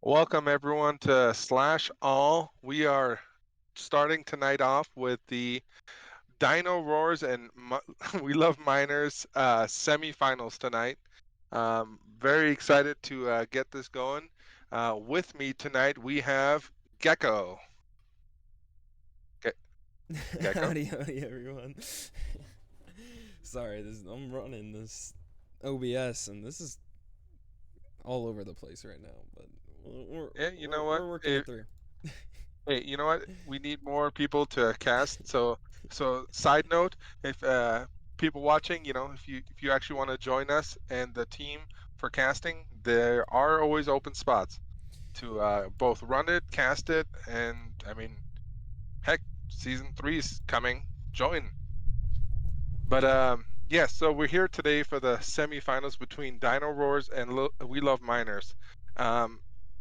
Welcome everyone to Slash All. We are starting tonight off with the Dino Roars and We Love Miners semifinals tonight. Very excited to get this going. With me tonight we have Gecko. Gecko. Howdy, everyone. Sorry, I'm running this OBS, and this is all over the place right now. But we're Yeah, you we're, know what? we're working it through. Hey, you know what? We need more people to cast. So side note, if people watching, if you actually want to join us and the team for casting, there are always open spots to both run it, cast it, and I mean, heck, season 3 is coming. Join. But yeah, so we're here today for the semifinals between Dino Roars and We Love Miners.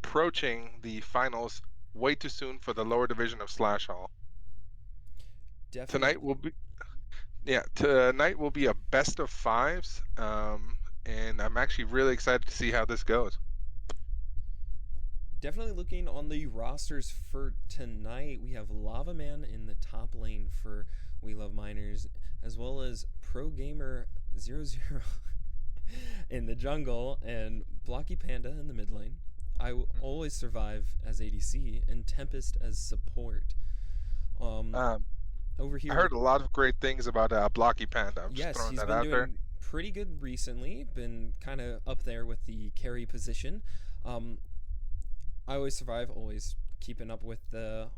Approaching the finals way too soon for the lower division of Slash Hall. Definitely, Tonight will be tonight will be a best of fives, and I'm actually really excited to see how this goes. definitely looking on the rosters for tonight. We have Lava Man in the top lane for We Love Miners, as well as Pro Gamer 00 in the jungle, and Blocky Panda in the mid lane. I will always survive as ADC, and Tempest as support. Um, Um, over I here, heard a lot of great things about Blocky Panda. I'm just yes, throwing he's that been out there. doing pretty good recently. Been kind of up there with the carry position. Um, I always survive, always keeping up with the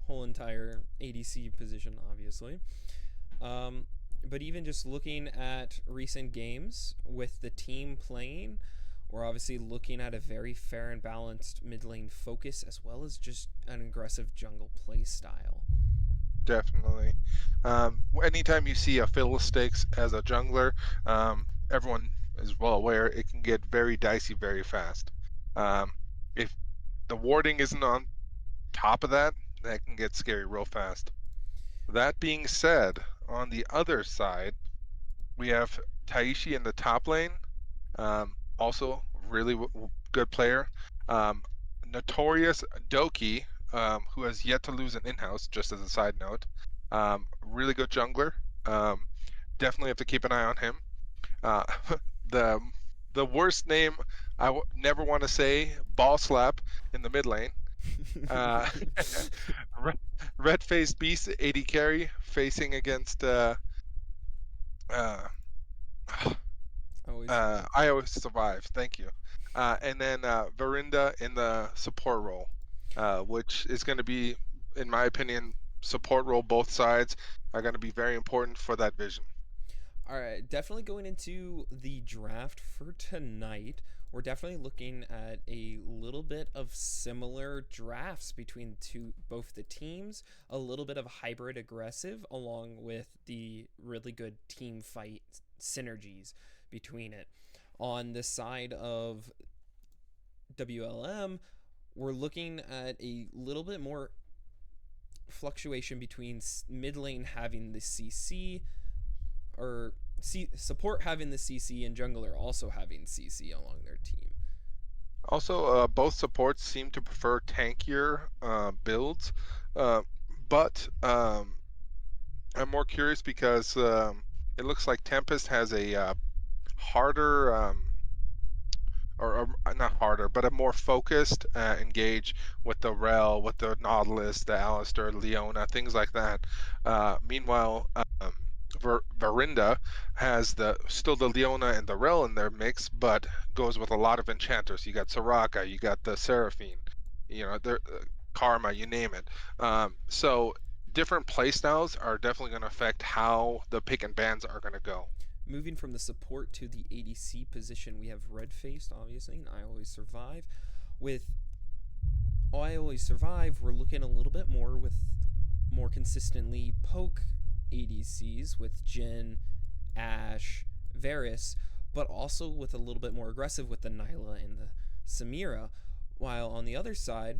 whole entire ADC position, obviously. Um, but even just looking at recent games with the team playing, we're obviously looking at a very fair and balanced mid lane focus, as well as just an aggressive jungle play style. Definitely. Anytime you see a Fiddlesticks as a jungler, everyone is well aware it can get very dicey very fast. If the warding isn't on top of that, that can get scary real fast. That being said, on the other side, we have Taishi in the top lane. Also, really good player. Um, Notorious Doki, who has yet to lose an in-house, just as a side note. Really good jungler. Definitely have to keep an eye on him. Uh, the the worst name never want to say, Ball Slap in the mid lane. Uh, Red-faced beast, 80 carry, facing against uh, Always survive. I always survive. Thank you. And then Verinda in the support role, which is going to be, in my opinion, support role. Both sides are going to be very important for that vision. All right, definitely going into the draft for tonight. We're definitely looking at a little bit of similar drafts between both the teams, a little bit of hybrid aggressive, along with the really good team fight synergies between it. On the side of WLM, we're looking at a little bit more fluctuation between mid lane having the CC, or support having the CC, and jungler also having CC along their team. Also, both supports seem to prefer tankier builds, uh, but I'm more curious because it looks like Tempest has a harder or not harder, but a more focused engage with the Rel, with the Nautilus, the Alistair, Leona, things like that. Meanwhile, Verinda has still the Leona and the Rel in their mix, but goes with a lot of enchanters. You got Soraka, you got the Seraphine, Karma, you name it. So different playstyles are definitely going to affect how the pick and bans are going to go. Moving from the support to the ADC position, we have Red Faced, obviously, and I Always Survive. With I Always Survive, we're looking a little bit more with more consistently poke ADCs with Jhin, Ashe, Varus, but also with a little bit more aggressive with the Nyla and the Samira. While on the other side,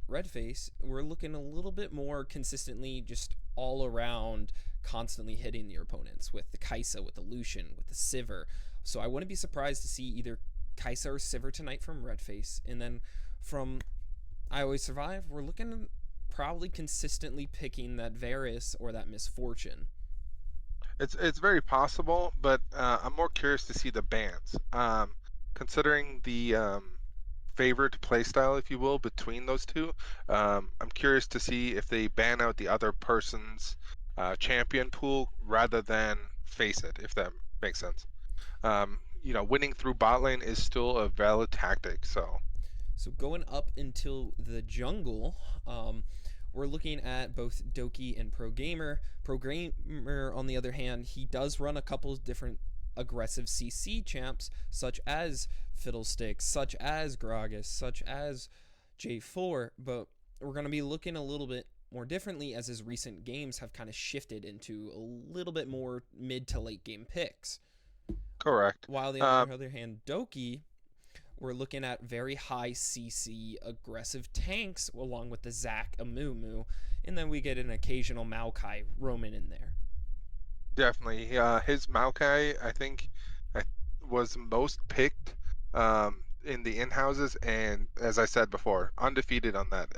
Redface, we're looking a little bit more consistently just all around, constantly hitting your opponents with the Kaisa, with the Lucian, with the Sivir. So I wouldn't be surprised to see either Kaisa or Sivir tonight from Redface. And then From I Always Survive, we're looking probably consistently picking that Varys or that Misfortune. It's very possible, but I'm more curious to see the bans. Considering the favored playstyle, if you will, between those two, I'm curious to see if they ban out the other person's champion pool rather than face it, if that makes sense. Winning through bot lane is still a valid tactic, so So going up until the jungle, we're looking at both Doki and Pro Gamer. Pro Gamer, on the other hand, he does run a couple of different aggressive CC champs, such as Fiddlesticks, such as Gragas, such as J4, but we're going to be looking a little bit more differently as his recent games have kind of shifted into a little bit more mid to late game picks. correct. While on the other hand, Doki, we're looking at very high CC aggressive tanks along with the Zac Amumu, and then we get an occasional Maokai roaming in there. Definitely. His Maokai, I think, was most picked in the in-houses, and as I said before, undefeated on that.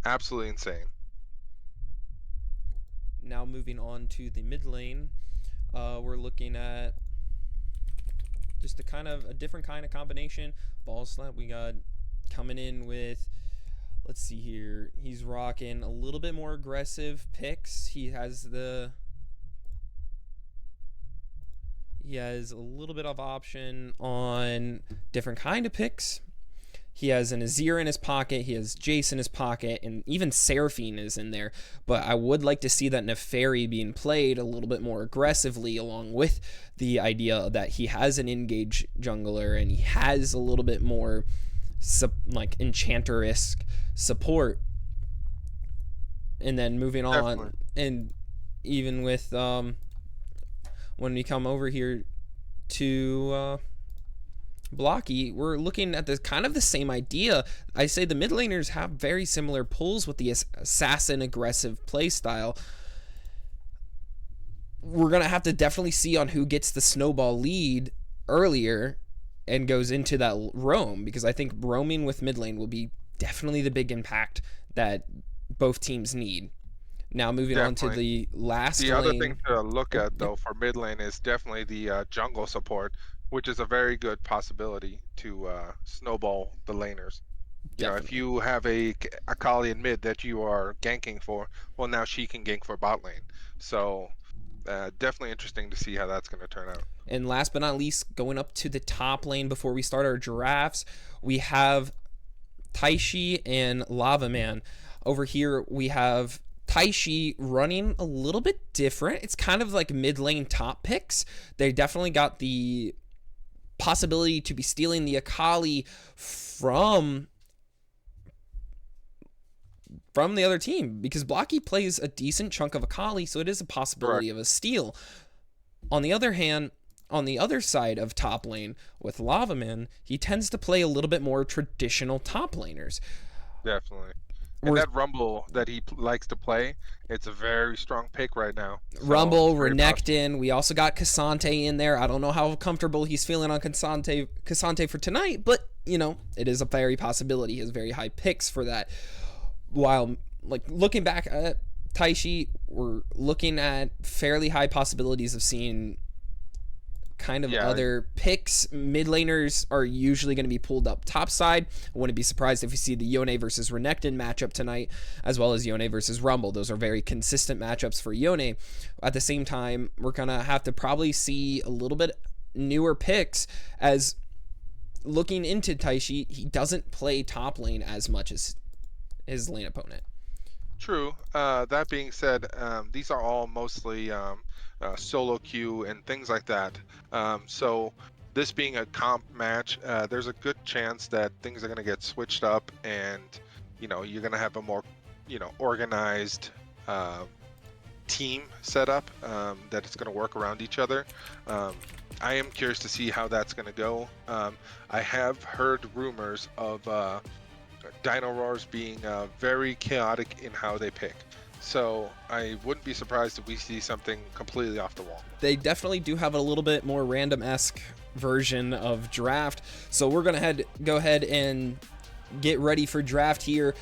Absolutely insane. Now moving on to the mid lane, we're looking at just a different kind of combination. Ball slap, we got coming in with, let's see here, he's rocking a little bit more aggressive picks. He has a little bit of option on different kind of picks. He has an Azir in his pocket, he has Jace in his pocket, and even Seraphine is in there. But I would like to see that Neferi being played a little bit more aggressively, along with the idea that he has an engage jungler and he has a little bit more Enchanter-esque support. And then moving on, Definitely. and even with when we come over here to Blocky, we're looking at the kind of the same idea. I say the mid laners have very similar pulls with the assassin aggressive playstyle. We're gonna have to definitely see on who gets the snowball lead earlier and goes into that roam, because I think roaming with mid lane will be definitely the big impact that both teams need. Now moving on to the last lane. The other thing to look at, though, for mid lane is definitely the jungle support, which is a very good possibility to snowball the laners. If you have a Akali in mid that you are ganking for, well, now she can gank for bot lane. So definitely interesting to see how that's going to turn out. And last but not least, going up to the top lane before we start our giraffes, we have Taishi and Lava Man. Over here, we have Taishi running a little bit different. It's kind of like mid lane top picks. They definitely got the possibility to be stealing the Akali from the other team, because Blocky plays a decent chunk of Akali, so it is a possibility of a steal. On the other hand, on the other side of top lane with Lavaman, he tends to play a little bit more traditional top laners. Definitely. And that Rumble that he likes to play, it's a very strong pick right now. So Rumble, Renekton. We also got Cassante in there. I don't know how comfortable he's feeling on Cassante for tonight, but, it is a very possibility. He has very high picks for that. While, looking back at Taishi, we're looking at fairly high possibilities of seeing kind of other picks. Mid laners are usually going to be pulled up top side. I wouldn't be surprised if you see the Yone versus Renekton matchup tonight, as well as Yone versus Rumble. Those are very consistent matchups for Yone. At the same time, we're going to have to probably see a little bit newer picks, as looking into Taishi, he doesn't play top lane as much as his lane opponent. True. That being said, these are all mostly solo queue and things like that. So this being a comp match, there's a good chance that things are going to get switched up, and you're going to have a more organized team setup that it's going to work around each other. I am curious to see how that's going to go. I have heard rumors of Dino Rawrs being very chaotic in how they pick. So I wouldn't be surprised if we see something completely off the wall. They definitely do have a little bit more random-esque version of draft. So we're going to go ahead and get ready for draft here.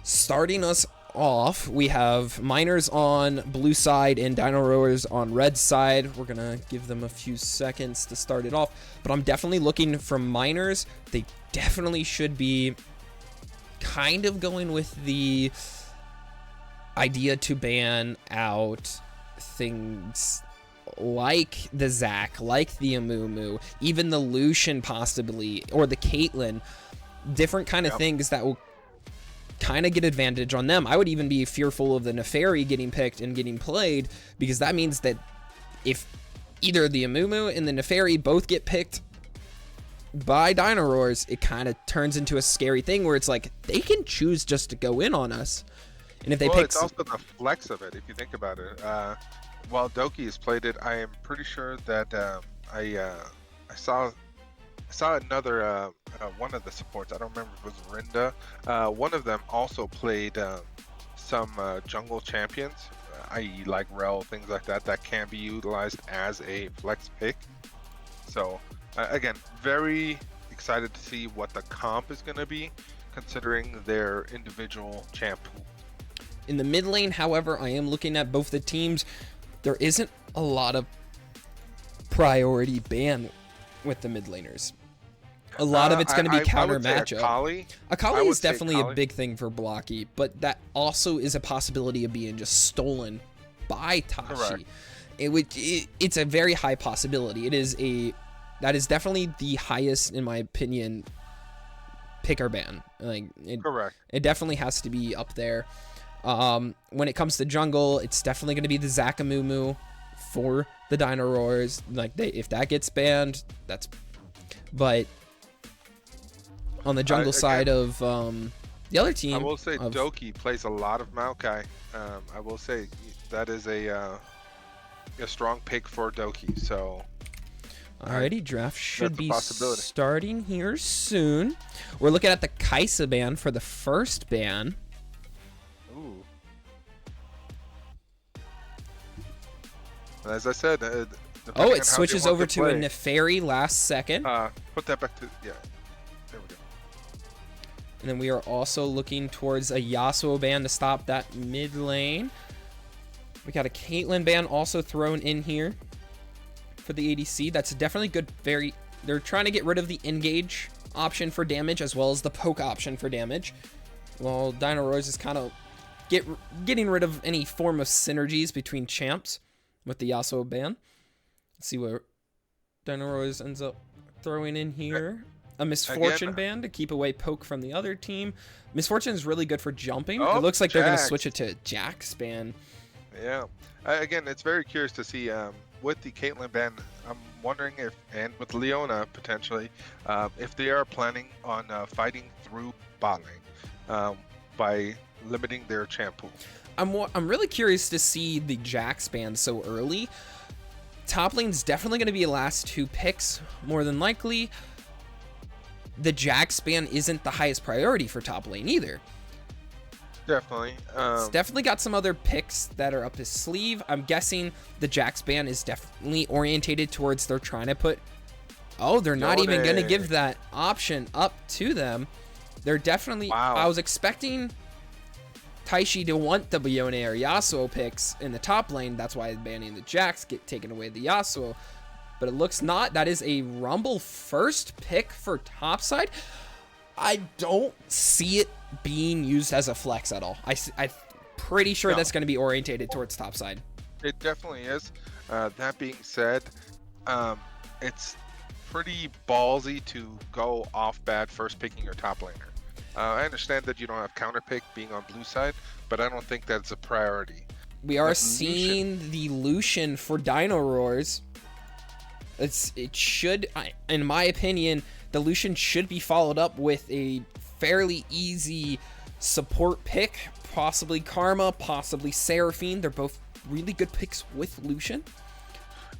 Starting us off, we have Miners on blue side and Dino Rowers on red side. We're gonna give them a few seconds to start it off, but I'm definitely looking for Miners. They definitely should be kind of going with the idea to ban out things like the Zac, like the Amumu, even the Lucian possibly, or the Caitlyn, different kind of things that will kind of get advantage on them. I would even be fearful of the Neferi getting picked and getting played, because that means that if either the Amumu and the Neferi both get picked by Dino Roars, it kind of turns into a scary thing where it's like they can choose just to go in on us. And if they pick, it's also the flex of it if you think about it. While Doki has played it, I am pretty sure that I saw another one of the supports. I don't remember if it was Rinda. One of them also played some jungle champions, i.e. like Rawr, things like that, that can be utilized as a flex pick. So again, very excited to see what the comp is going to be, considering their individual champ pool. In the mid lane, however, I am looking at both the teams. There isn't a lot of priority ban with the mid laners. A lot of it's going to be counter matchup. Akali is definitely a big thing for Blocky, but that also is a possibility of being just stolen by Tashi. It's a very high possibility. That is definitely the highest, in my opinion, picker ban. Correct. It definitely has to be up there. When it comes to jungle, it's definitely going to be the Zac Amumu for the Dino Roars. If that gets banned, that's. But on the jungle side of the other team, I will say Doki plays a lot of Maokai. I will say that is a strong pick for Doki. So. Alrighty, draft should be starting here soon. We're looking at the Kai'Sa ban for the first ban. Ooh. As I said, it switches over to a Neferi last second. Put that back to there we go. And then we are also looking towards a Yasuo ban to stop that mid lane. We got a Caitlyn ban also thrown in here for the ADC. That's definitely good. They're trying to get rid of the engage option for damage as well as the poke option for damage. While Dino Roars is kind of getting rid of any form of synergies between champs with the Yasuo ban. Let's see what Dino Roars ends up throwing in here. A Misfortune ban to keep away poke from the other team. Misfortune is really good for jumping. It looks like they're going to switch it to Jax ban. Yeah. Again, it's very curious to see with the Caitlyn ban. I'm wondering if, and with Leona potentially, if they are planning on fighting through bot lane by limiting their champ pool. I'm really curious to see the Jax ban so early. Top lane's definitely going to be the last two picks, more than likely. The Jax ban isn't the highest priority for top lane either. Definitely. It's definitely got some other picks that are up his sleeve. I'm guessing the Jax ban is definitely orientated towards they're trying to put... Oh, they're not even going to give that option up to them. They're definitely... Wow. I was expecting Taishi to want the Yone or Yasuo picks in the top lane. That's why banning the Jax, get taken away the Yasuo. But it looks not. That is a Rumble first pick for topside. I don't see it being used as a flex at all. I'm pretty sure that's going to be orientated towards topside. It definitely is. That being said, it's pretty ballsy to go off bad first picking your top laner. I understand that you don't have counter pick being on blue side, but I don't think that's a priority. We are seeing the Lucian for Dino Roars. It should, in my opinion, the Lucian should be followed up with a fairly easy support pick, possibly Karma, possibly Seraphine. They're both really good picks with Lucian.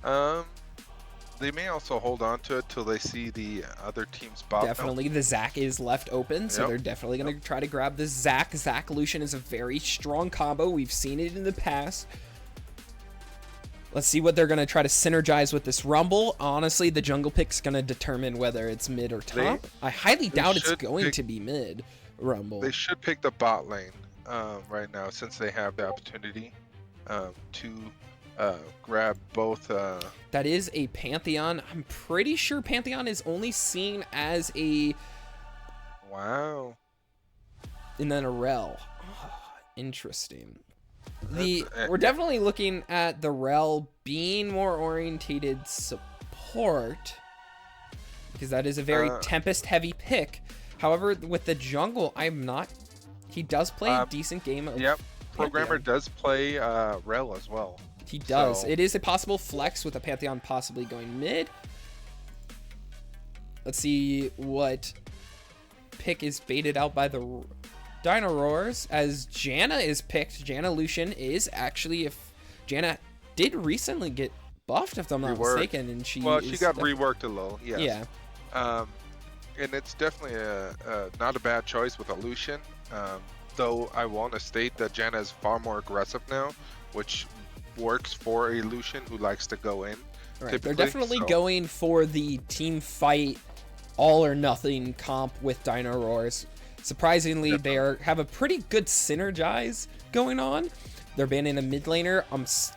They may also hold on to it till they see the other team's bot. Definitely, the Zac is left open, so they're definitely going to try to grab the Zac. Zac Lucian is a very strong combo. We've seen it in the past. Let's see what they're going to try to synergize with this Rumble. Honestly, the jungle pick's going to determine whether it's mid or top. I highly doubt it's going to be mid Rumble. They should pick the bot lane right now, since they have the opportunity to grab both. That is a Pantheon. I'm pretty sure Pantheon is only seen as a... Wow. And then a Rel. Oh, interesting. We're definitely looking at the Rel being more orientated support, because that is a very Tempest heavy pick. However, with the jungle, he does play a decent game of Programmer does play Rel as well. He does. So. It is a possible flex with a Pantheon possibly going mid. Let's see what pick is baited out by the Dino Rawrs, as Janna is picked. Janna Lucian is actually, if Janna did recently get buffed, if I'm not mistaken, and she got reworked a little. Yes. Yeah. And it's definitely not a bad choice with a Lucian. Though I want to state that Janna is far more aggressive now, which works for a Lucian who likes to go in. Right. They're definitely going for the team fight, all or nothing comp with Dino Rawrs. Surprisingly, they have a pretty good synergize going on. They're banning a mid laner.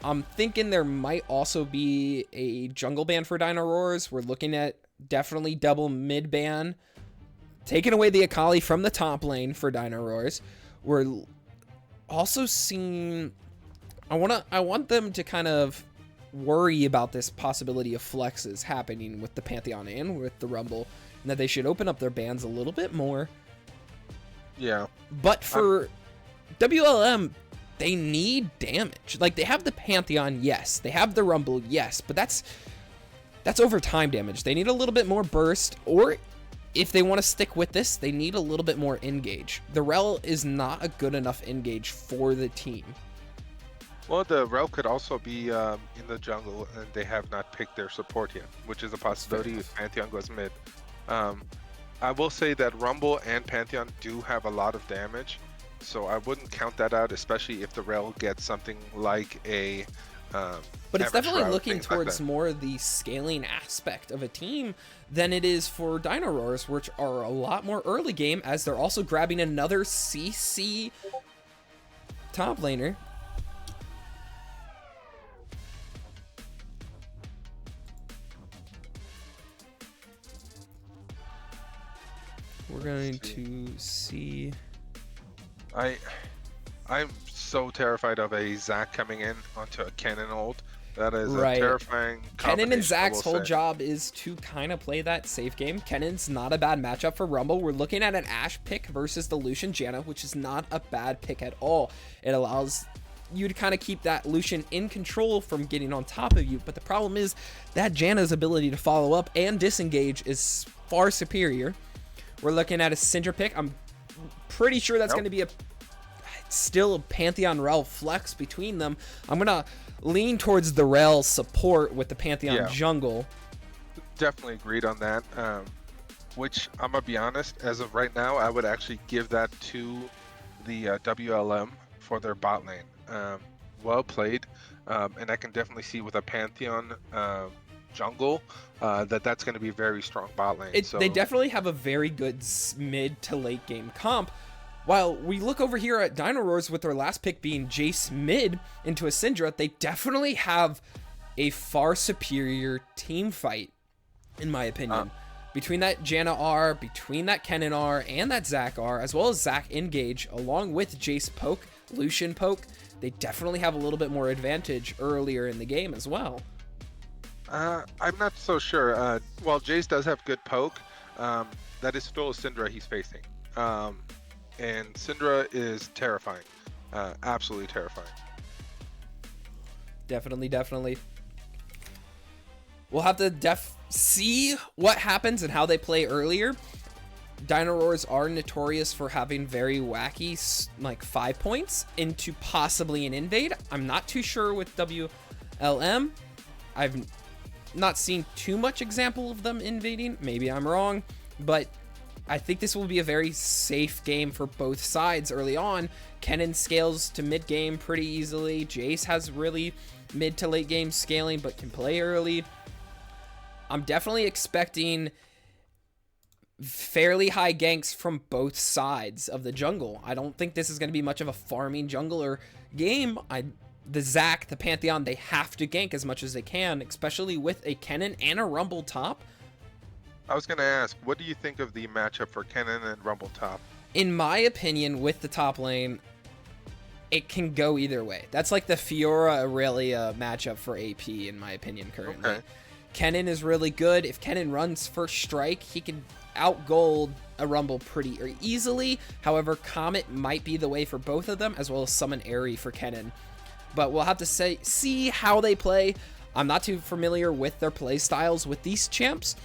I'm thinking there might also be a jungle ban for Dino Rawrs. We're looking at definitely double mid ban, taking away the Akali from the top lane for Dino Rawrs. We're also seeing, I want them to kind of worry about this possibility of flexes happening with the Pantheon and with the Rumble, and that they should open up their bans a little bit more. Yeah. But for WLM, they need damage. Like, they have the Pantheon, yes. They have the Rumble, yes. But that's over time damage. They need a little bit more burst, or if they want to stick with this, they need a little bit more engage. The Rel is not a good enough engage for the team. Well, the Rel could also be in the jungle, and they have not picked their support yet, which is a possibility if Pantheon goes mid. I will say that Rumble and Pantheon do have a lot of damage, so I wouldn't count that out, especially if the Rel gets something like a... but it's definitely looking towards more the scaling aspect of a team than it is for Dino Rawrs, which are a lot more early game, as they're also grabbing another CC top laner. We're going to see. I'm so terrified of a Zac coming in onto a Kennen ult. That is a terrifying combination. Kennen and Zac's whole job is to kind of play that safe game. Kennen's not a bad matchup for Rumble. We're looking at an Ashe pick versus the Lucian Janna, which is not a bad pick at all. It allows you to kind of keep that Lucian in control from getting on top of you. But the problem is that Janna's ability to follow up and disengage is far superior. We're looking at a Syndra pick. I'm pretty sure that's going to be still a Pantheon Rel flex between them. I'm going to lean towards the Rel support with the Pantheon jungle. Definitely agreed on that. Which, I'm going to be honest, as of right now, I would actually give that to the WLM for their bot lane. Well played. And I can definitely see with a Pantheon jungle that's going to be a very strong bot lane. They definitely have a very good mid to late game comp. While we look over here at Dino Rawrs with their last pick being Jace mid into a Syndra, they definitely have a far superior team fight, in my opinion. Between that Janna R, between that Kennen R, and that Zac R, as well as Zac engage, along with Jace poke, Lucian poke, they definitely have a little bit more advantage earlier in the game as well. I'm not so sure. While Jace does have good poke, that is still a Syndra he's facing. And Syndra is terrifying. Absolutely terrifying. Definitely. We'll have to see what happens and how they play earlier. Dino Rawrs are notorious for having very wacky, like 5 points into possibly an invade. I'm not too sure with WLM. I've not seen too much example of them invading. Maybe I'm wrong, but I think this will be a very safe game for both sides early on. Kennen scales to mid game pretty easily. Jace has really mid to late game scaling, but can play early. I'm definitely expecting fairly high ganks from both sides of the jungle. I don't think this is going to be much of a farming jungler game. The Zac, the Pantheon, they have to gank as much as they can, especially with a Kennen and a Rumble top. I was going to ask, what do you think of the matchup for Kennen and Rumble top? In my opinion, with the top lane, it can go either way. That's like the Fiora Aurelia matchup for AP, in my opinion, currently. Okay. Kennen is really good. If Kennen runs first strike, he can outgold a Rumble pretty easily. However, Comet might be the way for both of them, as well as Summon Airy for Kennen. But we'll have to see how they play. I'm not too familiar with their play styles with these champs.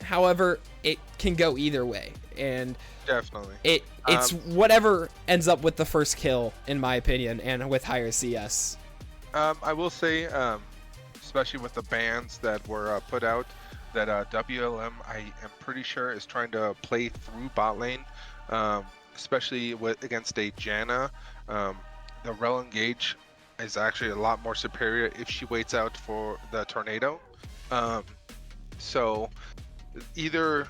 However, it can go either way, and definitely it's whatever ends up with the first kill, in my opinion, and with higher CS. I will say, especially with the bans that were put out, that WLM, I am pretty sure, is trying to play through bot lane, especially against a Janna. The rel engage is actually a lot more superior if she waits out for the tornado. So either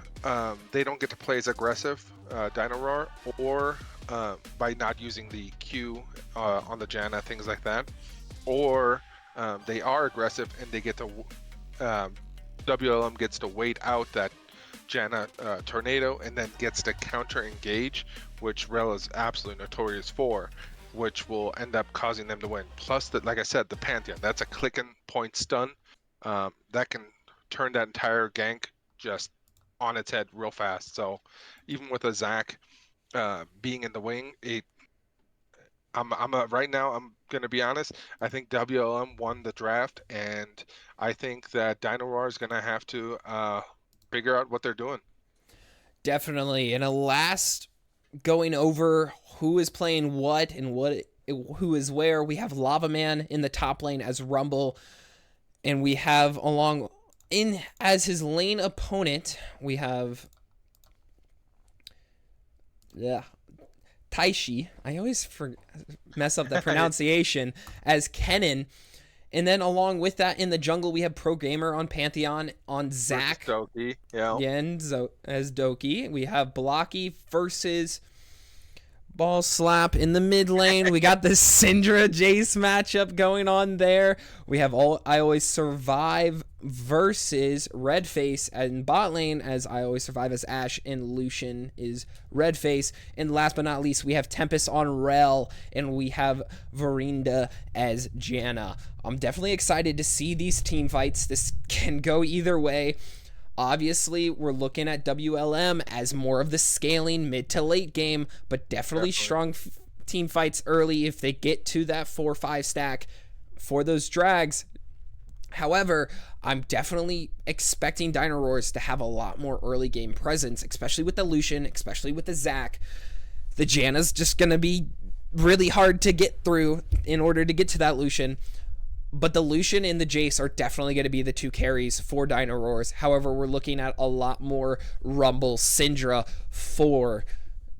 they don't get to play as aggressive, Dino Rawr, or by not using the Q on the Janna, things like that, or they are aggressive and they get to WLM gets to wait out that Janna tornado and then gets to counter engage, which rel is absolutely notorious for, which will end up causing them to win. Plus, like I said, the Pantheon, that's a click and point stun that can turn that entire gank just on its head real fast. So even with a Zac being in the wing, right now, I'm going to be honest, I think WLM won the draft, and I think that Dino Rawr is going to have to figure out what they're doing. Definitely. And a last going over who is playing what and who is where, we have Lava Man in the top lane as Rumble, and we have as his lane opponent, we have Taishi. I always mess up the pronunciation as Kennen. And then along with that, in the jungle, we have Pro Gamer on Pantheon, on Zac. Doki, yeah. As Doki. We have Blocky versus Ball Slap in the mid lane. We got the Syndra Jace matchup going on there. We have I Always Survive versus Redface in bot lane, as I Always Survive as Ashe and Lucian is Redface. And last but not least, we have Tempest on Rel, and we have Verinda as Janna. I'm definitely excited to see these team fights. This can go either way. Obviously, we're looking at WLM as more of the scaling mid to late game, but definitely strong team fights early if they get to that 4-5 stack for those drags. However, I'm definitely expecting Dino Rawrs to have a lot more early game presence, especially with the Lucian, especially with the Zac. The Janna's just going to be really hard to get through in order to get to that Lucian. But the Lucian and the Jace are definitely going to be the two carries for Dino Rawrs. However, we're looking at a lot more Rumble Syndra for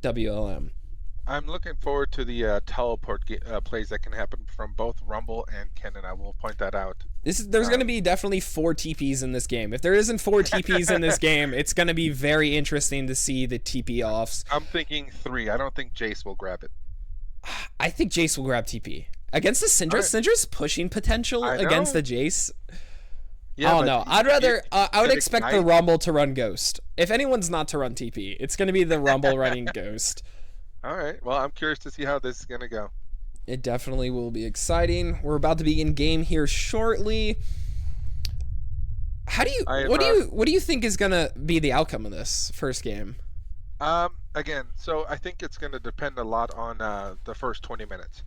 WLM. I'm looking forward to the teleport plays that can happen from both Rumble and Kennen. I will point that out. There's going to be definitely 4 TPs in this game. If there isn't 4 TPs in this game, it's going to be very interesting to see the TP offs. I'm thinking 3. I don't think Jace will grab it. I think Jace will grab TP. Against the Syndra, Syndra's pushing potential against the Jace. Yeah, I don't know. I would expect the Rumble to run Ghost. If anyone's not to run TP, it's going to be the Rumble running Ghost. All right. Well, I'm curious to see how this is going to go. It definitely will be exciting. We're about to be in game here shortly. What do you think is going to be the outcome of this first game? Again, so I think it's going to depend a lot on the first 20 minutes.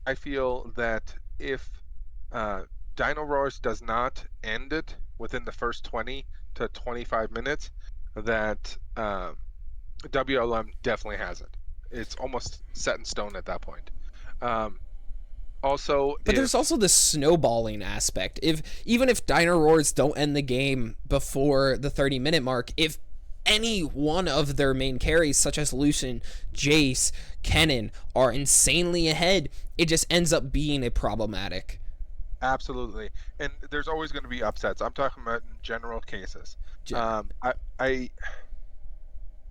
I feel that if Dino Rawrs does not end it within the first 20 to 25 minutes, that WLM definitely has it. It's almost set in stone at that point. There's also the snowballing aspect. Even if Dino Rawrs don't end the game before the 30-minute mark, if any one of their main carries, such as Lucian, Jace, Kennen, are insanely ahead, it just ends up being a problematic. Absolutely, and there's always going to be upsets. I'm talking about in general cases. Um, I, I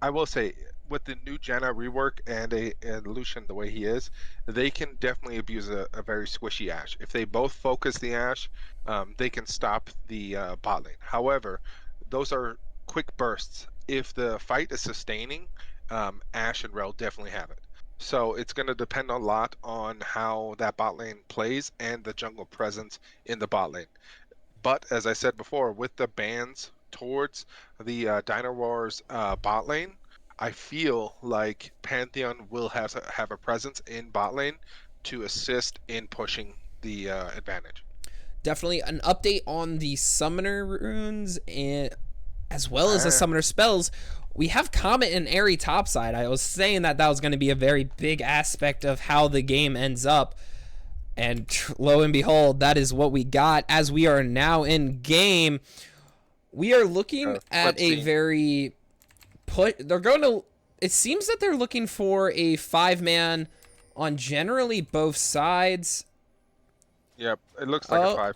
I will say with the new Janna rework and Lucian the way he is, they can definitely abuse a very squishy Ashe. If they both focus the Ashe, they can stop the bot lane. However, those are quick bursts. If the fight is sustaining, Ashe and Rel definitely have it. So it's going to depend a lot on how that bot lane plays and the jungle presence in the bot lane. But as I said before, with the bans towards the Dino Rawr's bot lane, I feel like Pantheon will have a presence in bot lane to assist in pushing the advantage. Definitely an update on the summoner runes and as well as the summoner spells. We have Comet and Airy topside. I was saying that was going to be a very big aspect of how the game ends up. And lo and behold, that is what we got. As we are now in game, we are looking at a very they're going to, it seems that they're looking for a 5-man on generally both sides. Yep, it looks like a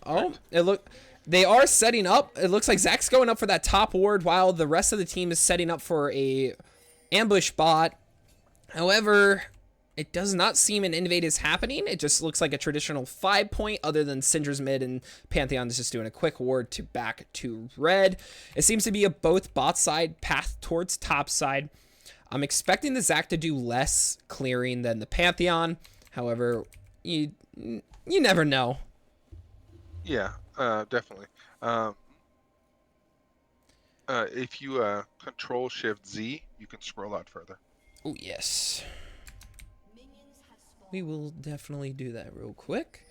5. They are setting up. It looks like Zach's going up for that top ward while the rest of the team is setting up for a ambush bot. However, it does not seem an invade is happening. It just looks like a traditional 5-point other than Syndra's mid and Pantheon is just doing a quick ward to back to red. It seems to be a both bot side path towards top side. I'm expecting the Zach to do less clearing than the Pantheon. However, you never know. Yeah, definitely. If you Control Shift Z, you can scroll out further. Oh yes. We will definitely do that real quick.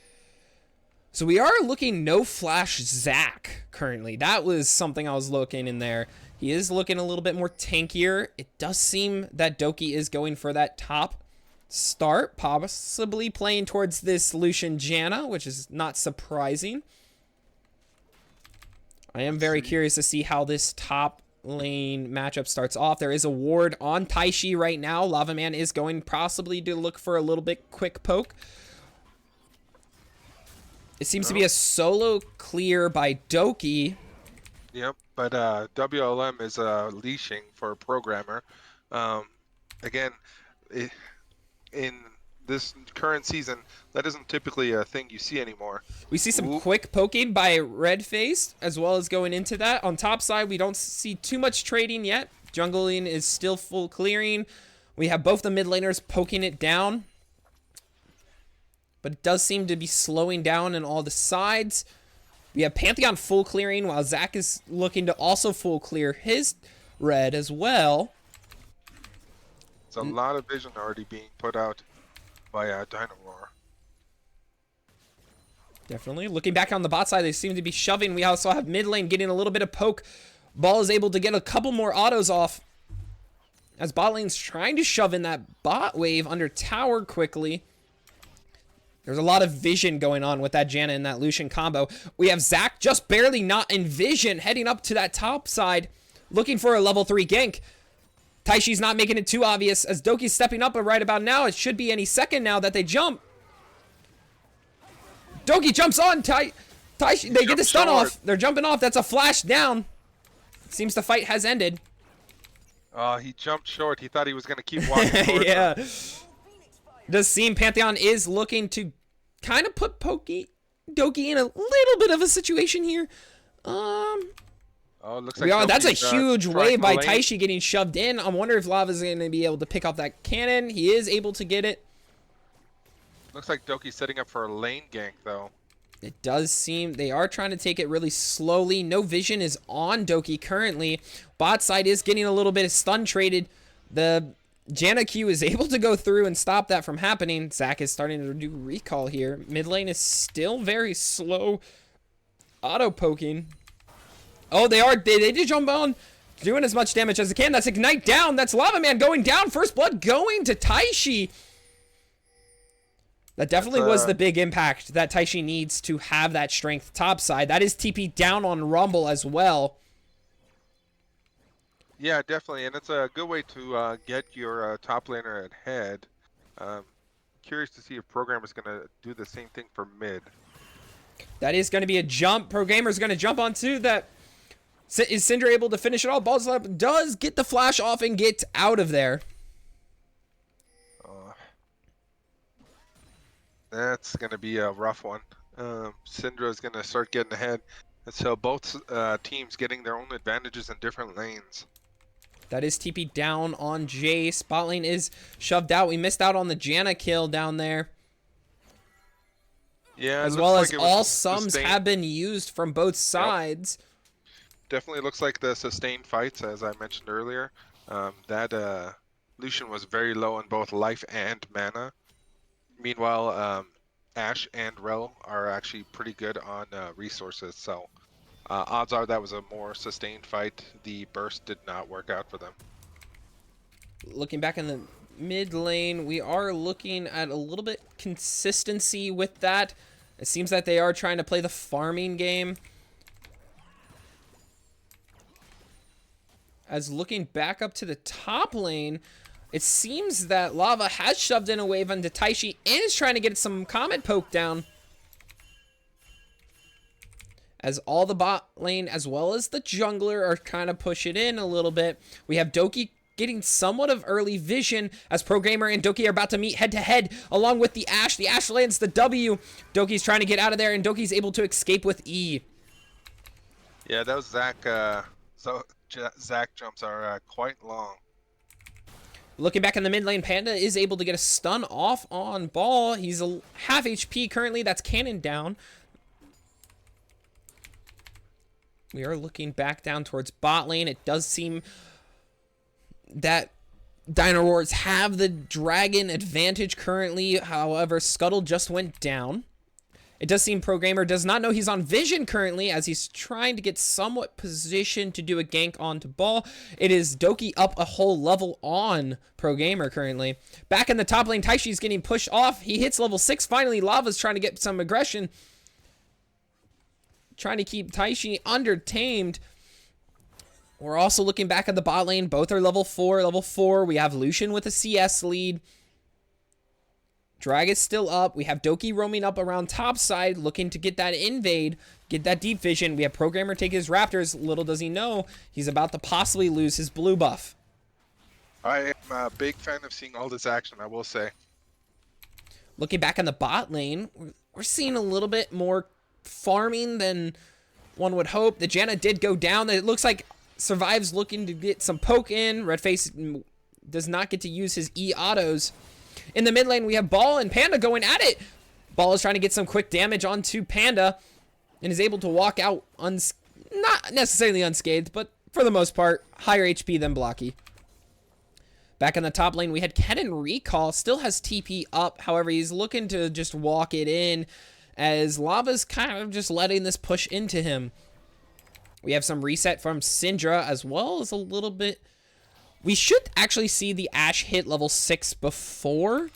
So we are looking no flash Zach currently. That was something I was looking in there. He is looking a little bit more tankier. It does seem that Doki is going for that top start, possibly playing towards this Lucian Janna, which is not surprising. I am very curious to see how this top lane matchup starts off. There is a ward on Taishi right now. Lava Man is going possibly to look for a little bit quick poke. It seems to be a solo clear by Doki. Yep, but WLM is leashing for a programmer. Again, in this current season, that isn't typically a thing you see anymore. We see some quick poking by Redface, as well as going into that. On top side, we don't see too much trading yet. Jungling is still full clearing. We have both the mid laners poking it down. But it does seem to be slowing down on all the sides. We have Pantheon full clearing, while Zach is looking to also full clear his red as well. It's a lot of vision already being put out by Dino Rawr. Definitely. Looking back on the bot side, they seem to be shoving. We also have mid lane getting a little bit of poke. Ball is able to get a couple more autos off. As bot lane's trying to shove in that bot wave under tower quickly. There's a lot of vision going on with that Janna and that Lucian combo. We have Zach just barely not in vision heading up to that top side. Looking for a level 3 gank. Taishi's not making it too obvious as Doki's stepping up, but right about now, it should be any second now that they jump. Doki jumps on Taishi. They get the stun off. They're jumping off. That's a flash down. Seems the fight has ended. He jumped short. He thought he was going to keep walking forward. Yeah. Does seem Pantheon is looking to kind of put Doki in a little bit of a situation here. Looks like that's a huge wave by Taishi getting shoved in. I wonder if Lava's going to be able to pick up that cannon. He is able to get it. Looks like Doki's setting up for a lane gank, though. It does seem they are trying to take it really slowly. No vision is on Doki currently. Bot side is getting a little bit of stun traded. The Janna Q is able to go through and stop that from happening. Zach is starting to do recall here. Mid lane is still very slow. Auto poking. Oh, they did jump on. Doing as much damage as they can. That's Ignite down. That's Lava Man going down. First blood going to Taishi. That definitely was the big impact that Taishi needs to have that strength topside. That is TP down on Rumble as well. Yeah, definitely, and it's a good way to get your top laner ahead. Um, Curious to see if program is going to do the same thing for mid. That is going to be a jump. Pro Gamer's going to jump onto that. Is Syndra able to finish it all? Ball slap does get the flash off and get out of there. Uh, that's going to be a rough one. Syndra is going to start getting ahead, and so both teams getting their own advantages in different lanes. That is TP down on Jace. Bot lane is shoved out. We missed out on the Janna kill down there. Yeah, it As looks well like as it all was sums sustained. have been used from both sides. Yep. Definitely looks like the sustained fights, as I mentioned earlier. That Lucian was very low on both life and mana. Meanwhile, Ashe and Rel are actually pretty good on resources, so odds are that was a more sustained fight. The burst did not work out for them. Looking back in the mid lane, we are looking at a little bit consistency with that. It seems that they are trying to play the farming game. As looking back up to the top lane, it seems that Lava has shoved in a wave onto Taishi and is trying to get some Comet poke down. As all the bot lane as well as the jungler are kind of pushing in a little bit. We have Doki getting somewhat of early vision as Pro Gamer and Doki are about to meet head to head along with the Ashe. The Ashe lands the W. Doki's trying to get out of there and Doki's able to escape with E. Yeah, those Zac jumps are quite long. Looking back in the mid lane, Panda is able to get a stun off on Ball. He's a half HP currently. That's cannon down. We are looking back down towards bot lane. It does seem that Dino Rawrs have the dragon advantage currently. However, Scuttle just went down. It does seem Pro Gamer does not know he's on vision currently as he's trying to get somewhat positioned to do a gank onto Ball. It is Doki up a whole level on Pro Gamer currently. Back in the top lane, Taishi's getting pushed off. He hits level 6 finally. Lava's trying to get some aggression. Trying to keep Taishi under-tamed. We're also looking back at the bot lane. Both are level 4. Level 4, we have Lucian with a CS lead. Drag is still up. We have Doki roaming up around top side, looking to get that invade, get that deep vision. We have Programmer take his Raptors. Little does he know, he's about to possibly lose his blue buff. I am a big fan of seeing all this action, I will say. Looking back on the bot lane, we're seeing a little bit more farming than one would hope. The Janna did go down. It looks like Survive's looking to get some poke in. Redface does not get to use his E autos. In the mid lane, we have Ball and Panda going at it. Ball is trying to get some quick damage onto Panda and is able to walk out, not necessarily unscathed, but for the most part, higher HP than Blocky. Back in the top lane, we had Kennen Recall, still has TP up. However, he's looking to just walk it in as Lava's kind of just letting this push into him. We have some reset from Syndra as well as a little bit. We should actually see the Ashe hit level 6 before,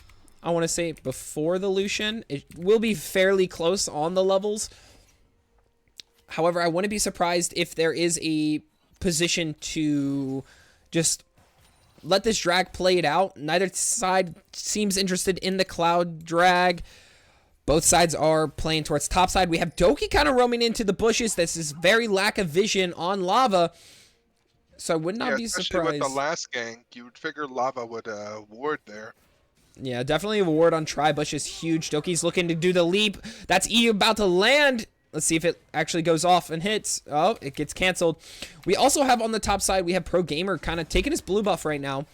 I want to say before the Lucian. It will be fairly close on the levels. However, I wouldn't be surprised if there is a position to just let this drag play it out. Neither side seems interested in the cloud drag. Both sides are playing towards top side. We have Doki kind of roaming into the bushes. This is very lack of vision on Lava. So I would not be surprised. Especially with the last gank, you would figure Lava would ward there. Yeah, definitely a ward on Tribush is huge. Doki's looking to do the leap. That's E about to land. Let's see if it actually goes off and hits. Oh, it gets canceled. We also have on the top side, we have Pro Gamer kind of taking his blue buff right now.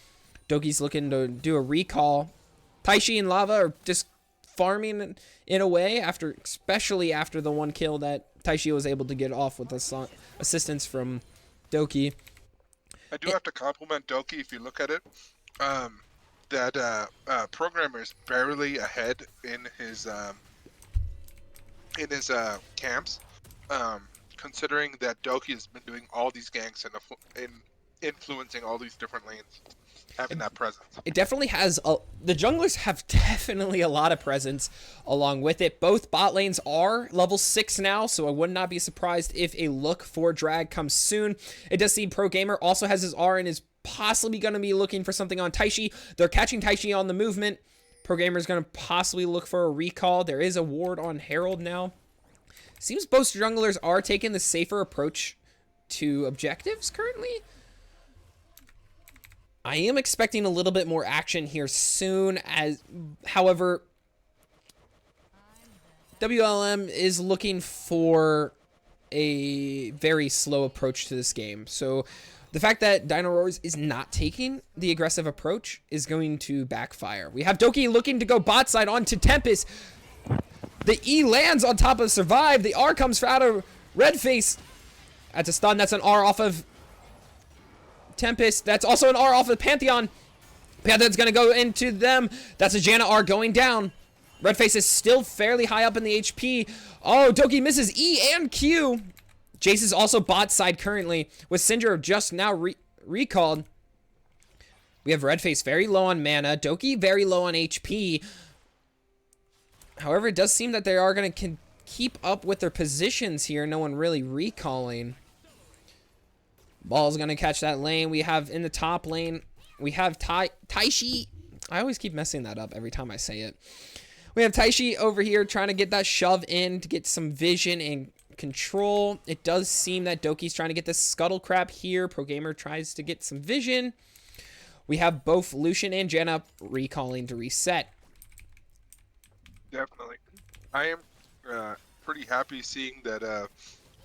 Doki's looking to do a recall. Taishi and Lava are just farming in a way, especially after the one kill that Taishi was able to get off with assistance from Doki. I do have to compliment Doki if you look at it. That Programmer is barely ahead in his camps, considering that Doki has been doing all these ganks and influencing all these different lanes. having that presence. It definitely has the junglers have definitely a lot of presence along with it. Both bot lanes are level 6 now, so I would not be surprised if a look for drag comes soon. It does seem Pro Gamer also has his R and is possibly going to be looking for something on Taishi. They're catching Taishi on the movement. Pro Gamer is going to possibly look for a recall. There is a ward on Herald now. Seems both junglers are taking the safer approach to objectives currently. I am expecting a little bit more action here soon, however, WLM is looking for a very slow approach to this game. So the fact that Dino Rawr is not taking the aggressive approach is going to backfire. We have Doki looking to go bot side onto Tempest. The E lands on top of Survive. The R comes out of Redface. That's a stun. That's an R off of Tempest. That's also an R off of Pantheon. Pantheon's going to go into them. That's a Janna R going down. Redface is still fairly high up in the HP. Oh, Doki misses E and Q. Jace is also bot side currently, with Syndra just now recalled. We have Redface very low on mana. Doki very low on HP. However, it does seem that they are going to keep up with their positions here. No one really recalling. Ball's going to catch that lane. We have in the top lane, we have Taishi. I always keep messing that up every time I say it. We have Taishi over here trying to get that shove in to get some vision and control. It does seem that Doki's trying to get this scuttle crap here. Pro Gamer tries to get some vision. We have both Lucian and Janna recalling to reset. Definitely. I am pretty happy seeing that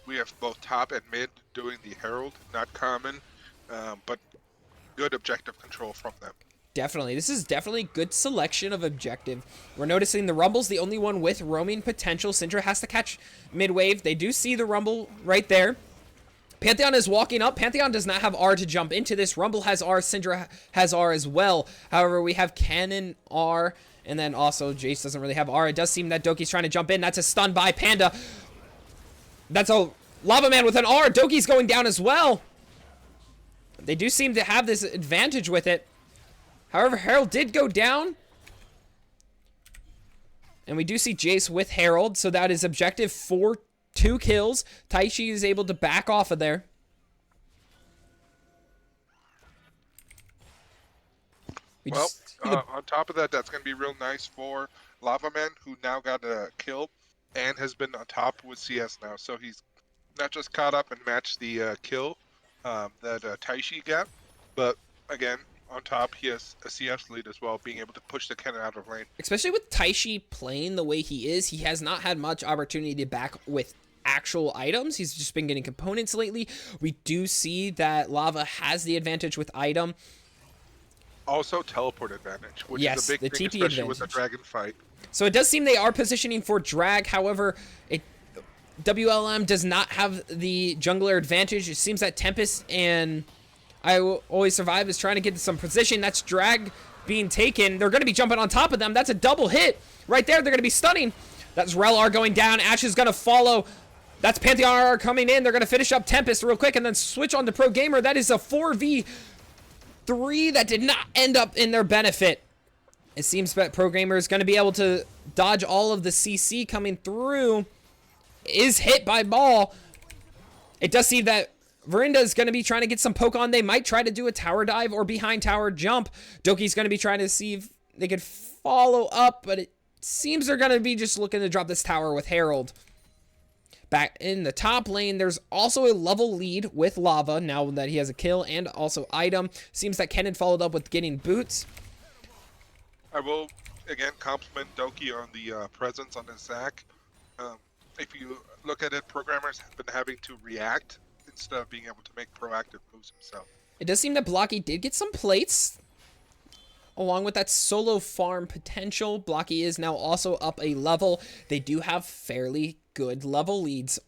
we have both top and mid doing the Herald. Not common, but good objective control from them. Definitely. This is definitely good selection of objective. We're noticing the Rumble's the only one with roaming potential. Syndra has to catch mid-wave. They do see the Rumble right there. Pantheon is walking up. Pantheon does not have R to jump into this. Rumble has R. Syndra has R as well. However, we have Cannon R, and then also Jace doesn't really have R. It does seem that Doki's trying to jump in. That's a stun by Panda. That's a Lava Man with an R. Doki's going down as well. They do seem to have this advantage with it. However, Herald did go down. And we do see Jace with Herald. So that is objective for 2 kills. Taishi is able to back off of there. Well, on top of that, that's going to be real nice for Lava Man, who now got a kill and has been on top with CS now. So he's not just caught up and matched the kill that Taishi got, but again, on top, he has a CS lead as well, being able to push the cannon out of lane. Especially with Taishi playing the way he is, he has not had much opportunity to back with actual items. He's just been getting components lately. We do see that Lava has the advantage with item. Also, teleport advantage, which is a big thing, especially advantage with the dragon fight. So it does seem they are positioning for drag. However, WLM does not have the jungler advantage. It seems that Tempest and I Will Always Survive is trying to get some position. That's drag being taken. They're going to be jumping on top of them. That's a double hit right there. They're going to be stunning. That's Relr going down. Ashe is going to follow. That's Pantheon R coming in. They're going to finish up Tempest real quick and then switch on to Pro Gamer. That is a 4v3 that did not end up in their benefit. It seems that Pro Gamer is going to be able to dodge all of the CC coming through. Is hit by ball. It does seem that Verinda is going to be trying to get some poke on. They might try to do a tower dive or behind tower jump. Doki's going to be trying to see if they could follow up, but it seems they're going to be just looking to drop this tower with Herald. Back in the top lane, there's also a level lead with Lava now that he has a kill and also item. Seems that Kennen followed up with getting boots. I will, again, compliment Doki on the presence on his Zac. If you look at it, programmers have been having to react instead of being able to make proactive moves himself. It does seem that Blocky did get some plates. Along with that solo farm potential, Blocky is now also up a level. They do have fairly good level leads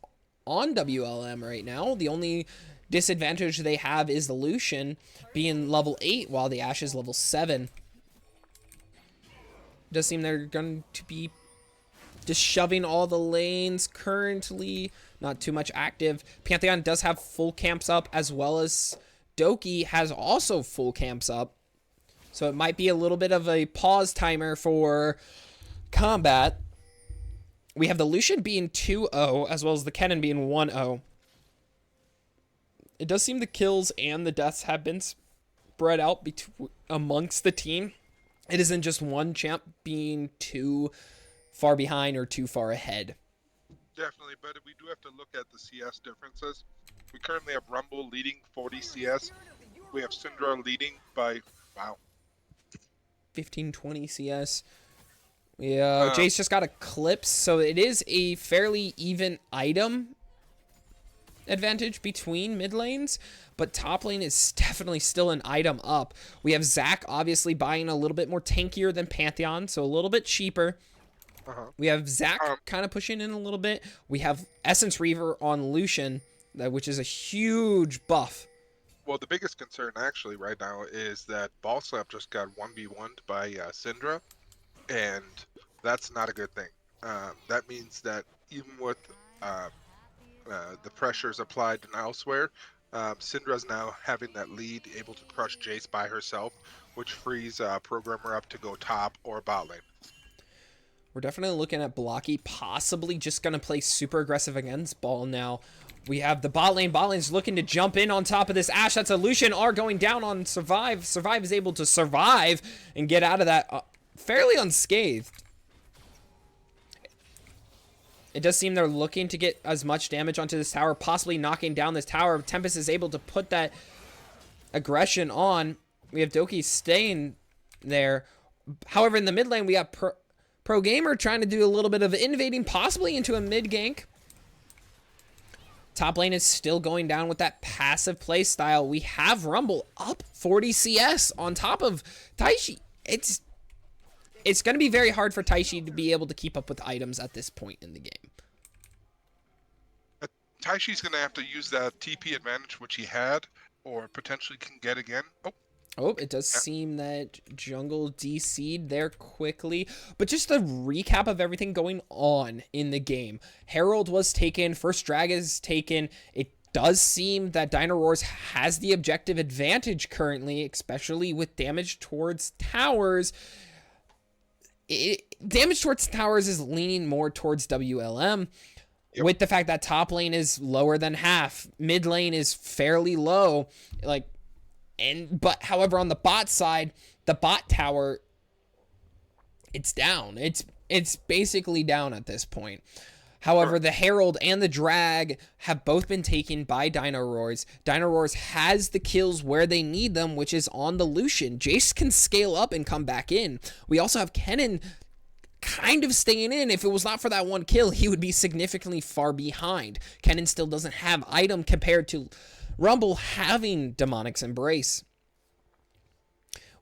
on WLM right now. The only disadvantage they have is the Lucian being level 8 while the Ashe is level 7. It does seem they're going to be just shoving all the lanes currently. Not too much active. Pantheon does have full camps up, as well as Doki has also full camps up. So it might be a little bit of a pause timer for combat. We have the Lucian being 2-0, as well as the Kennen being 1-0. It does seem the kills and the deaths have been spread out amongst the team. It isn't just one champ being too far behind or too far ahead. Definitely, but we do have to look at the CS differences. We currently have Rumble leading 40 CS. We have Syndra leading by, 15-20 CS. Yeah, Jace just got Eclipse, so it is a fairly even item advantage between mid lanes, but top lane is definitely still an item up. We have Zac obviously buying a little bit more tankier than Pantheon, so a little bit cheaper. We have Zac kind of pushing in a little bit. We have Essence Reaver on Lucian, which is a huge buff. Well, the biggest concern actually right now is that Ballslap just got 1v1'd by Syndra, and that's not a good thing. That means that even with the pressures applied and elsewhere, Syndra's now having that lead, able to crush Jace by herself, which frees Programmer up to go top or bot lane. We're definitely looking at Blocky possibly just going to play super aggressive against Ball now. We have the bot lane. Bot lane's looking to jump in on top of this Ashe. That's a Lucian R going down on Survive. Survive is able to survive and get out of that fairly unscathed. It does seem they're looking to get as much damage onto this tower, possibly knocking down this tower. Tempest is able to put that aggression on. We have Doki staying there. However, in the mid lane, we have Pro Gamer trying to do a little bit of invading, possibly into a mid gank. Top lane is still going down with that passive play style. We have Rumble up 40 CS on top of Taishi. It's going to be very hard for Taishi to be able to keep up with items at this point in the game. Taishi's going to have to use that TP advantage, which he had, or potentially can get again. Oh, it does seem that jungle DC'd there quickly. But just a recap of everything going on in the game. Herald was taken. First Drag is taken. It does seem that Dino Rawr has the objective advantage currently, especially with damage towards towers. Damage towards towers is leaning more towards WLM. Yep. With the fact that top lane is lower than half. Mid lane is fairly low. But however, on the bot side, the bot tower, it's down. It's basically down at this point. However, the Herald and the Drag have both been taken by Dino Rawr. Dino Rawr has the kills where they need them, which is on the Lucian. Jace can scale up and come back in. We also have Kennen kind of staying in. If it was not for that one kill, he would be significantly far behind. Kennen still doesn't have item compared to Rumble having Demonic's Embrace.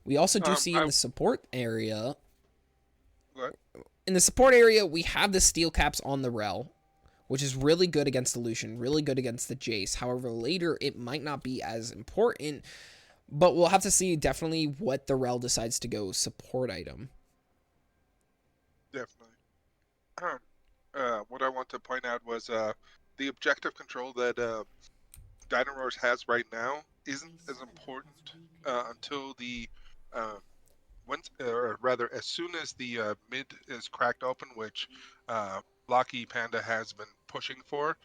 We also do see in the support area. What? In the support area, we have the steel caps on the Rel, which is really good against the Lucian, really good against the Jace. However, later it might not be as important, but we'll have to see definitely what the Rel decides to go support item. Definitely. What I want to point out was the objective control that Dino Rawr has right now isn't as important until the as soon as the mid is cracked open, which Blocky Panda has been pushing for.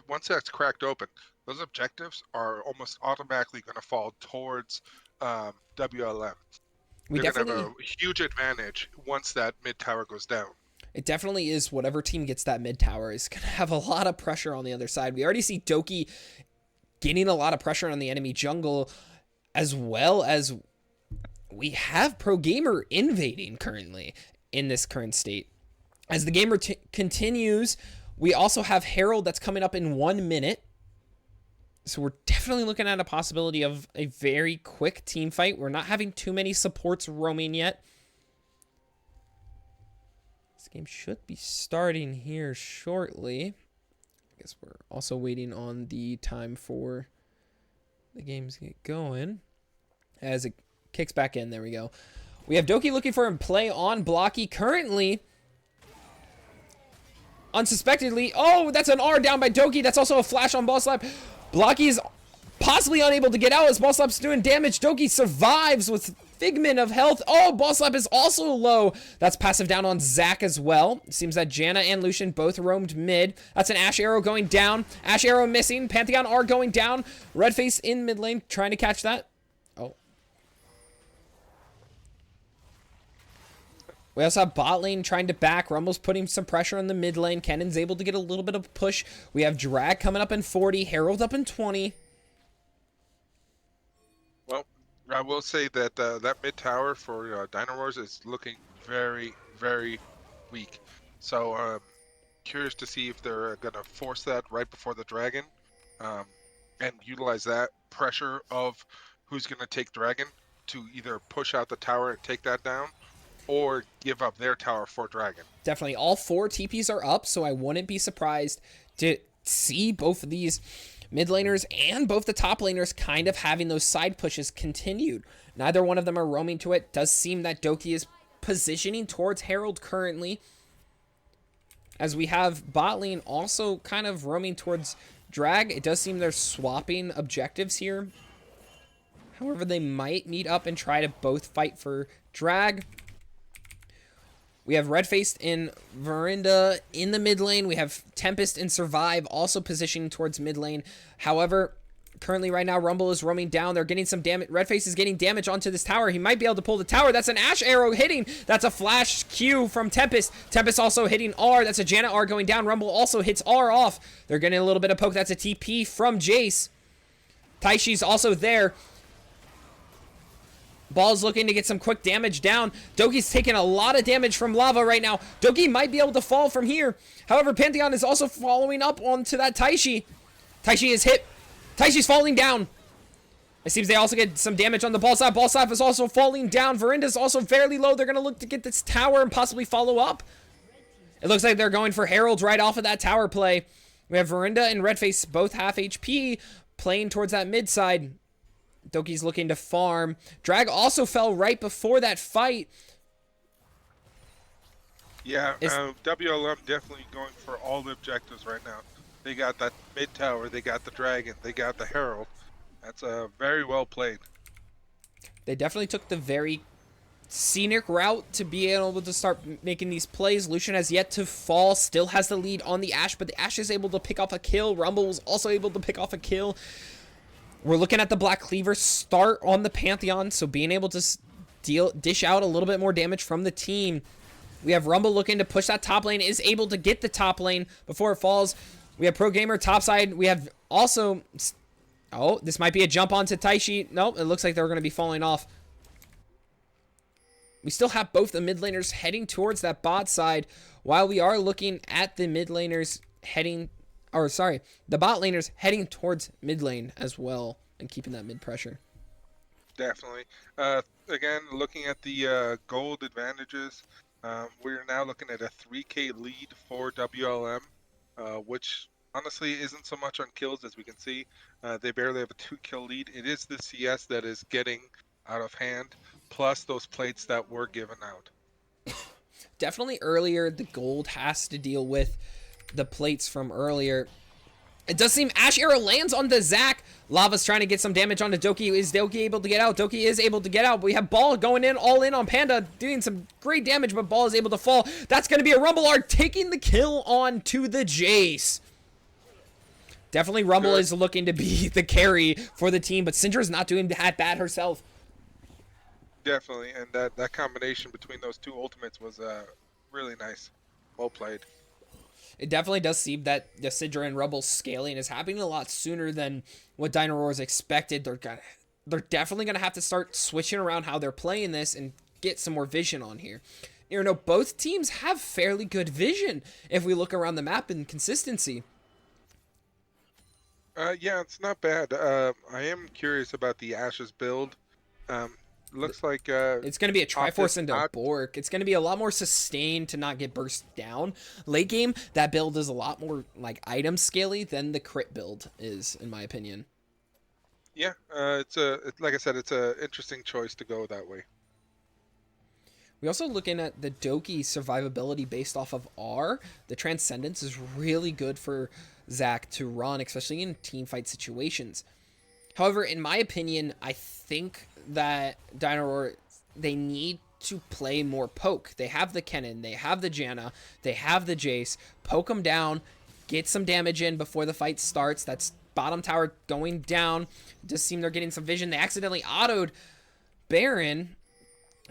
Once that's cracked open, those objectives are almost automatically going to fall towards WLM. They're going to have a huge advantage once that mid tower goes down. It definitely is. Whatever team gets that mid tower is going to have a lot of pressure on the other side. We already see Doki getting a lot of pressure on the enemy jungle, as well as we have Pro Gamer invading currently in this current state. As the game continues, we also have Herald that's coming up in 1 minute. So we're definitely looking at a possibility of a very quick team fight. We're not having too many supports roaming yet. This game should be starting here shortly. I guess we're also waiting on the time for the games to get going. As it kicks back in, there we go. We have Doki looking for a play on Blocky currently. Unsuspectedly. Oh, that's an R down by Doki. That's also a flash on Ballslap. Blocky is possibly unable to get out as Ballslap's doing damage. Doki survives with figment of health. Oh, Ball Slap is also low. That's passive down on Zac as well. Seems that Janna and Lucian both roamed mid. That's an Ashe Arrow going down. Ashe Arrow missing. Pantheon are going down. Redface in mid lane trying to catch that. Oh. We also have bot lane trying to back. Rumble's putting some pressure on the mid lane. Kennon's able to get a little bit of a push. We have Drag coming up in 40. Herald up in 20. Well, I will say that that mid tower for Dino Rawr is looking very, very weak. So curious to see if they're going to force that right before the dragon and utilize that pressure of who's going to take dragon to either push out the tower and take that down, or give up their tower for dragon. Definitely. All 4 TPs are up, so I wouldn't be surprised to see both of these mid laners and both the top laners kind of having those side pushes continued. Neither one of them are roaming to it. Does seem that Doki is positioning towards Herald currently, as we have bot lane also kind of roaming towards Drag. It does seem they're swapping objectives here. However, they might meet up and try to both fight for Drag. We have Redfaced and Verinda in the mid lane. We have Tempest and Survive also positioning towards mid lane. However, currently right now, Rumble is roaming down. They're getting some damage. Redface is getting damage onto this tower. He might be able to pull the tower. That's an Ashe Arrow hitting. That's a flash Q from Tempest. Tempest also hitting R. That's a Janna R going down. Rumble also hits R off. They're getting a little bit of poke. That's a TP from Jace. Taishi's also there. Ball's looking to get some quick damage down. Doki's taking a lot of damage from lava right now. Doki might be able to fall from here. However, Pantheon is also following up onto that Taishi. Taishi is hit. Taishi's falling down. It seems they also get some damage on the Ball Slap. Ball Slap is also falling down. Verinda's also fairly low. They're going to look to get this tower and possibly follow up. It looks like they're going for Heralds right off of that tower play. We have Verinda and Redface both half HP playing towards that mid side. Doki's looking to farm. Drag also fell right before that fight. Yeah, WLM definitely going for all the objectives right now. They got that mid tower, they got the dragon, they got the herald. That's very well played. They definitely took the very scenic route to be able to start making these plays. Lucian has yet to fall, still has the lead on the Ashe, but the Ashe is able to pick off a kill. Rumble was also able to pick off a kill. We're looking at the Black Cleaver start on the Pantheon, so being able to dish out a little bit more damage from the team. We have Rumble looking to push that top lane, is able to get the top lane before it falls. We have Pro Gamer topside. We have also... Oh, this might be a jump onto Taishi. Nope, it looks like they're going to be falling off. We still have both the mid laners heading towards that bot side, while we are looking at the mid laners heading... Or, sorry, the bot laners heading towards mid lane as well and keeping that mid pressure. Definitely. Again, looking at the gold advantages, we're now looking at a 3K lead for WLM, which honestly isn't so much on kills as we can see. They barely have a 2-kill lead. It is the CS that is getting out of hand, plus those plates that were given out. Definitely earlier, the gold has to deal with the plates from earlier. It does seem Ashe Arrow lands on the Zac. Lava's trying to get some damage onto Doki. Is Doki able to get out? Doki is able to get out. We have Ball going in, all in on Panda, doing some great damage, but Ball is able to fall. That's going to be a Rumble Art taking the kill on to the Jace. Definitely Rumble is looking to be the carry for the team, but Syndra's not doing that bad herself. Definitely, and that combination between those two ultimates was really nice. Well played. It definitely does seem that the Syndra and Rumble scaling is happening a lot sooner than what Dino Rawr expected. They're definitely going to have to start switching around how they're playing this and get some more vision on here. You know, both teams have fairly good vision if we look around the map and consistency. Yeah, it's not bad. I am curious about the Ashes build. Looks like it's going to be a Triforce into a Bork. It's going to be a lot more sustained to not get burst down. Late game, that build is a lot more like item scaly than the crit build is, in my opinion. Yeah, like I said, it's a interesting choice to go that way. We also looking at the Doki survivability based off of R. The Transcendence is really good for Zac to run, especially in team fight situations. However, in my opinion, I think that Dino Rawr they need to play more poke. They have the Kennen, they have the Janna, they have the Jace. Poke them down, get some damage in before the fight starts. That's bottom tower going down. It does seem they're getting some vision. They accidentally autoed Baron.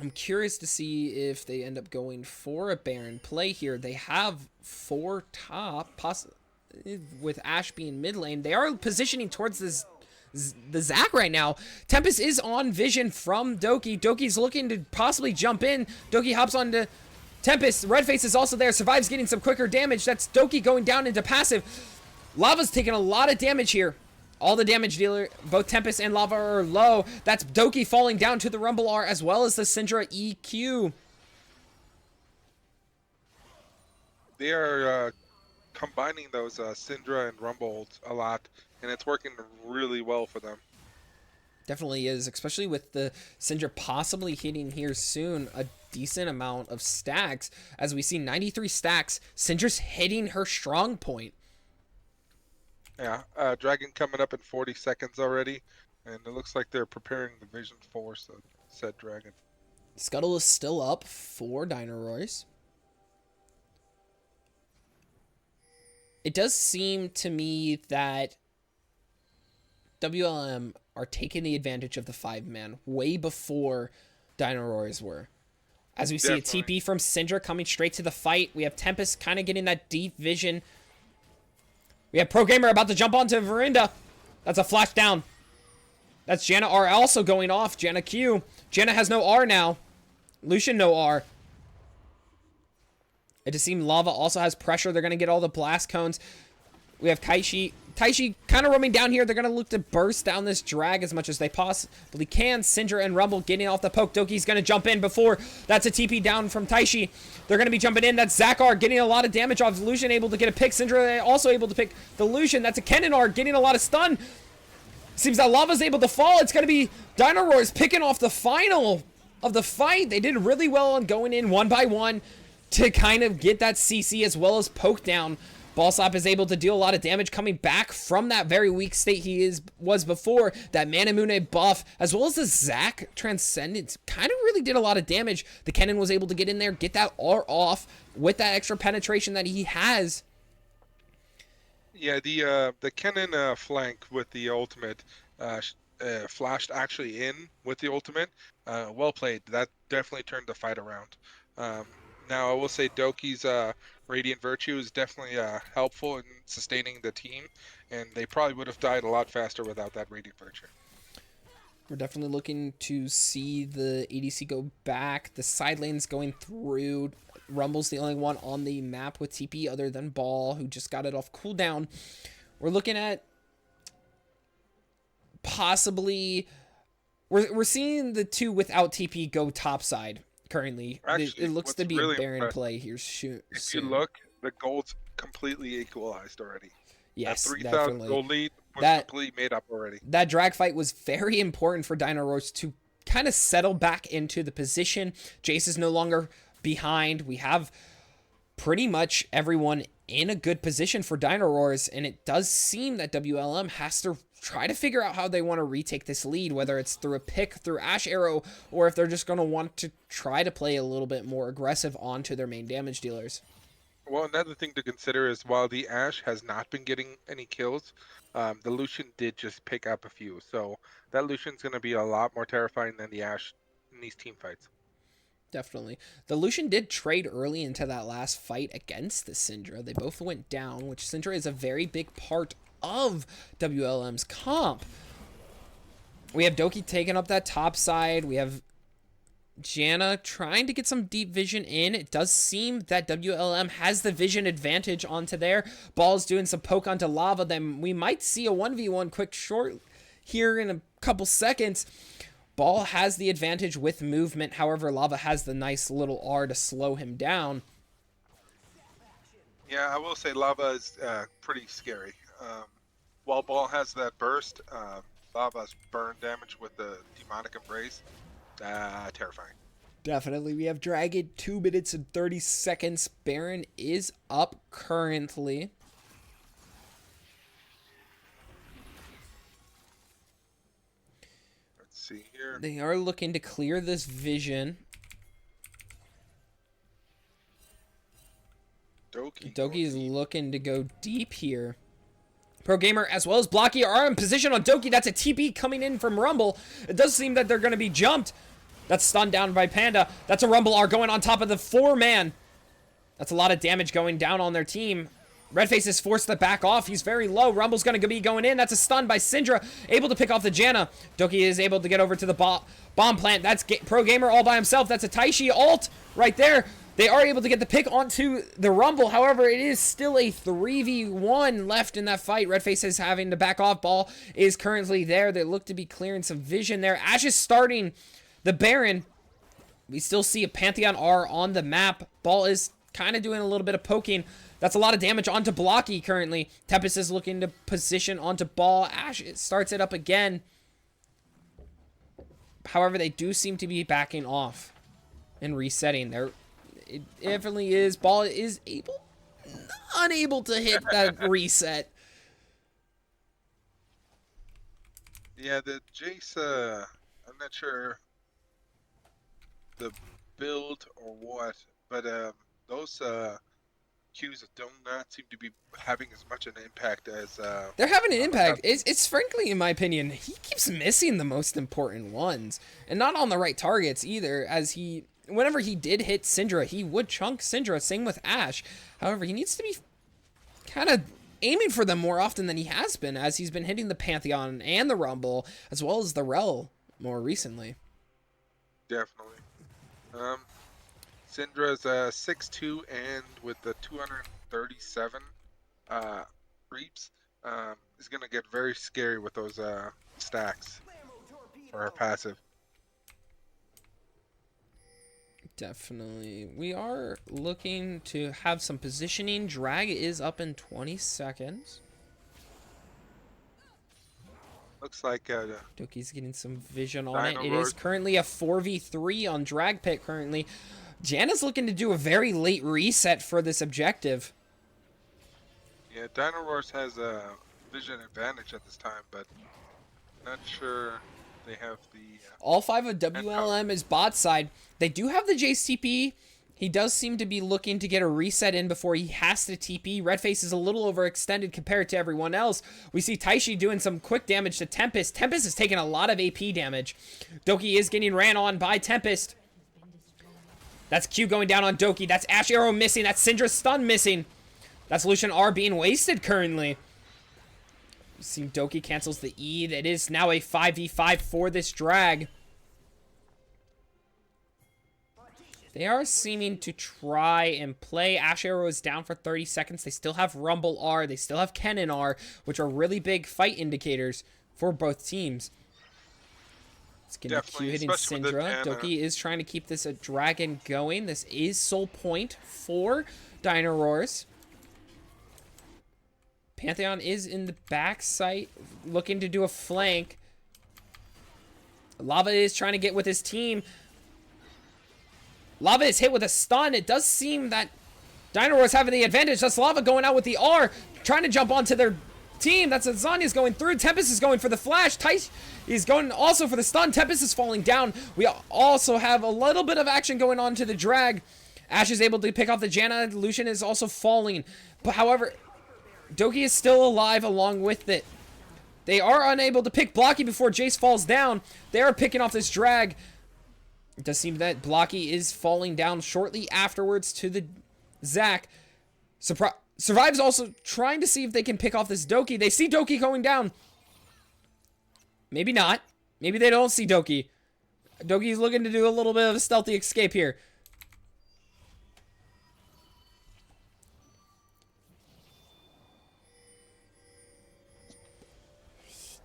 I'm curious to see if they end up going for a Baron play here. They have 4 top, with Ashe being mid lane. They are positioning towards the Zac right now. Tempest is on vision from Doki. Doki's looking to possibly jump in. Doki hops onto Tempest. Redface is also there. Survives getting some quicker damage. That's Doki going down into passive. Lava's taking a lot of damage here. All the damage dealer, both Tempest and Lava are low. That's Doki falling down to the Rumble R as well as the Syndra EQ. They are combining those Syndra and Rumble a lot, and it's working really well for them. Definitely is, especially with the Syndra possibly hitting here soon a decent amount of stacks. As we see 93 stacks, Syndra's hitting her strong point. Yeah, Dragon coming up in 40 seconds already, and it looks like they're preparing the Vision for said Dragon. Scuttle is still up for Dino Royce. It does seem to me that WLM are taking the advantage of the 5-man way before Dino Royce were. As we see a TP from Syndra coming straight to the fight. We have Tempest kind of getting that deep vision. We have Pro Gamer about to jump onto Verinda. That's a flash down. That's Janna R also going off. Janna Q. Janna has no R now. Lucian no R. It just seems Lava also has pressure. They're going to get all the blast cones. We have Taishi kind of roaming down here. They're going to look to burst down this drag as much as they possibly can. Syndra and Rumble getting off the poke. Doki's going to jump in before. That's a TP down from Taishi. They're going to be jumping in. That's Zakar getting a lot of damage off. Lucian able to get a pick. Syndra also able to pick the Lucian. That's a Kennen getting a lot of stun. Seems that Lava's able to fall. It's going to be Dino Royce picking off the final of the fight. They did really well on going in one by one to kind of get that CC as well as poke down. Ballslap is able to deal a lot of damage coming back from that very weak state he was before. That Manamune buff, as well as the Zac Transcendence, kind of really did a lot of damage. The Kennen was able to get in there, get that R off with that extra penetration that he has. Yeah, the Kennen flank with the ultimate flashed actually in with the ultimate. Well played. That definitely turned the fight around. Now, I will say Doki's Radiant Virtue is definitely helpful in sustaining the team, and they probably would have died a lot faster without that Radiant Virtue. We're definitely looking to see the ADC go back. The side lane's going through. Rumble's the only one on the map with TP other than Ball, who just got it off cooldown. We're looking at possibly... We're seeing the two without TP go topside. Currently, actually, it looks to be really a Baron impressive. play here. If you look, the gold's completely equalized already. Yes, that 3,000 gold lead was completely made up already. That drag fight was very important for Dino Royce to kind of settle back into the position. Jace is no longer behind. We have pretty much everyone in a good position for Dino Royce, and it does seem that WLM has to try to figure out how they want to retake this lead, whether it's through a pick, through Ashe Arrow, or if they're just going to want to try to play a little bit more aggressive onto their main damage dealers. Well, another thing to consider is while the Ashe has not been getting any kills, the Lucian did just pick up a few. So that Lucian's going to be a lot more terrifying than the Ashe in these team fights. Definitely. The Lucian did trade early into that last fight against the Syndra. They both went down, which Syndra is a very big part of WLM's comp. We have Doki taking up that top side. We have Janna trying to get some deep vision in. It does seem that WLM has the vision advantage onto there. Ball's doing some poke onto Lava. Then we might see a 1v1 quick short here in a couple seconds. Ball has the advantage with movement. However, Lava has the nice little R to slow him down. Yeah, I will say Lava is pretty scary. While Ball has that burst, Lava's burn damage with the Demonic Embrace, terrifying. Definitely. We have Dragon 2 minutes and 30 seconds. Baron is up currently. see here. They are looking to clear this vision. Doki is looking to go deep here. Pro Gamer as well as Blocky are in position on Doki. That's a TP coming in from Rumble. It does seem that they're going to be jumped. That's stunned down by Panda. That's a Rumble R going on top of the 4-man. That's a lot of damage going down on their team. Redface is forced to back off. He's very low. Rumble's going to be going in. That's a stun by Syndra. Able to pick off the Janna. Doki is able to get over to the bomb plant. That's Pro Gamer all by himself. That's a Taishi ult right there. They are able to get the pick onto the Rumble. However, it is still a 3v1 left in that fight. Redface is having to back off. Ball is currently there. They look to be clearing some vision there. Ash is starting the Baron. We still see a Pantheon R on the map. Ball is kind of doing a little bit of poking. That's a lot of damage onto Blocky currently. Tempest is looking to position onto Ball. Ash starts it up again. However, they do seem to be backing off and resetting. It definitely is. Ball is unable to hit that reset. Yeah, the Jace, I'm not sure the build or what, but those Qs do not seem to be having as much an impact as... They're having an impact. It's frankly, in my opinion, he keeps missing the most important ones. And not on the right targets either, as whenever he did hit Syndra, he would chunk Syndra, same with Ashe. However, he needs to be kind of aiming for them more often than he has been, as he's been hitting the Pantheon and the Rumble, as well as the Rel more recently. Definitely. Syndra's 6'2", and with the 237 creeps, is going to get very scary with those stacks for her passive. Definitely. We are looking to have some positioning. Drag is up in 20 seconds. Looks like Doki's getting some vision on it. Dino It Rawr. is currently a 4v3 on Drag Pit currently. Janna's looking to do a very late reset for this objective. Yeah, Dino Rawr has a vision advantage at this time, but not sure they have the... All 5 of WLM is bot side. They do have the Jace TP. He does seem to be looking to get a reset in before he has to TP. Redface is a little overextended compared to everyone else. We see Taishi doing some quick damage to Tempest. Tempest is taking a lot of AP damage. Doki is getting ran on by Tempest. That's Q going down on Doki. That's Ash Arrow missing. That's Syndra's stun missing. That's Lucian R being wasted currently. See, Doki cancels the E. It is now a 5v5 for this drag. They are seeming to try and play. Ash Arrow is down for 30 seconds. They still have Rumble R. They still have Kennen R, which are really big fight indicators for both teams. It's going to Q hitting Syndra. Doki is trying to keep this a dragon going. This is soul point for Dino Rawr. Pantheon is in the back site, looking to do a flank. Lava is trying to get with his team. Lava is hit with a stun. It does seem that Dino Rawr is having the advantage. That's Lava going out with the R, trying to jump onto their team. That's Zanya's going through. Tempest is going for the flash. Tice is going also for the stun. Tempest is falling down. We also have a little bit of action going on to the drag. Ash is able to pick off the Janna. Lucian is also falling. But however, Doki is still alive along with it. They are unable to pick Blocky before Jace falls down. They are picking off this drag. It does seem that Blocky is falling down shortly afterwards to the Zac. Survive's also trying to see if they can pick off this Doki. They see Doki going down. Maybe not. Maybe they don't see Doki. Doki's looking to do a little bit of a stealthy escape here.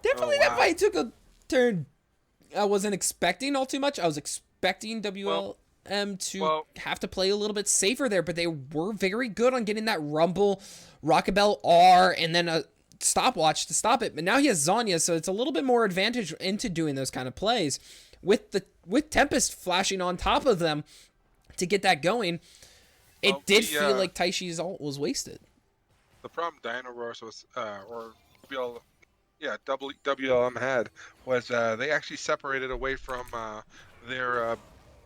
Definitely that fight took a turn I wasn't expecting all too much. I was expecting WLM to have to play a little bit safer there, but they were very good on getting that Rumble, Rockabelle R, and then a stopwatch to stop it. But now he has Zanya, so it's a little bit more advantage into doing those kind of plays. With Tempest flashing on top of them to get that going, it did feel like Taishi's ult was wasted. The problem Dino Rawr was, or WLM had was they actually separated away from their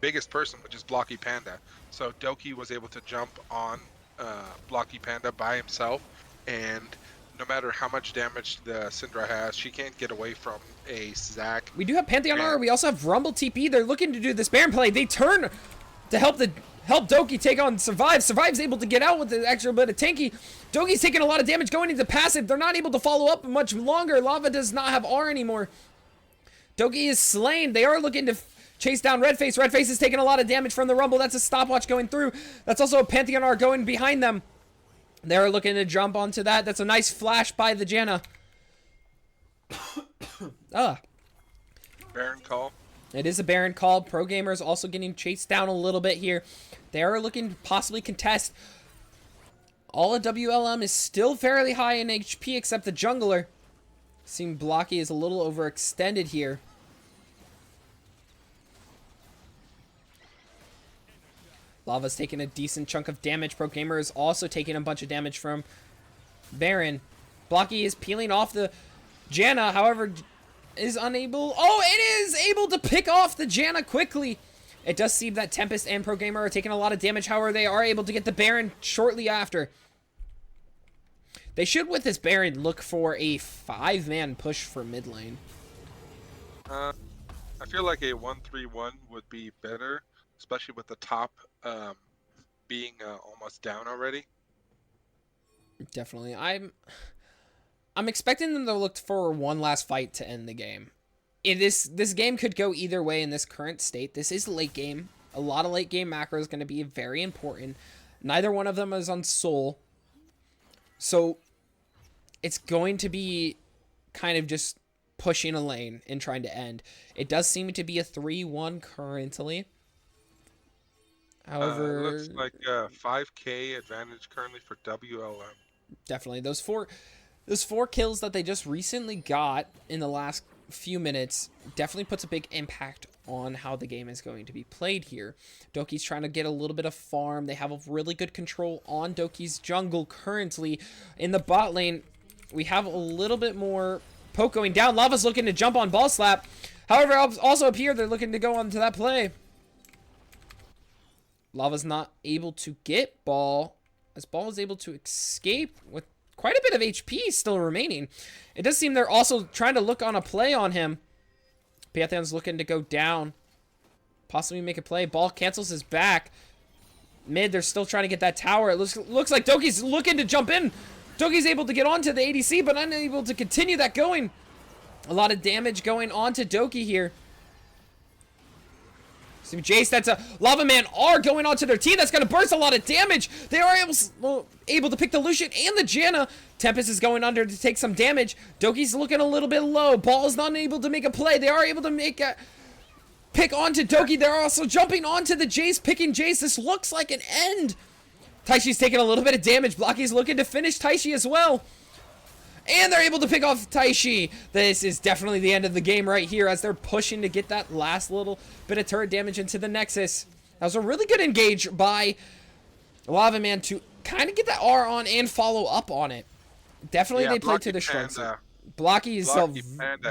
biggest person, which is Blocky Panda. So Doki was able to jump on Blocky Panda by himself, and no matter how much damage the Syndra has, she can't get away from a Zac. We do have Pantheon And R. We also have Rumble TP. They're looking to do this Baron play. They turn to help Doki take on Survive. Survive's able to get out with the extra bit of tanky. Doki's taking a lot of damage going into passive. They're not able to follow up much longer. Lava does not have R anymore. Doki is slain. They are looking to chase down Redface. Redface is taking a lot of damage from the Rumble. That's a stopwatch going through. That's also a Pantheon R going behind them. They're looking to jump onto that. That's a nice flash by the Janna. Baron call. It is a Baron call. Pro Gamer is also getting chased down a little bit here. They are looking to possibly contest. All of WLM is still fairly high in HP except the jungler. Seeing Blocky is a little overextended here. Lava's taking a decent chunk of damage. Pro Gamer is also taking a bunch of damage from Baron. Blocky is peeling off the Janna, however, is unable. Oh, it is able to pick off the Janna quickly. It does seem that Tempest and Pro Gamer are taking a lot of damage. However, they are able to get the Baron shortly after. They should, with this Baron, look for a 5-man push for mid lane. I feel like a 1-3-1 would be better, especially with the top being almost down already. Definitely. I'm expecting them to look for one last fight to end the game. This game could go either way in this current state. This is late game. A lot of late game macro is going to be very important. Neither one of them is on Soul. So it's going to be kind of just pushing a lane and trying to end. It does seem to be a 3-1 currently. However, it looks like 5k advantage currently for WLM. Definitely. Those four kills that they just recently got in the last few minutes definitely puts a big impact on how the game is going to be played here. Doki's trying to get a little bit of farm. They have a really good control on Doki's jungle currently. In the bot lane, we have a little bit more poke going down. Lava's looking to jump on Ball Slap. However, also up here, they're looking to go on to that play. Lava's not able to get Ball, as Ball is able to escape with quite a bit of HP still remaining. It does seem they're also trying to look on a play on him. Pantheon's looking to go down. Possibly make a play. Ball cancels his back. Mid, they're still trying to get that tower. It looks like Doki's looking to jump in. Doki's able to get onto the ADC, but unable to continue that going. A lot of damage going on to Doki here. See Jace, that's a Lava Man R going onto their team. That's going to burst a lot of damage. They are able to pick the Lucian and the Janna. Tempest is going under to take some damage. Doki's looking a little bit low. Ball is not able to make a play. They are able to make a pick onto Doki. They're also jumping onto the Jace, picking Jace. This looks like an end. Taishi's taking a little bit of damage. Blocky's looking to finish Taishi as well. And they're able to pick off Taishi. This is definitely the end of the game right here as they're pushing to get that last little bit of turret damage into the Nexus. That was a really good engage by Lava Man to kind of get that R on and follow up on it. Definitely they played to the strengths. Blocky is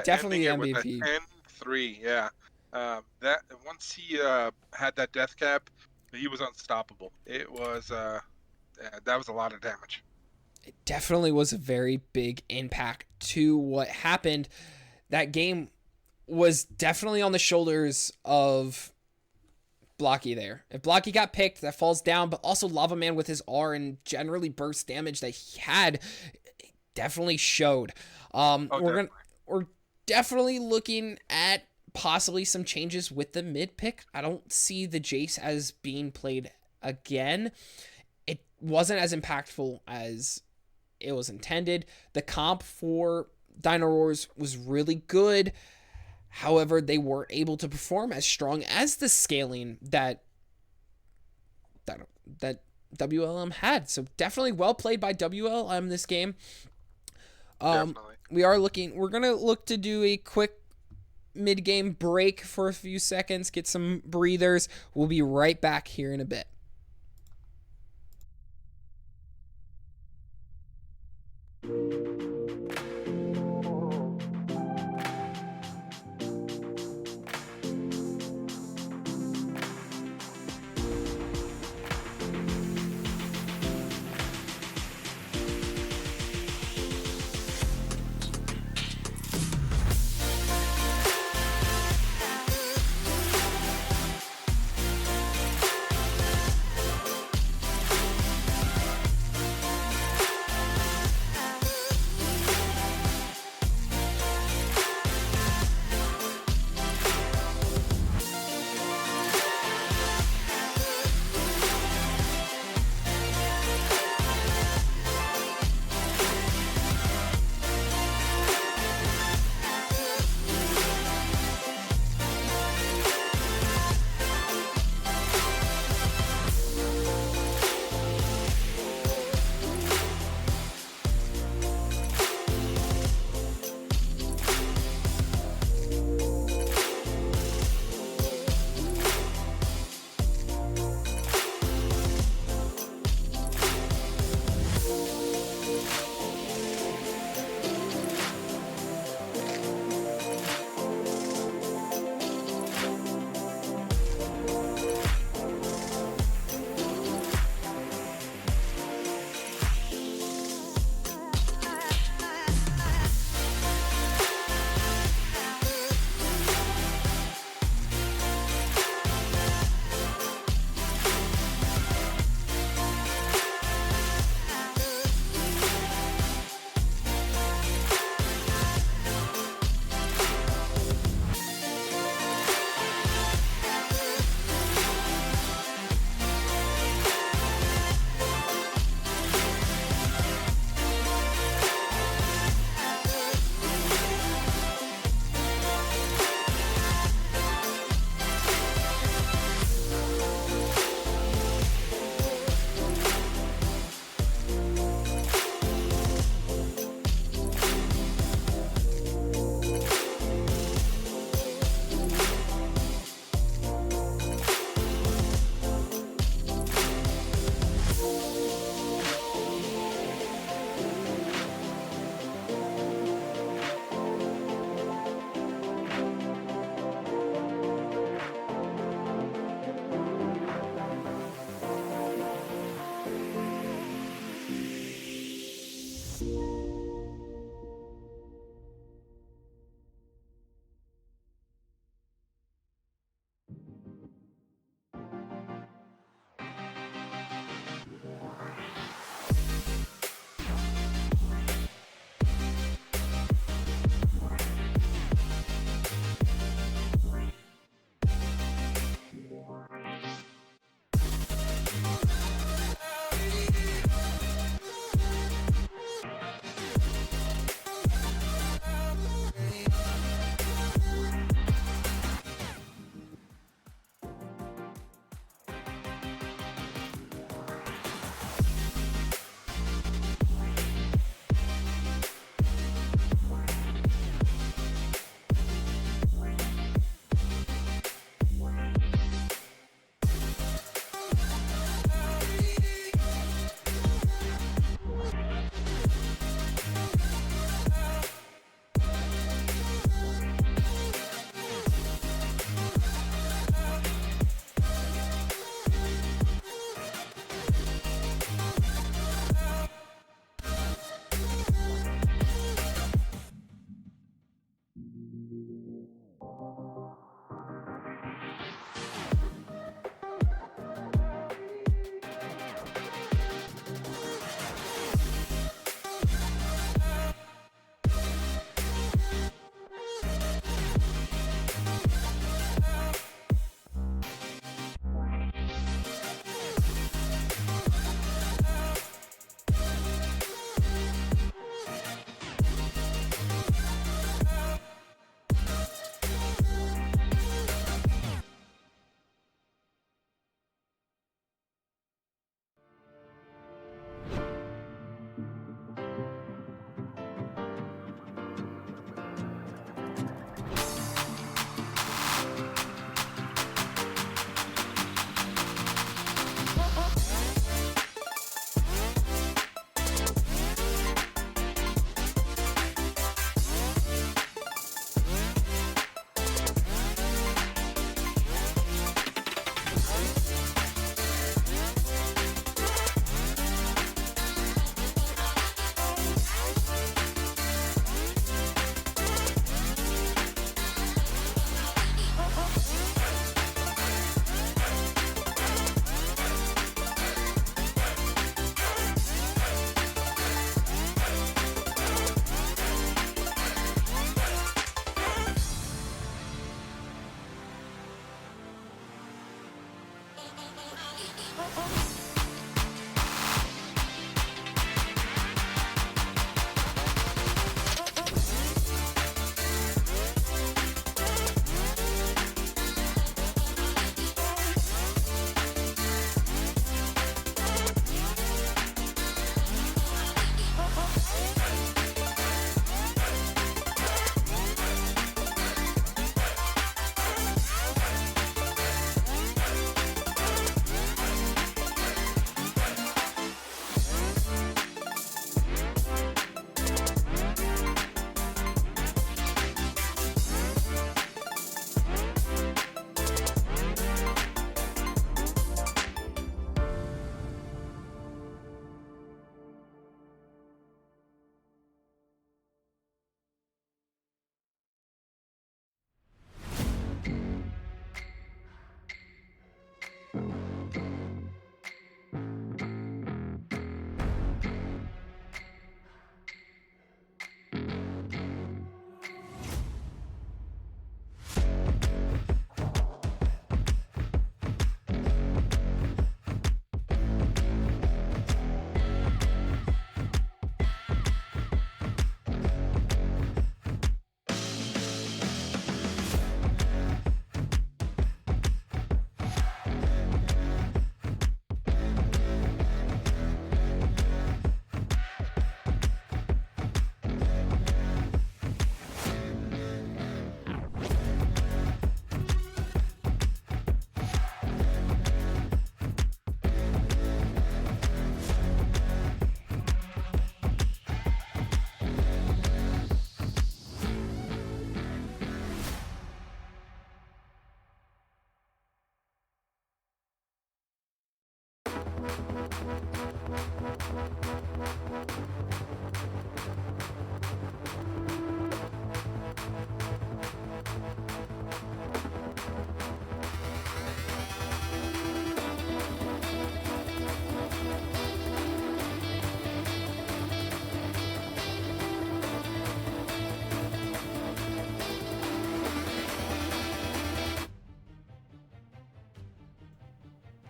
definitely the MVP. 10-3, yeah. That once he had that death cap, he was unstoppable. It was that was a lot of damage. It definitely was a very big impact to what happened. That game was definitely on the shoulders of Blocky there. If Blocky got picked, that falls down, but also Lava Man with his R and generally burst damage that he had definitely showed. We're definitely looking at possibly some changes with the mid pick. I don't see the Jace as being played again. It wasn't as impactful as it was intended. The comp for Dino Rawr was really good. However, they weren't able to perform as strong as the scaling that WLM had. So definitely well played by WLM this game. We're gonna look to do a quick mid-game break for a few seconds, get some breathers. We'll be right back here in a bit.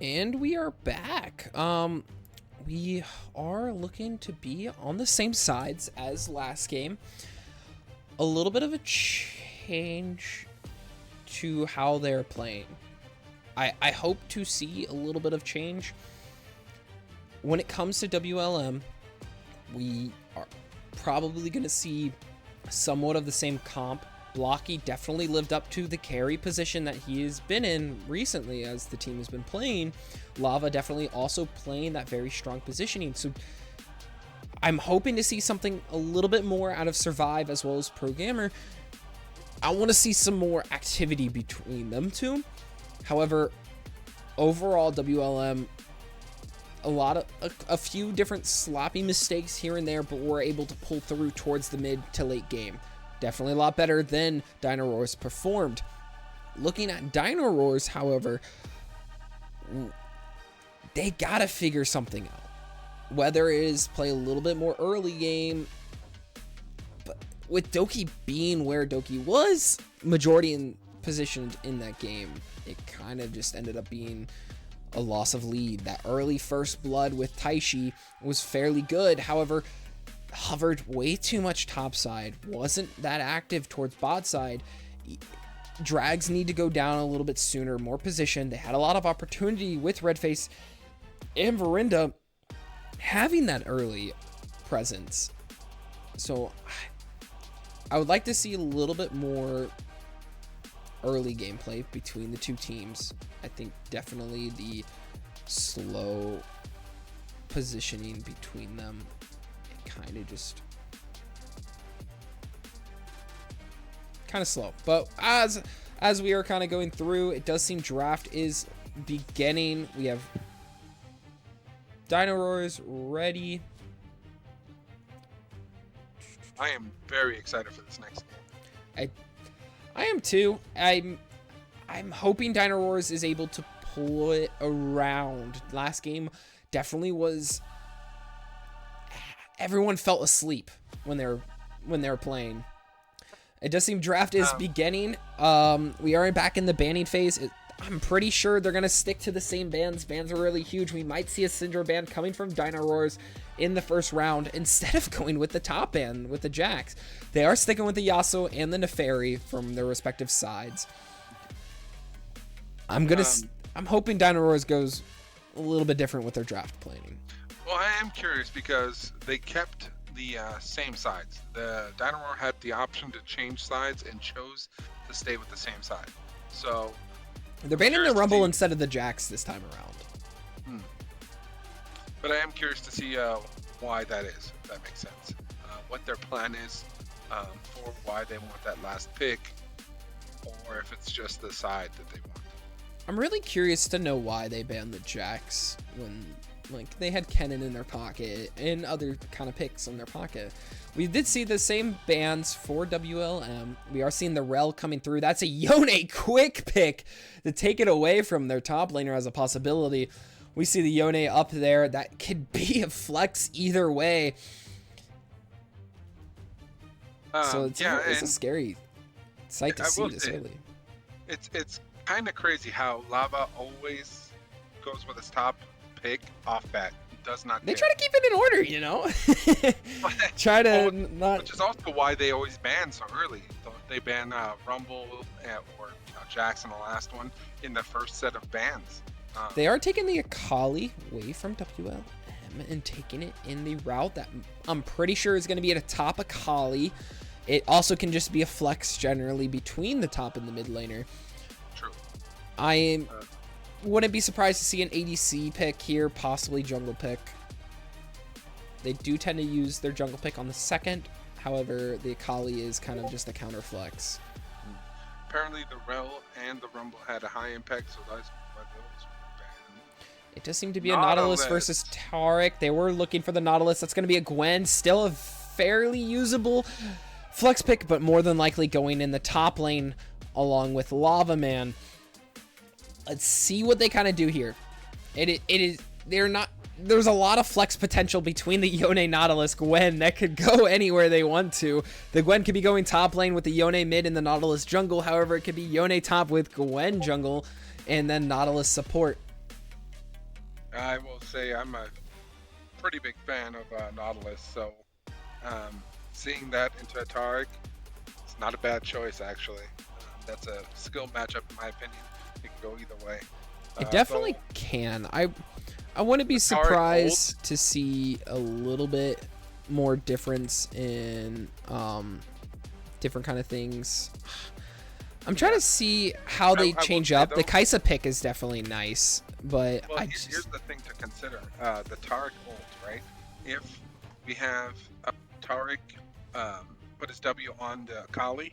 And we are back. We are looking to be on the same sides as last game. A little bit of a change to how they're playing. I hope to see a little bit of change. When it comes to WLM, we are probably going to see somewhat of the same comp. Blocky definitely lived up to the carry position that he has been in recently as the team has been playing. Lava definitely also playing that very strong positioning. So I'm hoping to see something a little bit more out of Survive as well as Programmer. I want to see some more activity between them two. However, overall WLM, a few different sloppy mistakes here and there, but we're able to pull through towards the mid to late game. Definitely a lot better than Dino Rawr's performed. Looking at Dino Rawr's, however, they gotta figure something out. Whether it is play a little bit more early game, but with Doki being where Doki was majority in positioned in that game, it kind of just ended up being a loss of lead. That early first blood with Taishi was fairly good. However, hovered way too much topside, wasn't that active towards bot side. Drags need to go down a little bit sooner, more position. They had a lot of opportunity with Redface and Verinda having that early presence. So I would like to see a little bit more early gameplay between the two teams. I think definitely the slow positioning between them kind of just slow. But as we are kind of going through, it does seem draft is beginning. We have Dino Rawrs ready. I am very excited for this next game. I am too. I'm hoping Dino Rawrs is able to pull it around. Last game definitely was. Everyone felt asleep when they were playing. It does seem draft is beginning. We are back in the banning phase. I'm pretty sure they're gonna stick to the same bans. Bans are really huge. We might see a Syndra ban coming from Dino Rawrs in the first round instead of going with the top ban with the Jax. They are sticking with the Yasuo and the Neferi from their respective sides. I'm hoping Dino Rawrs goes a little bit different with their draft planning. Well, I am curious because they kept the same sides. The Dino Rawr had the option to change sides and chose to stay with the same side. So they're banning the Rumble instead of the Jax this time around. But I am curious to see why that is, if that makes sense. What their plan is for why they want that last pick, or if it's just the side that they want. I'm really curious to know why they banned the Jax when they had Kennen in their pocket and other kind of picks in their pocket. We did see the same bans for WLM. We are seeing the Rel coming through. That's a Yone quick pick to take it away from their top laner as a possibility. We see the Yone up there. That could be a flex either way. So it's a scary sight to see this early. It's kind of crazy how Lava always goes with his top pick off bat. Does not. They try to keep it in order, you know. Try to not. Which is also why they always ban so early. They ban Rumble or Jax in the last one in the first set of bans. They are taking the Akali away from WLM and taking it in the route that I'm pretty sure is going to be at a top Akali. It also can just be a flex generally between the top and the mid laner. True. I wouldn't be surprised to see an ADC pick here, possibly jungle pick. They do tend to use their jungle pick on the second. However, the Akali is kind of just a counter flex. Apparently the Rel and the Rumble had a high impact, so that's why those were banned. It does seem to be a Nautilus versus Taric. They were looking for the Nautilus. That's going to be a Gwen. Still a fairly usable flex pick, but more than likely going in the top lane along with Lava Man. Let's see what they kind of do here. There's a lot of flex potential between the Yone Nautilus Gwen that could go anywhere they want to. The Gwen could be going top lane with the Yone mid and the Nautilus jungle. However, it could be Yone top with Gwen jungle and then Nautilus support. I will say I'm a pretty big fan of Nautilus, so seeing that into a Taric, it's not a bad choice actually. That's a skill matchup in my opinion. It can go either way. It Though definitely can. I wouldn't be the Taric ult, surprised to see a little bit more difference in different kind of things. I'm trying to see how they I will change say up. though, The Kaisa pick is definitely nice, but well, here's the thing to consider: the Taric ult, right? If we have a Taric put his W on the Kali,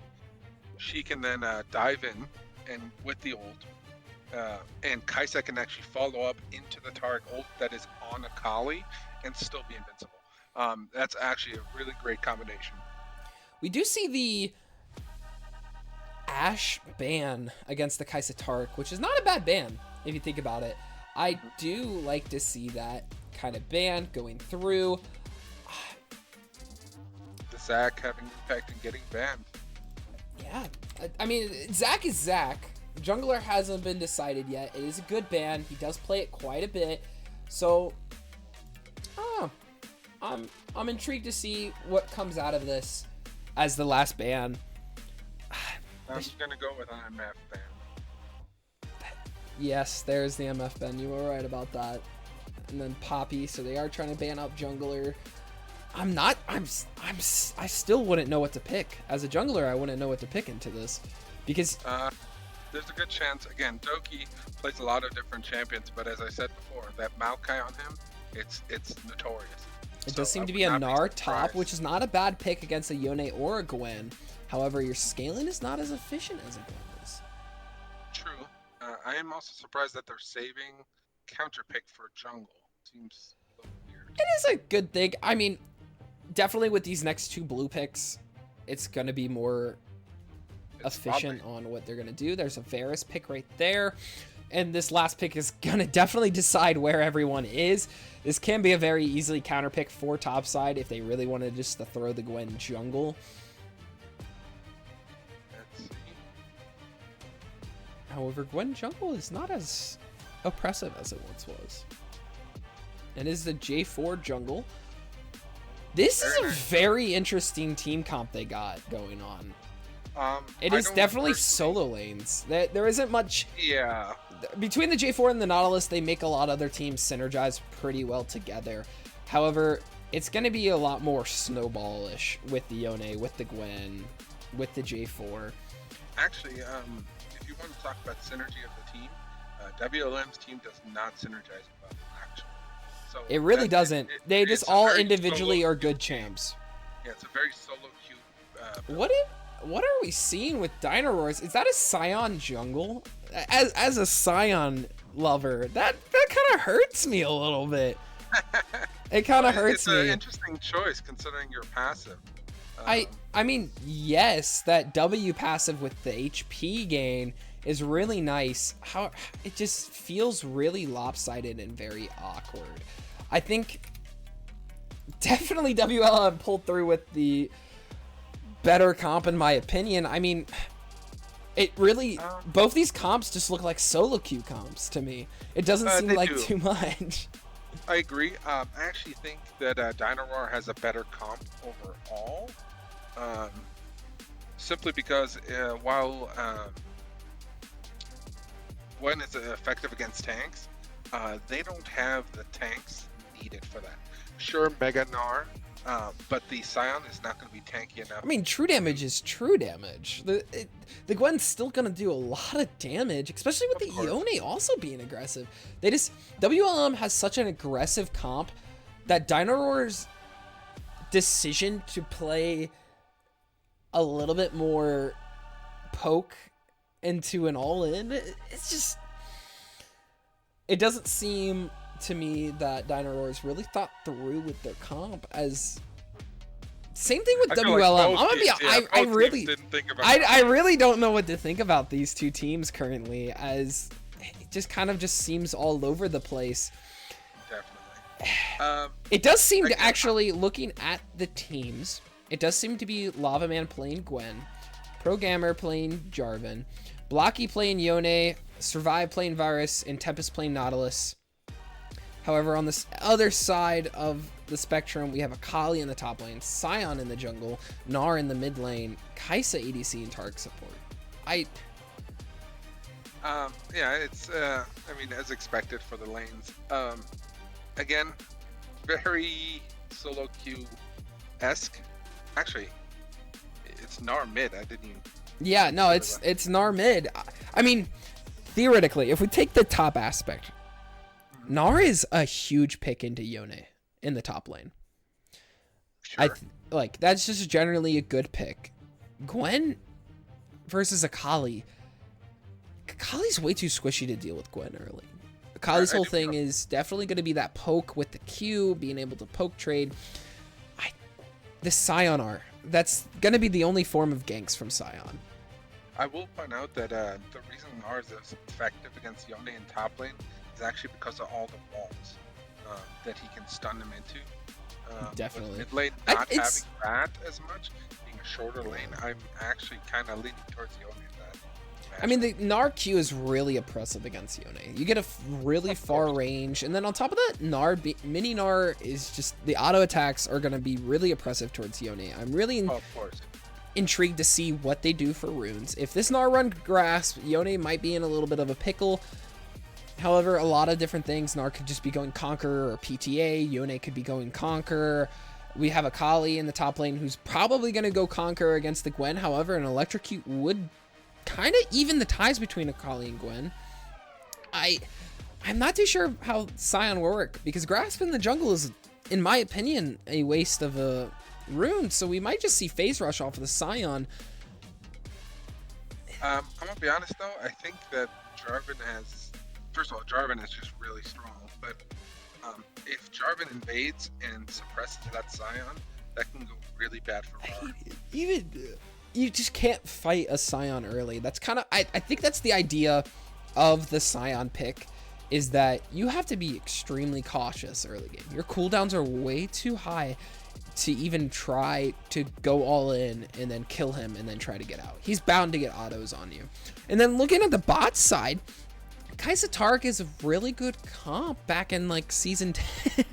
she can then dive in, and with the ult, and Kaisa can actually follow up into the Taric ult that is on a Kali and still be invincible. That's actually a really great combination. we do see the Ashe ban against the Kaisa Tark, which is not a bad ban if you think about it. I do like to see that kind of ban going through. The Zac having impact and getting banned. Yeah, I mean, Zac is Zac. Jungler hasn't been decided yet. It is a good ban. He does play it quite a bit. So, I'm intrigued to see what comes out of this as the last ban. I'm gonna go with an MF ban. Yes, there's the MF ban. You were right about that. And then Poppy, so they are trying to ban up jungler. I still wouldn't know what to pick. As a jungler, I wouldn't know what to pick into this. Because there's a good chance, again, Doki plays a lot of different champions, but as I said before, that Maokai on him, it's notorious. it does seem to be a Gnar top, which is not a bad pick against a Yone or a Gwen. However, your scaling is not as efficient as a Gwen is. True. I am also surprised that they're saving counter pick for jungle. Seems a little weird. It is a good thing. I mean, definitely with these next two blue picks, it's going to be more efficient on what they're going to do. There's a Varus pick right there. And this last pick is going to definitely decide where everyone is. This can be a very easily counter pick for topside if they really wanted just to throw the Gwen jungle. Let's see. However, Gwen jungle is not as oppressive as it once was. And is the J4 jungle. This is a very interesting team comp they got going on. It is definitely solo lanes. There isn't much. Yeah. Between the J4 and the Nautilus, they make a lot of other teams synergize pretty well together. However, it's going to be a lot more snowballish with the Yone, with the Gwen, with the J4. Actually, if you want to talk about synergy of the team, WLM's team does not synergize well, actually. So it really doesn't. They just all individually are queue good champs. Yeah, it's a very solo queue. What are we seeing with Dino Rawr? Is that a Scion jungle? As a Scion lover, that kind of hurts me a little bit. It kind of hurts me. It's an interesting choice considering you're passive. I mean, yes, that W passive with the HP gain is really nice. How it just feels really lopsided and very awkward. I think definitely WLM pulled through with the better comp in my opinion. I mean, it really both these comps just look like solo queue comps to me. It doesn't seem like too much. I agree. I actually think that Dino Rawr has a better comp overall. Simply because while Gwen is effective against tanks, they don't have the tanks needed for that. Sure, Mega Gnar, but the Scion is not going to be tanky enough. I mean, true damage is true damage. The Gwen's still going to do a lot of damage, especially with the Yone also being aggressive. WLM has such an aggressive comp that Dino Rawr's decision to play a little bit more poke into an all-in, it's just, it doesn't seem to me that Dino Rawr's really thought through with their comp. As same thing with WLM. I really don't know what to think about these two teams currently, as it just kind of just seems all over the place. Definitely. It does seem to actually, looking at the teams, it does seem to be Lava Man playing Gwen, Programmer playing Jarvan, Blocky playing Yone, Survive playing Varus, and Tempest playing Nautilus. However, on this other side of the spectrum, we have Akali in the top lane, Sion in the jungle, Gnar in the mid lane, Kai'Sa ADC and Tark support. Yeah, it's I mean, as expected for the lanes. Again, very solo queue esque. Actually, it's Gnar mid. I didn't even. Yeah, no, it's Gnar mid. I mean, theoretically, if we take the top aspect, Gnar is a huge pick into Yone in the top lane. Sure. Like, that's just generally a good pick. Gwen versus Akali. Akali's way too squishy to deal with Gwen early. Akali's whole thing is definitely going to be that poke with the Q, being able to poke trade. The Sion art, that's going to be the only form of ganks from Sion. I will point out that the reason Gnar is effective against Yone in top lane is actually because of all the walls that he can stun them into. Definitely. With mid lane not having that as much, being a shorter lane, I'm actually kind of leaning towards Yone in that. I mean, the Gnar Q is really oppressive against Yone. You get a really far range, and then on top of that, mini Gnar is just, the auto attacks are going to be really oppressive towards Yone. I'm really intrigued to see what they do for runes. If this Gnar run Grasp, Yone might be in a little bit of a pickle. However, a lot of different things. Gnar could just be going Conqueror or PTA. Yone could be going Conqueror. We have Akali in the top lane who's probably going to go Conqueror against the Gwen. However, an Electrocute would kind of even the ties between Akali and Gwen. I'm not too sure how Sion will work, because Grasp in the jungle is, in my opinion, a waste of a rune, so we might just see Phase Rush off of the Sion. I'm gonna be honest though, I think that Jarvan has, first of all, Jarvan is just really strong, but if Jarvan invades and suppresses that Sion, that can go really bad for Rawr. Even you just can't fight a Sion early. That's kind of, I think that's the idea of the Sion pick, is that you have to be extremely cautious early game. Your cooldowns are way too high to even try to go all in and then kill him and then try to get out. He's bound to get autos on you. And then looking at the bot side, Kai'Sa Tark is a really good comp back in like season 10.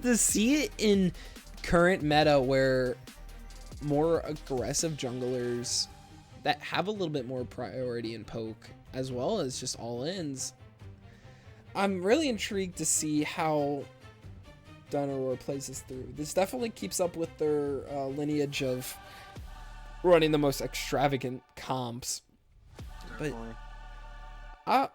To see it in current meta where more aggressive junglers that have a little bit more priority in poke as well as just all-ins, I'm really intrigued to see how Dino plays this through. This definitely keeps up with their lineage of running the most extravagant comps. Definitely. But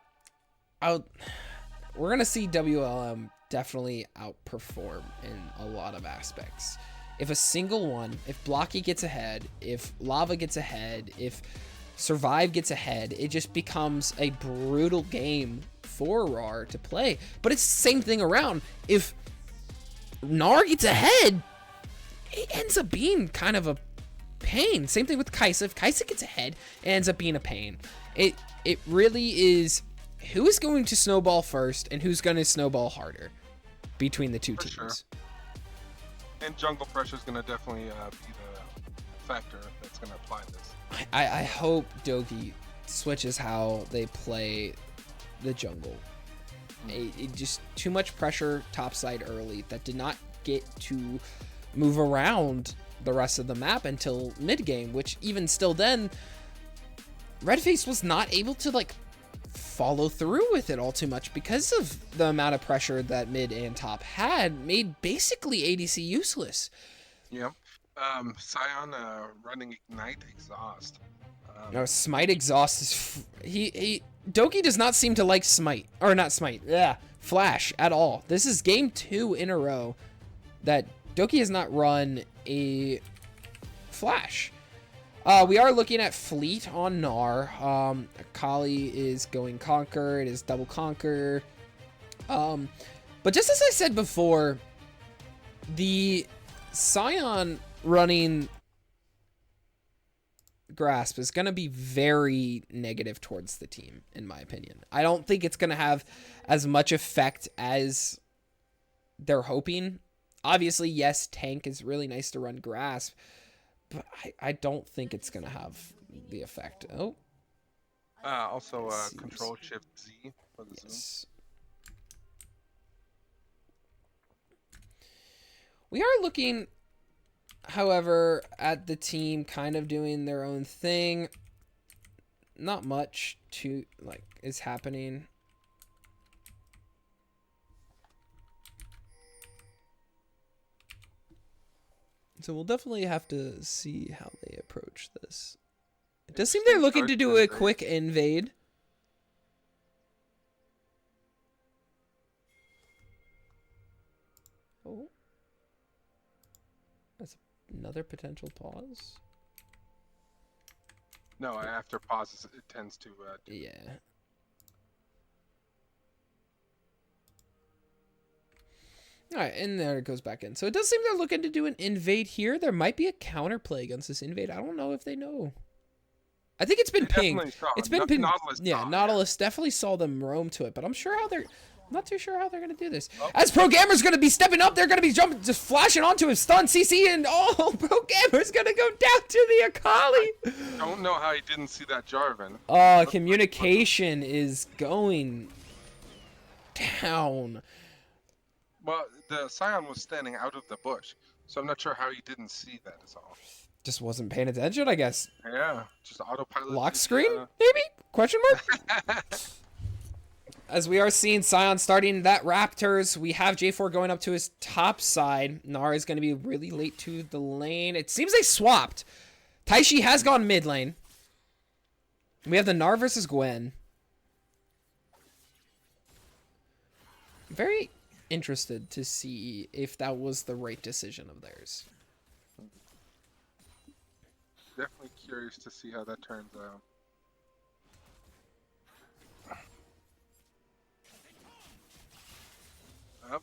we're gonna see WLM definitely outperform in a lot of aspects. If a single one, if Blocky gets ahead, if Lava gets ahead, if Survive gets ahead, it just becomes a brutal game for Rawr to play. But it's the same thing around. If Gnar gets ahead, it ends up being kind of a pain. Same thing with Kai'Sa. If Kai'Sa gets ahead, it ends up being a pain. It really is who is going to snowball first and who's going to snowball harder between the two teams. Sure. And jungle pressure is going to definitely be the factor that's going to apply this. I hope Dogi switches how they play the jungle. It just too much pressure topside early that did not get to move around the rest of the map until mid game, which even still then, Redface was not able to like follow through with it all too much because of the amount of pressure that mid and top had made basically ADC useless. Yeah. Sion running Ignite Exhaust. No, Smite Exhaust is Doki does not seem to like Smite, or not Smite, Flash at all. This is game 2 in a row that Doki has not run a Flash. We are looking at Fleet on Gnar. Akali is going Conquer. It is double Conquer. But just as I said before, the Sion running Grasp is going to be very negative towards the team, in my opinion. I don't think it's going to have as much effect as they're hoping. Obviously, yes, tank is really nice to run Grasp, but I don't think it's going to have the effect. Oh. Also, Control Shift Z for the zoom. We are looking, however, at the team kind of doing their own thing. Not much to like is happening. So we'll definitely have to see how they approach this. It does seem they're looking to do a quick invade. Oh. That's another potential pause. No, after pauses, it tends to. Yeah. All right, and there it goes back in. So it does seem they're looking to do an invade here. There might be a counterplay against this invade. I don't know if they know. I think it's been pinged. It's been pinged. Yeah, Nautilus definitely saw them roam to it, but I'm not too sure how they're gonna do this. Oh. As Pro Gamer's gonna be stepping up, they're gonna be jumping, just flashing onto his stun CC, and Pro Gamer's gonna go down to the Akali. I don't know how he didn't see that Jarvan. Communication is going down. Well, the Scion was standing out of the bush, so I'm not sure how he didn't see that is all. Just wasn't paying attention, I guess. Yeah, just autopilot. Lock screen, maybe? Question mark? As we are seeing Scion starting that Raptors, we have J4 going up to his top side. Rawr is going to be really late to the lane. It seems they swapped. Taishi has gone mid lane. We have the Rawr versus Gwen. Very interested to see if that was the right decision of theirs. Definitely curious to see how that turns out. Up,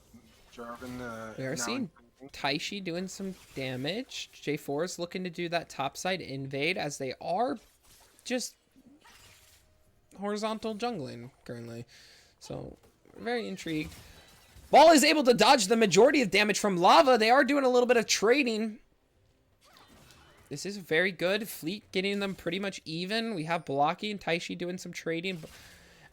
Jarvan. We are seeing Taishi doing some damage. J4 is looking to do that topside invade as they are just horizontal jungling currently. So, very intrigued. Ball is able to dodge the majority of damage from Lava. They are doing a little bit of trading. This is very good. Fleet getting them pretty much even. We have Blocky and Taishi doing some trading.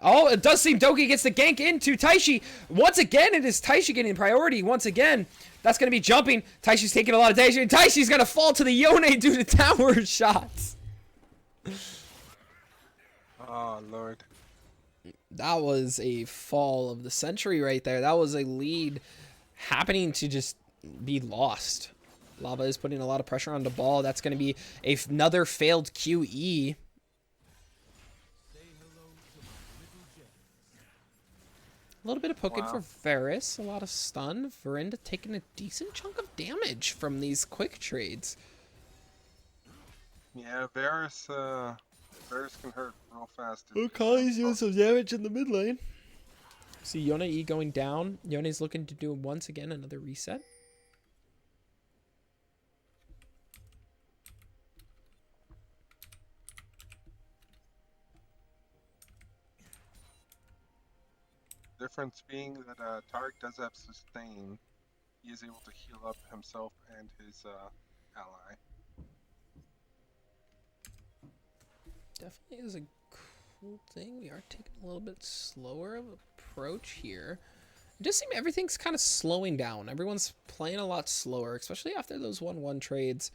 Oh, it does seem Doki gets the gank into Taishi. Once again, it is Taishi getting priority. Once again, that's going to be jumping. Taishi's taking a lot of damage. And Taishi's going to fall to the Yone due to tower shots. Oh, Lord. That was a fall of the century right there. That was a lead happening to just be lost. Lava is putting a lot of pressure on the ball. That's going to be another failed QE. A little bit of poking for Varus. A lot of stun. Verinda taking a decent chunk of damage from these quick trades. Yeah, Varus can hurt real fast. Akali's doing some damage in the mid lane. See Yone E going down. Yone's looking to do once again another reset. Difference being that Tarek does have sustain. He is able to heal up himself and his ally. Definitely is a cool thing. We are taking a little bit slower of approach here. It does seem everything's kind of slowing down. Everyone's playing a lot slower, especially after those 1-1 trades.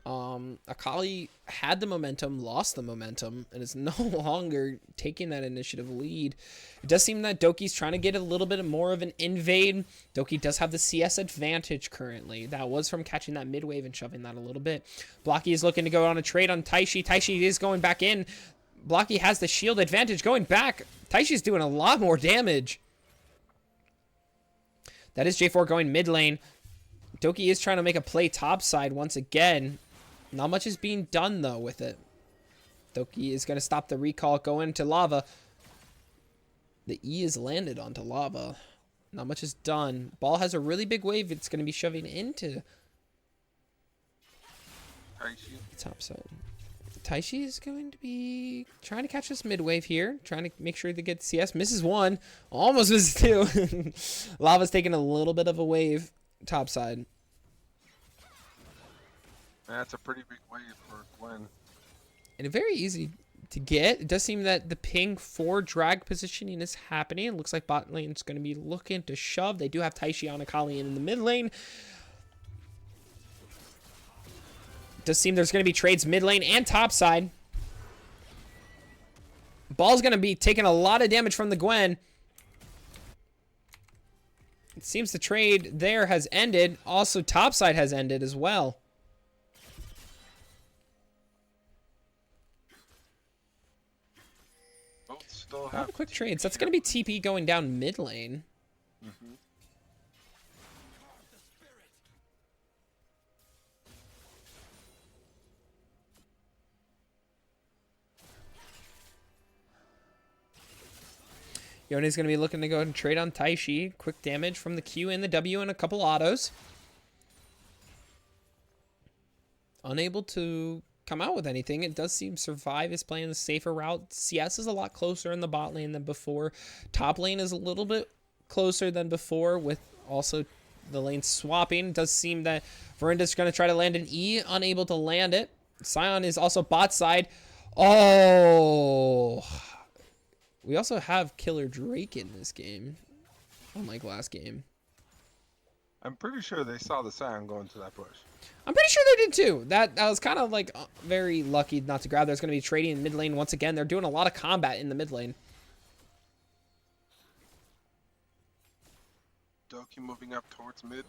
Akali had the momentum, lost the momentum, and is no longer taking that initiative lead. It does seem that Doki's trying to get a little bit more of an invade. Doki does have the CS advantage currently. That was from catching that mid wave and shoving that a little bit. Blocky is looking to go on a trade on Taishi. Taishi is going back in. Blocky has the shield advantage going back. Taishi's doing a lot more damage. That is J4 going mid lane. Doki is trying to make a play topside once again. Not much is being done, though, with it. Doki is going to stop the recall, go into lava. The E is landed onto lava. Not much is done. Ball has a really big wave it's going to be shoving into top side. Taishi is going to be trying to catch this mid wave here. Trying to make sure to get CS. Misses one. Almost misses two. Lava's taking a little bit of a wave top side. That's a pretty big wave for Gwen. And very easy to get. It does seem that the ping for drag positioning is happening. It looks like bot lane's going to be looking to shove. They do have Taishi on Akali in the mid lane. Does seem there's going to be trades mid lane and top side. Ball's going to be taking a lot of damage from the Gwen. It seems the trade there has ended. Also, top side has ended as well. Both still A lot have of quick trades. That's going to be TP going down mid lane. Mm-hmm. Yone's going to be looking to go and trade on Taishi. Quick damage from the Q and the W and a couple autos. Unable to come out with anything. It does seem Survive is playing the safer route. CS is a lot closer in the bot lane than before. Top lane is a little bit closer than before with also the lane swapping. It does seem that Verinda's going to try to land an E. Unable to land it. Sion is also bot side. Oh... We also have Killer Drake in this game, unlike last game. I'm pretty sure they saw the Scion go into that bush. I'm pretty sure they did too. That was kind of like very lucky not to grab. There's going to be trading in mid lane once again. They're doing a lot of combat in the mid lane. Doki moving up towards mid.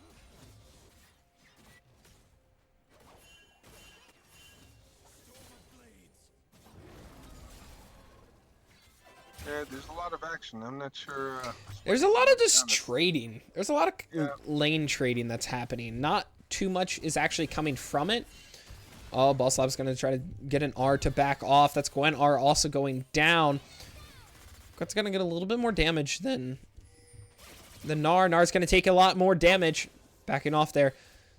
Yeah, there's a lot of action. I'm not sure. There's a lot of just trading. There's a lot of lane trading that's happening. Not too much is actually coming from it. Oh, Ballslab's going to try to get an R to back off. That's Gwen R also going down. That's going to get a little bit more damage than the Gnar. Gnar's going to take a lot more damage. Backing off there.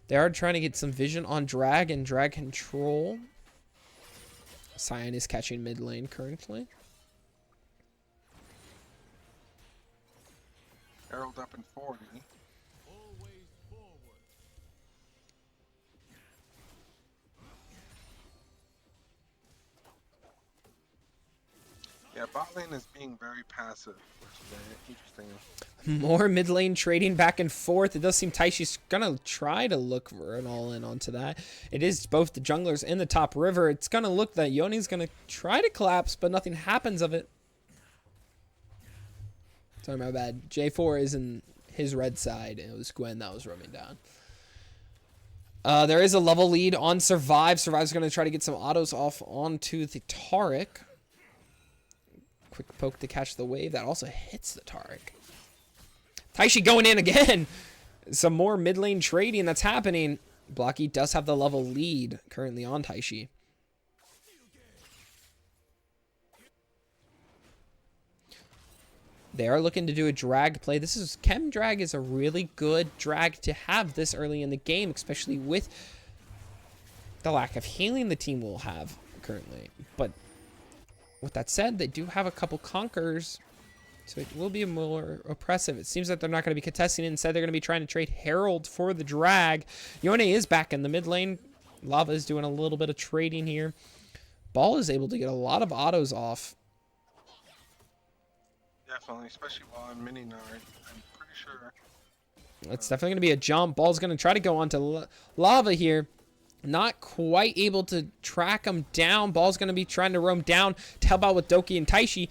They are trying to get some vision on Drag and Drag control. Sion is catching mid lane currently. Herald up in 40. Yeah, bot lane is being very passive, which is interesting. More mid lane trading back and forth. It does seem Taishi's gonna try to look for an all-in onto that. It is both the junglers and the top river. It's gonna look that Yoni's gonna try to collapse, but nothing happens of it. Sorry, my bad. J4 is in his red side, and it was Gwen that was roaming down. There is a level lead on Survive. Survive's going to try to get some autos off onto the Taric. Quick poke to catch the wave. That also hits the Taric. Taishi going in again. Some more mid lane trading that's happening. Blocky does have the level lead currently on Taishi. They are looking to do a drag play. Chem drag is a really good drag to have this early in the game, especially with the lack of healing the team will have currently. But with that said, they do have a couple conquerors, so it will be more oppressive. It seems that they're not going to be contesting it. Instead, they're going to be trying to trade Herald for the drag. Yone is back in the mid lane. Lava is doing a little bit of trading here. Ball is able to get a lot of autos off. Definitely, especially while I'm mini Gnar. I'm pretty sure. It's definitely going to be a jump. Ball's going to try to go onto Lava here. Not quite able to track him down. Ball's going to be trying to roam down to help out with Doki and Taishi.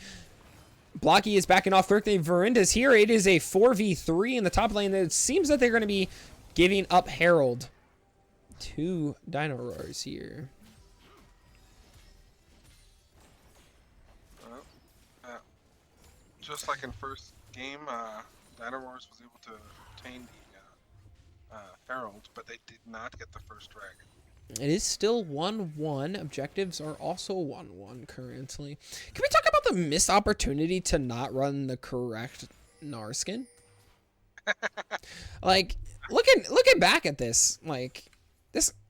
Blocky is backing off quickly. Verinda's here. It is a 4v3 in the top lane. It seems that they're going to be giving up Herald. 2 Dino Rawrs here. Just like in first game, Dino Rawr was able to obtain the Herald, but they did not get the first dragon. It is still 1-1. Objectives are also 1-1 currently. Can we talk about the missed opportunity to not run the correct Gnar skin? Like, looking back at this, like,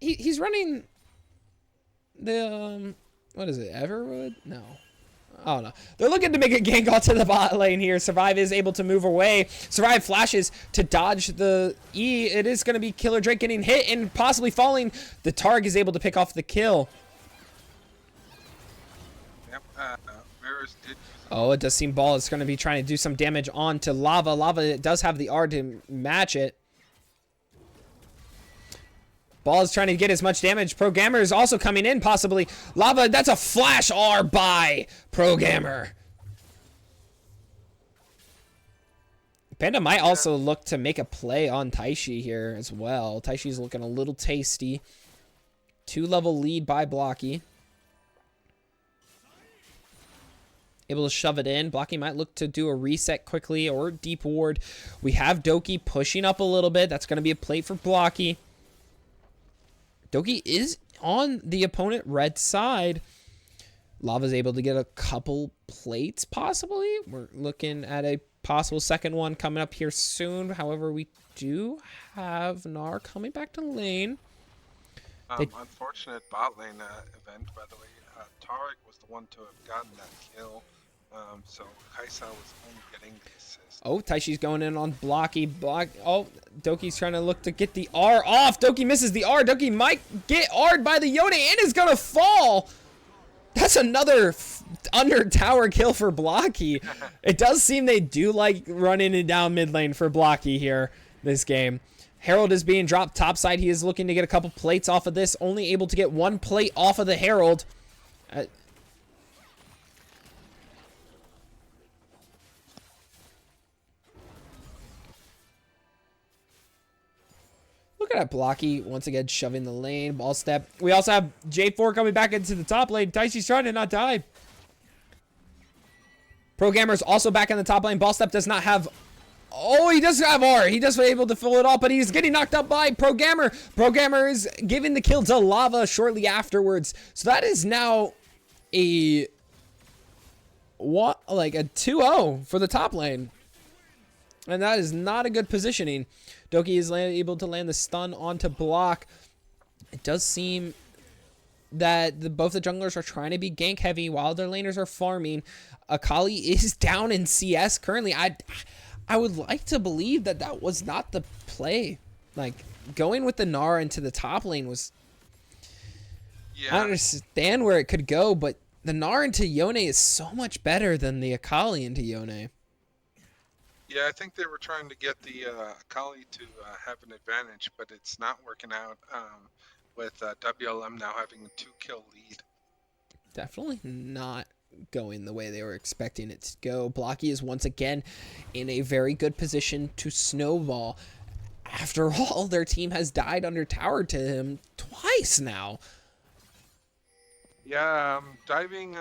he's running the, what is it, Everwood? No. I don't know. They're looking to make a gank onto the bot lane here. Survive is able to move away. Survive flashes to dodge the E. It is going to be Killer Drake getting hit and possibly falling. The Targ is able to pick off the kill. Yep. Varus did. Oh, it does seem Ball is going to be trying to do some damage onto Lava. Lava does have the R to match it. Ball is trying to get as much damage. Programmer is also coming in, possibly. Lava, that's a flash R by Programmer. Panda might also look to make a play on Taishi here as well. Taishi's looking a little tasty. 2-level lead by Blocky. Able to shove it in. Blocky might look to do a reset quickly or deep ward. We have Doki pushing up a little bit. That's going to be a plate for Blocky. Doki is on the opponent red side. Lava's able to get a couple plates, possibly. We're looking at a possible second one coming up here soon. However, we do have Rawr coming back to lane. Unfortunate bot lane event, by the way. Tarek was the one to have gotten that kill. So Kaisa was only getting the assist. Oh, Taishi's going in on Blocky. Oh, Doki's trying to look to get the R off. Doki misses the R. Doki might get R'd by the Yone and is going to fall. That's another under tower kill for Blocky. It does seem they do like running it down mid lane for Blocky here this game. Herald is being dropped topside. He is looking to get a couple plates off of this. Only able to get one plate off of the Herald. Look at that Blocky once again shoving the lane. Ball step. We also have J4 coming back into the top lane. Taishi's trying to not die. Programmer's also back in the top lane. Ball step does not have... Oh, he does have R. He does able to fill it off, but he's getting knocked up by Programmer. Programmer is giving the kill to Lava shortly afterwards. So that is now a... what? Like a 2-0 for the top lane. And that is not a good positioning. Doki is able to land the stun onto block. It does seem that both the junglers are trying to be gank heavy while their laners are farming. Akali is down in CS currently. I would like to believe that that was not the play. Like, going with the Rawr into the top lane was... Yeah. I understand where it could go, but the Rawr into Yone is so much better than the Akali into Yone. Yeah, I think they were trying to get the Akali to have an advantage, but it's not working out with WLM now having a 2-kill lead. Definitely not going the way they were expecting it to go. Blocky is once again in a very good position to snowball. After all, their team has died under tower to him twice now. Yeah, diving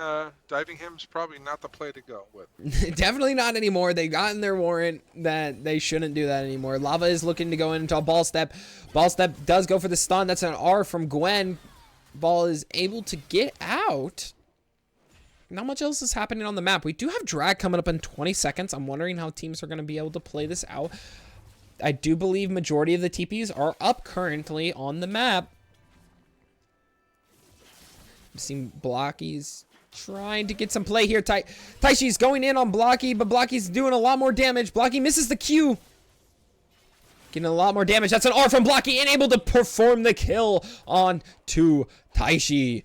him's probably not the play to go with. Definitely not anymore. They've gotten their warrant that they shouldn't do that anymore. Lava is looking to go into a ball step. Ball step does go for the stun. That's an R from Gwen. Ball is able to get out. Not much else is happening on the map. We do have drag coming up in 20 seconds. I'm wondering how teams are going to be able to play this out. I do believe majority of the TPs are up currently on the map. I've seen Blocky's trying to get some play here. Taishi's going in on Blocky, but Blocky's doing a lot more damage. Blocky misses the Q. Getting a lot more damage. That's an R from Blocky and able to perform the kill on to Taishi.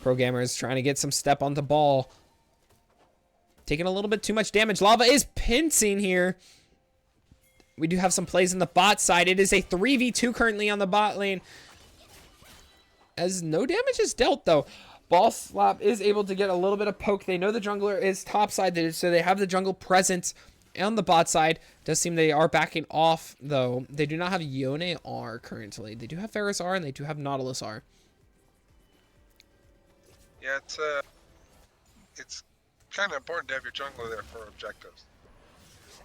Programmer is trying to get some step on the ball. Taking a little bit too much damage. Lava is pincing here. We do have some plays in the bot side. It is a 3v2 currently on the bot lane. As no damage is dealt, though. Ball Slap is able to get a little bit of poke. They know the jungler is topside, so they have the jungle presence on the bot side. Does seem they are backing off, though. They do not have Yone R currently. They do have Varus R, and they do have Nautilus R. Yeah, it's kind of important to have your jungler there for objectives.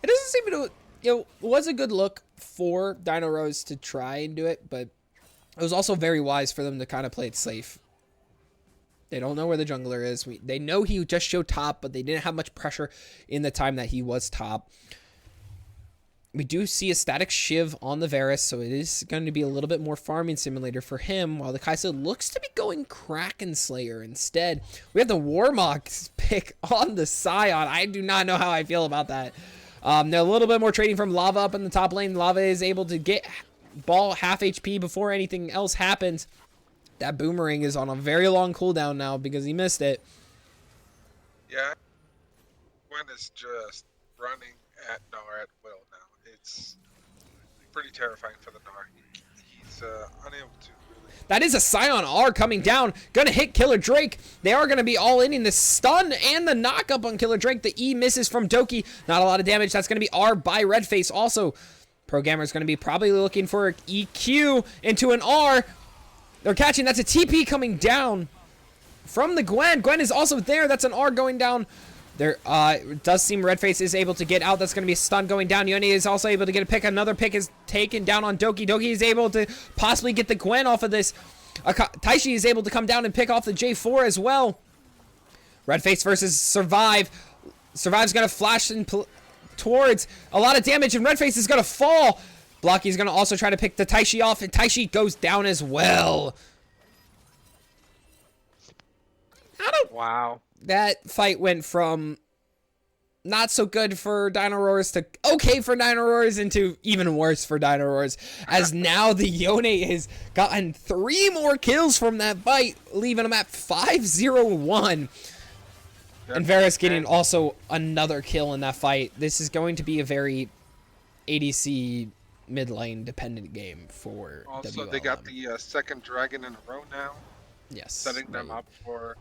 It doesn't seem to... It was a good look for Dino Rose to try and do it, but it was also very wise for them to kind of play it safe. They don't know where the jungler is. They know he just showed top, but they didn't have much pressure in the time that he was top. We do see a static Shiv on the Varus, so it is going to be a little bit more farming simulator for him, while the Kaisa looks to be going Kraken Slayer instead. We have the Warmox pick on the Scion. I do not know how I feel about that. A little bit more trading from Lava up in the top lane. Lava is able to get ball half HP before anything else happens. That boomerang is on a very long cooldown now because he missed it. Yeah. Gwen is just running at Rawr at will now. It's pretty terrifying for the Rawr. is unable to really. That is a Scion R coming down. Gonna hit Killer Drake. They are gonna be all in the stun and the knockup on Killer Drake. The E misses from Doki. Not a lot of damage. That's gonna be R by Redface. Also, Pro Gamer's gonna be probably looking for an EQ into an R. They're catching. That's a TP coming down from the Gwen. Gwen is also there. That's an R going down. There it does seem Redface is able to get out. That's going to be a stun going down. Yone is also able to get a pick. Another pick is taken down on Doki. Doki is able to possibly get the Gwen off of this. Taishi is able to come down and pick off the J4 as well. Redface versus Survive. Survive's going to flash towards a lot of damage, and Redface is going to fall. Blocky's going to also try to pick the Taishi off, and Taishi goes down as well. Wow. That fight went from not so good for Dino Roars to okay for Dino Roars into even worse for Dino Roars, as now the Yone has gotten 3 more kills from that fight, leaving him at 5-0-1. And Varus getting also another kill in that fight. This is going to be a very ADC mid lane dependent game for Also, WLM. they got the second dragon in a row now, yes, setting them up for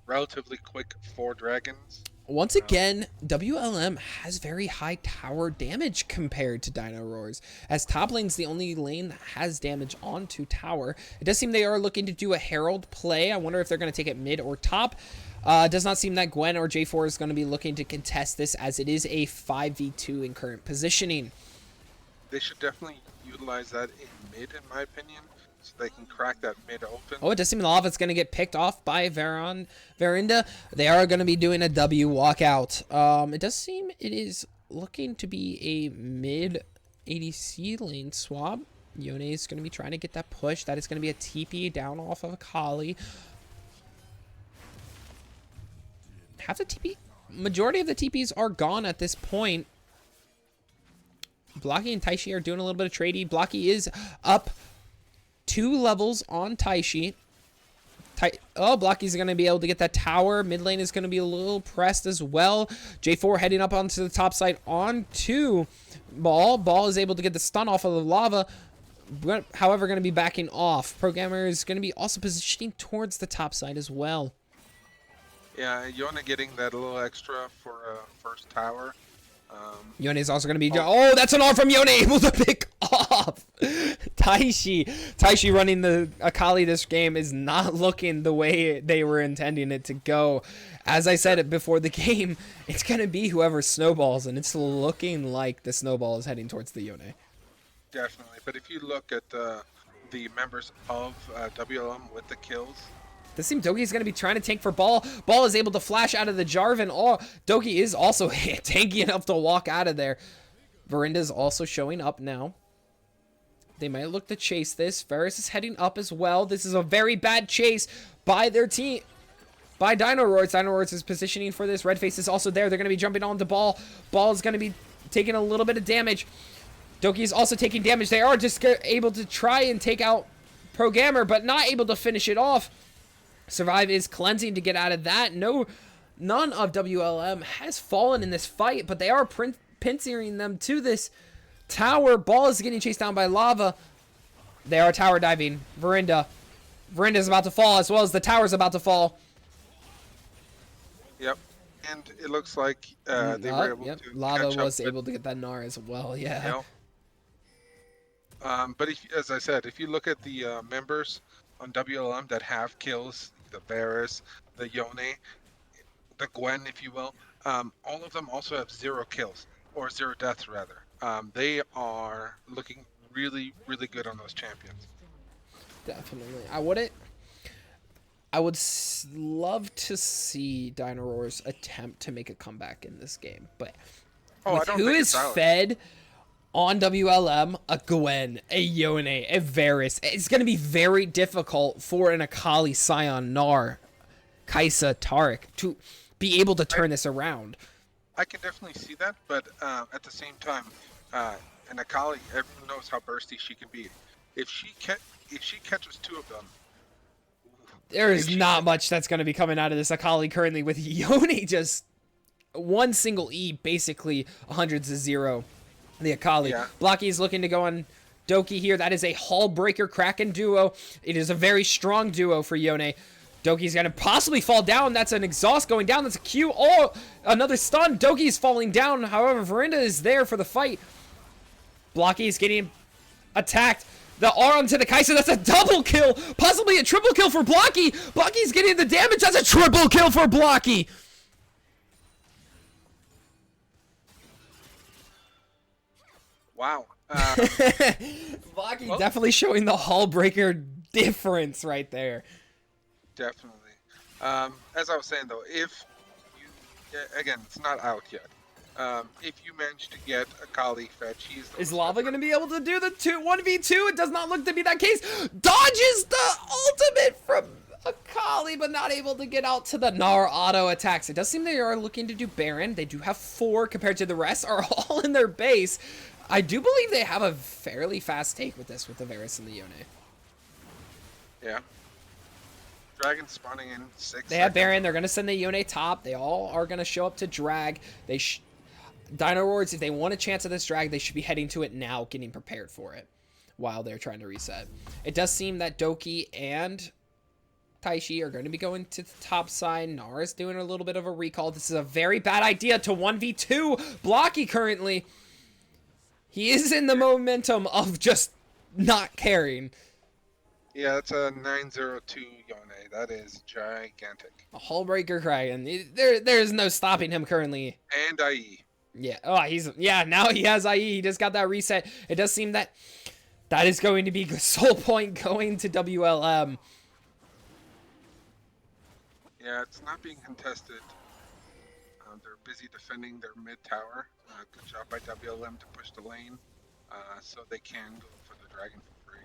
relatively quick 4 dragons. Once again, WLM has very high tower damage compared to Dino Roars, as top lane's the only lane that has damage onto tower. It does seem they are looking to do a Herald play. I wonder if they're going to take it mid or top. Does not seem that Gwen or J4 is going to be looking to contest this, as it is a 5v2 in current positioning. They should definitely utilize that in mid, in my opinion, so they can crack that mid open. Oh, it does seem the lava's going to get picked off by Verinda. They are going to be doing a W walkout. It does seem it is looking to be a mid ADC lane swap. Yone is going to be trying to get that push. That is going to be a TP down off of Akali. Half the TP, majority of the TPs are gone at this point. Blocky and Taishi are doing a little bit of tradey. Blocky is up 2 levels on Taishi. Blocky's going to be able to get that tower. Mid lane is going to be a little pressed as well. J4 heading up onto the top side onto Ball. Ball is able to get the stun off of the lava. However, going to be backing off. Programmer is going to be also positioning towards the top side as well. Yeah, Yone getting that little extra for first tower. Yone is also going to be... Oh, that's an R from Yone, able to pick off Taishi running the Akali this game is not looking the way they were intending it to go. As I said it before the game, it's going to be whoever snowballs, and it's looking like the snowball is heading towards the Yone. Definitely, but if you look at the members of WLM with the kills... This seems Doki is going to be trying to tank for Ball. Ball is able to flash out of the Jarvan. Oh, Doki is also tanky enough to walk out of there. Verinda is also showing up now. They might look to chase this. Varus is heading up as well. This is a very bad chase by their team. By Dino Roars. Dino Roars is positioning for this. Redface is also there. They're going to be jumping on the Ball. Ball is going to be taking a little bit of damage. Doki is also taking damage. They are just able to try and take out Pro Gamer, but not able to finish it off. Survive is cleansing to get out of that. None of WLM has fallen in this fight, but they are pinching them to this tower. Ball is getting chased down by lava. They are tower diving. Verinda is about to fall, as well as the tower's about to fall. Yep, and it looks like they were able to Lava catch up was able to get that Gnar as well, yeah. But as I said, if you look at the members on WLM that have kills, the Varus, the Yone, the Gwen, if you will, all of them also have 0 kills, or 0 deaths rather. They are looking really, really good on those champions. Definitely. I would love to see Dino Roars attempt to make a comeback in this game, but with who is fed on WLM, a Gwen, a Yone, a Varus, it's going to be very difficult for an Akali, Scion, Gnar, Kai'Sa, Taric to be able to turn this around. I can definitely see that, but at the same time, an Akali, everyone knows how bursty she can be. If she catches 2 of them, there is not much that's going to be coming out of this Akali currently, with Yone just one single E, basically 100 to 0. The Akali. Yeah. Blocky is looking to go on Doki here. That is a Hull Breaker Kraken duo. It is a very strong duo for Yone. Doki's going to possibly fall down. That's an exhaust going down. That's a Q. Oh, another stun. Doki's falling down. However, Verinda is there for the fight. Blocky is getting attacked. The R onto the Kai'Sa. That's a double kill. Possibly a triple kill for Blocky. Blocky's getting the damage. That's a triple kill for Blocky. Wow. Blocky definitely showing the Hull Breaker difference right there. Definitely. As I was saying though, if you again, it's not out yet. If you manage to get a Kali fetch, is Lava going to be able to do the 1v2? It does not look to be that case. Dodges the ultimate from a Kali, but not able to get out to the Rawr auto attacks. It does seem they are looking to do Baron. They do have 4 compared to the rest are all in their base. I do believe they have a fairly fast take with this with the Varus and the Yone. Yeah. Dragon spawning in 6 They have Baron. They're going to send the Yone top. They all are going to show up to drag. Dino Rawrs, if they want a chance at this drag, they should be heading to it now, getting prepared for it while they're trying to reset. It does seem that Doki and Taishi are going to be going to the top side. Nara's doing a little bit of a recall. This is a very bad idea to 1v2 Blocky currently. He is in the momentum of just not caring. Yeah, that's a 902 Yone. That is gigantic. A Hullbreaker Kraken. There's no stopping him currently. And IE. Yeah. Oh, now he has IE. He just got that reset. It does seem that is going to be Soul Point going to WLM. Yeah, it's not being contested. They're busy defending their mid tower. Good job by WLM to push the lane, so they can go for the dragon for free.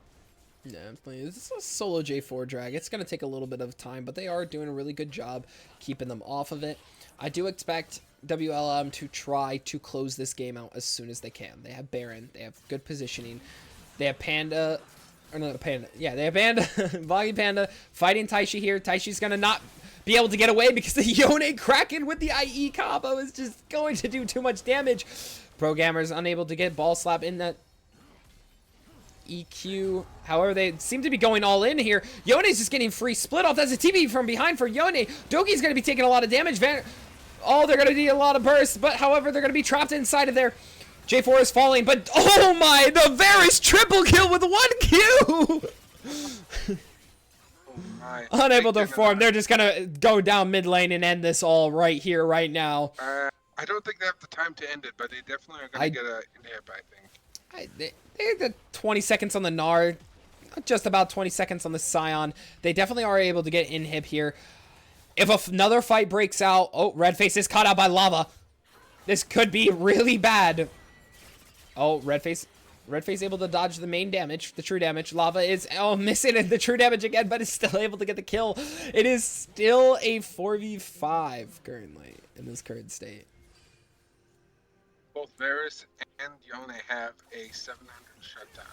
Yeah, definitely. This is a solo J4 drag. It's going to take a little bit of time, but they are doing a really good job keeping them off of it. I do expect WLM to try to close this game out as soon as they can. They have Baron. They have good positioning. They have Panda. Or not Panda. Yeah, they have Panda. Volume Panda fighting Taishi here. Taishi's going to not be able to get away because the Yone Kraken with the IE combo is just going to do too much damage. Programmer's unable to get ball slap in that EQ. However, they seem to be going all in here. Yone's just getting free split off. That's a TP from behind for Yone. Doki's going to be taking a lot of damage. They're going to need a lot of bursts, but however, they're going to be trapped inside of there. J4 is falling, but oh my, the Varus triple kill with 1Q! Unable to perform. They're just going to go down mid lane and end this all right here, right now. I don't think they have the time to end it, but they definitely are going to get an inhib, I think. They got 20 seconds on the Gnar, just about 20 seconds on the Scion. They definitely are able to get inhib here. If another fight breaks out, oh, Redface is caught out by Lava. This could be really bad. Oh, Redface able to dodge the main damage, the true damage. Lava is missing the true damage again, but is still able to get the kill. It is still a 4v5 currently in this current state. Both Varus and Yone have a 700 shutdown.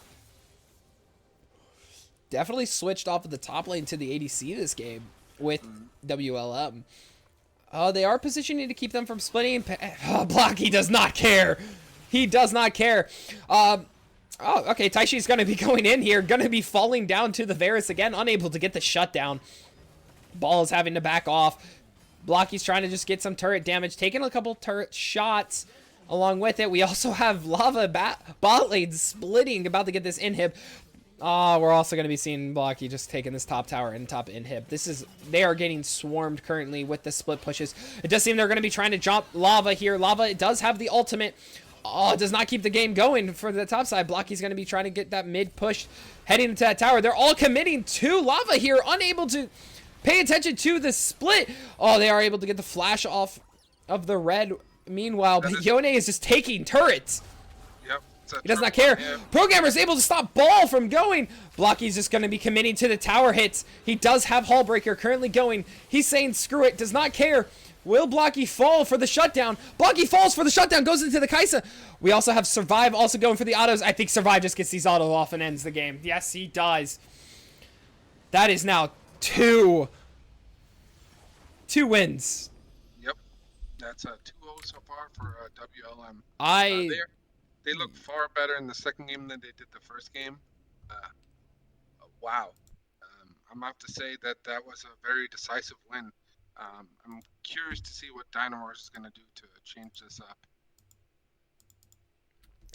Definitely switched off of the top lane to the ADC this game with WLM. They are positioning to keep them from splitting. Blocky does not care. He does not care. Okay, Taishi's going to be going in here. Going to be falling down to the Varus again. Unable to get the shutdown. Ball is having to back off. Blocky's trying to just get some turret damage. Taking a couple turret shots along with it. We also have Lava bot lane splitting. About to get this inhib. We're also going to be seeing Blocky just taking this top tower and top inhib. They are getting swarmed currently with the split pushes. It does seem they're going to be trying to jump Lava here. Lava does have the ultimate. It does not keep the game going for the top side. Blocky's going to be trying to get that mid push heading into that tower. They're all committing to Lava here, unable to pay attention to the split. They are able to get the flash off of the red. Meanwhile, Yone is just taking turrets. Yep. He does not care. Programmer's able to stop Ball from going. Blocky's just going to be committing to the tower hits. He does have Hullbreaker currently going. He's saying screw it, does not care. Will Blocky fall for the shutdown? Blocky falls for the shutdown, goes into the Kai'Sa. We also have Survive also going for the autos. I think Survive just gets these autos off and ends the game. Yes, he does. That is now two wins. Yep. That's a 2-0 so far for WLM. They look far better in the second game than they did the first game. Uh, wow. I'm about to say that that was a very decisive win. I'm curious to see what Dino is going to do to change this up.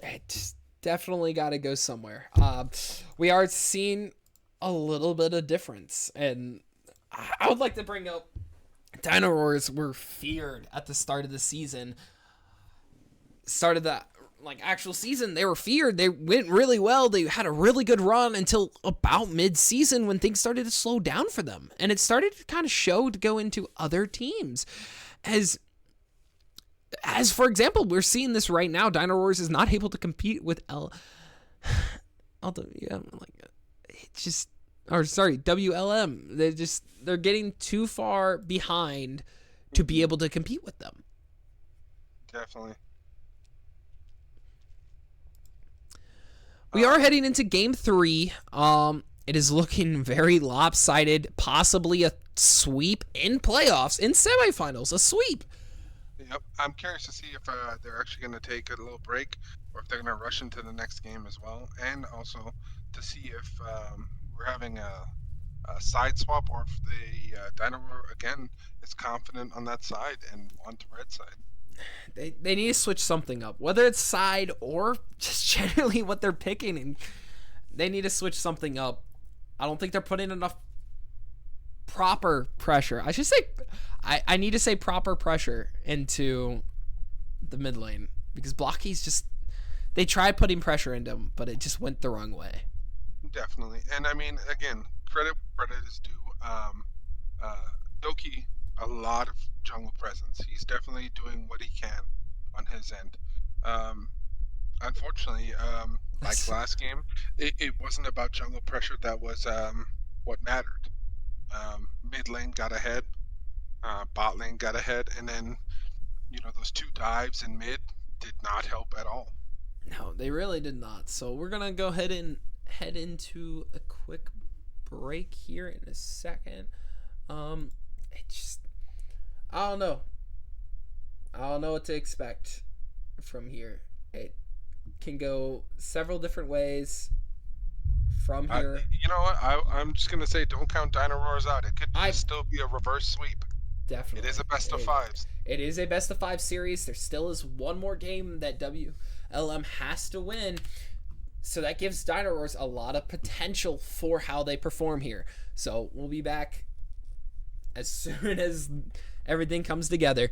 It's definitely got to go somewhere. We are seeing a little bit of difference, and I would like to bring up Dino Roars were feared at the start of the season. Started that actual season, they were feared. They went really well. They had a really good run until about mid-season when things started to slow down for them, and it started to kind of show to go into other teams. As for example, we're seeing this right now. Dino Roars is not able to compete with WLM. They're getting too far behind to be able to compete with them. Definitely. We are heading into game 3. It is looking very lopsided, possibly a sweep in playoffs, in semifinals, a sweep. Yep. I'm curious to see if they're actually going to take a little break or if they're going to rush into the next game as well. And also to see if we're having a side swap or if the Dino again is confident on that side and on the red side. They need to switch something up, whether it's side or just generally what they're picking, and they need to switch something up. I don't think they're putting enough proper pressure. I should say, I need to say proper pressure into the mid lane, because Blocky's just, they tried putting pressure into him, but it just went the wrong way. Definitely. And I mean, again, credit is due. Doki, a lot of jungle presence. He's definitely doing what he can on his end. Unfortunately, like last game, it wasn't about jungle pressure that was what mattered. Mid lane got ahead, bot lane got ahead, and then those 2 dives in mid did not help at all. No, they really did not. So we're gonna go ahead and head into a quick break here in a second. I don't know. I don't know what to expect from here. It can go several different ways from here. You know what? I'm just going to say don't count Dino Roars out. It could still be a reverse sweep. Definitely. It is a best of 5s. It is a best of 5 series. There still is one more game that WLM has to win. So that gives Dino Roars a lot of potential for how they perform here. So we'll be back as soon as everything comes together.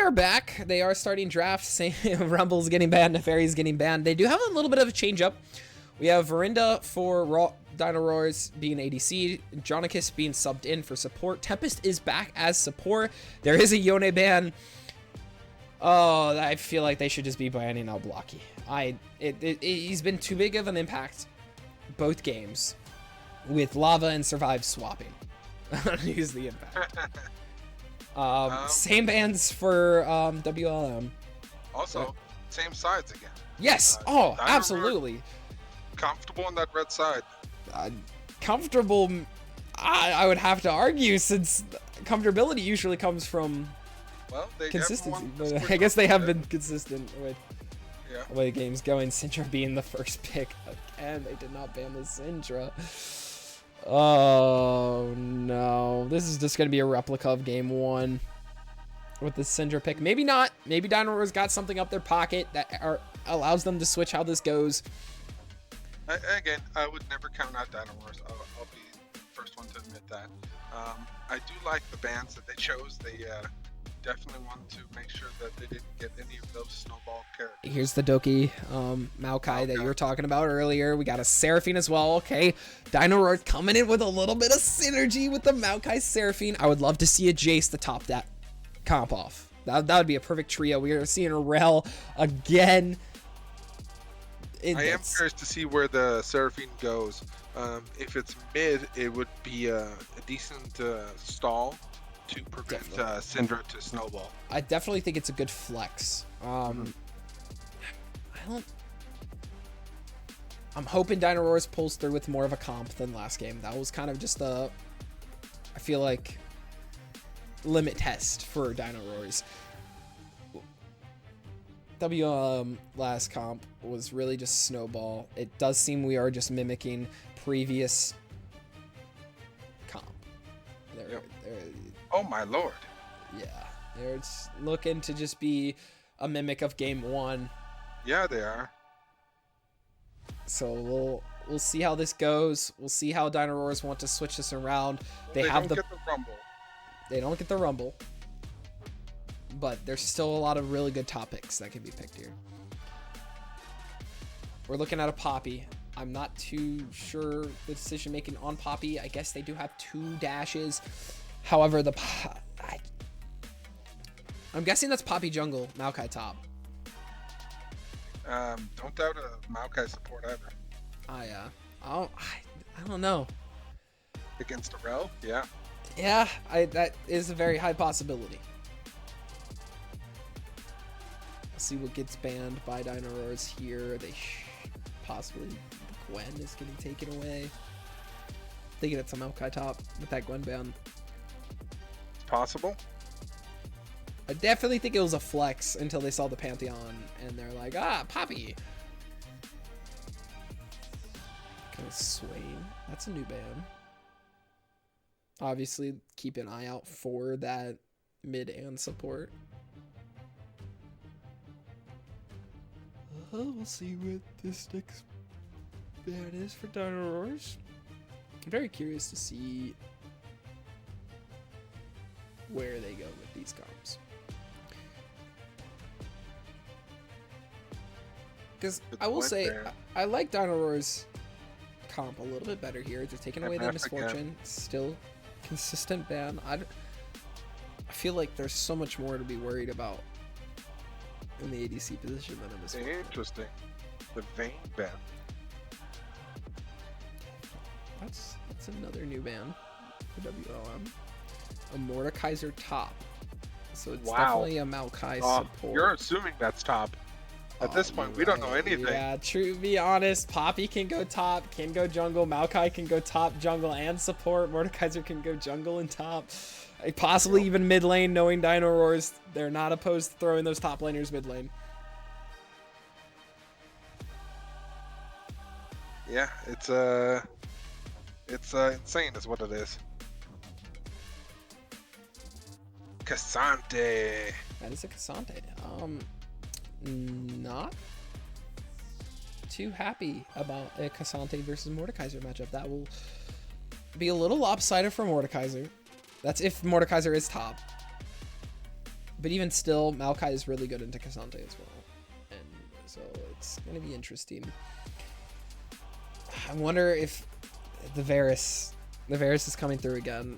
they're back. They are starting drafts. Same, Rumble's getting banned. Nefari's getting banned. They do have a little bit of a change up. We have Verinda for Dino Roars being ADC. Jonikis being subbed in for support. Tempest is back as support. There is a Yone ban. Oh, I feel like they should just be banning out Blocky. He's been too big of an impact both games with Lava and Survive swapping. Use the impact. Same bans for WLM. Also, same sides again. Yes. Dino Absolutely. Comfortable on that red side. Comfortable. I would have to argue, since comfortability usually comes from consistency. But I guess they have been consistent with the way the game's going. Syndra being the first pick again. They did not ban the Syndra. Oh no, this is just gonna be a replica of game 1 with the Syndra pick. Maybe not. Maybe Dino Roar's got something up their pocket that allows them to switch how this goes. Again, I would never count out Dino Roars. I'll be the first one to admit that. I do like the bans that they chose. They definitely wanted to make sure that they didn't get any of those snowball characters. Here's the Doki Maokai that you were talking about earlier. We got a Seraphine as well. Okay, Dino Roar coming in with a little bit of synergy with the Maokai Seraphine. I would love to see a Jace to top that comp off. That would be a perfect trio. We are seeing a Rel again. I am curious to see where the Seraphine goes. If it's mid, it would be a decent stall to prevent Syndra to snowball. I definitely think it's a good flex. I'm hoping Dino Roars pulls through with more of a comp than last game. That was kind of just I feel like, limit test for Dino Roars. Last comp was really just snowball. It does seem we are just mimicking previous comp. Oh my lord. Yeah, they're just looking to just be a mimic of game 1. Yeah, they are. So we'll see how this goes. We'll see how Dino Roars want to switch this around. They don't get the rumble. They don't get the rumble. But there's still a lot of really good topics that can be picked here. We're looking at a Poppy. I'm not too sure the decision making on Poppy. I guess they do have 2 dashes. However, I'm guessing that's Poppy jungle, Maokai top. Don't doubt a Maokai support either. I don't know. Against a Rel? Yeah. Yeah, that is a very high possibility. See what gets banned by Dino Roars here. They possibly Gwen is getting taken away. Thinking it's a Maokai top with that Gwen ban. It's possible. I definitely think it was a flex until they saw the Pantheon and they're like, Poppy. Kind of Swain. That's a new ban. Obviously, keep an eye out for that mid and support. We'll see what this next ban is for Dino Roars. I'm very curious to see where they go with these comps. Because I will say, I like Dino Roars comp a little bit better here. They're taking away the Misfortune. Still consistent ban. I feel like there's so much more to be worried about in the ADC position than in this one. Interesting. The Vayne ban. That's another new ban for WLM. A Mordekaiser top. So it's definitely a Maokai support. You're assuming that's top. At this point, we don't know anything. Yeah, true. Be honest, Poppy can go top, can go jungle. Maokai can go top, jungle, and support. Mordekaiser can go jungle and top. Possibly even mid lane, knowing Dino Roars. They're not opposed to throwing those top laners mid lane. Yeah, it's insane is what it is. Cassante. That is a Cassante. Not too happy about a Cassante versus Mordekaiser matchup. That will be a little lopsided for Mordekaiser. That's if Mordekaiser is top. But even still, Maokai is really good into Cassante as well. And so it's going to be interesting. I wonder if the Varus is coming through again.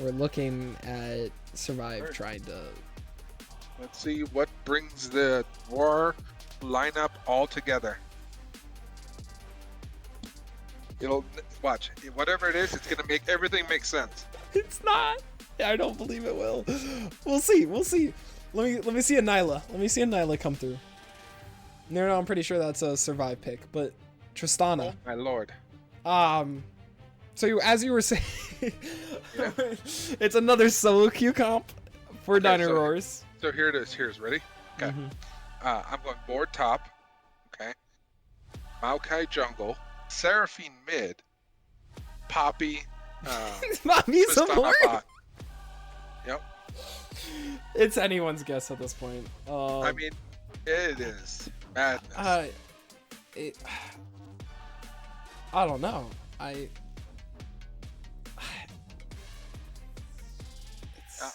We're looking at Survive trying to... Let's see what brings the Rawr lineup all together. It'll watch whatever it is. It's gonna make everything make sense. It's not. I don't believe it will. We'll see. We'll see. Let me see a Nyla. Let me see a Nyla come through. No, I'm pretty sure that's a Survive pick, but Tristana. Oh, my lord. So as you were saying, Yeah. it's another solo queue comp for Okay, Dino so- Rawrs. So here it is. Here's ready. Okay. Mhm. I'm going board top. Okay. Maokai jungle. Seraphine mid. Poppy. Mommy some Tristana more? bot. Yep. It's anyone's guess at this point. I mean, it is madness. I don't know.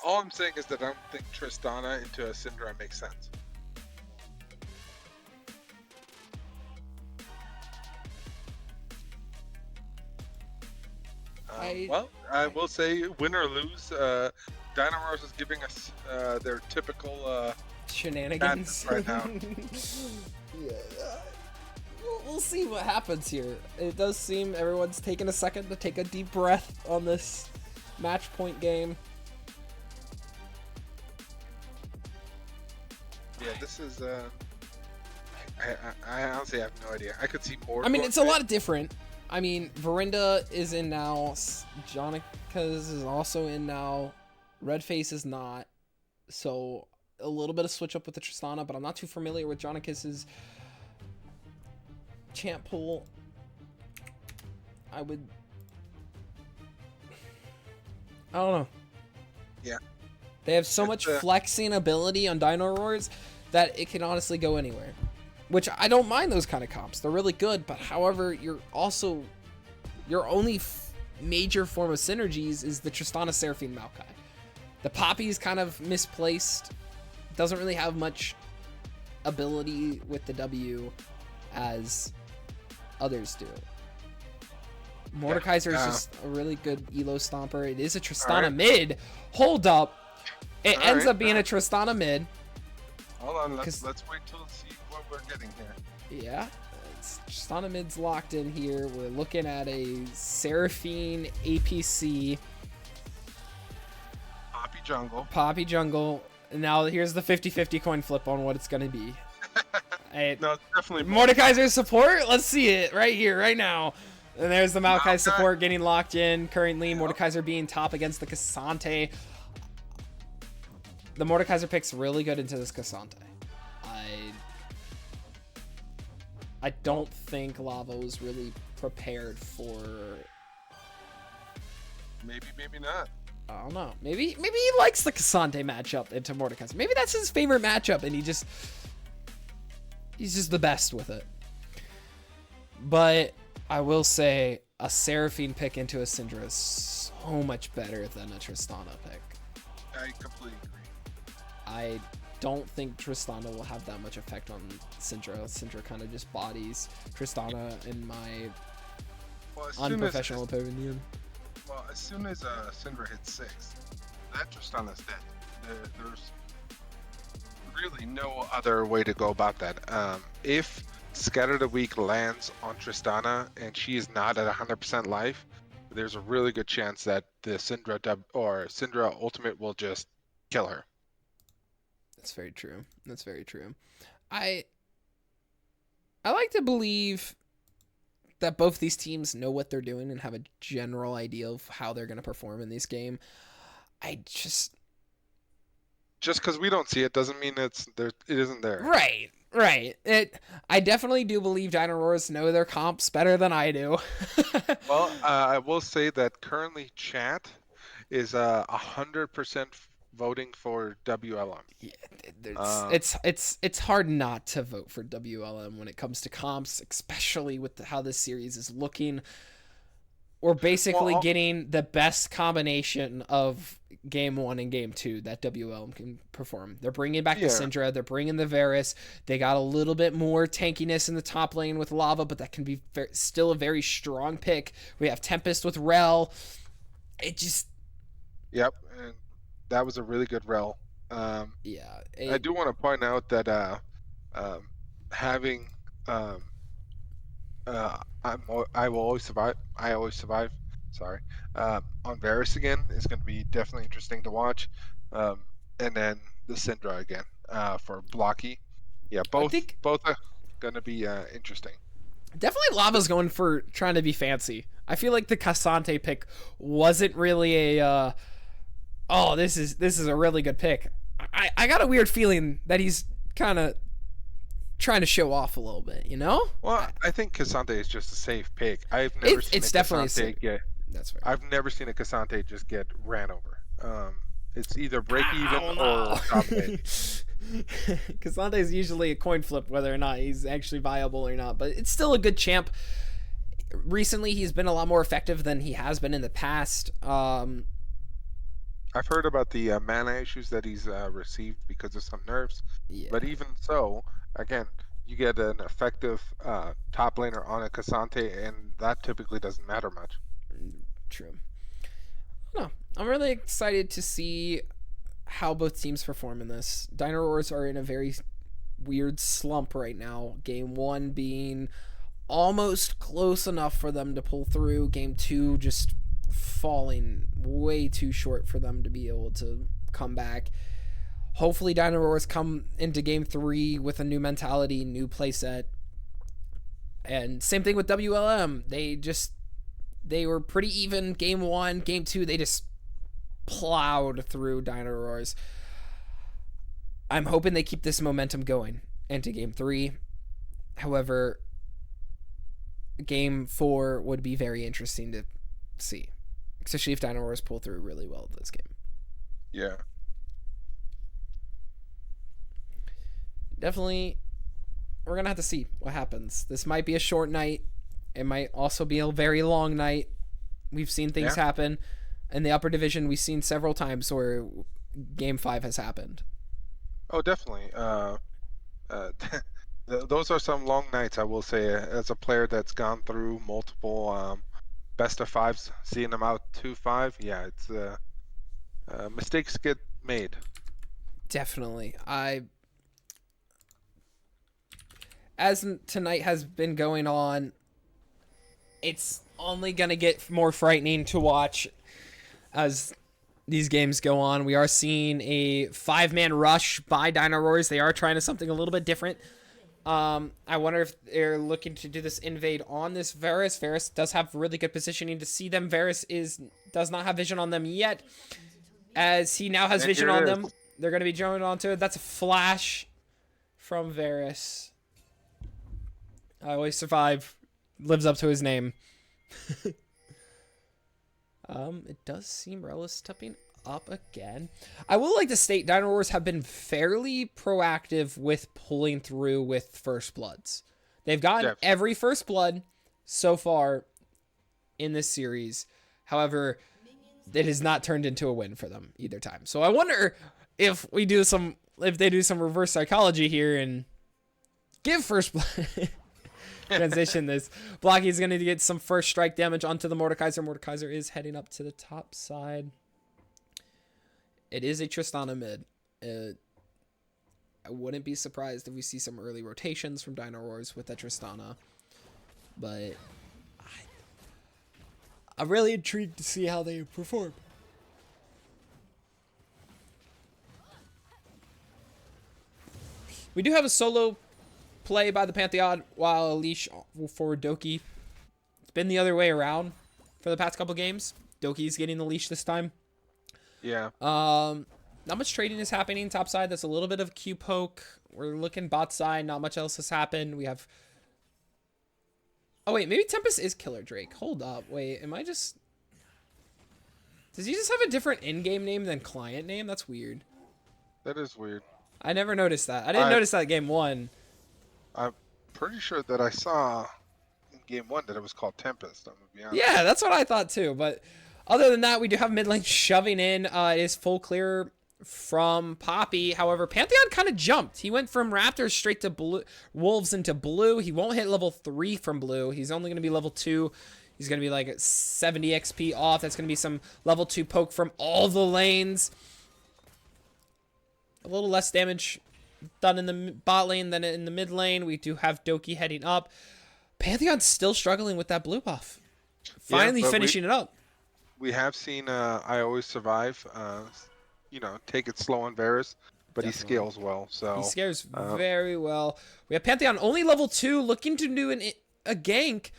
All I'm saying is that I don't think Tristana into a Syndra makes sense. Well, I will say, win or lose, Dino Rawr is giving us their typical Shenanigans right now. Yeah. We'll see what happens here. It does seem everyone's taking a second to take a deep breath on this match point game. Yeah, this is. I honestly have no idea. I could see more. I mean, it's a lot different. I mean, Verinda is in now. Jonica's is also in now. Redface is not. So a little bit of switch up with the Tristana, but I'm not too familiar with Jonica's champ pool. I don't know. Yeah. They have so much flexing ability on Dino Rawrs that it can honestly go anywhere. Which I don't mind those kind of comps. They're really good, but however, your only major form of synergies is the Tristana Seraphine Maokai. The Poppy's kind of misplaced. Doesn't really have much ability with the W as others do. Mordekaiser is just a really good elo stomper. It is a Tristana mid. Hold up. It ends up being a Tristana mid. Hold on, let's wait till see what we're getting here. Yeah, Tristana mid's locked in here. We're looking at a Seraphine APC. Poppy jungle. Now here's the 50-50 coin flip on what it's going to be. No, it's definitely Mordekaiser support. Let's see it right here, right now. And there's the Maokai support getting locked in. Currently, Mordekaiser being top against the Cassante. The Mordekaiser pick's really good into this Cassante. I don't think Lavo's really prepared for... Maybe not. I don't know. Maybe he likes the Cassante matchup into Mordekaiser. Maybe that's his favorite matchup, and he's just the best with it. But I will say a Seraphine pick into a Syndra is so much better than a Tristana pick. I completely agree. I don't think Tristana will have that much effect on Syndra. Syndra kind of just bodies Tristana in my unprofessional opinion. Well, as soon as Syndra hits 6, that Tristana's dead. There's really no other way to go about that. If Scatter the Weak lands on Tristana and she is not at 100% life, there's a really good chance that the Syndra ultimate will just kill her. That's very true. That's very true. I like to believe that both these teams know what they're doing and have a general idea of how they're going to perform in this game. Just because we don't see it doesn't mean it isn't there. Right. I definitely do believe Dino Rawrs know their comps better than I do. Well, I will say that currently chat is 100% voting for WLM. Yeah, it's hard not to vote for WLM when it comes to comps, especially with how this series is looking. We're basically getting the best combination of game 1 and game 2 that WLM can perform. They're bringing back the Yeah. Syndra. They're bringing the Varus. They got a little bit more tankiness in the top lane with Lava, but that can be still a very strong pick. We have Tempest with Rel. It just... Yep. And that was a really good rel. Yeah. I do want to point out that having I will always survive. I always survive. Sorry. On Varus again is going to be definitely interesting to watch. And then the Syndra again for Blocky. Yeah, I both think are going to be interesting. definitely Lava's going for trying to be fancy. I feel like the Cassante pick wasn't really a oh, this is a really good pick. I got a weird feeling that he's kind of trying to show off a little bit, you know? Well, I think Cassante is just a safe pick. I've never seen It's a definitely Cassante get. That's fair. I've never seen a Cassante just get ran over. It's either break even no. or dominate. Cassante is usually a coin flip whether or not he's actually viable or not, but it's still a good champ. Recently, he's been a lot more effective than he has been in the past. I've heard about the mana issues that he's received because of some nerfs, Yeah. but even so, again, you get an effective top laner on a Cassante, and that typically doesn't matter much. True. No, I'm really excited to see how both teams perform in this. Dino Roars are in a very weird slump right now. Game 1 being almost close enough for them to pull through. Game 2 just falling way too short for them to be able to come back. Hopefully Dino Roars come into game 3 with a new mentality, new playset. And same thing with WLM. They were pretty even game 1. Game 2, they just plowed through Dino Roars. I'm hoping they keep this momentum going into game 3. However, game 4 would be very interesting to see, especially if Dino Roars pull through really well this game. Yeah. Definitely, we're going to have to see what happens. This might be a short night. It might also be a very long night. We've seen things happen. In the upper division, we've seen several times where game 5 has happened. Oh, definitely. Those are some long nights, I will say. As a player that's gone through multiple best of 5s, seeing them out 2-5, yeah, it's mistakes get made. Definitely. As tonight has been going on, it's only going to get more frightening to watch as these games go on. We are seeing a 5-man rush by Dino Roars. They are trying to something a little bit different. I wonder if they're looking to do this invade on this Varus. Varus does have really good positioning to see them. Varus does not have vision on them yet. As he now has vision on them, they're going to be joined onto it. That's a flash from Varus. I always survive. Lives up to his name. It does seem Rel is stepping up again. I will like to state Dino Roars have been fairly proactive with pulling through with First Bloods. They've gotten every First Blood so far in this series. However, it has not turned into a win for them either time. So I wonder if they do some reverse psychology here and give First Blood transition this. Blocky is going to get some first strike damage onto the Mordekaiser. Mordekaiser is heading up to the top side. It is a Tristana mid. I wouldn't be surprised if we see some early rotations from Dino Roars with that Tristana. But I'm really intrigued to see how they perform. We do have a solo play by the Pantheon while a leash for Doki. It's been the other way around for the past couple games. Doki's getting the leash this time. Yeah. Not much trading is happening top side. That's a little bit of Q poke. We're looking bot side. Not much else has happened. We have... Oh, wait. Maybe Tempest is Killer Drake. Hold up. Wait. Am I just... Does he just have a different in-game name than client name? That's weird. That is weird. I never noticed that. I didn't notice that game 1. I'm pretty sure that I saw in game 1 that it was called Tempest. I'm gonna be honest. Yeah, that's what I thought too. But Other than that, we do have mid lane shoving in. It is full clear from Poppy. However, Pantheon kind of jumped. He went from Raptors straight to blue, Wolves into blue. He won't hit level 3 from blue. He's only going to be level 2. He's going to be like 70 XP off. That's going to be some level 2 poke from all the lanes. A little less damage done in the bot lane than in the mid lane. We do have Doki heading up. Pantheon's still struggling with that blue buff. Finally finishing it up. We have seen I Always Survive, take it slow on Varus, but he scales well. So he scales very well. We have Pantheon only level 2, looking to do a gank.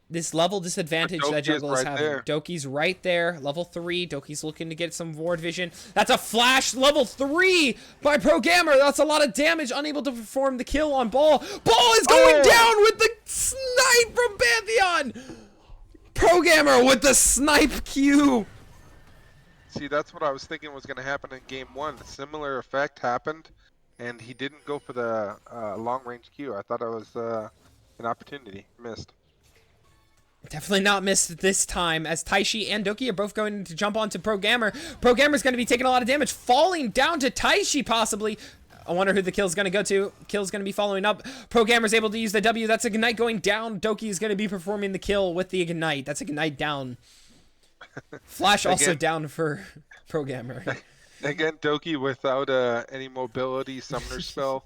This level disadvantage that jungle is having. Doki's right there, level 3. Doki's looking to get some ward vision. That's a flash, level 3 by Pro Gamer. That's a lot of damage, unable to perform the kill on Ball. Ball is going down with the snipe from Pantheon. Pro Gamer with the snipe Q. See, that's what I was thinking was going to happen in game 1. A similar effect happened, and he didn't go for the long-range Q. I thought it was an opportunity. Missed. Definitely not missed this time, as Taishi and Doki are both going to jump onto Pro Gamer. Pro Gamer's going to be taking a lot of damage, falling down to Taishi possibly. I wonder who the kill's going to go to. Kill's going to be following up. Pro Gamer's able to use the W. That's Ignite going down. Doki is going to be performing the kill with the Ignite. That's Ignite down. Flash also down for Pro Gamer. Again, Doki without any mobility summoner spell.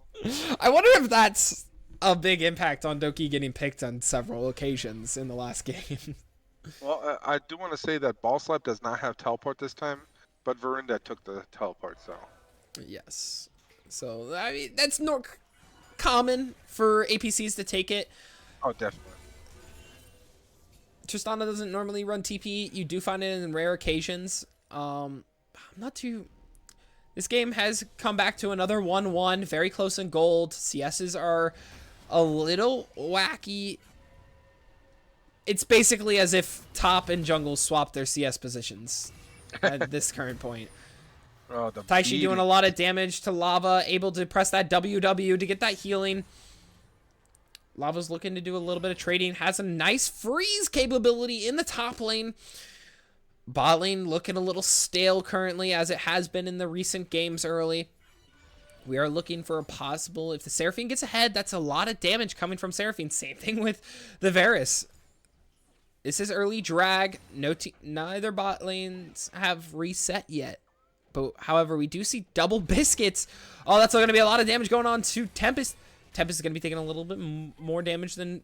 I wonder if that's a big impact on Doki getting picked on several occasions in the last game. Well, I do want to say that Ball Slap does not have teleport this time, but Verinda took the teleport, so. Yes. So, I mean, that's not common for APCs to take it. Oh, definitely. Tristana doesn't normally run TP. You do find it in rare occasions. I'm not too... This game has come back to another 1-1, very close in gold. CSs are a little wacky. It's basically as if top and jungle swap their CS positions at this current point. Oh, Taishi doing a lot of damage to Lava, able to press that WW to get that healing. Lava's looking to do a little bit of trading, has a nice freeze capability in the top lane. Bot lane looking a little stale currently, as it has been in the recent games early. We are looking for a possible, if the Seraphine gets ahead, that's a lot of damage coming from Seraphine. Same thing with the Varus. This is early drag. Neither bot lanes have reset yet. But however, we do see double biscuits. Oh, that's going to be a lot of damage going on to Tempest. Tempest is going to be taking a little bit more damage than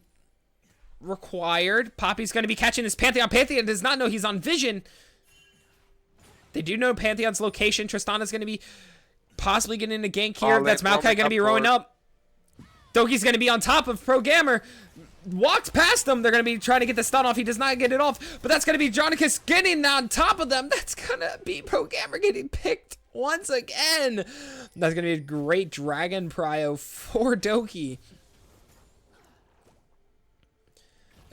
required. Poppy's going to be catching this Pantheon. Pantheon does not know he's on vision. They do know Pantheon's location. Tristana's going to be possibly getting a gank here. That's Maokai going to be rowing up. Doki's going to be on top of Pro Gamer. Walked past them. They're going to be trying to get the stun off. He does not get it off. But that's going to be Jonicus getting on top of them. That's going to be Pro Gamer getting picked once again. That's going to be a great Dragon Prio for Doki.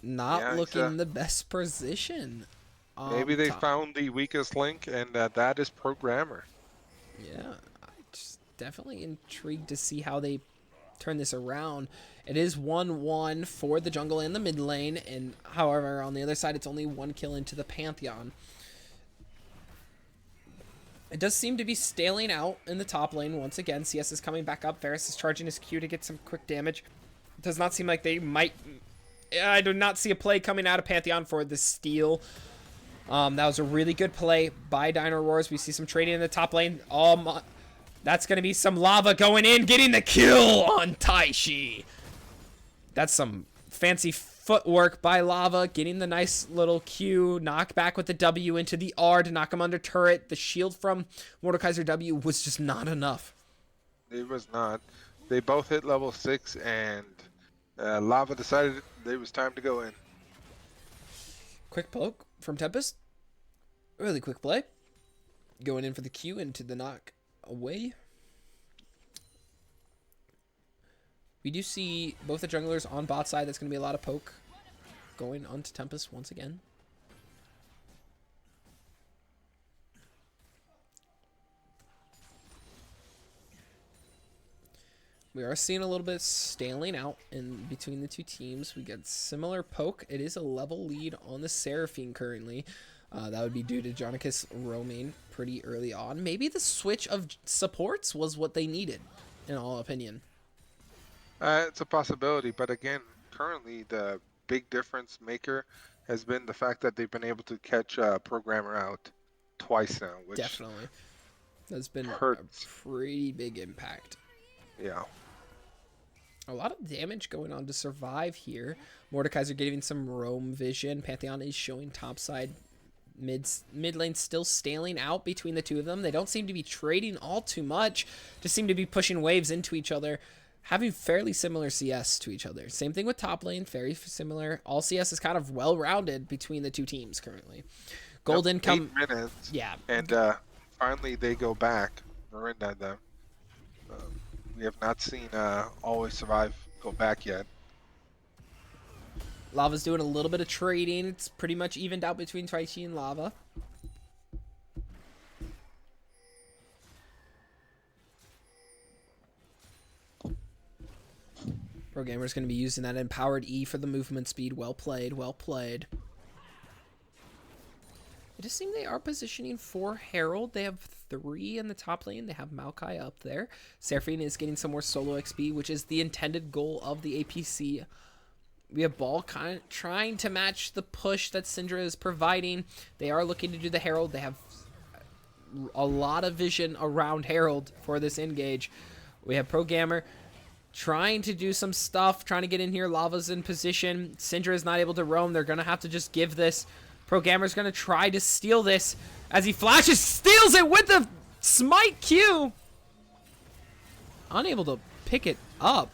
Not looking the best position. Maybe they found the weakest link, and that is Pro Gamer. Yeah, I'm just definitely intrigued to see how they turn this around. It is 1-1 for the jungle and the mid lane, and however, on the other side, it's only 1 kill into the Pantheon. It does seem to be staling out in the top lane once again. CS is coming back up. Varus is charging his Q to get some quick damage. It does not seem like they might... I do not see a play coming out of Pantheon for the steal. That was a really good play by Dino Rawr. We see some trading in the top lane. That's going to be some Lava going in, getting the kill on Taishi. That's some fancy footwork by Lava, getting the nice little Q, knock back with the W into the R to knock him under turret. The shield from Mordekaiser W was just not enough. It was not. They both hit level 6, and Lava decided it was time to go in. Quick poke from Tempest. Really quick play. Going in for the Q into the knock away. We do see both the junglers on bot side. That's going to be a lot of poke going onto Tempest once again. We are seeing a little bit of staling out in between the two teams. We get similar poke. It is a level lead on the Seraphine currently. That would be due to Jonicus roaming pretty early on. Maybe the switch of supports was what they needed, in all opinion. It's a possibility, but again, currently the big difference maker has been the fact that they've been able to catch a programmer out twice now, which Definitely. That's been a hurts. pretty big impact. Yeah. A lot of damage going on to survive here. Mordekaiser getting some roam vision. Pantheon is showing topside. Mid lane still staling out between the two of them. They don't seem to be trading all too much. Just seem to be pushing waves into each other. Having fairly similar CS to each other. Same thing with top lane. Very similar. All CS is kind of well-rounded between the two teams currently. Golden Yep, come... 8 minutes. Yeah. And finally they go back. Marinda and them. We have not seen Always Survive go back yet. Lava's doing a little bit of trading. It's pretty much evened out between Taichi and Lava. Pro Gamer's going to be using that empowered E for the movement speed. Well played, well played. It just seems they are positioning for Herald. They have 3 in the top lane. They have Maokai up there. Seraphine is getting some more solo XP, which is the intended goal of the APC. We have Ball kind of trying to match the push that Syndra is providing. They are looking to do the Herald. They have a lot of vision around Herald for this engage. We have Pro Gamer trying to do some stuff, trying to get in here. Lava's in position. Syndra is not able to roam. They're going to have to just give this. Pro Gamer's going to try to steal this as he flashes, steals it with the smite Q. Unable to pick it up.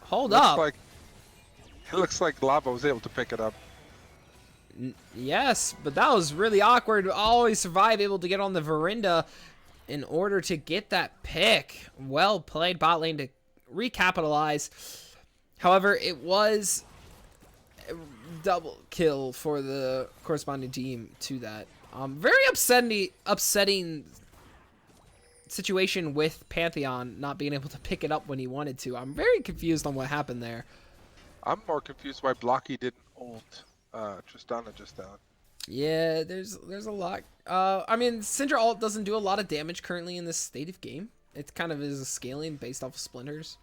Hold up. It looks like Lava was able to pick it up. Yes, but that was really awkward. Always Survive able to get on the Verinda in order to get that pick. Well played bot lane to recapitalize. However, it was a double kill for the corresponding team to that. Very upsetting situation with Pantheon not being able to pick it up when he wanted to. I'm very confused on what happened there. I'm more confused why Blocky didn't ult Tristana just now. Yeah, there's a lot. I mean, Syndra ult doesn't do a lot of damage currently in this state of game. It kind of is a scaling based off of splinters.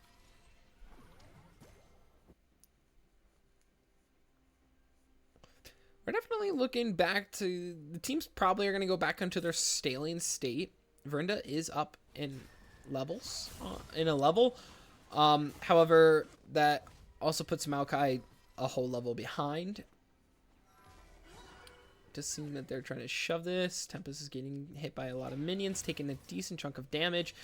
We're definitely looking back to... The teams probably are going to go back into their staling state. Verinda is up in levels, in a level. However, that also puts Maokai a whole level behind. Does seem that they're trying to shove this. Tempest is getting hit by a lot of minions, taking a decent chunk of damage.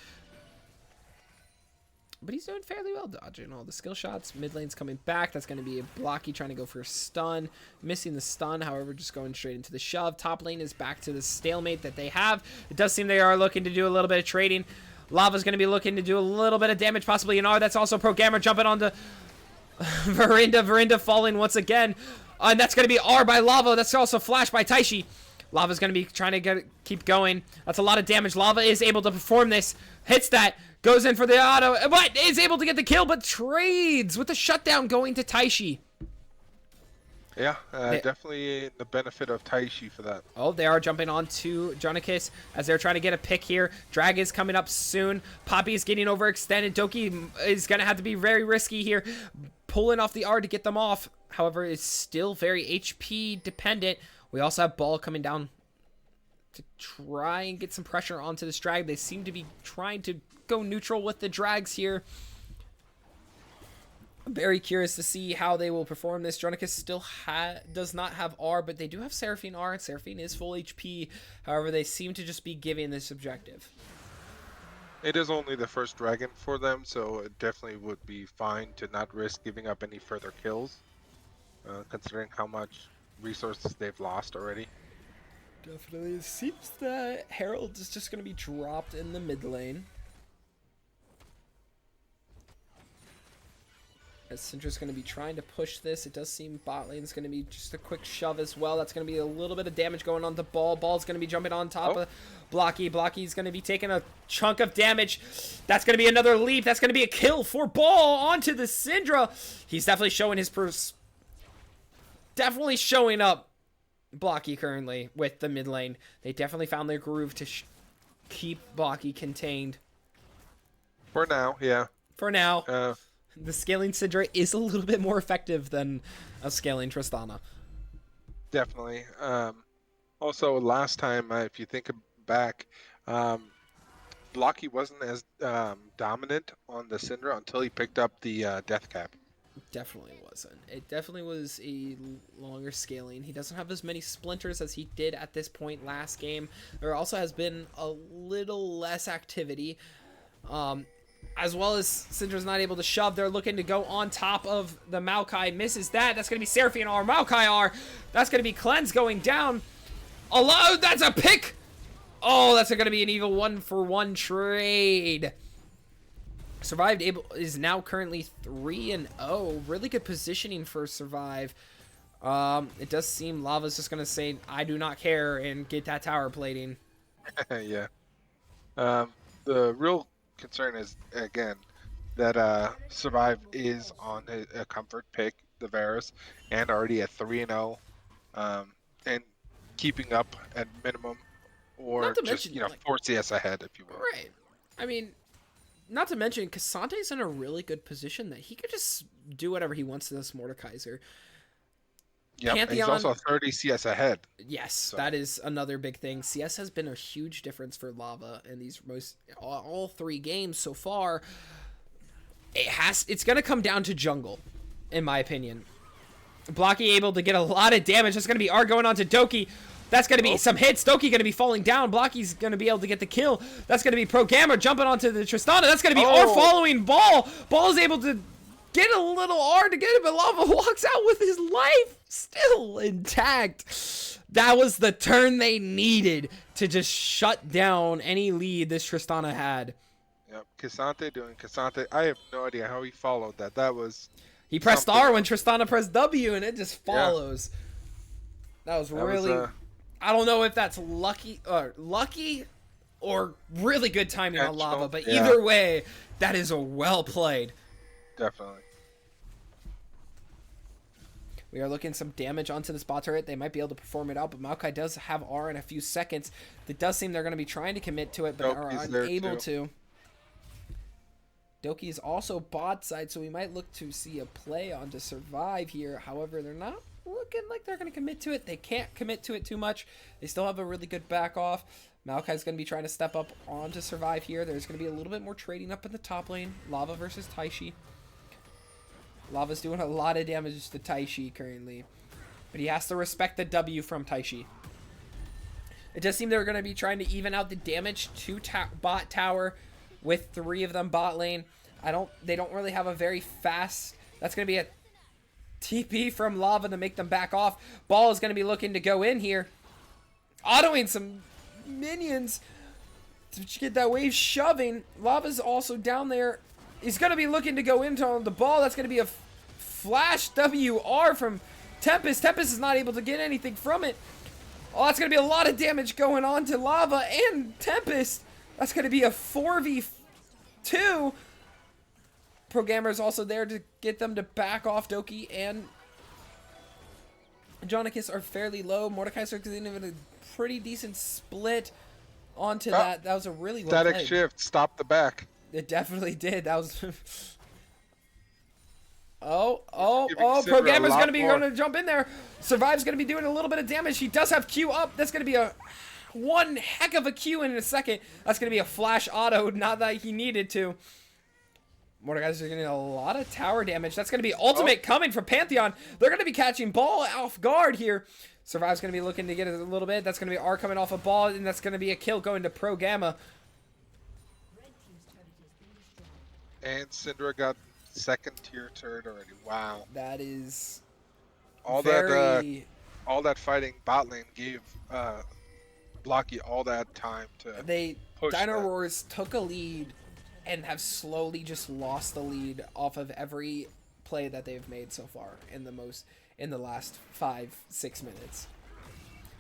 But he's doing fairly well, dodging all the skill shots. Mid lane's coming back. That's going to be a Blocky trying to go for a stun. Missing the stun, however, just going straight into the shove. Top lane is back to the stalemate that they have. It does seem they are looking to do a little bit of trading. Lava's going to be looking to do a little bit of damage, possibly an R. That's also Pro Gamer jumping onto Verinda. Verinda falling once again. And that's going to be R by Lava. That's also Flash by Taichi. Lava's going to be trying to keep going. That's a lot of damage. Lava is able to perform this. Hits that. Goes in for the auto. But is able to get the kill, but trades with the shutdown going to Taichi. Yeah, definitely the benefit of Taichi for that. Oh, they are jumping on to Jonicus as they're trying to get a pick here. Drag is coming up soon. Poppy is getting overextended. Doki is going to have to be very risky here. Pulling off the R to get them off. However, it's still very HP dependent. We also have Ball coming down to try and get some pressure onto this drag. They seem to be trying to go neutral with the drags here. I'm very curious to see how they will perform this. Jonicus still does not have R, but they do have Seraphine R, and Seraphine is full HP. However, they seem to just be giving this objective. It is only the first dragon for them, so it definitely would be fine to not risk giving up any further kills, considering how much resources they've lost already. Definitely. It seems that Herald is just going to be dropped in the mid lane. As Syndra's going to be trying to push this. It does seem bot lane's going to be just a quick shove as well. That's going to be a little bit of damage going on to Ball. Ball's going to be jumping on top of Blocky. Blocky's going to be taking a chunk of damage. That's going to be another leap. That's going to be a kill for Ball onto the Syndra. He's definitely showing his definitely showing up Blocky currently with the mid lane. They definitely found their groove to keep Blocky contained. For now, yeah. For now. The scaling Syndra is a little bit more effective than a scaling Tristana. Definitely. Also, last time, if you think back, Blocky wasn't as dominant on the Syndra until he picked up the Death Cap. Definitely wasn't. It definitely was a longer scaling. He doesn't have as many splinters as he did at this point last game. There also has been a little less activity. As well as Syndra's not able to shove. They're looking to go on top of the Maokai. Misses that. That's going to be Seraphine R. Maokai R. That's going to be Cleanse going down. Allowed. That's a pick. Oh, that's going to be an evil 1-for-1 trade. Survived is now currently 3-0. Really good positioning for Survive. It does seem Lava's just going to say, I do not care, and get that tower plating. Yeah. The real concern is, again, that Survive is on a comfort pick, the Varus, and already at 3-0, and keeping up at minimum, or just, mention, 4 CS ahead, if you will. Right. I mean, not to mention, Casante's in a really good position that he could just do whatever he wants to this Mordekaiser. Yep, Pantheon, he's also 30 CS ahead. Yes, so. That is another big thing. CS has been a huge difference for Lava in these all 3 games so far. It's going to come down to jungle, in my opinion. Blocky able to get a lot of damage. That's going to be R going on to Doki. That's going to be some hits. Doki going to be falling down. Blocky's going to be able to get the kill. That's going to be Pro Gamer jumping onto the Tristana. That's going to be R following Ball. Ball is able to get a little R to get it, but Lava walks out with his life still intact. That was the turn they needed to just shut down any lead this Tristana had. Yep, Cassante doing Cassante. I have no idea how he followed that. That was... He pressed R when Tristana pressed W, and it just follows. Yeah. That was really... I don't know if that's lucky or really good timing on Lava, but either way, that is a well played. Definitely. We are looking some damage onto this bot turret. They might be able to perform it out, but Maokai does have R in a few seconds. It does seem they're going to be trying to commit to it, but are unable to. Doki is also bot side, so we might look to see a play on to Survive here. However, they're not looking like they're going to commit to it. They can't commit to it too much. They still have a really good back off. Maokai's going to be trying to step up on to Survive here. There's going to be a little bit more trading up in the top lane. Lava versus Taishi. Lava's doing a lot of damage to Taishi currently, but he has to respect the W from Taishi. It does seem they're going to be trying to even out the damage to bot tower with 3 of them bot lane. They don't really have a very fast... That's going to be a TP from Lava to make them back off. Ball is going to be looking to go in here. Autoing some minions to get that wave shoving. Lava's also down there. He's going to be looking to go into the Ball. That's going to be a flash WR from Tempest. Tempest is not able to get anything from it. Oh, that's going to be a lot of damage going on to Lava and Tempest. That's going to be a 4v2. Programmer's also there to get them to back off. Doki and Jonicus are fairly low. Mordekaiser is in a pretty decent split onto that. That was a really well static played. Shift stopped the back. It definitely did. That was... Programmer's going to jump in there. Survive's going to be doing a little bit of damage. He does have Q up. That's going to be one heck of a Q in a second. That's going to be a flash auto, not that he needed to. Mordekaiser's getting a lot of tower damage. That's going to be ultimate coming from Pantheon. They're going to be catching Ball off guard here. Survive's going to be looking to get it a little bit. That's going to be R coming off a Ball, and that's going to be a kill going to Pro Gamma. And Syndra got second tier turret already. Wow. That is all that fighting bot lane gave Blocky all that time to push. Dino Rawrs took a lead and have slowly just lost the lead off of every play that they've made so far in the last 5-6 minutes.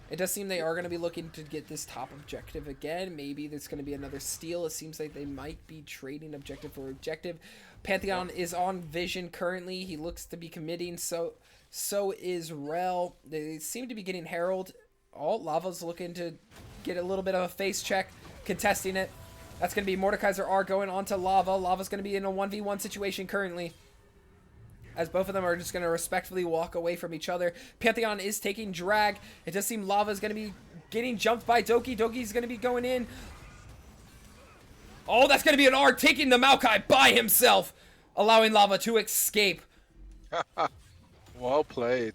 It does seem they are going to be looking to get this top objective again. Maybe there's going to be another steal. It seems like they might be trading objective for objective. Pantheon is on vision currently. He looks to be committing. So is Rel. They seem to be getting Herald. Oh, Lava's looking to get a little bit of a face check, contesting it. That's going to be Mordekaiser R going on to Lava. Lava's going to be in a 1v1 situation currently, as both of them are just going to respectfully walk away from each other. Pantheon is taking drag. It does seem Lava is going to be getting jumped by Doki. Doki's going to be going in. Oh, that's going to be an R taking the Maokai by himself, allowing Lava to escape. Well played.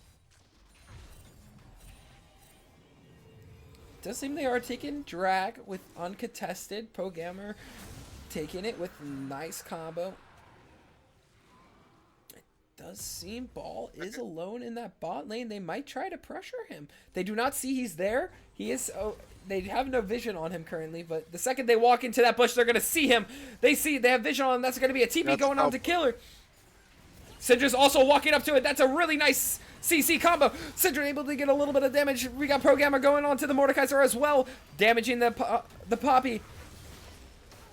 Does seem they are taking drag with uncontested. Programmer taking it with nice combo. Does seem Ball is alone in that bot lane. They might try to pressure him. They do not see he's there. He is. Oh, they have no vision on him currently. But the second they walk into that bush, they're gonna see him. They have vision on him. That's gonna be a TP going on to Killer. Syndra's also walking up to it. That's a really nice CC combo. Syndra able to get a little bit of damage. We got Programmer going on to the Mordekaiser as well, damaging the Poppy.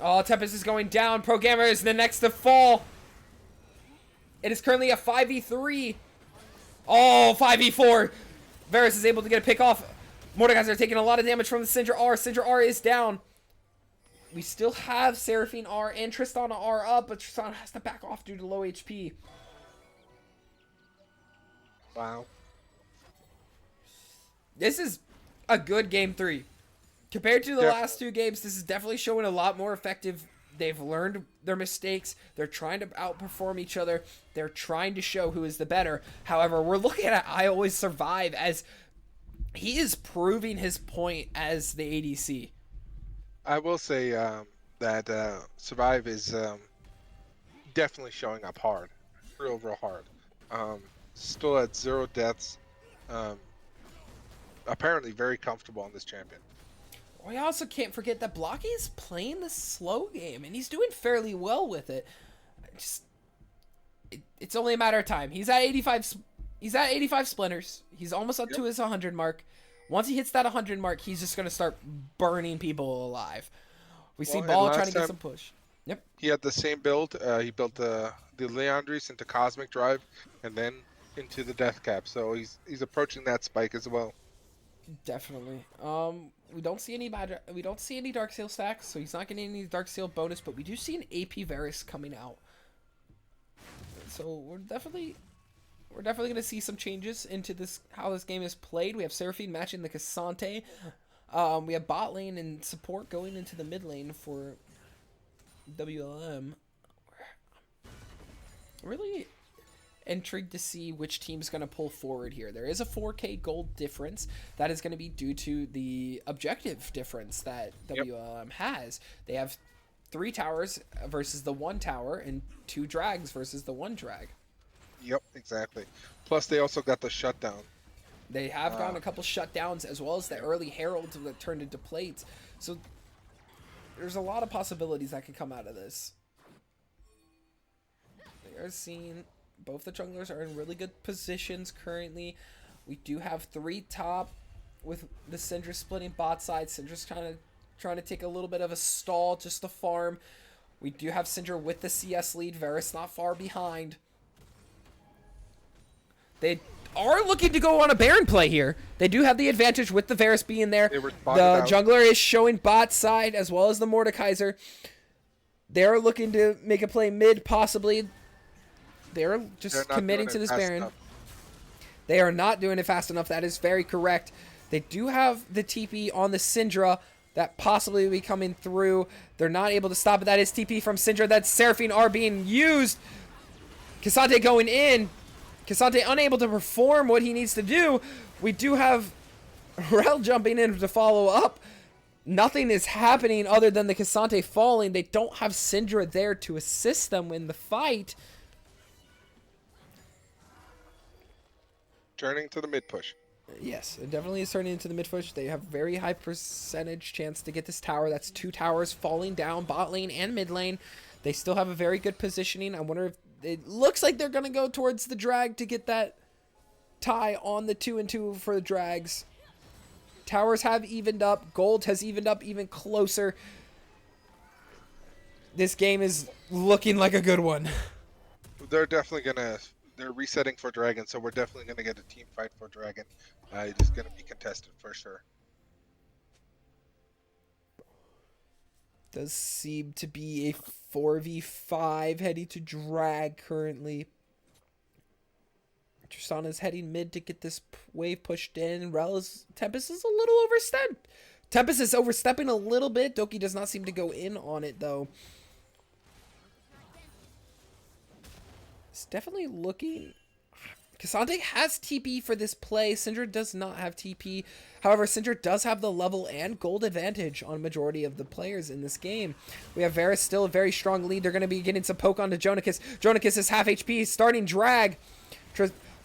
Oh, Tempest is going down. Programmer is the next to fall. It is currently a 5v3. Oh, 5v4. Varus is able to get a pick off. Mordekaiser taking a lot of damage from the Syndra R. Syndra R is down. We still have Seraphine R and Tristana R up, but Tristana has to back off due to low HP. Wow. This is a good game 3. Compared to the last 2 games, this is definitely showing a lot more effective. They've learned their mistakes. They're trying to outperform each other. They're trying to show who is the better. However, we're looking at I Always Survive as he is proving his point as the ADC. I will say that Survive is definitely showing up hard. Real hard. Still at 0 deaths. Apparently very comfortable on this champion. We also can't forget that Blocky is playing the slow game, and he's doing fairly well with it. It's only a matter of time. He's at 85. He's at 85 splinters. He's almost up to his 100 mark. Once he hits that 100 mark, he's just gonna start burning people alive. We see Ball trying to get some push. Yep. He had the same build. He built the Leandris into Cosmic Drive, and then into the Death Cap. So he's approaching that spike as well. Definitely. We don't see any Darksail stacks, so he's not getting any Darksail bonus, but we do see an AP Varus coming out. So we're definitely gonna see some changes into how this game is played. We have Seraphine matching the Cassante. We have bot lane and support going into the mid lane for WLM. Really intrigued to see which team's going to pull forward here. There is a 4k gold difference that is going to be due to the objective difference that WLM has. They have 3 towers versus the 1 tower and 2 drags versus the 1 drag. Yep, exactly. Plus they also got the shutdown. They have gotten a couple shutdowns as well as the early heralds that turned into plates. So there's a lot of possibilities that could come out of this. They are seeing both the junglers are in really good positions currently. We do have 3 top with the Syndra splitting bot side. Syndra's trying to take a little bit of a stall just to farm. We do have Syndra with the CS lead. Varus not far behind. They are looking to go on a Baron play here. They do have the advantage with the Varus being there. The jungler is showing bot side as well as the Mordekaiser. They're looking to make a play mid possibly. They're just committing to this Baron. They are not doing it fast enough. That is very correct. They do have the TP on the Syndra that possibly will be coming through. They're not able to stop it. That is TP from Syndra. That's Seraphine R being used. Cassante going in. Cassante unable to perform what he needs to do. We do have Rel jumping in to follow up. Nothing is happening other than the Cassante falling. They don't have Syndra there to assist them in the fight. Turning to the mid push. Yes, it definitely is turning into the mid push. They have very high percentage chance to get this tower. That's 2 towers falling down, bot lane and mid lane. They still have a very good positioning. I wonder if It looks like they're going to go towards the drag to get that tie on the 2-2 for the drags. Towers have evened up. Gold has evened up even closer. This game is looking like a good one. They're definitely gonna. They're resetting for Dragon, so we're definitely gonna get a team fight for Dragon. It is gonna be contested for sure. Does seem to be a 4v5 heading to drag currently. Tristana's heading mid to get this wave pushed in. Tempest is a little overstepped. Tempest is overstepping a little bit. Doki does not seem to go in on it, though. It's definitely looking... Cassandre has TP for this play. Syndra does not have TP. However, Syndra does have the level and gold advantage on majority of the players in this game. We have Varus still a very strong lead. They're going to be getting some poke onto Jonikis. Jonikis is half HP, starting drag.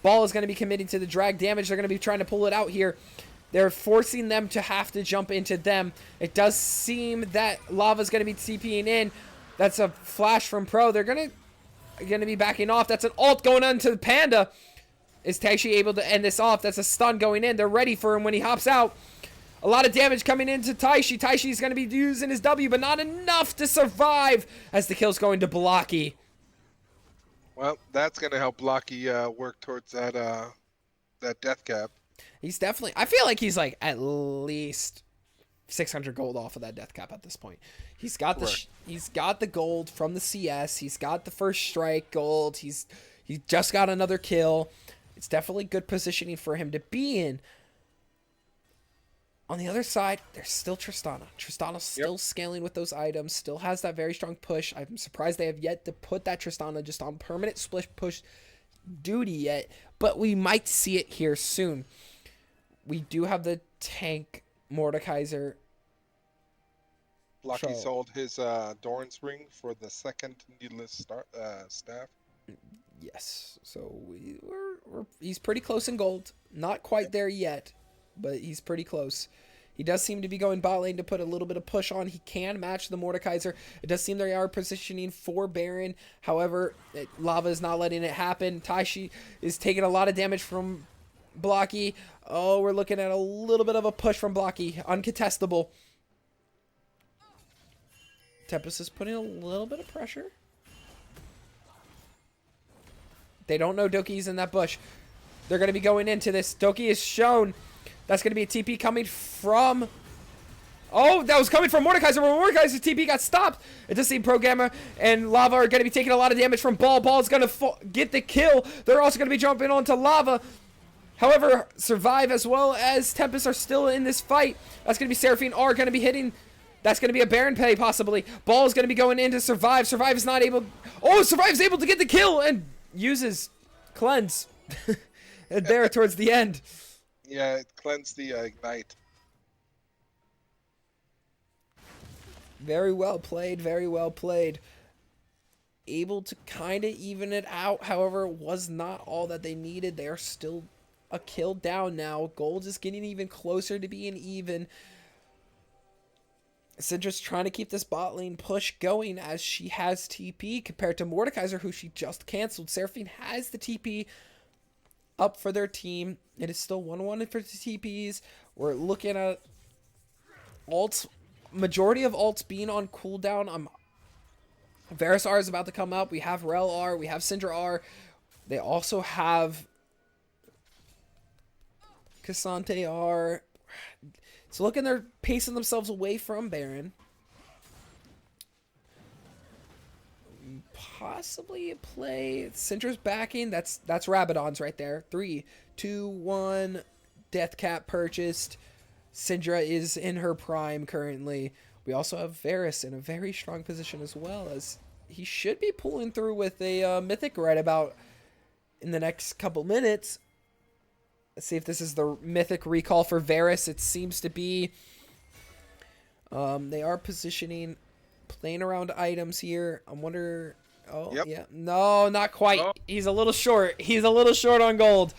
Ball is going to be committing to the drag damage. They're going to be trying to pull it out here. They're forcing them to have to jump into them. It does seem that Lava's going to be TPing in. That's a flash from Pro. They're going to be backing off. That's an ult going on to the Panda. Is Taishi able to end this off? That's a stun going in. They're ready for him when he hops out. A lot of damage coming into Taishi. Taishi's going to be using his W, but not enough to survive as the kill's going to Blocky. Well, that's gonna help Blocky work towards that death cap. He's definitely... I feel like he's like at least 600 gold off of that death cap at this point. He's got the gold from the CS. He's got the first strike gold. He just got another kill. It's definitely good positioning for him to be in. On the other side, there's still Tristana. Tristana's still scaling with those items, still has that very strong push. I'm surprised they have yet to put that Tristana just on permanent split push duty yet, but we might see it here soon. We do have the tank Mordekaiser. Blocky sold his Doran's ring for the second needless staff. Yes, so he's pretty close in gold. Not quite there yet, but he's pretty close. He does seem to be going bot lane to put a little bit of push on. He can match the Mordekaiser. It does seem they are positioning for Baron. However, Lava is not letting it happen. Taishi is taking a lot of damage from Blocky. Oh, we're looking at a little bit of a push from Blocky. Uncontestable. Tempest is putting a little bit of pressure. They don't know Doki's in that bush. They're going to be going into this. Doki is shown. That's going to be a TP coming from... Oh, that was coming from Mordekaiser. Mordekaiser's TP got stopped. It does seem Programmer and Lava are going to be taking a lot of damage from Ball. Ball is going to get the kill. They're also going to be jumping onto Lava. However, Survive as well as Tempest are still in this fight. That's going to be Seraphine R going to be hitting... That's going to be a Baron play, possibly. Ball is going to be going into Survive. Survive is not able... Oh, Survive is able to get the kill and uses Cleanse. And there towards the end. Yeah, it cleansed the Ignite. Very well played, very well played. Able to kind of even it out. However, it was not all that they needed. They are still a kill down now. Gold is getting even closer to being even. Syndra's trying to keep this bot lane push going as she has TP compared to Mordekaiser, who she just canceled. Seraphine has the TP up for their team. It is still 1-1 for the TPs. We're looking at ults. Majority of ults being on cooldown. Varus R is about to come up. We have Rel R. We have Syndra R. They also have Cassante R. So looking, they're pacing themselves away from Baron. Possibly a play. Syndra's backing. That's Rabadon's right there. 3, 2, 1. Death Cap purchased. Syndra is in her prime currently. We also have Varus in a very strong position as well, as he should be pulling through with a Mythic right about in the next couple minutes. Let's see if this is the Mythic recall for Varus. It seems to be. They are positioning, playing around items here. I wonder... Oh, yeah. No, not quite. Oh. He's a little short. He's a little short on gold.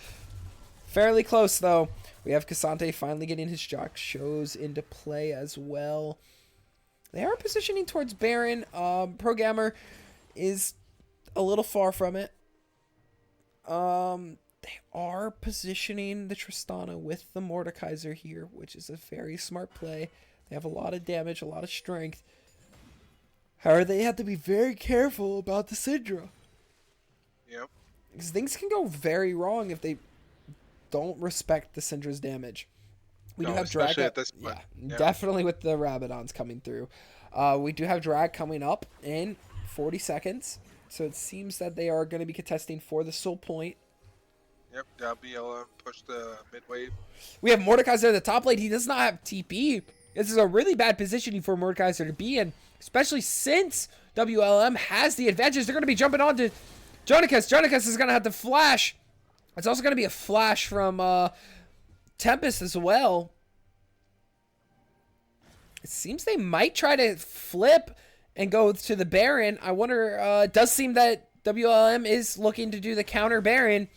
Fairly close, though. We have Cassante finally getting his Jock shows into play as well. They are positioning towards Baron. Programmer is a little far from it. They are positioning the Tristana with the Mordekaiser here, which is a very smart play. They have a lot of damage, a lot of strength. However, they have to be very careful about the Syndra. Yep. Because things can go very wrong if they don't respect the Syndra's damage. We do have especially drag at this point. Yeah, definitely with the Rabadons coming through. We do have drag coming up in 40 seconds. So it seems that they are going to be contesting for the soul point. Yep, WLM push the mid wave. We have Mordekaiser at the top lane. He does not have TP. This is a really bad positioning for Mordekaiser to be in, especially since WLM has the advantage. They're going to be jumping on to Jonicus. Jonicus is going to have to flash. It's also going to be a flash from Tempest as well. It seems they might try to flip and go to the Baron. I wonder, it does seem that WLM is looking to do the counter Baron.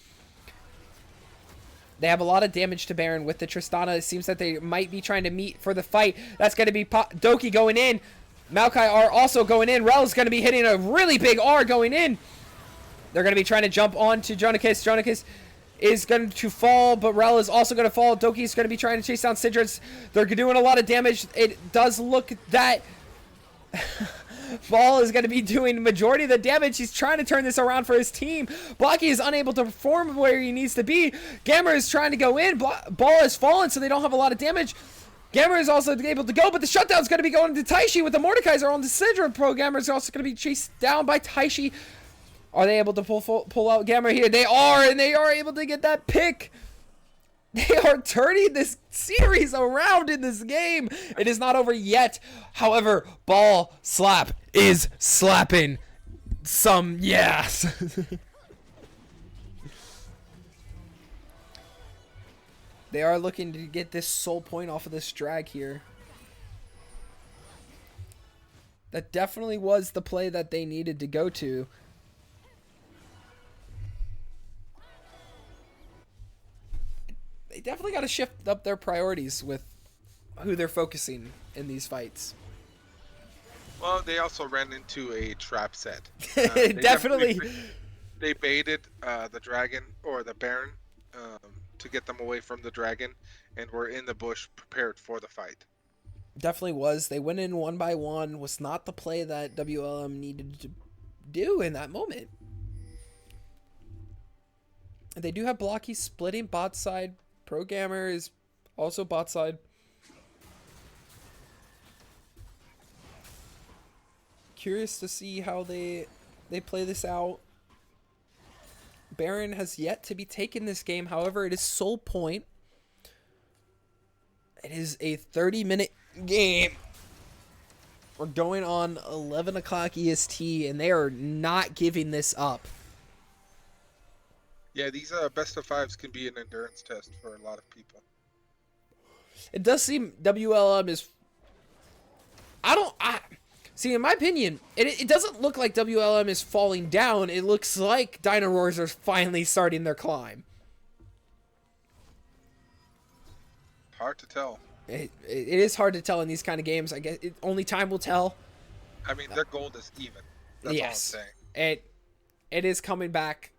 They have a lot of damage to Baron with the Tristana. It seems that they might be trying to meet for the fight. That's going to be Doki going in. Maokai are also going in. Rel's going to be hitting a really big R going in. They're going to be trying to jump on to Jonicus. Jonicus is going to fall, but Rel is also going to fall. Doki is going to be trying to chase down Sidrus. They're doing a lot of damage. It does look that Ball is going to be doing the majority of the damage. He's trying to turn this around for his team. Blocky is unable to perform where he needs to be. Gamma is trying to go in. Ball has fallen, so they don't have a lot of damage. Gamma is also able to go, but the shutdown is going to be going to Taishi with the Mordekaiser on the Syndra. Pro Gamma is also going to be chased down by Taishi. Are they able to pull out Gamma here? They are, and they are able to get that pick. They are turning this series around in this game. It is not over yet. However, Ball Slap is slapping some yes. They are looking to get this soul point off of this drag here. That definitely was the play that they needed to go to. They definitely got to shift up their priorities with who they're focusing in these fights. Well, they also ran into a trap set. Definitely. They baited the dragon or the Baron to get them away from the dragon, and were in the bush prepared for the fight. Definitely was. They went in one by one. Was not the play that WLM needed to do in that moment. And they do have Blocky splitting bot side. Programmer is also bot side. Curious to see how they play this out. Baron has yet to be taken this game. However, it is soul point. It is a 30-minute game. We're going on 11 o'clock EST, and they are not giving this up. Yeah, these best of fives can be an endurance test for a lot of people. It does seem WLM is... See, in my opinion, it doesn't look like WLM is falling down. It looks like Dino Rawrs are finally starting their climb. Hard to tell. It is hard to tell in these kind of games. I guess only time will tell. I mean, their gold is even. That's Yes. all I'm saying. It is coming back.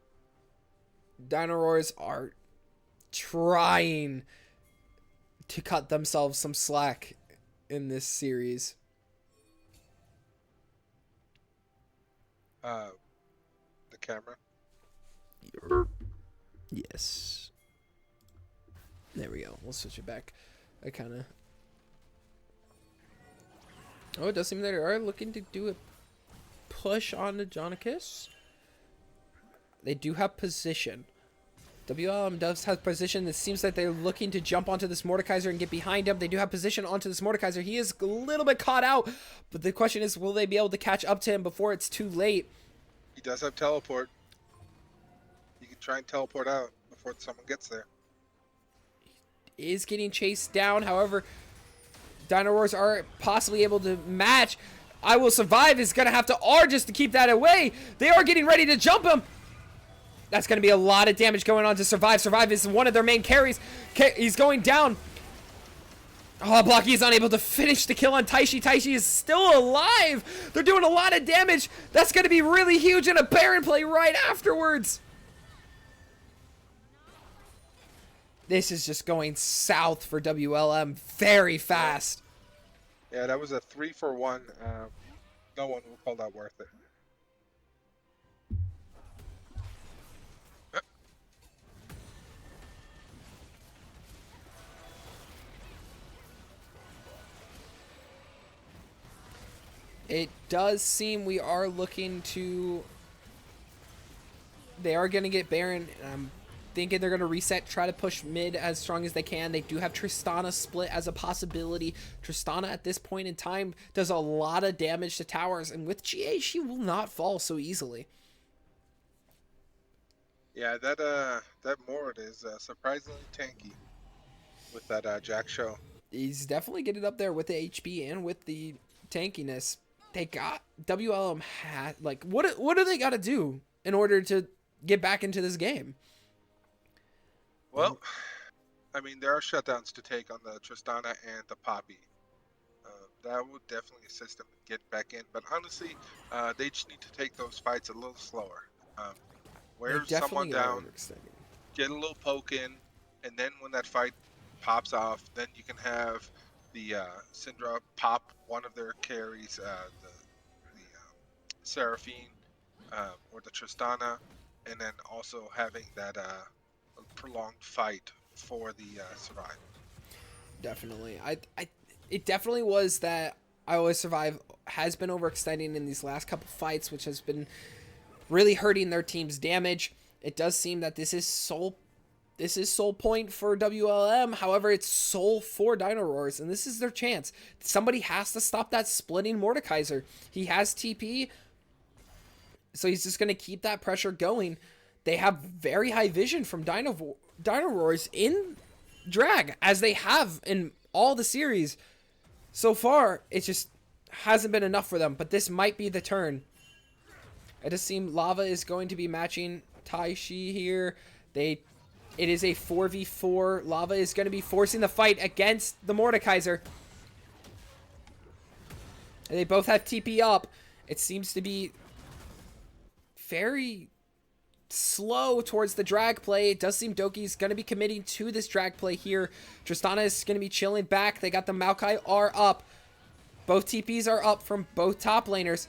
Dino Rawrs are trying to cut themselves some slack in this series. The camera. Yes. There we go. We'll switch it back. I kind of... Oh, it does seem they are looking to do a push on the Jonicus. They do have position. WLM does have position. It seems that they're looking to jump onto this Mordekaiser and get behind him. They do have position onto this Mordekaiser. He is a little bit caught out, but the question is, will they be able to catch up to him before it's too late? He does have teleport. You can try and teleport out before someone gets there. He is getting chased down. However, Dino Rawrs are possibly able to match. I Will Survive is going to have to R just to keep that away. They are getting ready to jump him. That's going to be a lot of damage going on to Survive. Survive is one of their main carries. He's going down. Oh, Blocky's unable to finish the kill on Taishi. Taishi is still alive. They're doing a lot of damage. That's going to be really huge, and a Baron play right afterwards. This is just going south for WLM very fast. Yeah, that was a 3-for-1. No one will call that worth it. It does seem we are looking to... They are going to get Baron. I'm thinking they're going to reset, try to push mid as strong as they can. They do have Tristana split as a possibility. Tristana at this point in time does a lot of damage to towers, and with GA, she will not fall so easily. Yeah, that Mord is surprisingly tanky with that Jack show. He's definitely getting up there with the HP and with the tankiness. They got WLM had like what do they got to do in order to get back into this game? Well, I mean, there are shutdowns to take on the Tristana and the Poppy. That would definitely assist them get back in. But honestly, they just need to take those fights a little slower. Wear someone down, get a little poke in, and then when that fight pops off, then you can have the Syndra pop one of their carries, the Seraphine or the Tristana, and then also having that prolonged fight for the survive. Definitely, it definitely was that I Always Survive has been overextending in these last couple fights, which has been really hurting their team's damage. It does seem that this is soul point for WLM. However, it's soul for Dino Rawrs, and this is their chance. Somebody has to stop that splitting Mordekaiser. He has TP, so he's just going to keep that pressure going. They have very high vision from Dino Rawrs in drag, as they have in all the series. So far, it just hasn't been enough for them, but this might be the turn. It does seem Lava is going to be matching Taishi here. It is a 4v4. Lava is going to be forcing the fight against the Mordekaiser. And they both have TP up. It seems to be very slow towards the drag play. It does seem Doki's going to be committing to this drag play here. Tristana is going to be chilling back. They got the Maokai R up. Both TPs are up from both top laners.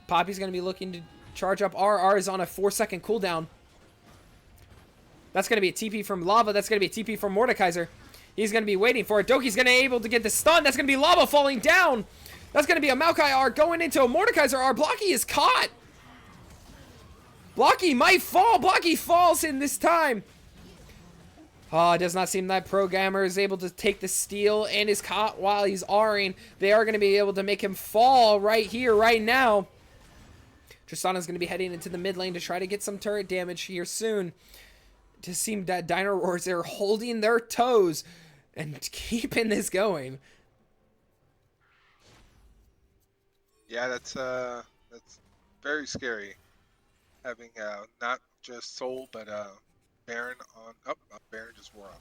Poppy's going to be looking to charge up R. R is on a 4-second cooldown. That's going to be a TP from Lava. That's going to be a TP from Mordekaiser. He's going to be waiting for it. Doki's going to be able to get the stun. That's going to be Lava falling down. That's going to be a Maokai R going into a Mordekaiser R. Blocky is caught. Blocky might fall. Blocky falls in this time. Oh, it does not seem that Programmer is able to take the steal and is caught while he's R'ing. They are going to be able to make him fall right here, right now. Tristana's going to be heading into the mid lane to try to get some turret damage here soon. It just seemed that Dino Rawrs are holding their toes and keeping this going. Yeah, that's very scary. Having not just Soul, but Baron on. Oh, Baron just wore off.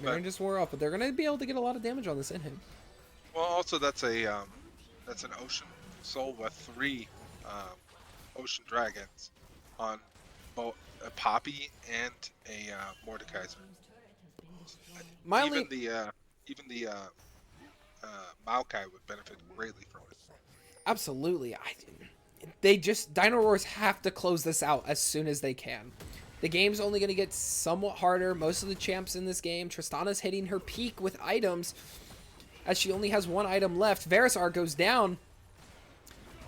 Baron just wore off, but they're going to be able to get a lot of damage on this in him. Well, also that's an Ocean Soul with 3 Ocean Dragons on both a Poppy and a Mordekaiser. Even the Maokai would benefit greatly from it. Absolutely. Dino Rawrs have to close this out as soon as they can. The game's only going to get somewhat harder. Most of the champs in this game, Tristana's hitting her peak with items, as she only has 1 item left. Verisar goes down.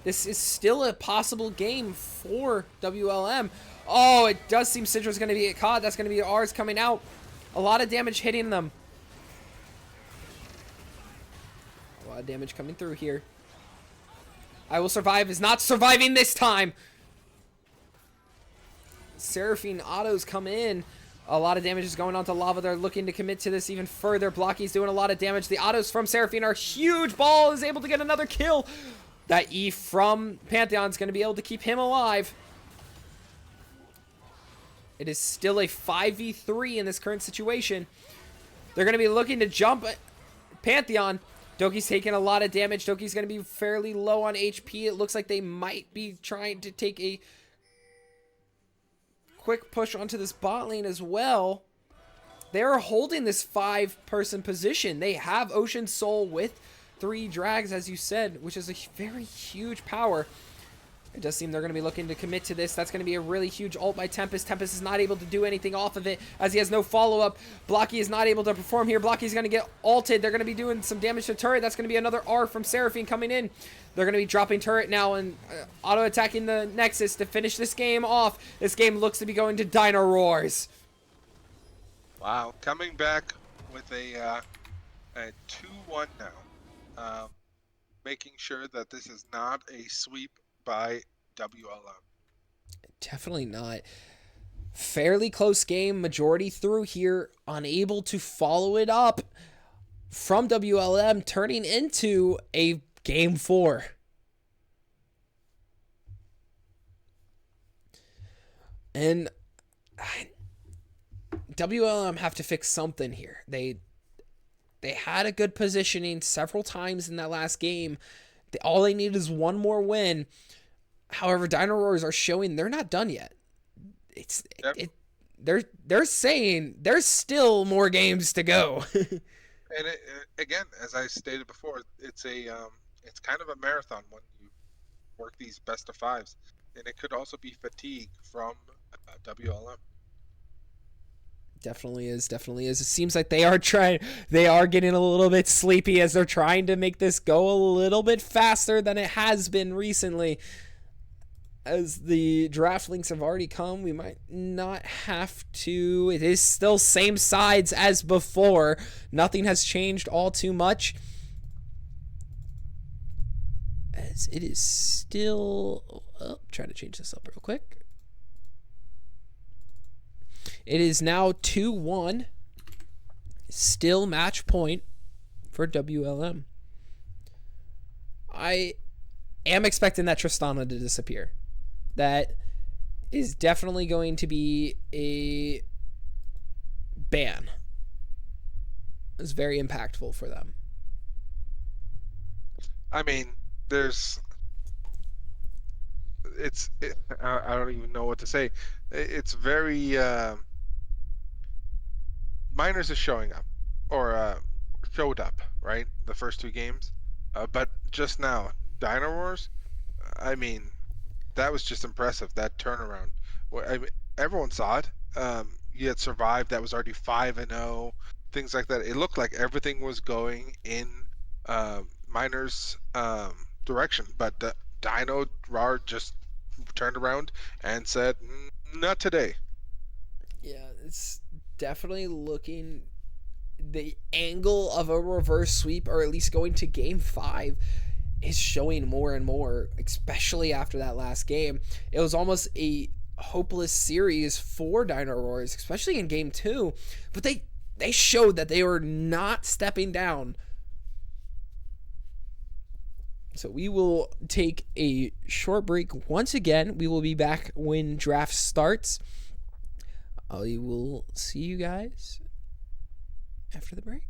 This is still a possible game for WLM. Oh, it does seem Syndra's going to be caught. That's going to be ours coming out. A lot of damage hitting them. A lot of damage coming through here. I Will Survive is not surviving this time. Seraphine autos come in. A lot of damage is going on to Lava. They're looking to commit to this even further. Blocky's doing a lot of damage. The autos from Seraphine are huge. Ball is able to get another kill. That E from Pantheon is going to be able to keep him alive. It is still a 5v3 in this current situation. They're going to be looking to jump Pantheon. Doki's taking a lot of damage. Doki's going to be fairly low on HP. It looks like they might be trying to take a quick push onto this bot lane as well. They're holding this 5-person position. They have Ocean Soul with 3 drags, as you said, which is a very huge power. It does seem they're going to be looking to commit to this. That's going to be a really huge ult by Tempest. Tempest is not able to do anything off of it as he has no follow-up. Blocky is not able to perform here. Blocky's going to get ulted. They're going to be doing some damage to turret. That's going to be another R from Seraphine coming in. They're going to be dropping turret now and auto-attacking the Nexus to finish this game off. This game looks to be going to Dino Roars. Wow, coming back with a 2-1 now. Making sure that this is not a sweep by WLM. Definitely not. Fairly close game, majority through here, unable to follow it up from WLM, turning into a game 4. And WLM have to fix something here. They had a good positioning several times in that last game. All they need is one more win. However, Dino Roars are showing they're not done yet. They're saying there's still more games to go. And again, as I stated before, it's kind of a marathon when you work these best of 5s, and it could also be fatigue from WLM. Definitely is. It seems like they are getting a little bit sleepy as they're trying to make this go a little bit faster than it has been recently. As the draft links have already come, we might not have to. It is still same sides as before. Nothing has changed all too much. As it is still... trying to change this up real quick. It is now 2-1. Still match point for WLM. I am expecting that Tristana to disappear. That is definitely going to be a ban. It's very impactful for them. I mean, I don't even know what to say. It's very Miners is showing up, or showed up, right? The first 2 games, but just now, Dino Wars. I mean, that was just impressive. That turnaround. Everyone saw it. You had survived. That was already 5-0. Things like that. It looked like everything was going in Miners' direction, but Dino Rawr just turned around and said, "Not today." Yeah, it's definitely looking the angle of a reverse sweep, or at least going to game 5, is showing more and more, especially after that last game. It was almost a hopeless series for Dino Roars, especially in game 2, but they showed that they were not stepping down. So we will take a short break. Once again, we will be back when draft starts. I will see you guys after the break.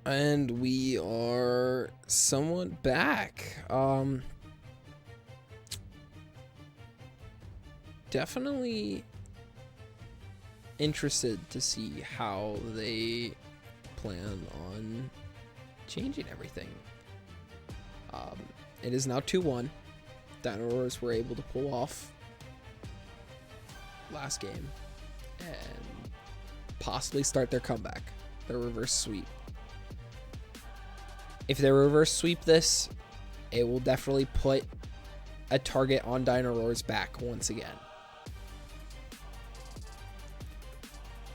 And we are somewhat back. Definitely interested to see how they plan on changing everything. It is now 2-1. Dino Rawrs were able to pull off last game and possibly start their comeback, their reverse sweep. If they reverse sweep this, it will definitely put a target on Dino Rawr's back once again.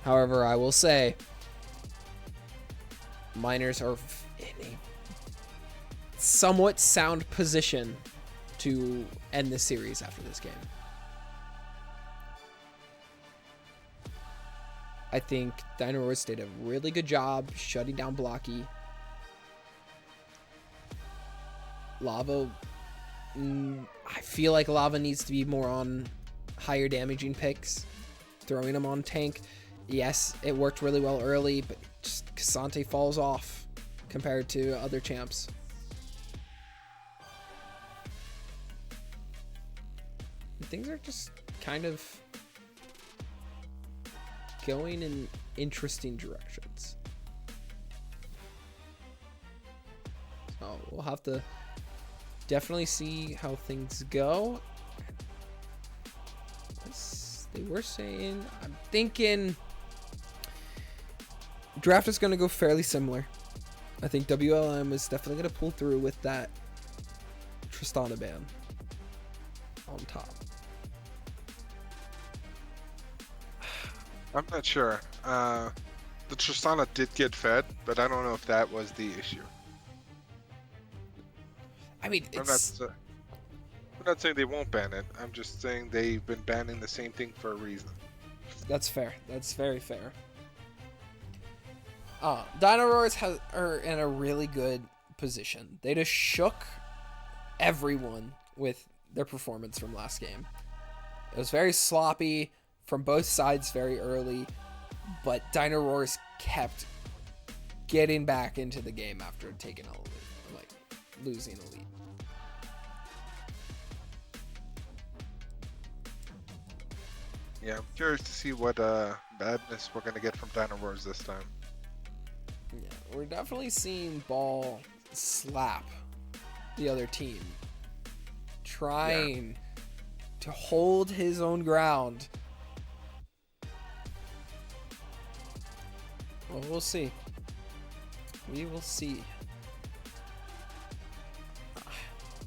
However, I will say, Miners are in a somewhat sound position to end the series after this game. I think Dino Rawrs did a really good job shutting down Blocky. Lava, I feel like Lava needs to be more on higher damaging picks. Throwing him on tank, yes, it worked really well early, but just Cassante falls off compared to other champs. Things are just kind of going in interesting directions. So we'll have to definitely see how things go. They were saying, I'm thinking draft is going to go fairly similar. I think WLM is definitely going to pull through with that Tristana ban on top. I'm not sure. The Tristana did get fed, but I don't know if that was the issue. I mean, I'm not saying they won't ban it. I'm just saying they've been banning the same thing for a reason. That's fair. That's very fair. Dino Rawrs are in a really good position. They just shook everyone with their performance from last game. It was very sloppy from both sides very early, but Dino Rawrs kept getting back into the game after taking a lead, like losing a lead. Yeah, I'm curious to see what badness we're gonna get from Dino Rawrs this time. Yeah, we're definitely seeing Ball slap the other team, trying to hold his own ground. Well, we'll see. We will see.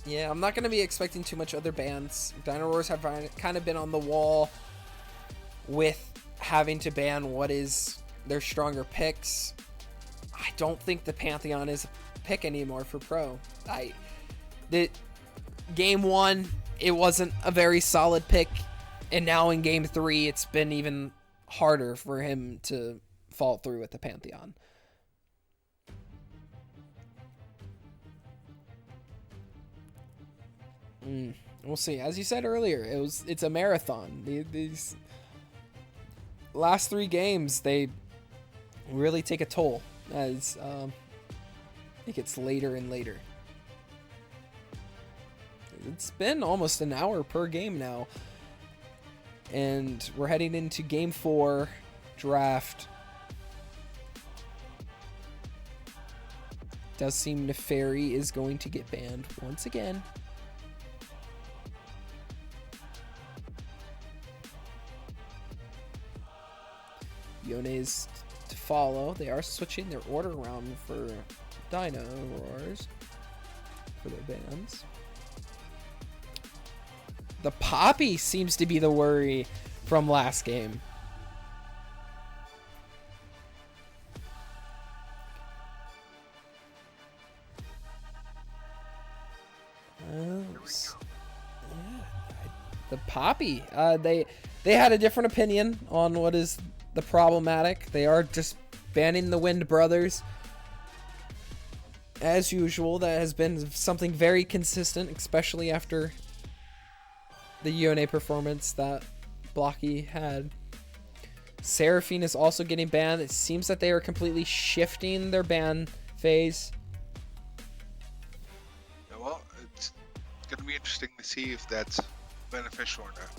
Yeah, I'm not going to be expecting too much other bans. Dino Rawrs have kind of been on the wall with having to ban what is their stronger picks. I don't think the Pantheon is a pick anymore for Pro. Game 1, it wasn't a very solid pick, and now in Game 3, it's been even harder for him to fall through with the Pantheon. We'll see. As you said earlier, it's a marathon. These last 3 games, they really take a toll as it gets later and later. It's been almost an hour per game now, and we're heading into Game 4 draft. Does seem Neferi is going to get banned once again. Yone is to follow. They are switching their order around for Dino Rawrs for their bans. The Poppy seems to be the worry from last game. The Poppy. They had a different opinion on what is the problematic. They are just banning the Wind Brothers. As usual, that has been something very consistent, especially after the Yone performance that Blocky had. Seraphine is also getting banned. It seems that they are completely shifting their ban phase. Yeah, well, it's going to be interesting to see if that's beneficial or not.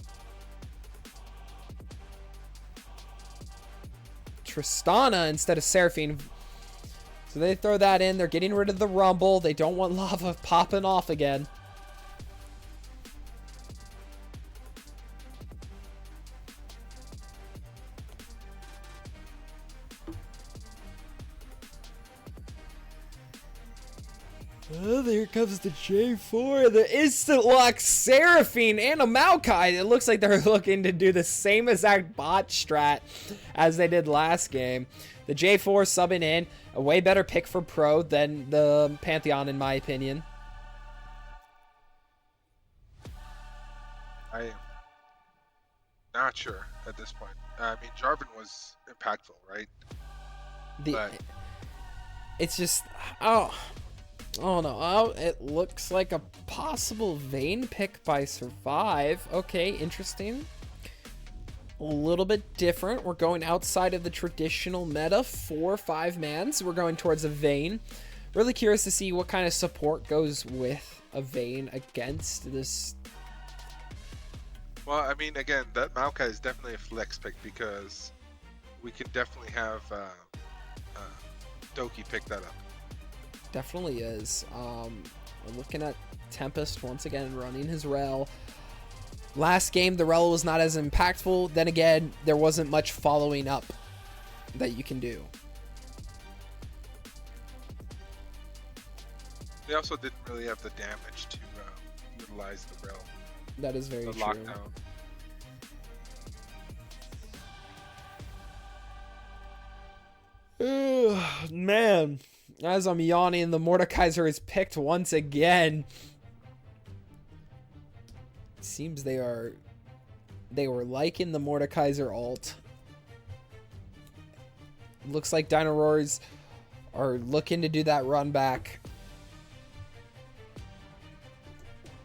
Tristana instead of Seraphine. So they throw that in. They're getting rid of the Rumble. They don't want lava popping off again. Oh, there comes the J4, the instant lock Seraphine and a Maokai. It looks like they're looking to do the same exact bot strat as they did last game. The J4 subbing in, a way better pick for Pro than the Pantheon in my opinion. I am not sure at this point. I mean, Jarvan was impactful, right? But It's just, oh no, oh, it looks like a possible Vayne pick by Survive. Okay, interesting. A little bit different. We're going outside of the traditional meta, 4-5-man, so we're going towards a Vayne. Really curious to see what kind of support goes with a Vayne against this. Well, I mean, again, that Maokai is definitely a flex pick because we can definitely have Doki pick that up. Definitely is. We're looking at Tempest once again running his Rel. Last game, the Rel was not as impactful. Then again, there wasn't much following up that you can do. They also didn't really have the damage to utilize the Rel. That is very The true. lockdown. Man, as I'm yawning, the Mordekaiser is picked once again. Seems they were liking the Mordekaiser ult. Looks like Dino Rawrs are looking to do that run back.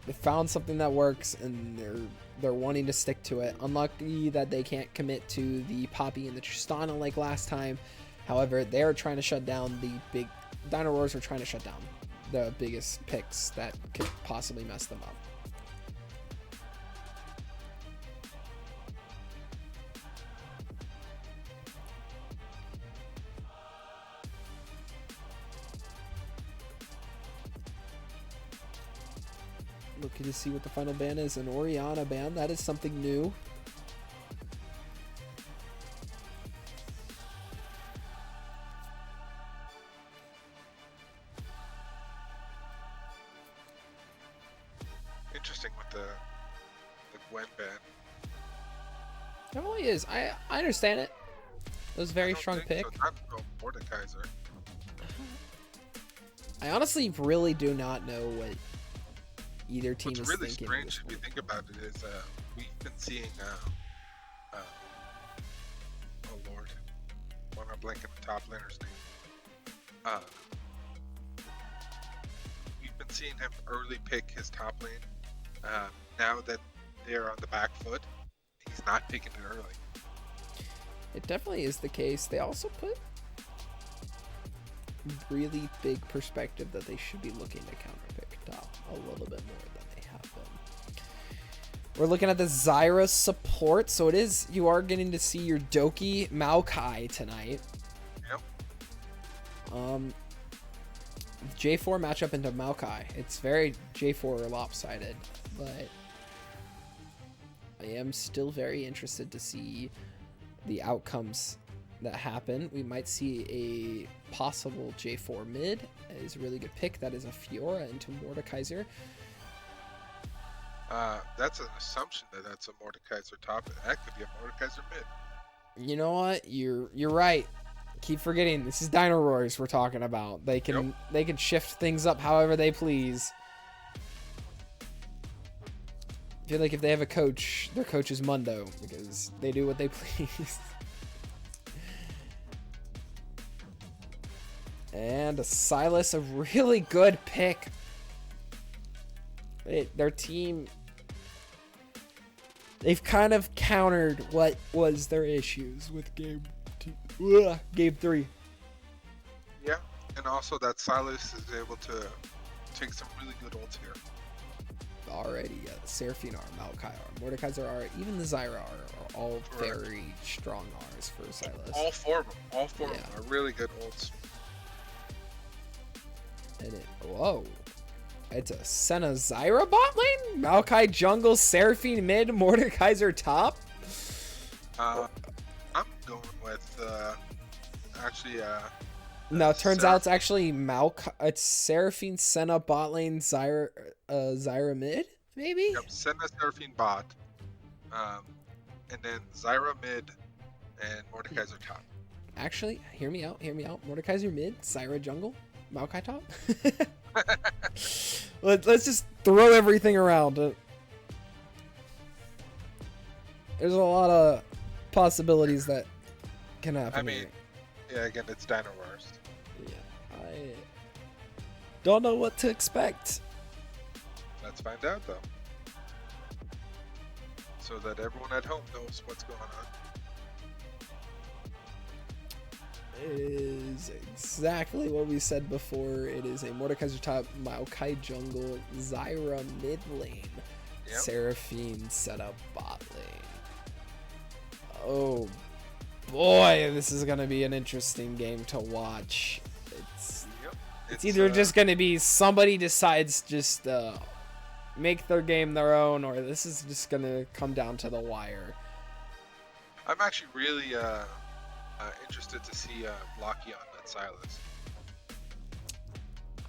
They found something that works and they're wanting to stick to it. Unlucky that they can't commit to the Poppy and the Tristana like last time. However, they're trying to shut down the big Dino Rawrs are trying to shut down the biggest picks that could possibly mess them up. Looking to see what the final ban is. An Orianna ban. That is something new. Interesting with the Gwen ban. It really is. I understand it. It was a very strong pick. So not to go Mordekaiser. I honestly really do not know what either team What's is really thinking. strange if you think about it is we've been seeing oh lord, why am I blanking the top laner's name? We've been seeing him early pick his top lane. Now that they're on the back foot, he's not picking it early. It definitely is the case. They also put really big perspective that they should be looking to counterpick top a little bit more than they have been. We're looking at the Zyra support, so it is, you are getting to see your Doki Maokai tonight. Yep. J4 matchup into Maokai. It's very J4 lopsided, but I am still very interested to see the outcomes that happen. We might see a possible J4 mid. That is a really good pick. That is a Fiora into Mordekaiser. That's an assumption that that's a Mordekaiser top. That could be a Mordekaiser mid. You know what? You're right. Keep forgetting this is Dino Rawrs we're talking about. They can shift things up however they please. I feel like if they have a coach, their coach is Mundo because they do what they please. And a Silas, a really good pick. Their team, they've kind of countered what was their issues with game 3. Yeah, And also that Silas is able to take some really good ults here. Already, Seraphine R, Maokai R, Mordekaiser R, even the Zyra R are all Correct. very strong Rs for Silas. All four of them Yeah. are really good ults. And whoa. It's a Senna Zyra bot lane? Maokai jungle, Seraphine mid, Mordekaiser top? I'm going with actually No, it turns Seraph- out it's actually it's Seraphine, Senna bot lane, Zyra mid, maybe? Yep, Senna Seraphine bot, and then Zyra mid, and Mordekaiser top. Actually, hear me out. Mordekaiser mid, Zyra jungle, Maokai top. Let's just throw everything around. There's a lot of possibilities that can happen. I mean, yeah, again, it's Dino Rawr. yeah, I don't know what to expect. Let's find out though, so that everyone at home knows what's going on. It is exactly what we said before. It is a Mordekaiser top, Maokai jungle, Zyra mid lane, Yep. Seraphine setup bot lane. Oh boy, this is gonna be an interesting game to watch. Yep. It's either just gonna be somebody decides just make their game their own, or this is just gonna come down to the wire. I'm actually really interested to see Blocky on that Silas.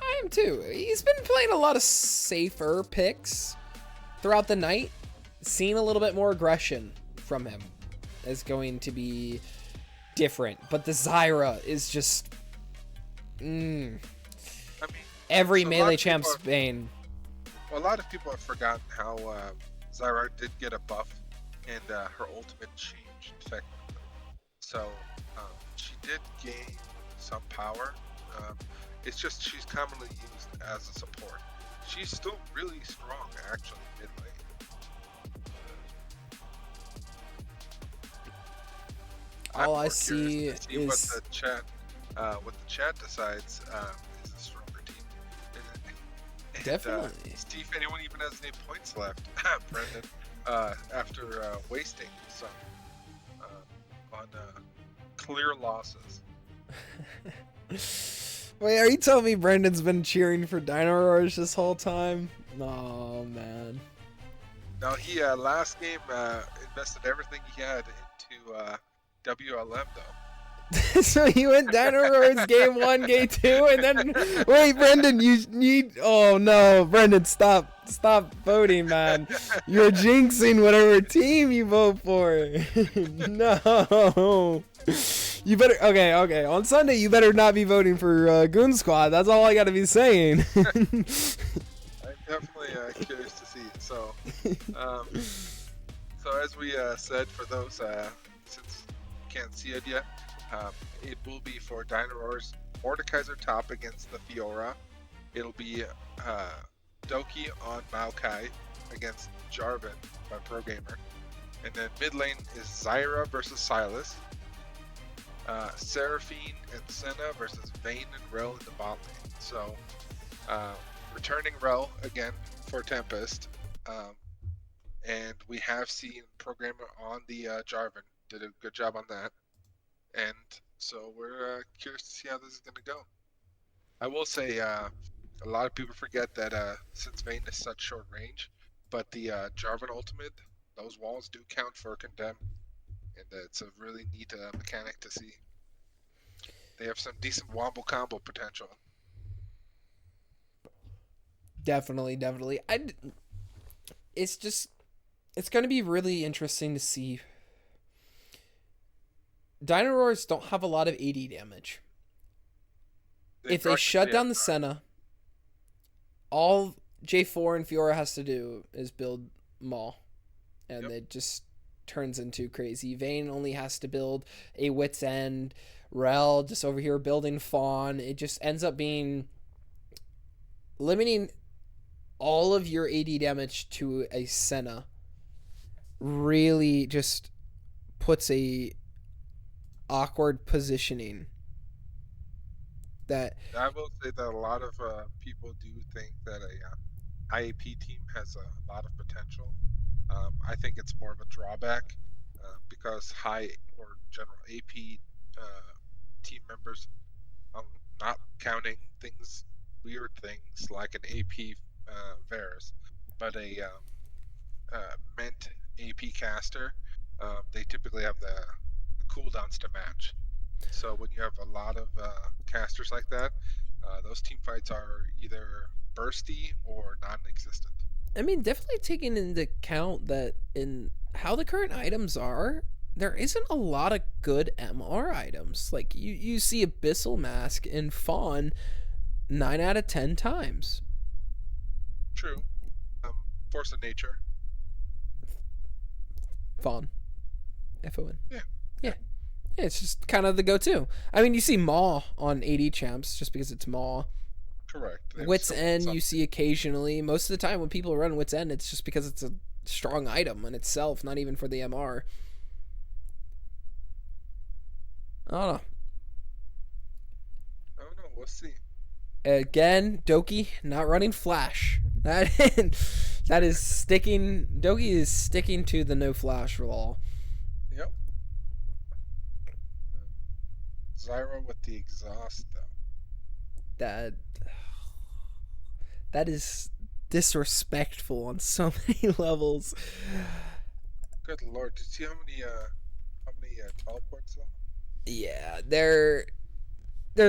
I am too. He's been playing a lot of safer picks throughout the night. Seeing a little bit more aggression from him is going to be different. But the Zyra is just I mean, every so a lot melee of champ's people bane. a lot of people have forgotten how Zyra did get a buff, and her ultimate changed technically. So she did gain some power. It's just she's commonly used as a support. She's still really strong, actually, mid lane. I'm All I more see curious to see is what the chat decides is a stronger team. And, Definitely. see if anyone even has any points left, Brendan, after wasting some on clear losses. Wait, are you telling me Brendan's been cheering for Dino Rawr this whole time? Oh man. Now he last game invested everything he had into WLM though. So you went Dino Rawr's game 1, game 2, and then wait, Brendan, you need. Oh no, Brendan, stop voting, man. You're jinxing whatever team you vote for. No. You better. Okay. On Sunday, you better not be voting for Goon Squad. That's all I gotta be saying. I'm definitely curious to see. So, so as we said, for those since you can't see it yet, it will be for Dino Rawr's Mordekaiser top against the Fiora. It'll be Doki on Maokai against Jarvan by Pro Gamer, and then mid lane is Zyra versus Silas. Seraphine and Senna versus Vayne and Rel in the bot lane. So, returning Rel again for Tempest. And we have seen Programmer on the Jarvan. Did a good job on that. And so we're curious to see how this is going to go. I will say a lot of people forget that since Vayne is such short range, but the Jarvan ultimate, those walls do count for Condemn. And it's a really neat mechanic to see. They have some decent wombo combo potential. Definitely. It's going to be really interesting to see. Dino Rawrs don't have a lot of AD damage. If they shut down the Senna, all J4 and Fiora has to do is build Maul. And it just turns into crazy. Vayne only has to build a Wit's End. Rel just over here building Fawn. It just ends up being limiting all of your AD damage to a Senna. Really just puts a awkward positioning that. I will say that a lot of people do think that a IAP team has a lot of potential. I think it's more of a drawback because high or general AP team members, um, not counting weird things like an AP Varus, but a Ment AP caster, they typically have the cooldowns to match. So when you have a lot of casters like that, those team fights are either bursty or non-existent. I mean, definitely taking into account that in how the current items are, there isn't a lot of good MR items. Like you see Abyssal Mask in Fawn 9 out of 10 times. True. Force of Nature. Fawn. FON. Yeah. Yeah. Yeah, it's just kind of the go-to. I mean, you see Maw on AD champs just because it's Maw. Correct. Wits End you see occasionally. Most of the time when people run Wits End, it's just because it's a strong item in itself, not even for the MR. I don't know. I don't know. We'll see. Again, Doki not running Flash. That is sticking. Doki is sticking to the no Flash law. Yep. Zyra with the exhaust, though. That is disrespectful on so many levels. Good lord! Did you see how many teleports though? Yeah, there's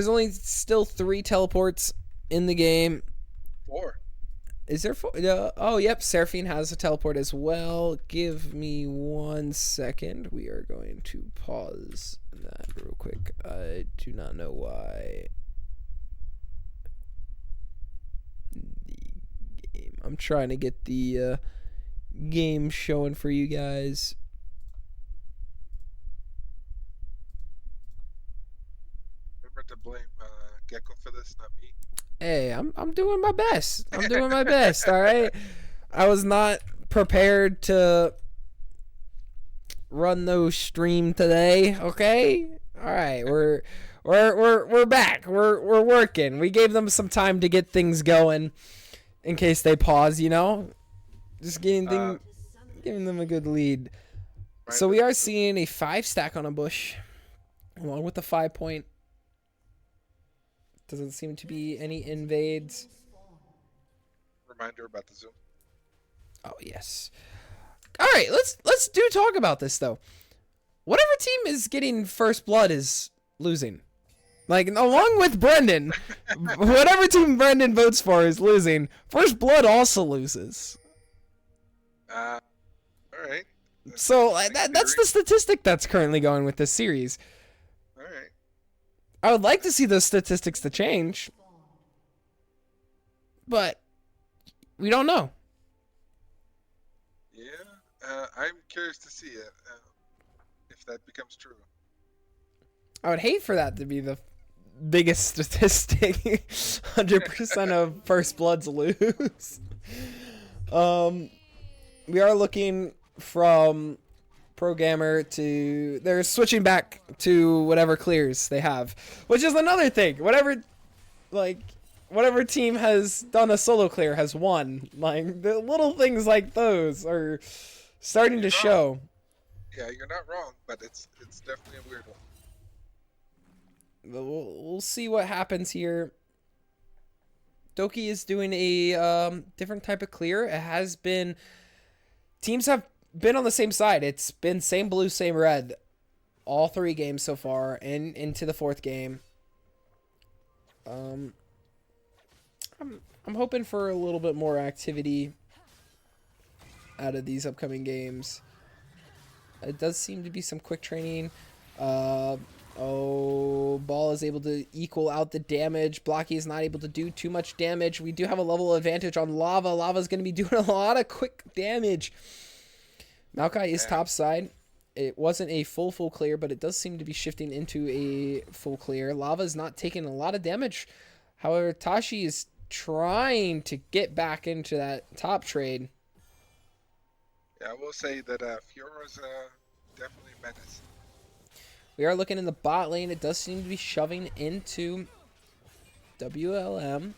only still 3 teleports in the game. 4. Is there 4? Oh, yep. Seraphine has a teleport as well. Give me 1 second. We are going to pause that real quick. I do not know why. The game. I'm trying to get the game showing for you guys. Remember to blame Gecko for this, not me. Hey, I'm doing my best. I'm doing my best. All right. I was not prepared to run no stream today. Okay. All right. We're back. We're working. We gave them some time to get things going, in case they pause. You know, just giving them a good lead. So we are seeing a 5 stack on a bush, along with the 5 point. Doesn't seem to be any invades. Reminder about the Zoom. Oh yes. All right, let's talk about this though. Whatever team is getting first blood is losing. Like along with Brendan, whatever team Brendan votes for is losing. First blood also loses. All right. So that's the statistic that's currently going with this series. All right. I would like to see those statistics to change, but we don't know. Yeah, I'm curious to see it if that becomes true. I would hate for that to be the biggest statistic. 100% of first bloods lose. We are looking from Programmer to they're switching back to whatever clears they have, which is another thing. Whatever team has done a solo clear has won. Like the little things like those are starting to show. Yeah, you're not wrong, but it's definitely a weird one. We'll see what happens here. Doki is doing a different type of clear. It has been teams have been on the same side. It's been same blue, same red all 3 games so far and into the 4th game. I'm hoping for a little bit more activity out of these upcoming games. It does seem to be some quick training. Ball is able to equal out the damage. Blocky is not able to do too much damage. We do have a level advantage on Lava. Lava's going to be doing a lot of quick damage. Maokai is top side. It wasn't a full clear, but it does seem to be shifting into a full clear. Lava's not taking a lot of damage. However, Tashi is trying to get back into that top trade. Yeah, I will say that Fiora's definitely a menace. We are looking in the bot lane. It does seem to be shoving into WLM.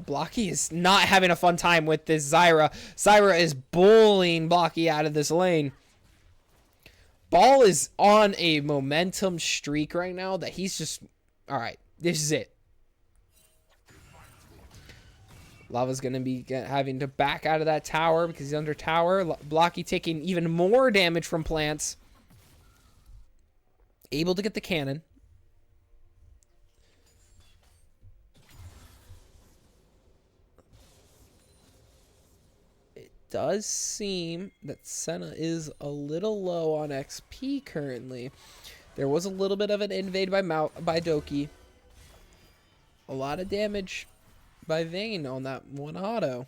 Blocky is not having a fun time with this Zyra. Zyra is bullying Blocky out of this lane. Ball is on a momentum streak right now that he's just... Alright, this is it. Lava's going to be having to back out of that tower because he's under tower. Blocky taking even more damage from plants. Able to get the cannon. It does seem that Senna is a little low on XP currently. There was a little bit of an invade by Doki. A lot of damage by Vayne on that one auto.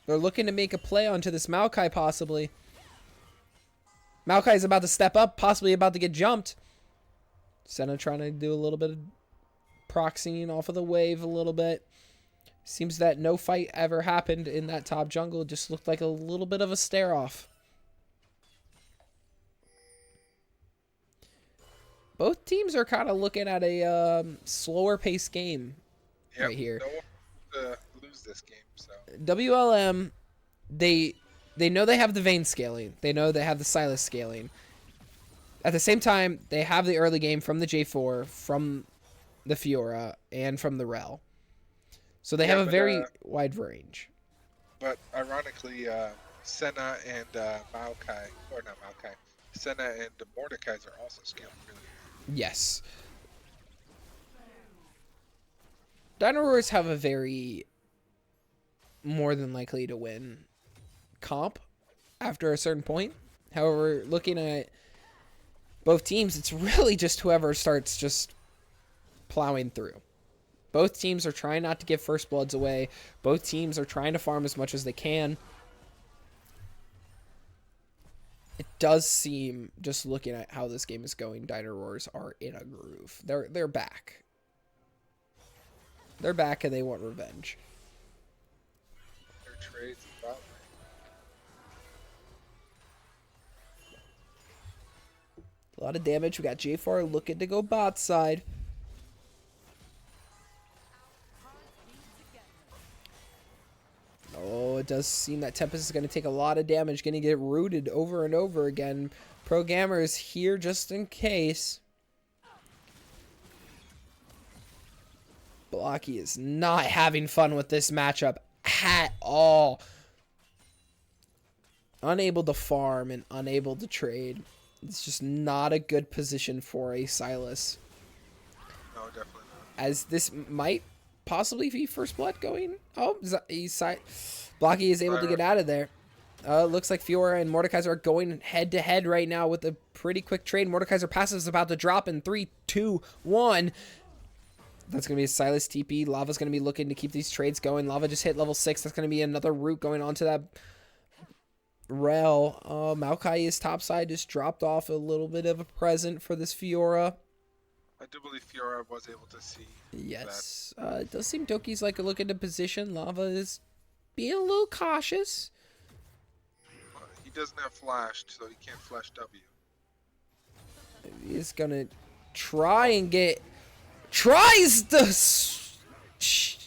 They're looking to make a play onto this Maokai possibly. Maokai is about to step up, possibly about to get jumped. Senna trying to do a little bit of proxying off of the wave a little bit. Seems that no fight ever happened in that top jungle. It just looked like a little bit of a stare off. Both teams are kind of looking at a slower pace game right here. No one wants to lose this game. So WLM, they know they have the Vayne scaling. They know they have the Sylas scaling. At the same time, they have the early game from the J4, from the Fiora, and from the Rel. So they have a very wide range. But ironically, Senna and Maokai, or not Maokai, Senna and Mordekaiser are also scaling really well. Yes. Dino Rawrs have a very more than likely to win comp after a certain point. However, looking at both teams, it's really just whoever starts just plowing through. Both teams are trying not to give first bloods away. Both teams are trying to farm as much as they can. It does seem, just looking at how this game is going, Dino Rawrs are in a groove. They're back. They're back and they want revenge. Their trades about A lot of damage. We got J4 looking to go bot side. Oh, it does seem that Tempest is going to take a lot of damage. Going to get rooted over and over again. Pro Gamer is here just in case. Blocky is not having fun with this matchup at all. Unable to farm and unable to trade. It's just not a good position for a Sylas. No, definitely not. As this might possibly be first blood going. Oh, Blocky is able to get out of there. Looks like Fiora and Mordekaiser are going head to head right now with a pretty quick trade. Mordekaiser passive is about to drop in 3, 2, 1. That's going to be a Sylas TP. Lava's going to be looking to keep these trades going. Lava just hit level 6. That's going to be another root going on to that Rel. Maokai is topside. Just dropped off a little bit of a present for this Fiora. I do believe Fiora was able to see. Yes. It does seem Doki's like a look into position. Lava is being a little cautious. He doesn't have flash, so he can't flash W. He's going to try and get... Tries to...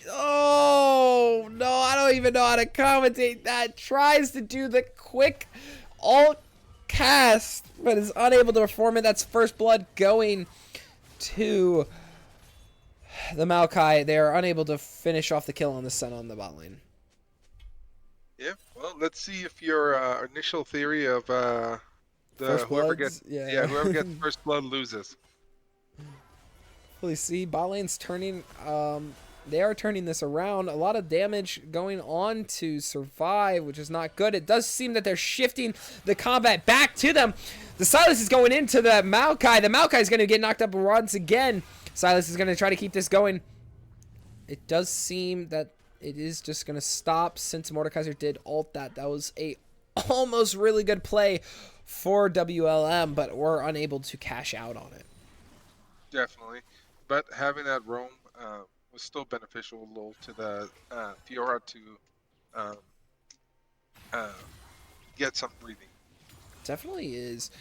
Oh, no, I don't even know how to commentate that. Tries to do the quick alt cast, but is unable to perform it. That's first blood going to the Maokai. They are unable to finish off the kill on the Senna on the bot lane. Yeah, well, let's see if your initial theory of the First whoever bloods? gets Yeah. whoever gets first blood loses. Hopefully, see, bot lane's turning. They are turning this around. A lot of damage going on to survive, which is not good. It does seem that they're shifting the combat back to them. The Sylas is going into the Maokai. The Maokai is going to get knocked up once again. Sylas is going to try to keep this going. It does seem that it is just going to stop since Mordekaiser did ult that. That was a almost really good play for WLM, but we're unable to cash out on it. Definitely, but having that roam was still beneficial a little to the Fiora to get some breathing. Definitely is.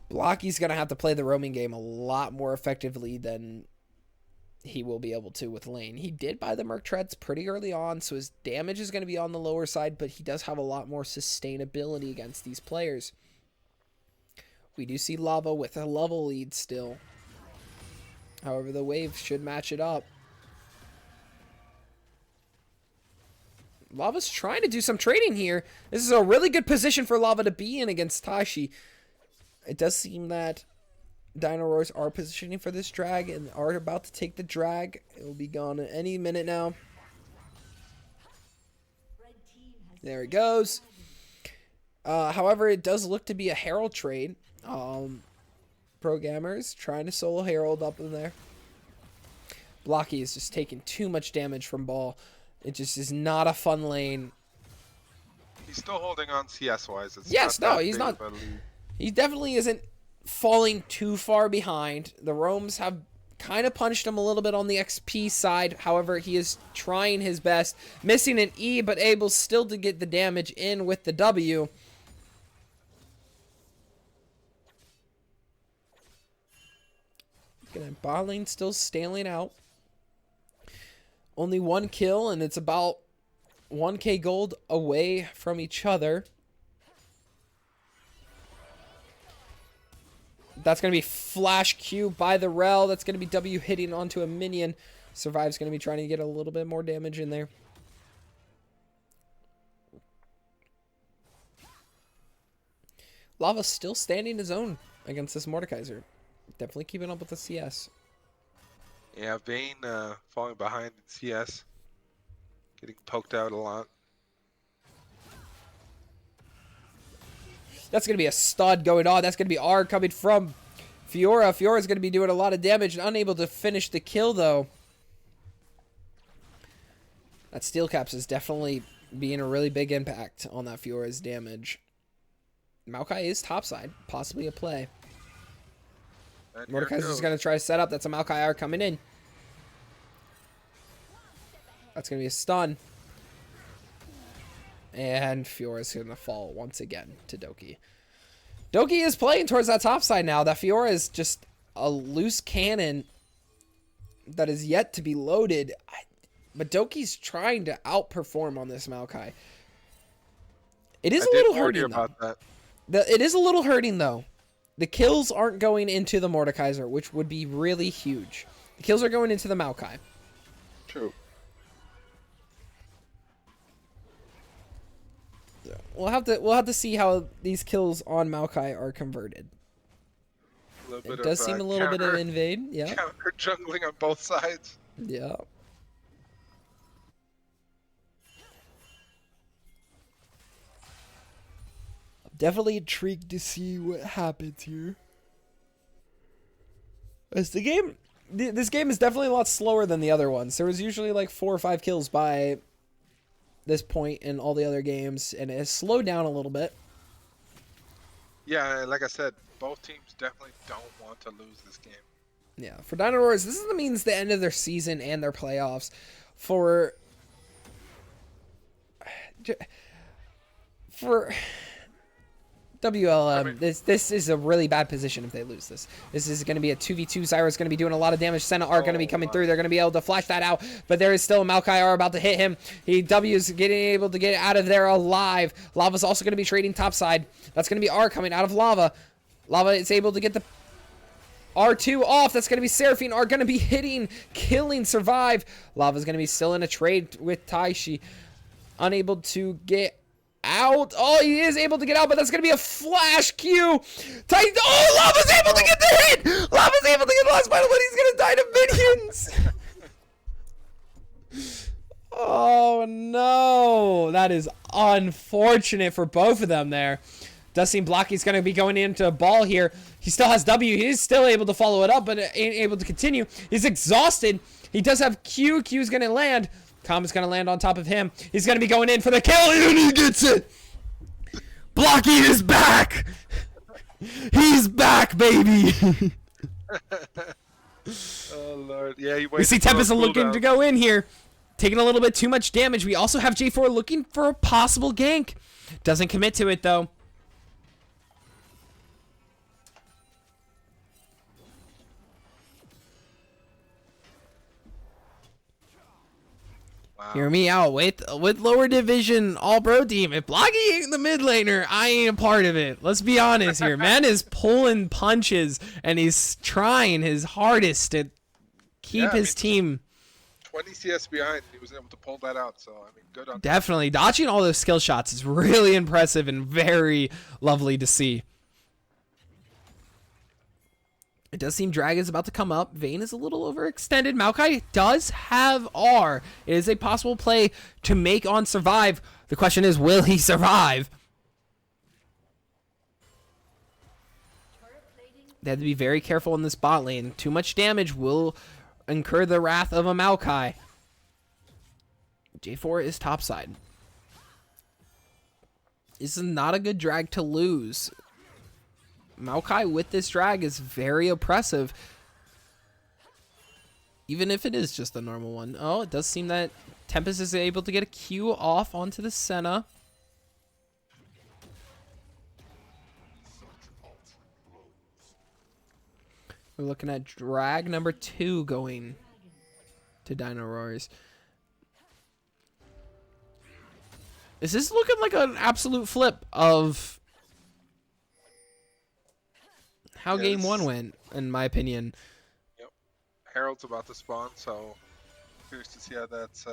Blocky's going to have to play the roaming game a lot more effectively than he will be able to with lane. He did buy the Merc Treads pretty early on, so his damage is going to be on the lower side, but he does have a lot more sustainability against these players. We do see Lava with a level lead still. However, the wave should match it up. Lava's trying to do some trading here. This is a really good position for Lava to be in against Taishi. It does seem that Dino Rawrs are positioning for this drag and are about to take the drag. It will be gone at any minute now. There it goes. However, it does look to be a Herald trade. Programmers trying to solo Herald up in there. Blocky is just taking too much damage from Ball. It just is not a fun lane. He's still holding on CS-wise. Yes, no, he's not. He definitely isn't falling too far behind. The Roams have kind of punched him a little bit on the XP side. However, he is trying his best. Missing an E, but able still to get the damage in with the W. Bot lane still staling out. Only one kill, and it's about 1k gold away from each other. That's going to be flash Q by the Rel. That's going to be W hitting onto a minion. Survive's going to be trying to get a little bit more damage in there. Lava's still standing his own against this Mordekaiser. Definitely keeping up with the CS. Yeah, Vayne falling behind in CS. Getting poked out a lot. That's going to be a stud going on. That's going to be R coming from Fiora. Fiora's going to be doing a lot of damage and unable to finish the kill, though. That Steel Caps is definitely being a really big impact on that Fiora's damage. Maokai is topside. Possibly a play. Mordekaiser's going to try to set up. That's a Maokai R coming in. That's going to be a stun. And Fiora's going to fall once again to Doki. Doki is playing towards that top side now. That Fiora is just a loose cannon that is yet to be loaded. But Doki's trying to outperform on this Maokai. It is a little hurting, though. It is a little hurting, though. The kills aren't going into the Mordekaiser, which would be really huge. The kills are going into the Maokai. True. We'll have to see how these kills on Maokai are converted. It does seem a little bit of invade, yeah. Counter jungling on both sides. Yeah. Definitely intrigued to see what happens here. As the game, this game is definitely a lot slower than the other ones. There was usually like 4 or 5 kills by this point in all the other games, and it has slowed down a little bit. Yeah, like I said, both teams definitely don't want to lose this game. Yeah, for Dino Rawrs, this means the end of their season and their playoffs. For WLM, this is a really bad position if they lose this. This is going to be a 2v2. Zyra's going to be doing a lot of damage. Senna are going to be coming through. They're going to be able to flash that out, but there is still a Maokai R about to hit him. W's able to get out of there alive. Lava's also going to be trading topside. That's going to be R coming out of Lava. Lava is able to get the R2 off. That's going to be Seraphine. R going to be hitting, killing, survive. Lava's going to be still in a trade with Taishi. Unable to get out. Oh, he is able to get out, but that's going to be a flash Q. Oh, Lava's able to get the hit. Lava's able to get the last final, but he's going to die to minions. Oh, no. That is unfortunate for both of them there. Does seem Blocky's going to be going into a ball here. He still has W. He is still able to follow it up, but ain't able to continue. He's exhausted. He does have Q. Q's going to land. Tom is going to land on top of him. He's going to be going in for the kill, and he gets it. Blocky is back. He's back, baby. Oh, Lord. Yeah, we see Tempest looking to go in here. Taking a little bit too much damage. We also have J4 looking for a possible gank. Doesn't commit to it, though. Wow. Hear me out. With lower division all pro team, if Blocky ain't the mid laner, I ain't a part of it. Let's be honest here. Man is pulling punches and he's trying his hardest to keep his team. 20 CS behind, he was able to pull that out. So I mean, good on. Definitely dodging all those skill shots is really impressive and very lovely to see. It does seem Dragon's about to come up. Vayne is a little overextended. Maokai does have R. It is a possible play to make on survive. The question is, will he survive? They have to be very careful in this bot lane. Too much damage will incur the wrath of a Maokai. J4 is topside. This is not a good drag to lose. Maokai with this drag is very oppressive. Even if it is just a normal one. Oh, it does seem that Tempest is able to get a Q off onto the Senna. We're looking at drag number 2 going to Dino Rawrs. Is this looking like an absolute flip of how game 1 went, in my opinion? Yep. Herald's about to spawn, so curious to see how that's.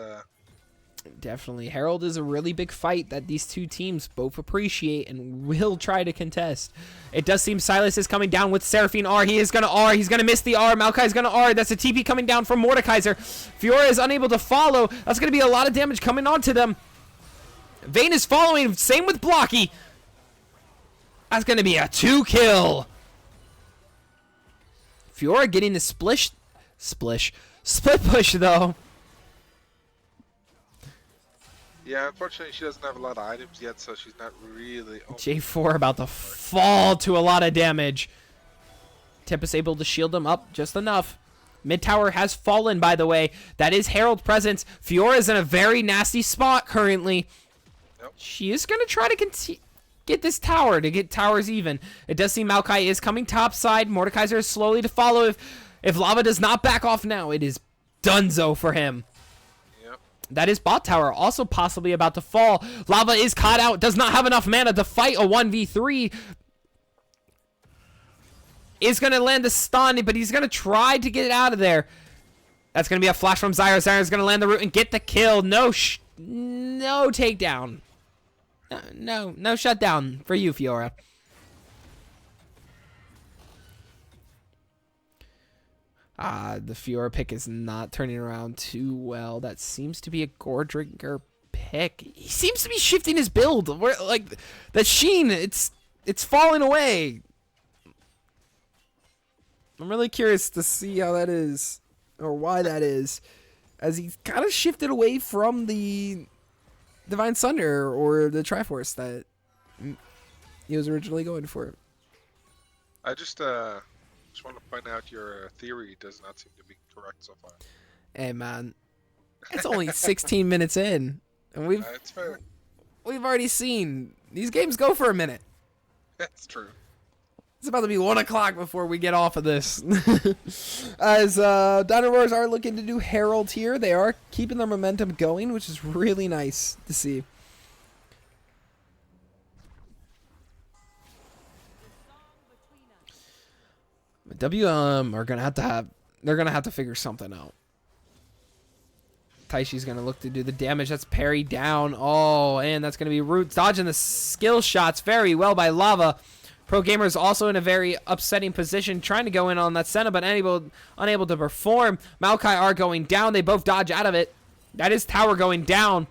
Definitely. Herald is a really big fight that these two teams both appreciate and will try to contest. It does seem Silas is coming down with Seraphine R. He is going to R. He's going to miss the R. Maokai's going to R. That's a TP coming down from Mordekaiser. Fiora is unable to follow. That's going to be a lot of damage coming onto them. Vayne is following. Same with Blocky. That's going to be a 2-kill. Fiora getting the split push, though. Yeah, unfortunately, she doesn't have a lot of items yet, so she's not really. J4 about to fall to a lot of damage. Tempest able to shield them up just enough. Mid tower has fallen, by the way. That is Herald's presence. Fiora is in a very nasty spot currently. Yep. She is going to try to get this tower to get towers even. It does seem Maokai is coming topside. Mordekaiser is slowly to follow. If Lava does not back off now, it is donezo for him. That is bot tower, also possibly about to fall. Lava is caught out, does not have enough mana to fight a 1v3. Is going to land the stun, but he's going to try to get it out of there. That's going to be a flash from Zyra. Zyra's going to land the root and get the kill. No takedown. No shutdown for you, Fiora. The Fiora pick is not turning around too well. That seems to be a Gordringer pick. He seems to be shifting his build. Like the sheen, it's falling away. I'm really curious to see how that is, or why that is, as he's kind of shifted away from the Divine Sunder or the Triforce that he was originally going for. I just want to point out your theory does not seem to be correct so far. Hey man, it's only 16 minutes in, and It's fair. we've already seen these games go for a minute. That's true. It's about to be 1 o'clock before we get off of this. As Dino Rawrs are looking to do Herald here, they are keeping their momentum going, which is really nice to see. WM are gonna have to figure something out. Taishi's gonna look to do the damage. That's parry down. Oh, and that's gonna be Roots dodging the skill shots very well by Lava. Pro Gamer is also in a very upsetting position, trying to go in on that Senna, but unable to perform. Maokai are going down. They both dodge out of it. That is tower going down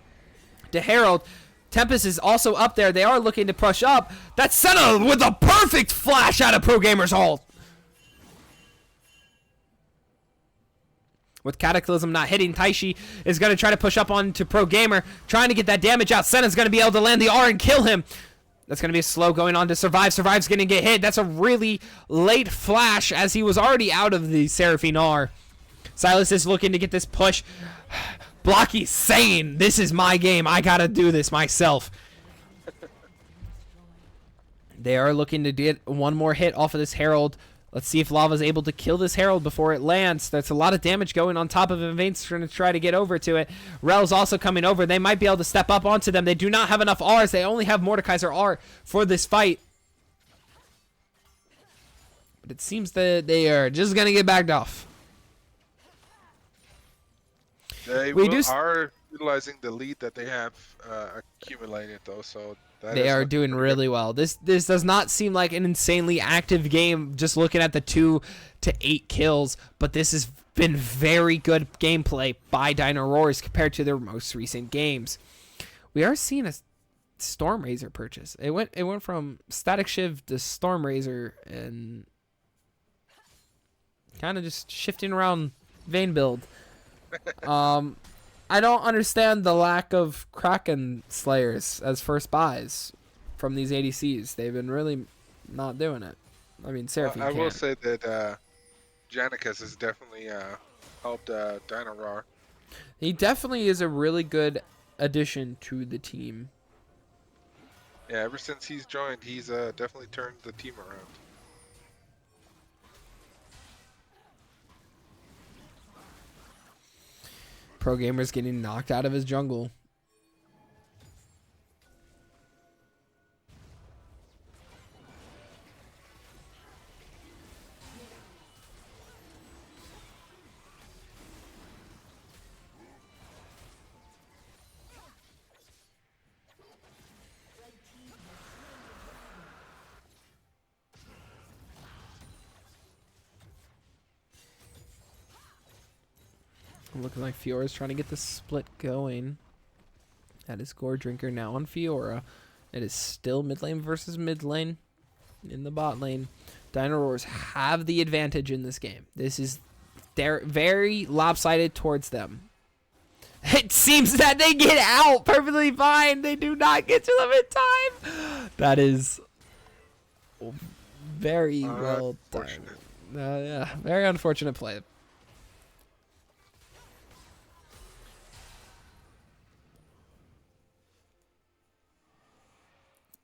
to Herald. Tempest is also up there. They are looking to push up. That's Senna with a perfect flash out of Pro Gamer's ult. With Cataclysm not hitting, Taishi is going to try to push up onto Pro Gamer, trying to get that damage out. Senna's going to be able to land the R and kill him. That's going to be a slow going on to Survive. Survive's going to get hit. That's a really late flash as he was already out of the Seraphine R. Silas is looking to get this push. Blocky's saying, this is my game. I got to do this myself. They are looking to get one more hit off of this Herald. Let's see if Lava's able to kill this Herald before it lands. That's a lot of damage going on top of it. Vane's trying to try to get over to it. Rel's also coming over. They might be able to step up onto them. They do not have enough R's. They only have Mordekaiser R for this fight. But it seems that they are just going to get backed off. They are utilizing the lead that they have accumulated, though, so they are doing really well. This does not seem like an insanely active game just looking at the 2 to 8 kills, but this has been very good gameplay by Dino Rawr compared to their most recent games. We are seeing a Storm Razor purchase. It went from Static Shiv to Storm Razor and kind of just shifting around Vayne build. I don't understand the lack of Kraken Slayers as first buys from these ADCs. They've been really not doing it. I mean, Seraphine I will say that Janicus has definitely helped Dino Rawr. He definitely is a really good addition to the team. Yeah, ever since he's joined, he's definitely turned the team around. Pro Gamer's getting knocked out of his jungle. Looking like Fiora's trying to get the split going. That is Gore Drinker now on Fiora. It is still mid lane versus mid lane in the bot lane. Dino Rawr have the advantage in this game. This is very lopsided towards them. It seems that they get out perfectly fine. They do not get to them in time. That is very well done. Yeah, very unfortunate play.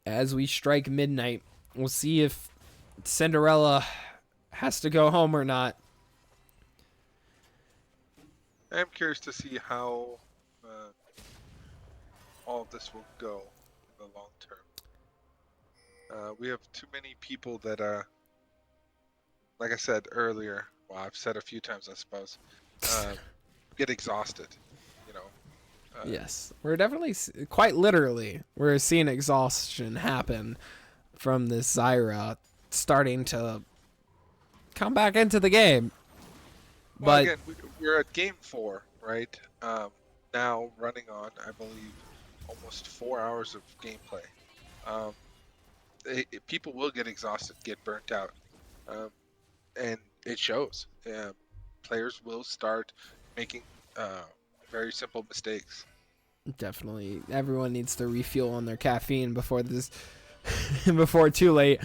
As we strike midnight, we'll see if Cinderella has to go home or not. I'm curious to see how all of this will go in the long term. We have too many people that, like I said earlier, well, I've said a few times, I suppose, get exhausted. Yes, we're definitely, quite literally, we're seeing exhaustion happen from this Zyra starting to come back into the game. Well, But again, we're at game 4, right? Now running on, I believe, almost 4 hours of gameplay. People will get exhausted, get burnt out, and it shows. Players will start making very simple mistakes. definitely, everyone needs to refuel on their caffeine before this, before too late.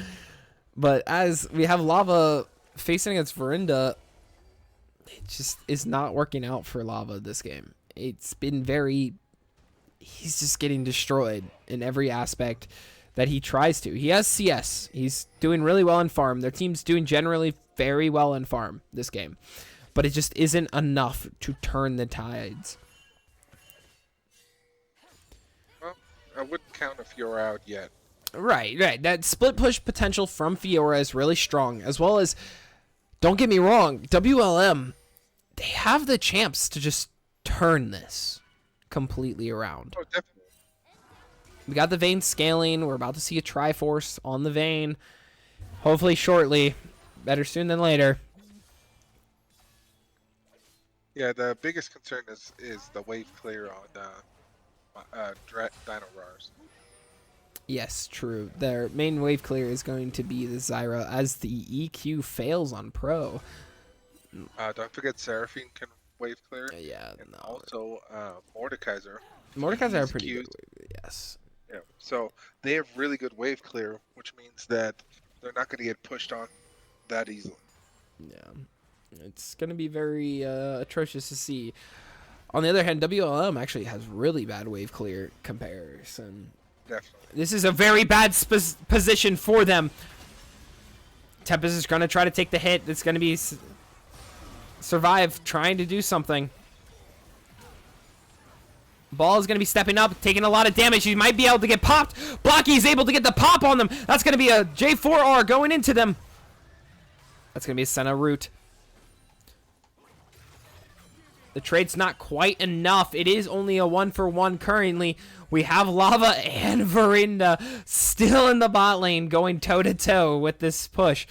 But as we have Lava facing against Verinda, it just is not working out for Lava this game. It's been he's just getting destroyed in every aspect that he tries to. He has CS. He's doing really well in farm. Their team's doing generally very well in farm this game. But it just isn't enough to turn the tides. Well, I wouldn't count a Fiora out yet. Right. That split push potential from Fiora is really strong, as well as, don't get me wrong, WLM, they have the chance to just turn this completely around. Oh, definitely. We got the Vayne scaling. We're about to see a Triforce on the Vayne. Hopefully shortly. Better soon than later. Yeah, the biggest concern is the wave clear on Dino Rawr. Yes, true. Their main wave clear is going to be the Zyra as the EQ fails on Pro. Don't forget Seraphine can wave clear. Yeah, And no. also Mordekaiser. Mordekaiser are He's pretty queued. good. Yes. Yeah. So they have really good wave clear, which means that they're not going to get pushed on that easily. Yeah. It's going to be very atrocious to see. On the other hand, WLM actually has really bad wave clear comparison. Definitely. This is a very bad position for them. Tempest is going to try to take the hit. It's going to be Survive trying to do something. Ball is going to be stepping up, taking a lot of damage. He might be able to get popped. Blocky is able to get the pop on them. That's going to be a J4R going into them. That's going to be a Senna root. The trade's not quite enough. It is only a 1-for-1 currently. We have Lava and Verinda still in the bot lane going toe-to-toe with this push.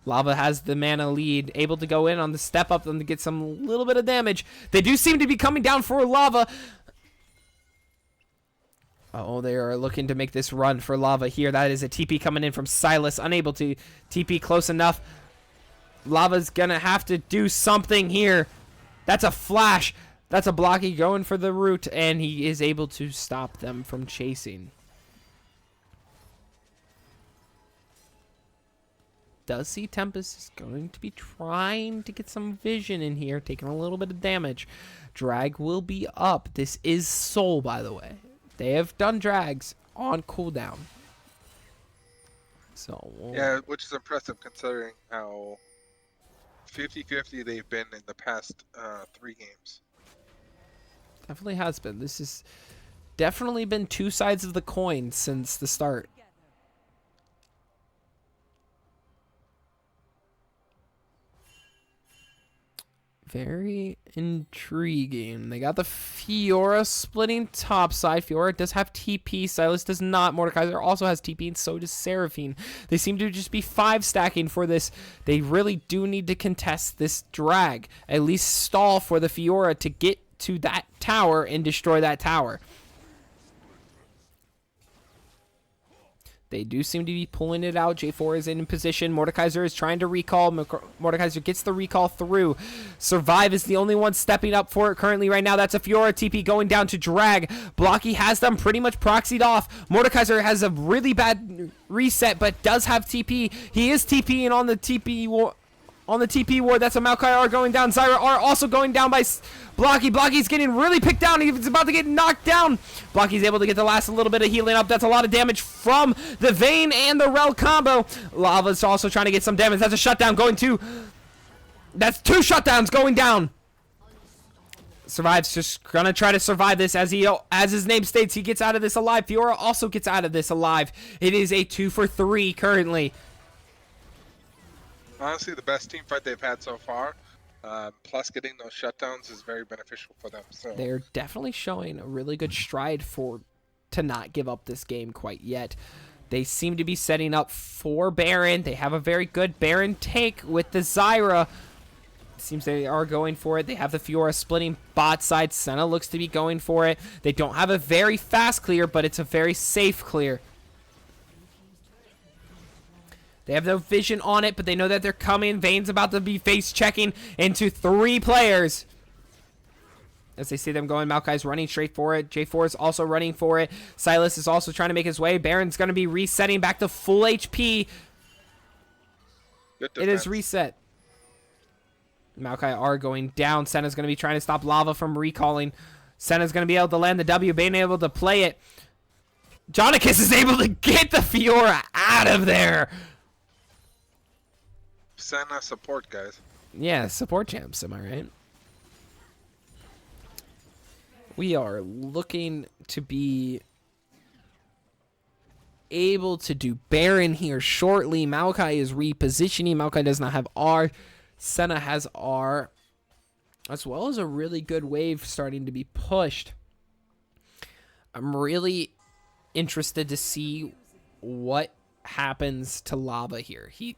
Lava has the mana lead, able to go in on the step up and to get some little bit of damage. They do seem to be coming down for Lava. Oh, they are looking to make this run for Lava here. That is a TP coming in from Silas, unable to TP close enough. Lava's going to have to do something here. That's a flash. That's a Blocky going for the root, and he is able to stop them from chasing. Does see Tempest is going to be trying to get some vision in here, taking a little bit of damage. Drag will be up. This is Soul, by the way. They have done drags on cooldown. So yeah, which is impressive considering how 50-50 they've been in the past 3 games. Definitely has been. This has definitely been two sides of the coin since the start. Very intriguing. They got the Fiora splitting topside. Fiora does have TP. Silas does not. Mordekaiser also has TP, and so does Seraphine. They seem to just be 5 stacking for this. They really do need to contest this drag. At least stall for the Fiora to get to that tower and destroy that tower. They do seem to be pulling it out. J4 is in position. Mordekaiser is trying to recall. Mordekaiser gets the recall through. Survive is the only one stepping up for it currently right now. That's a Fiora TP going down to drag. Blocky has them pretty much proxied off. Mordekaiser has a really bad reset, but does have TP. He is TPing on the TP ward. That's a Maokai R going down. Zyra R also going down by Blocky. Blocky's getting really picked down. He's about to get knocked down. Blocky's able to get the last little bit of healing up. That's a lot of damage from the Vayne and the Rel combo. Lava's also trying to get some damage. That's a shutdown going to... That's 2 shutdowns going down. Survives, just gonna try to survive this as his name states. He gets out of this alive. Fiora also gets out of this alive. It is a 2-for-3 currently. Honestly, the best team fight they've had so far. Plus, getting those shutdowns is very beneficial for them. So they're definitely showing a really good stride to not give up this game quite yet. They seem to be setting up for Baron. They have a very good Baron take with the Zyra. Seems they are going for it. They have the Fiora splitting bot side. Senna looks to be going for it. They don't have a very fast clear, but it's a very safe clear. They have no vision on it, but they know that they're coming. Vayne's about to be face checking into 3 players. As they see them going, Maokai's running straight for it. J4 is also running for it. Silas is also trying to make his way. Baron's going to be resetting back to full HP. It is reset. Maokai R going down. Senna's going to be trying to stop Lava from recalling. Senna's going to be able to land the W. Bane able to play it. Jonicus is able to get the Fiora out of there. Senna support, guys. Yeah, support champs, am I right? We are looking to be able to do Baron here shortly. Maokai is repositioning. Maokai does not have R. Senna has R. As well as a really good wave starting to be pushed. I'm really interested to see what happens to Lava here. He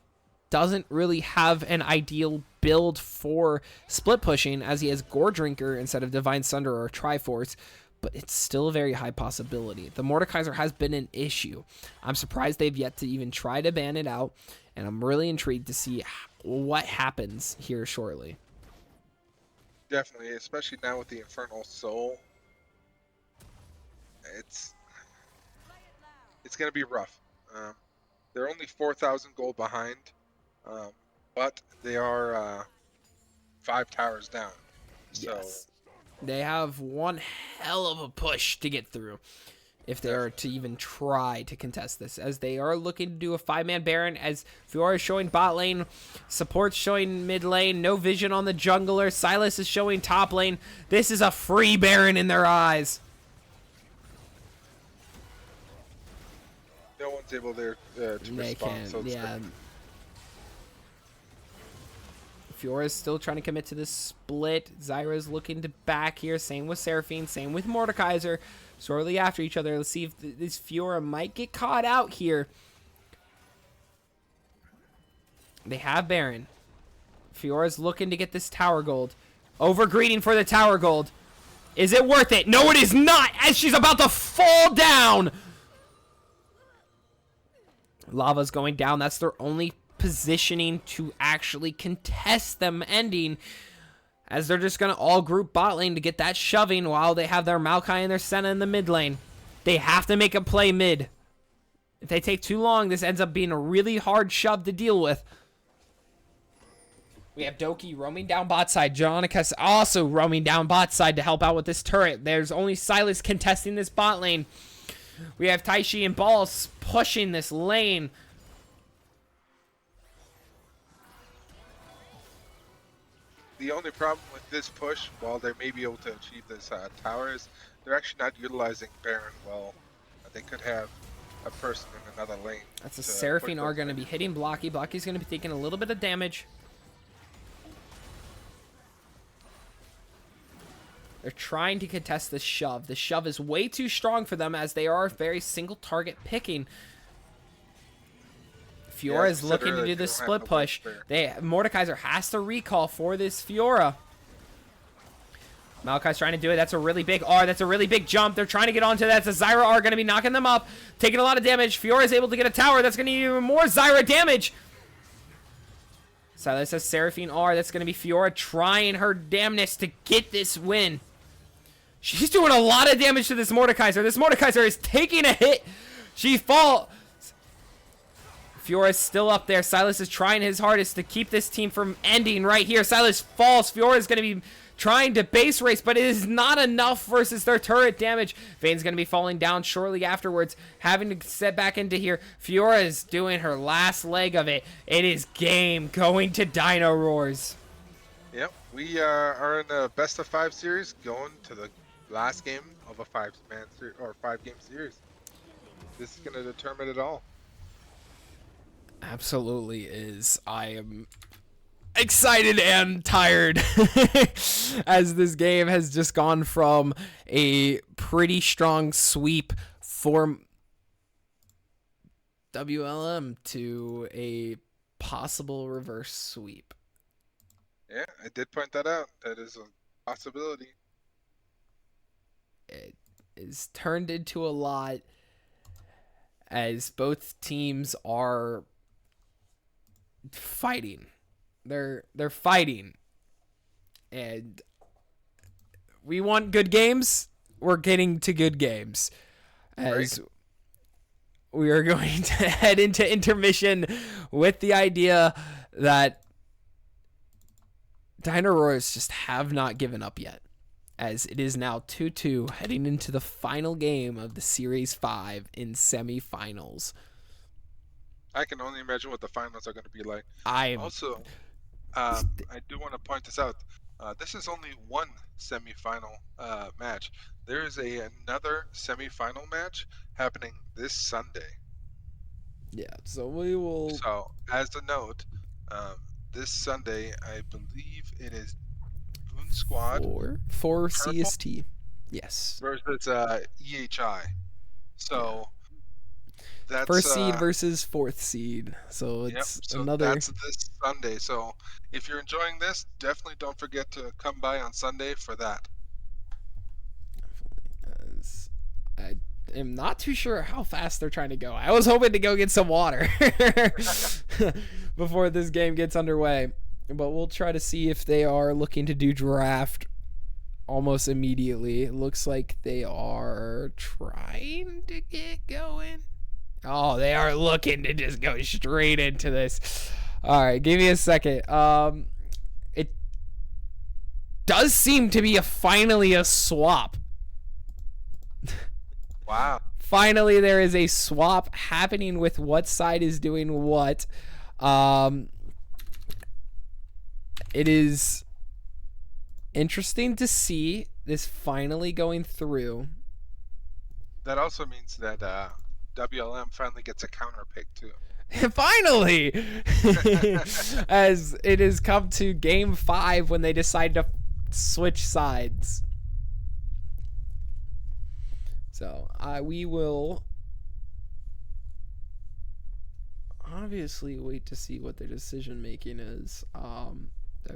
doesn't really have an ideal build for split pushing as he has Gore Drinker instead of Divine Sunder or Triforce, but it's still a very high possibility. The Mordekaiser has been an issue. I'm surprised they've yet to even try to ban it out, and I'm really intrigued to see what happens here shortly. Definitely, especially now with the Infernal Soul. It's going to be rough. They're only 4,000 gold behind. But they are 5 towers down. So yes. They have one hell of a push to get through. if they are to even try to contest this, as they are looking to do a 5-man Baron, as Fiora is showing bot lane, support's showing mid lane, no vision on the jungler, Silas is showing top lane. This is a free Baron in their eyes. No one's able there to They respond. can't, So it's yeah. Fiora's still trying to commit to this split. Zyra's looking to back here. Same with Seraphine. Same with Mordekaiser. Shortly after each other. Let's see if this Fiora might get caught out here. They have Baron. Fiora's looking to get this tower gold. Overgreeding for the tower gold. Is it worth it? No, it is not, as she's about to fall down. Lava's going down. That's their only positioning to actually contest them ending, as they're just going to all group bot lane to get that shoving while they have their Maokai and their Senna in the mid lane. They have to make a play mid. If they take too long, this ends up being a really hard shove to deal with. We have Doki roaming down bot side. Jonika's also roaming down bot side to help out with this turret. There's only Silas contesting this bot lane. We have Taishi and Balls pushing this lane. the only problem with this push, while they may be able to achieve this tower, is they're actually not utilizing Baron well. They could have a person in another lane. That's a Seraphine are going to be hitting Blocky. Blocky's going to be taking a little bit of damage. They're trying to contest this shove. The shove is way too strong for them, as they are very single target picking. Fiora is looking to do this split push. Mordekaiser has to recall for this Fiora. Maokai's trying to do it. That's a really big R. That's a really big jump. They're trying to get onto that. It's a Zyra R going to be knocking them up. Taking a lot of damage. Fiora is able to get a tower. That's going to be even more Zyra damage. Silas has Seraphine R. That's going to be Fiora trying her damnness to get this win. She's doing a lot of damage to this Mordekaiser. This Mordekaiser is taking a hit. She falls. Fiora is still up there. Silas is trying his hardest to keep this team from ending right here. Silas falls. Fiora is going to be trying to base race, but it is not enough versus their turret damage. Vayne's going to be falling down shortly afterwards, having to set back into here. Fiora is doing her last leg of it. It is game going to Dino Roars. Yep, we are in a best of 5 series, going to the last game of a 5-game series. This is going to determine it all. Absolutely is. I am excited and tired as this game has just gone from a pretty strong sweep for WLM to a possible reverse sweep. Yeah, I did point that out. That is a possibility. It is turned into a lot, as both teams are fighting. They're fighting, and we want good games. We're getting to good games, as we are going to head into intermission with the idea that Dino Roars just have not given up yet, as it is now 2-2 heading into the final game of the Series 5 in semifinals. I can only imagine what the finals are going to be like. Also, I do want to point this out. This is only one semifinal match. There is another semifinal match happening this Sunday. yeah, so we will... So, as a note, this Sunday, I believe it is Boon Squad for CST. Yes. versus EHI. So that's First seed versus fourth seed. So it's another. That's this Sunday. So if you're enjoying this, definitely don't forget to come by on Sunday for that. I am not too sure how fast they're trying to go. I was hoping to go get some water before this game gets underway. But we'll try to see if they are looking to do draft almost immediately. It looks like they are trying to get going. Oh, they are looking to just go straight into this. All right, give me a second. It does seem to be finally a swap. Wow. Finally, there is a swap happening with what side is doing what. It is interesting to see this finally going through. That also means that WLM finally gets a counter pick too. Finally! As it has come to game 5 when they decide to switch sides. So we will obviously wait to see what their decision making is. I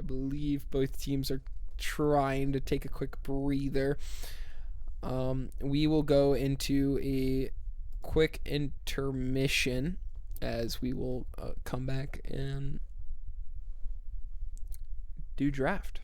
believe both teams are trying to take a quick breather. We will go into a quick intermission as we will come back and do draft.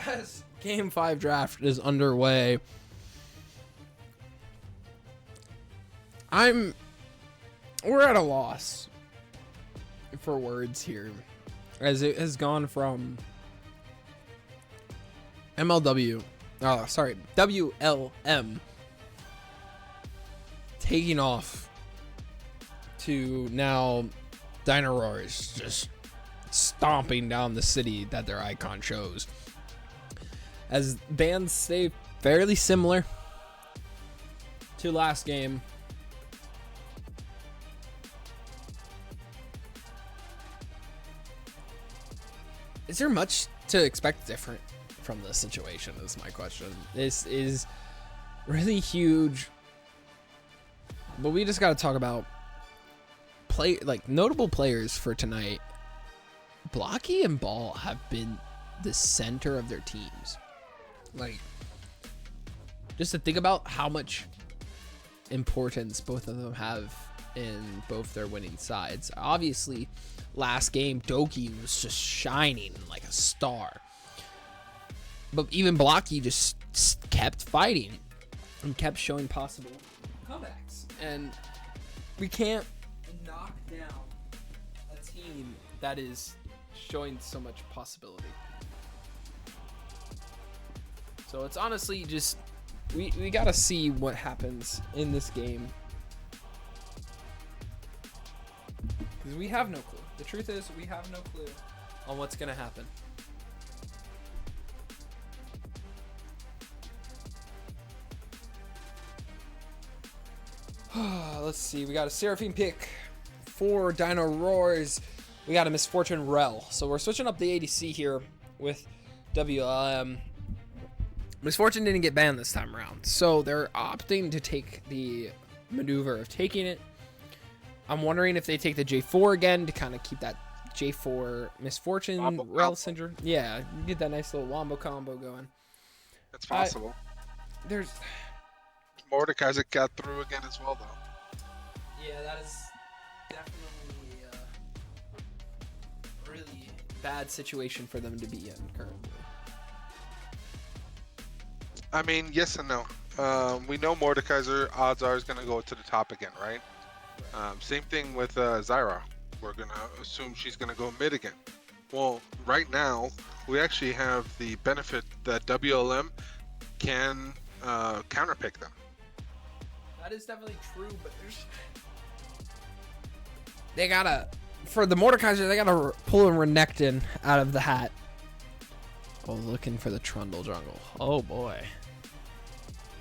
As Game 5 draft is underway, we're at a loss for words here, as it has gone from WLM taking off to now Dino Rawr is just stomping down the city that their icon shows. As bands stay fairly similar to last game. Is there much to expect different from this situation is my question. This is really huge. But we just got to talk about notable players for tonight. Blocky and Ball have been the center of their teams. Just to think about how much importance both of them have in both their winning sides. Obviously, last game, Doki was just shining like a star. But even Blocky just kept fighting and kept showing possible comebacks. And we can't knock down a team that is showing so much possibility. So it's honestly just, we got to see what happens in this game. Because we have no clue. The truth is, we have no clue on what's going to happen. Let's see. We got a Seraphine pick for Dino Rawrs. We got a Misfortune Rel. So we're switching up the ADC here with WLM. Misfortune didn't get banned this time around, so they're opting to take the maneuver of taking it. I'm wondering if they take the J4 again to kind of keep that J4 misfortune Wombo rel combo. syndrome. Yeah, you get that nice little wombo combo going. It's possible. There's Mordekaiser got through again as well, though. Yeah, that is definitely a really bad situation for them to be in currently. I mean, yes and no. We know Mordekaiser, odds are, is going to go to the top again, right? Same thing with Zyra. We're going to assume she's going to go mid again. Well, right now, we actually have the benefit that WLM can counterpick them. That is definitely true, but they gotta, for the Mordekaiser, they gotta pull a Renekton out of the hat. Oh, looking for the Trundle jungle. Oh boy.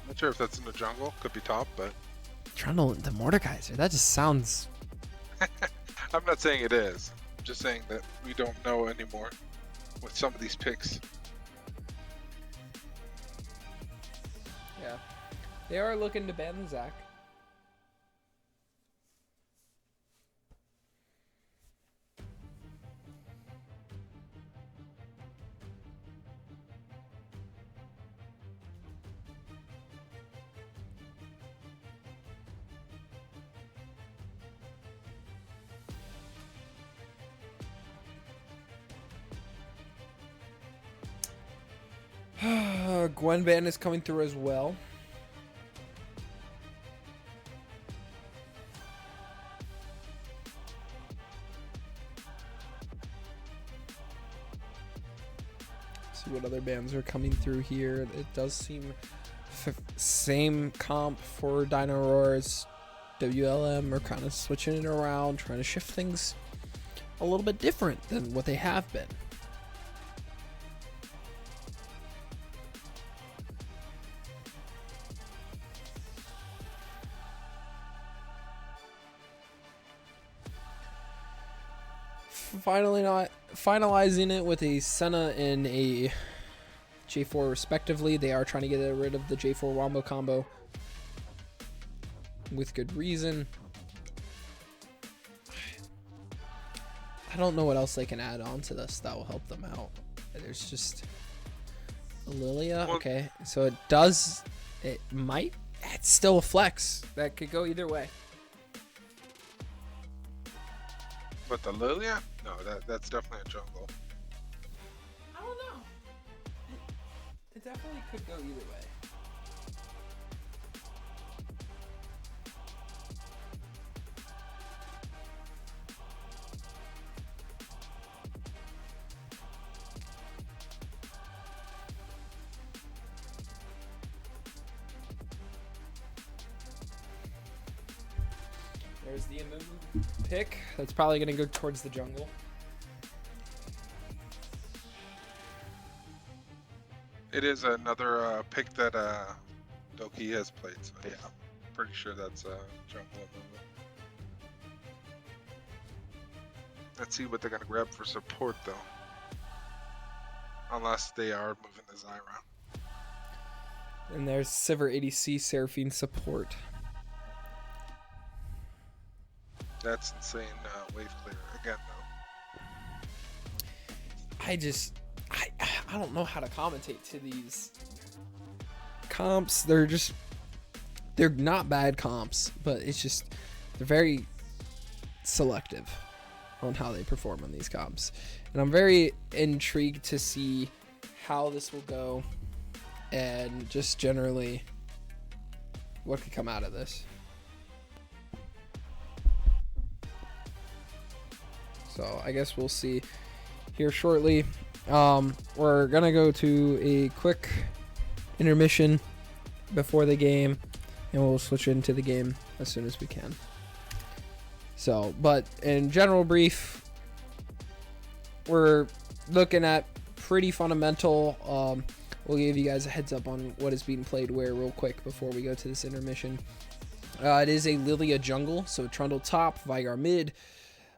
Not sure if that's in the jungle. Could be top, but Trundle into Mordekaiser. That just sounds... I'm not saying it is. I'm just saying that we don't know anymore with some of these picks. Yeah. They are looking to ban Zach. Gwen ban is coming through as well. See what other bans are coming through here. It does seem same comp for Dino Rawr as WLM. Are kind of switching it around, trying to shift things a little bit different than what they have been. Finalizing it with a Senna and a J4 respectively. They are trying to get rid of the J4 wombo combo with good reason. I don't know what else they can add on to this that will help them out. There's just Lilia. Okay, so it's still a flex. That could go either way. But the Lilia? No, that's definitely a jungle. I don't know. It definitely could go either way. There's the Amumu pick. That's probably going to go towards the jungle. It is another pick that Doki has played, so yeah, I'm pretty sure that's jungle. Let's see what they're going to grab for support, though. Unless they are moving to Zyra. And there's Sivir ADC Seraphine support. That's insane wave clear again, though. I don't know how to commentate to these comps. They're not bad comps, but it's just they're very selective on how they perform on these comps. And I'm very intrigued to see how this will go and just generally what could come out of this. So I guess we'll see here shortly. We're gonna go to a quick intermission before the game, and we'll switch into the game as soon as we can. So, but in general brief, we're looking at pretty fundamental. We'll give you guys a heads up on what is being played where real quick before we go to this intermission. It is a Lilia jungle, so Trundle top, Vigar mid,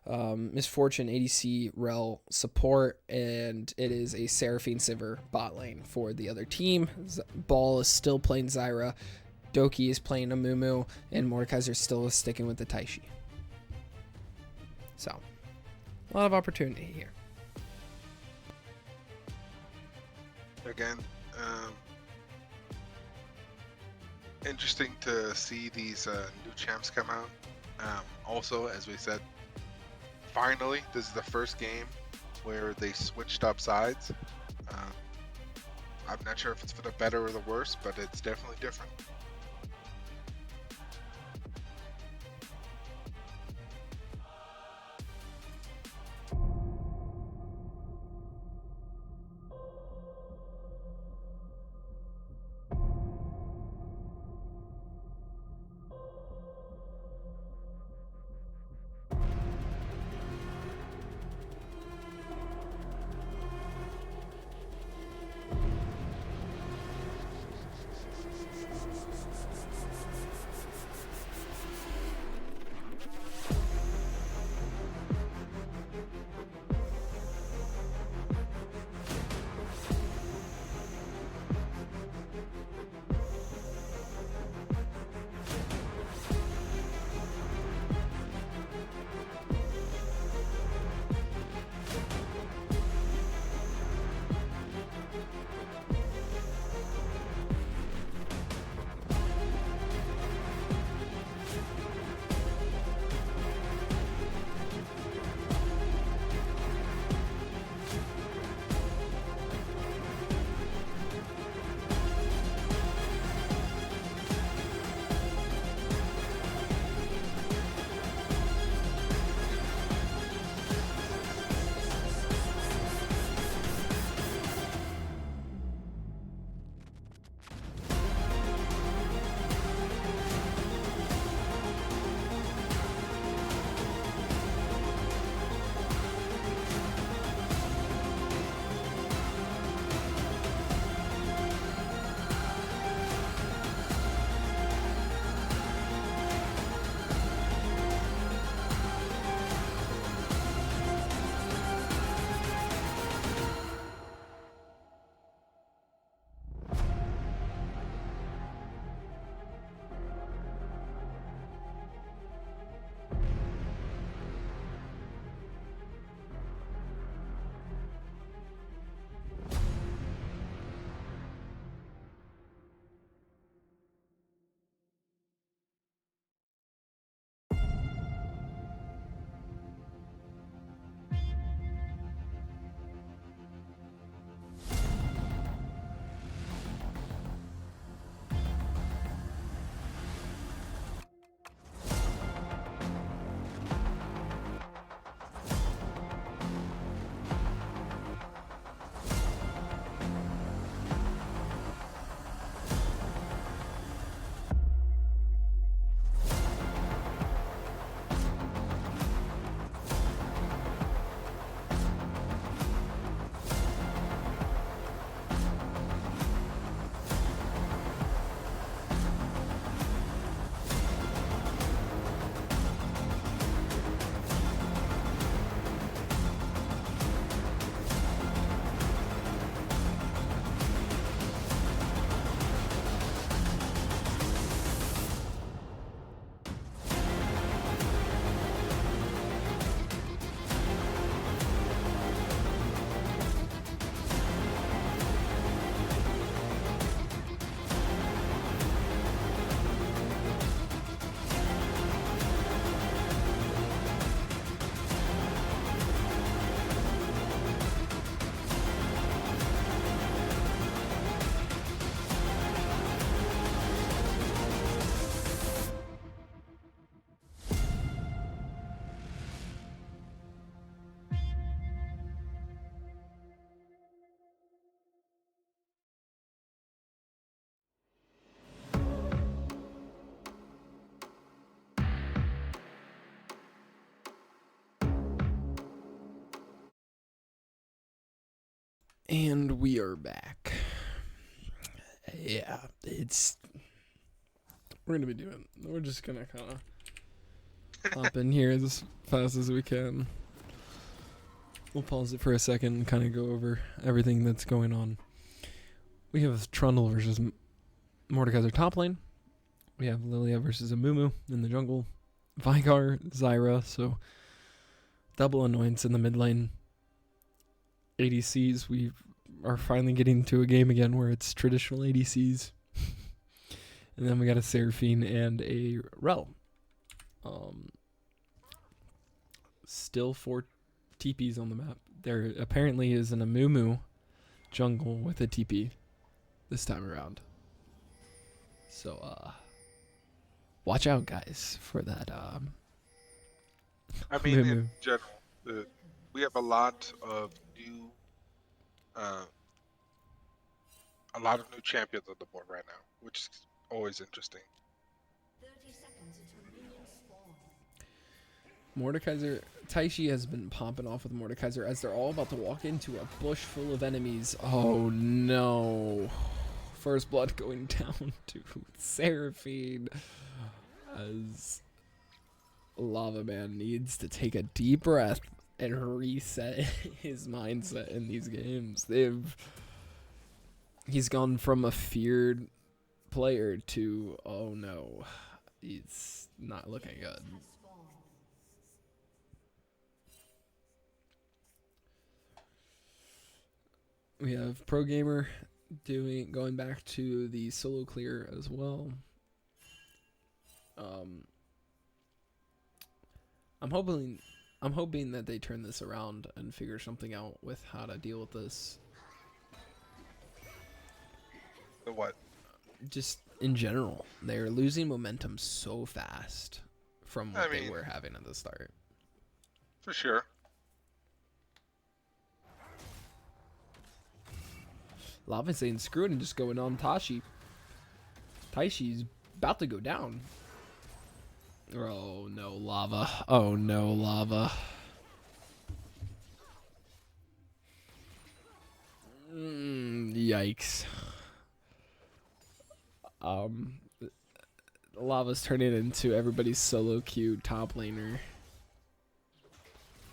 Misfortune ADC rel support, and it is a Seraphine Sivir bot lane for the other team. Ball is still playing Zyra, Doki is playing Amumu, and Mordekaiser still is sticking with the Taishi. So, a lot of opportunity here. Again, interesting to see these new champs come out. Also, as we said, finally, this is the first game where they switched up sides. I'm not sure if it's for the better or the worse, but it's definitely different. And we are back. Yeah, we're just gonna kind of hop in here as fast as we can. We'll pause it for a second and kind of go over everything that's going on. We have Trundle versus Mordekaiser top lane. We have Lilia versus Amumu in the jungle. Vigar, Zyra, so double annoyance in the mid lane. ADCs, we are finally getting to a game again where it's traditional ADCs. And then we got a Seraphine and a Rel. Still 4 TPs on the map. There apparently is an Amumu jungle with a TP this time around. So, watch out, guys, for that. I mean, in Amumu. general, we have a lot of new champions on the board right now, which is always interesting. 30 seconds until minions spawn. Mordekaiser, Taishi has been popping off with Mordekaiser as they're all about to walk into a bush full of enemies. Oh no. First blood going down to Seraphine as Lava Man needs to take a deep breath and reset his mindset in these games. He's gone from a feared player to, oh no, he's not looking good. We have Pro Gamer going back to the solo clear as well. I'm hoping that they turn this around and figure something out with how to deal with this. The what? Just in general, they're losing momentum so fast from what they were having at the start. For sure. Lava's saying screw it and just going on Tashi. Taishi's about to go down. Oh no, Lava. Oh no, Lava. Yikes. Lava's turning into everybody's solo queue top laner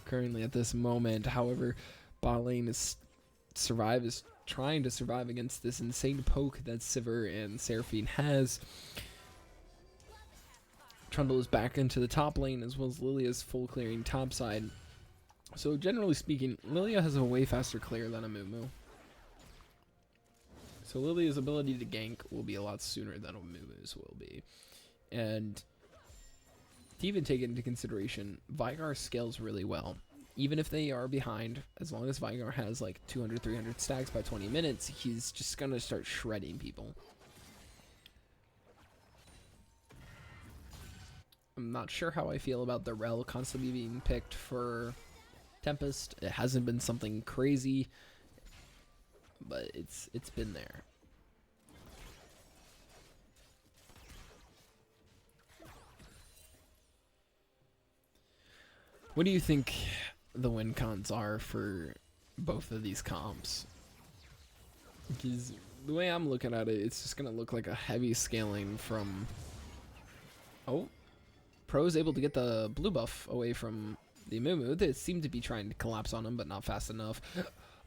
currently at this moment. However, bot lane is trying to survive against this insane poke that Sivir and Seraphine has. Trundle is back into the top lane as well as Lilia's full clearing top side. So generally speaking, Lilia has a way faster clear than Amumu. So Lilia's ability to gank will be a lot sooner than Amumu's will be. And to even take into consideration, Veigar scales really well. Even if they are behind, as long as Veigar has like 200, 300 stacks by 20 minutes, he's just going to start shredding people. I'm not sure how I feel about the Rel constantly being picked for Tempest. It hasn't been something crazy, but it's been there. What do you think the win cons are for both of these comps? Because the way I'm looking at it, it's just going to look like a heavy scaling from... Oh, Pro's able to get the blue buff away from the Amumu. They seem to be trying to collapse on him, but not fast enough.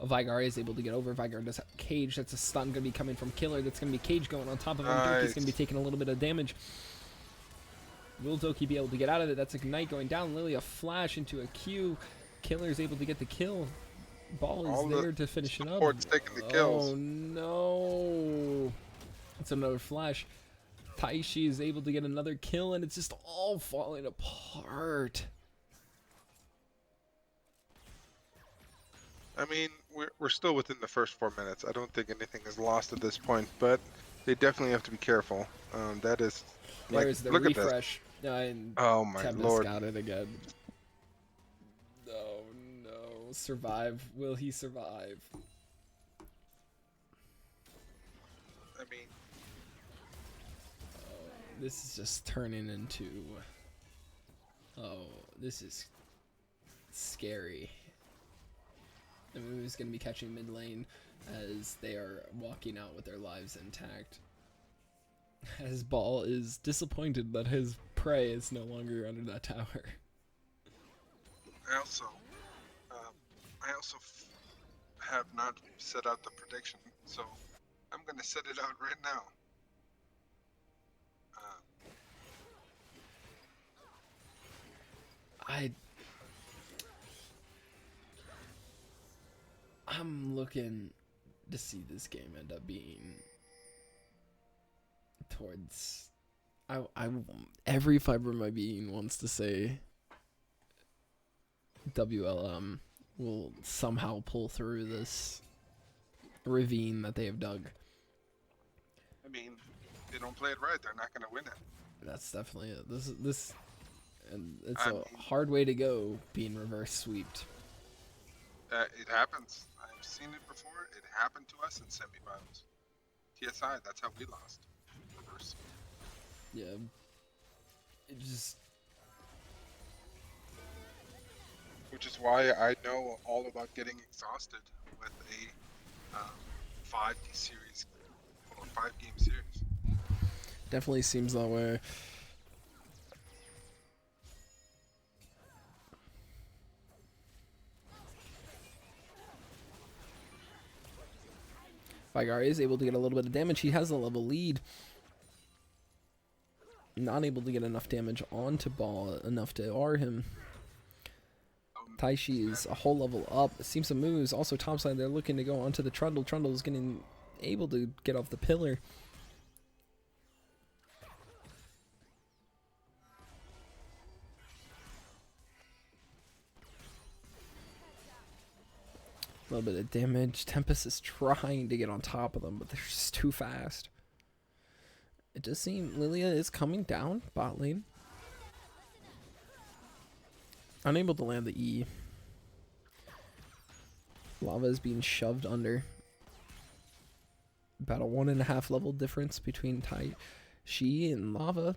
Veigar is able to get over. Veigar does have Cage. That's a stun going to be coming from Killer. That's going to be Cage going on top of him. Doki's going to be taking a little bit of damage. Will Doki be able to get out of it? That's Ignite going down. Lilia flash into a Q. Killer's able to get the kill. Ball is there to finish it up. Taking the kills. Oh no. It's another flash. Taishi is able to get another kill, and it's just all falling apart. I mean, we're still within the first 4 minutes. I don't think anything is lost at this point, but they definitely have to be careful. That is... There's the refresh. And oh my Tempest lord. got it again. Oh no. Survive. Will he survive? I mean... This is just turning into... Oh, this is scary. The move is going to be catching mid lane as they are walking out with their lives intact. As Ball is disappointed that his prey is no longer under that tower. I also have not set out the prediction, so I'm going to set it out right now. I'm looking to see this game end up being towards. I every fiber of my being wants to say WLM will somehow pull through this ravine that they have dug. I mean, if they don't play it right, they're not going to win it. That's definitely it. This, and it's I a mean- hard way to go being reverse sweeped. It happens. I've seen it before. It happened to us in semifinals. TSI, that's how we lost. Reverse. Yeah. It just. Which is why I know all about getting exhausted with a 5 series or 5-game series. Definitely seems that way. Vigar is able to get a little bit of damage. He has a level lead. Not able to get enough damage onto Ball enough to R him. Taishi is a whole level up. Seems some moves. Also topside, they're looking to go onto the Trundle. Trundle is getting able to get off the pillar. A little bit of damage. Tempest is trying to get on top of them, but they're just too fast. It does seem Lilia is coming down bot lane. Unable to land the E. Lava is being shoved under. About a 1.5 level difference between Taishi and Lava.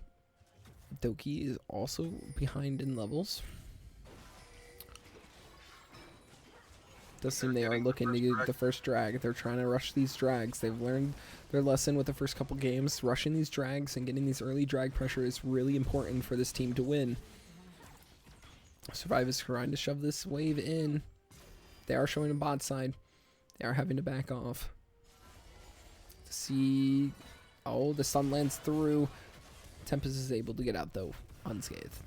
Doki is also behind in levels. Does seem they are looking to get the first drag. They're trying to rush these drags. They've learned their lesson with the first couple games. Rushing these drags and getting these early drag pressure is really important for this team to win. Survive is trying to shove this wave in. They are showing a bot side. They are having to back off. See. Oh, the sun lands through. Tempest is able to get out though, unscathed.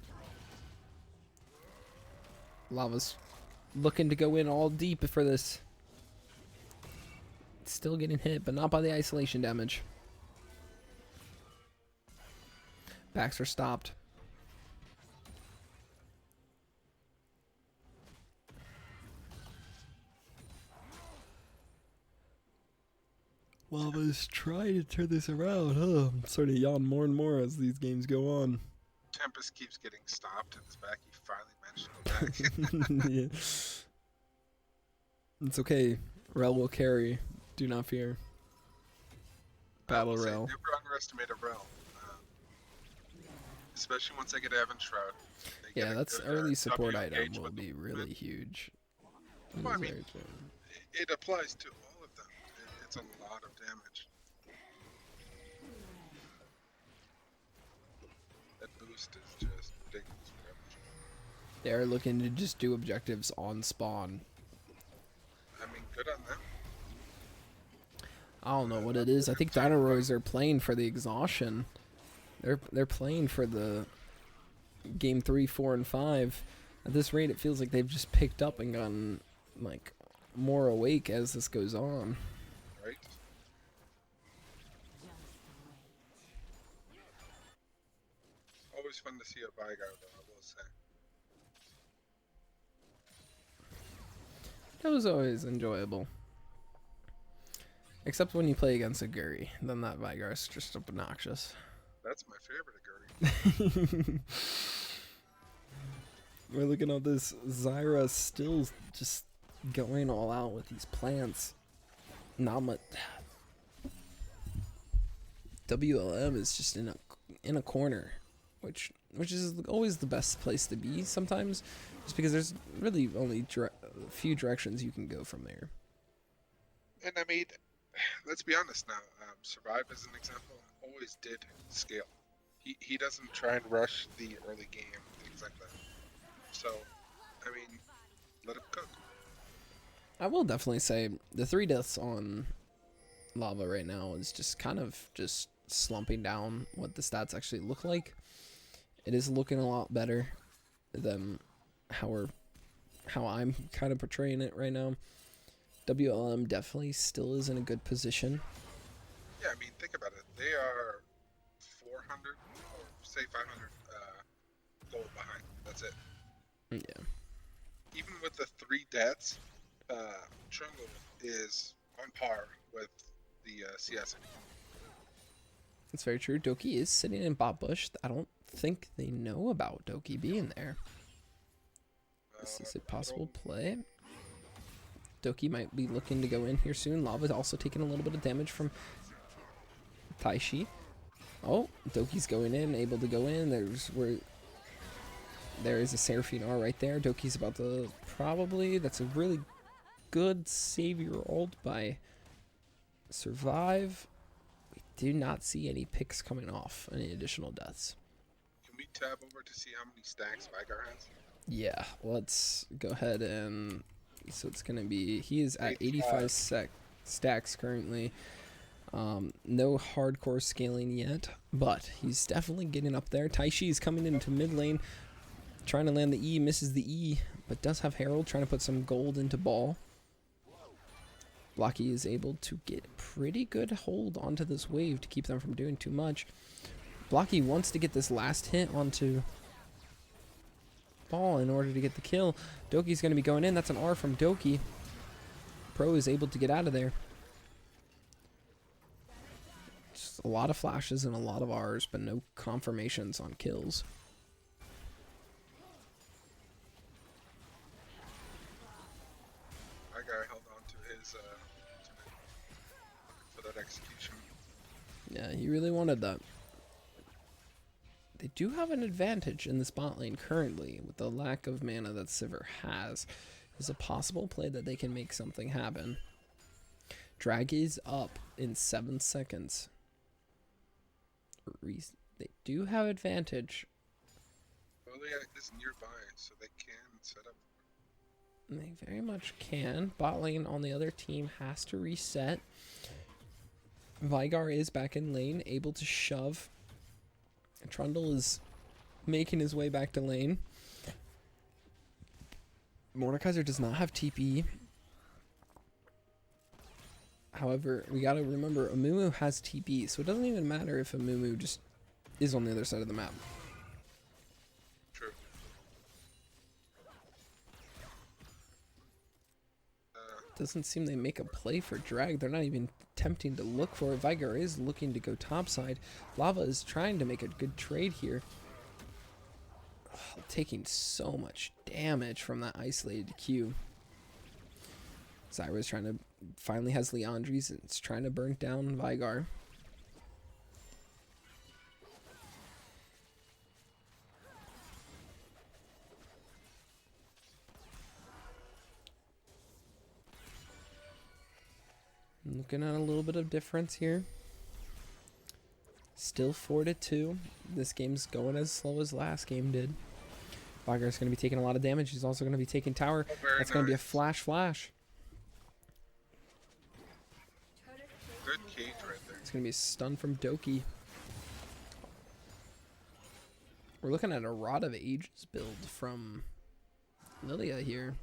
Lava's looking to go in all deep for this. Still getting hit, but not by the isolation damage. Backs are stopped. Lava's trying to turn this around, huh? I'm starting to yawn more and more as these games go on. Tempest keeps getting stopped in his back. He finally managed to go back. Yeah. It's okay. Rel will carry. Do not fear. Battle Say, Rel. never underestimate a Rel. Especially once they get Evan Shroud. They Yeah, get a that's good, early support W item engage will with be them. really huge. Well, I That is mean, very true. It applies to all of them. It's a lot of damage. That boost is just ridiculous for everyone. They're looking to just do objectives on spawn. I mean, good on them. I don't know what it is. I think Dino Rows are playing for the exhaustion. They're playing for the game 3, 4, and 5. At this rate, it feels like they've just picked up and gotten like more awake as this goes on. Right? Always fun to see a Vigar, though, I will say. That was always enjoyable. Except when you play against a Guri, then that Vigar is just obnoxious. That's my favorite Aguri. We're looking at this. Zyra still just going all out with these plants. Not much. WLM is just in a corner, which is always the best place to be sometimes, just because there's really only a few directions you can go from there. And I mean, let's be honest now. Survive, as an example, always did scale. He doesn't try and rush the early game, things like that. So, I mean, let him cook. I will definitely say the 3 deaths on Lava right now is just kind of just slumping down what the stats actually look like. It is looking a lot better than how I'm kind of portraying it right now. WLM definitely still is in a good position. Yeah, I mean, think about it. They are 400 or say 500 gold behind. That's it. Yeah. Even with the 3 deaths, Trundle is on par with the CS. That's very true. Doki is sitting in bot bush. I don't think they know about Doki being there. This is a possible play. Doki might be looking to go in here soon. Lava's also taking a little bit of damage from Taishi. Oh, Doki's going in, able to go in. There is a Seraphine R right there. Doki's about to probably. That's a really good savior ult by Survive. We do not see any picks coming off, any additional deaths. Can we tab over to see how many stacks Vigar has? Yeah, let's go ahead and. So it's going to be. He is at 85 stacks currently. No hardcore scaling yet, but he's definitely getting up there. Taishi is coming into mid lane, trying to land the E, misses the E, but does have Herald, trying to put some gold into ball. Blocky is able to get pretty good hold onto this wave to keep them from doing too much. Blocky wants to get this last hit onto ball in order to get the kill. Doki's going to be going in. That's an R from Doki. Pro is able to get out of there. Just a lot of flashes and a lot of R's, but no confirmations on kills. My guy held on to his for that execution. Yeah, he really wanted that. They do have an advantage in this bot lane currently with the lack of mana that Sivir has. There's a possible play that they can make something happen. Drag is up in 7 seconds. They do have advantage. Well, they is nearby, so they can set up. They very much can. Bot lane on the other team has to reset. Vigar is back in lane, able to shove. Trundle is making his way back to lane. Mordekaiser does not have TP. However, we gotta remember, Amumu has TP, so it doesn't even matter if Amumu just is on the other side of the map. True. Doesn't seem they make a play for drag. They're not even attempting to look for it. Vigar is looking to go topside. Lava is trying to make a good trade here. Taking so much damage from that isolated Q. Zyra's trying to finally has Leandri's and it's trying to burn down Vigar. Looking at a little bit of difference here. Still 4-2. This game's going as slow as last game did. Vigar's going to be taking a lot of damage. He's also going to be taking tower. That's going to be a flash. Good cage right there. It's going to be a stun from Doki. We're looking at a Rod of Ages build from Lilia here.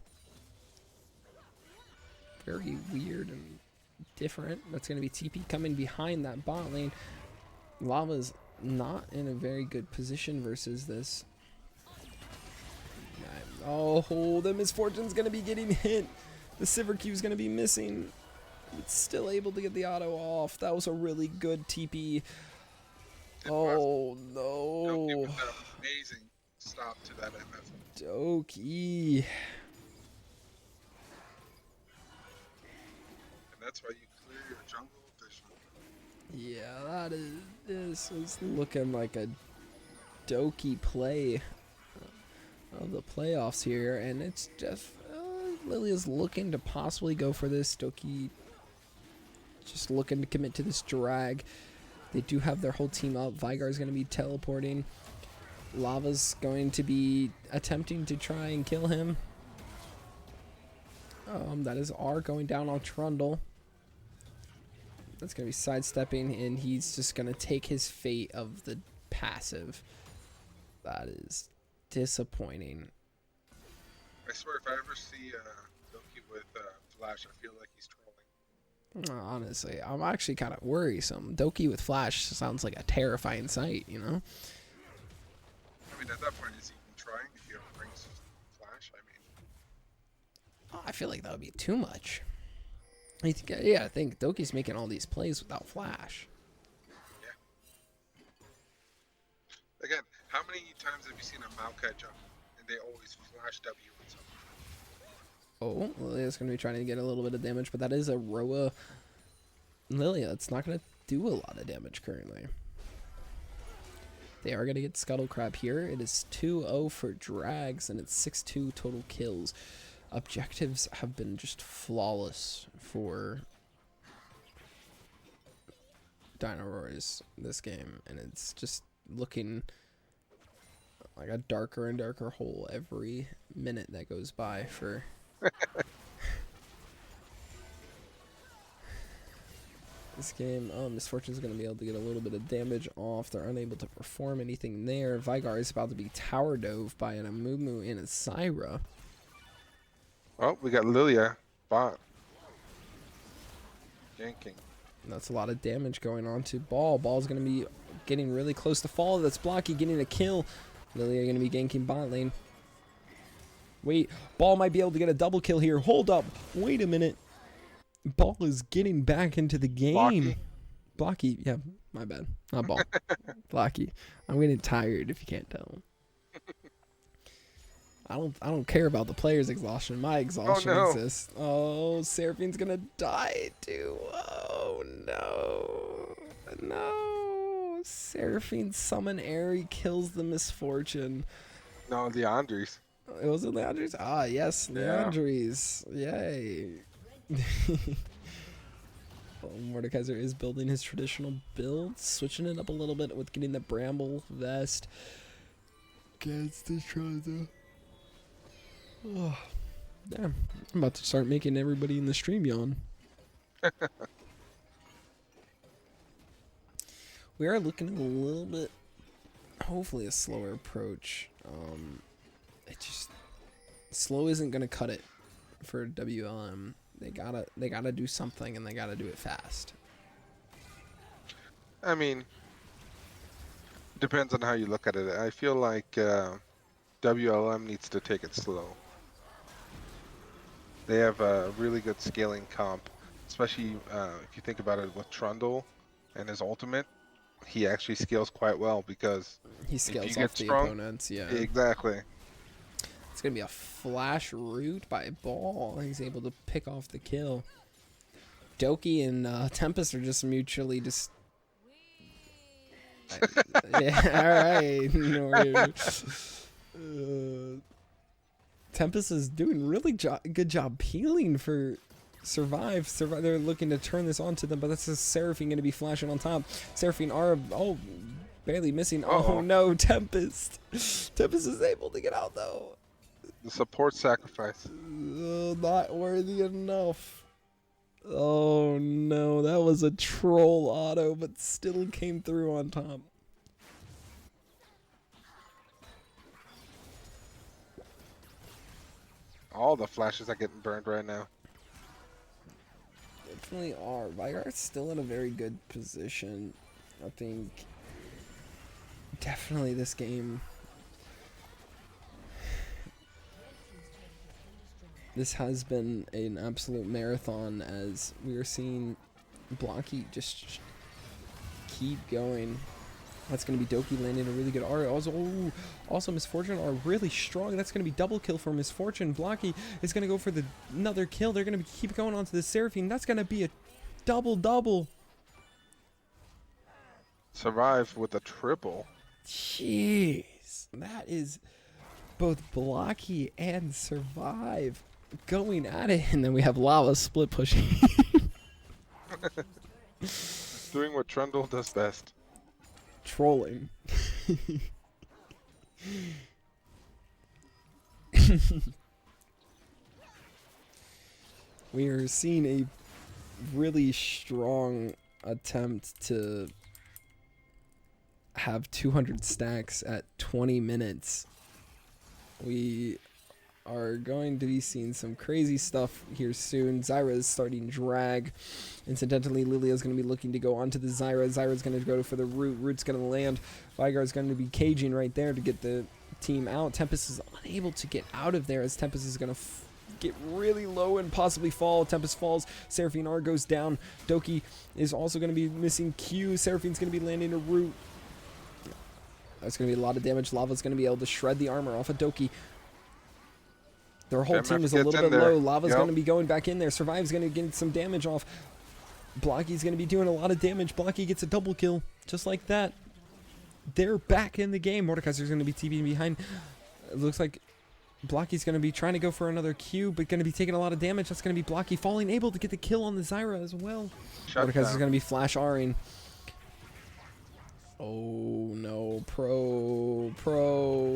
Very weird and different. That's going to be TP coming behind that bot lane. Lava's not in a very good position versus this. Oh, the Misfortune's going to be getting hit. The Sivir Q is going to be missing. It's still able to get the auto off. That was a really good TP. Oh, no. Doki with that amazing stop to that MF. Doki. And that's why you clear your jungle vision. Yeah, this is looking like a Doki play of the playoffs here, and it's just Lilia's looking to possibly go for this. Doki just looking to commit to this drag. They do have their whole team up. Vigar's going to be teleporting. Lava's going to be attempting to try and kill him. That is R going down on Trundle. That's going to be sidestepping, and he's just going to take his fate of the passive. That is disappointing. I swear, if I ever see Doki with Flash, I feel like he's trolling. Honestly, I'm actually kind of worrisome. Doki with Flash sounds like a terrifying sight, you know? I mean, at that point, is he even trying if he ever brings Flash? I mean, Oh, I feel like that would be too much. Yeah, I think Doki's making all these plays without Flash. yeah. Again, how many times have you seen a Maokai jump and they always flash W and something? Oh, Lilia's going to be trying to get a little bit of damage, but that is a Roa Lilia. It's not going to do a lot of damage currently. They are going to get Scuttle Crab here. It is 2-0 for Drags, and it's 6-2 total kills. Objectives have been just flawless for Dino Rawrs this game, and it's just looking like a darker and darker hole every minute that goes by for this game. Misfortune is going to be able to get a little bit of damage off. They're unable to perform anything there. Vigar is about to be tower dove by an Amumu and a Syra. Oh, we got Lilia bot. Yanking. That's a lot of damage going on to Ball. Ball's going to be getting really close to fall. That's Blocky getting a kill. Lilia going to be ganking bot lane. Wait, Ball might be able to get a double kill here. Hold up. Wait a minute. Ball is getting back into the game. Blocky. Blocky. Yeah, my bad. Not Ball. Blocky. I'm getting tired if you can't tell. I don't care about the player's exhaustion. My exhaustion no. exists. Oh, Seraphine's gonna die too. Oh no. No. Seraphine summon Airy kills the Misfortune. No, the Andres. It was Leandries? Ah, yes, Yeah. Leandries. Yay. Well, Mordekaiser is building his traditional build, switching it up a little bit with getting the Bramble Vest. Gets the Traza. Oh, damn. I'm about to start making everybody in the stream yawn. We are looking at a little bit, hopefully a slower approach. It just, slow isn't gonna cut it for WLM. They gotta do something, and they gotta do it fast. I mean, depends on how you look at it. I feel like WLM needs to take it slow. They have a really good scaling comp, especially if you think about it with Trundle and his ultimate. He actually scales quite well because He if scales you off get the strong, opponents, yeah. exactly. It's gonna be a flash root by Ball. He's able to pick off the kill. Doki and Tempest are just mutually just. Yeah, alright. No worries. Tempest is doing really good job peeling for Survive. They're looking to turn this onto them, but that's just Seraphine going to be flashing on top. Seraphine are, barely missing. Oh no, Tempest. Tempest is able to get out though. The support sacrifice. Not worthy enough. Oh no, that was a troll auto, but still came through on top. All the flashes are getting burned right now. Definitely are. Vigar's still in a very good position. I think definitely this game. This has been an absolute marathon as we are seeing Blocky just keep going. That's going to be Doki landing a really good R. Also Misfortune are really strong. That's going to be double kill for Misfortune. Blocky is going to go for another kill. They're going to keep going onto the Seraphine. That's going to be a double. Survive with a triple. Jeez. That is both Blocky and Survive going at it. And then we have Lava split pushing. Doing what Trundle does best. Trolling. We are seeing a really strong attempt to have 200 stacks at 20 minutes. We are going to be seeing some crazy stuff here soon. Zyra is starting drag. Incidentally, Lilia's going to be looking to go onto the Zyra. Zyra's going to go for the root. Root's going to land. Vigar's going to be caging right there to get the team out. Tempest is unable to get out of there as Tempest is going to get really low and possibly fall. Tempest falls. Seraphine R goes down. Doki is also going to be missing Q. Seraphine's going to be landing a root. That's going to be a lot of damage. Lava's going to be able to shred the armor off of Doki. Their whole team is a little bit low. Lava's going to be going back in there. Survive's going to get some damage off. Blocky's going to be doing a lot of damage. Blocky gets a double kill. Just like that. They're back in the game. Mordekaiser's going to be TPing behind. It looks like Blocky's going to be trying to go for another Q, but going to be taking a lot of damage. That's going to be Blocky falling, able to get the kill on the Zyra as well. Mordekaiser's going to be flash R-ing. Oh no, Pro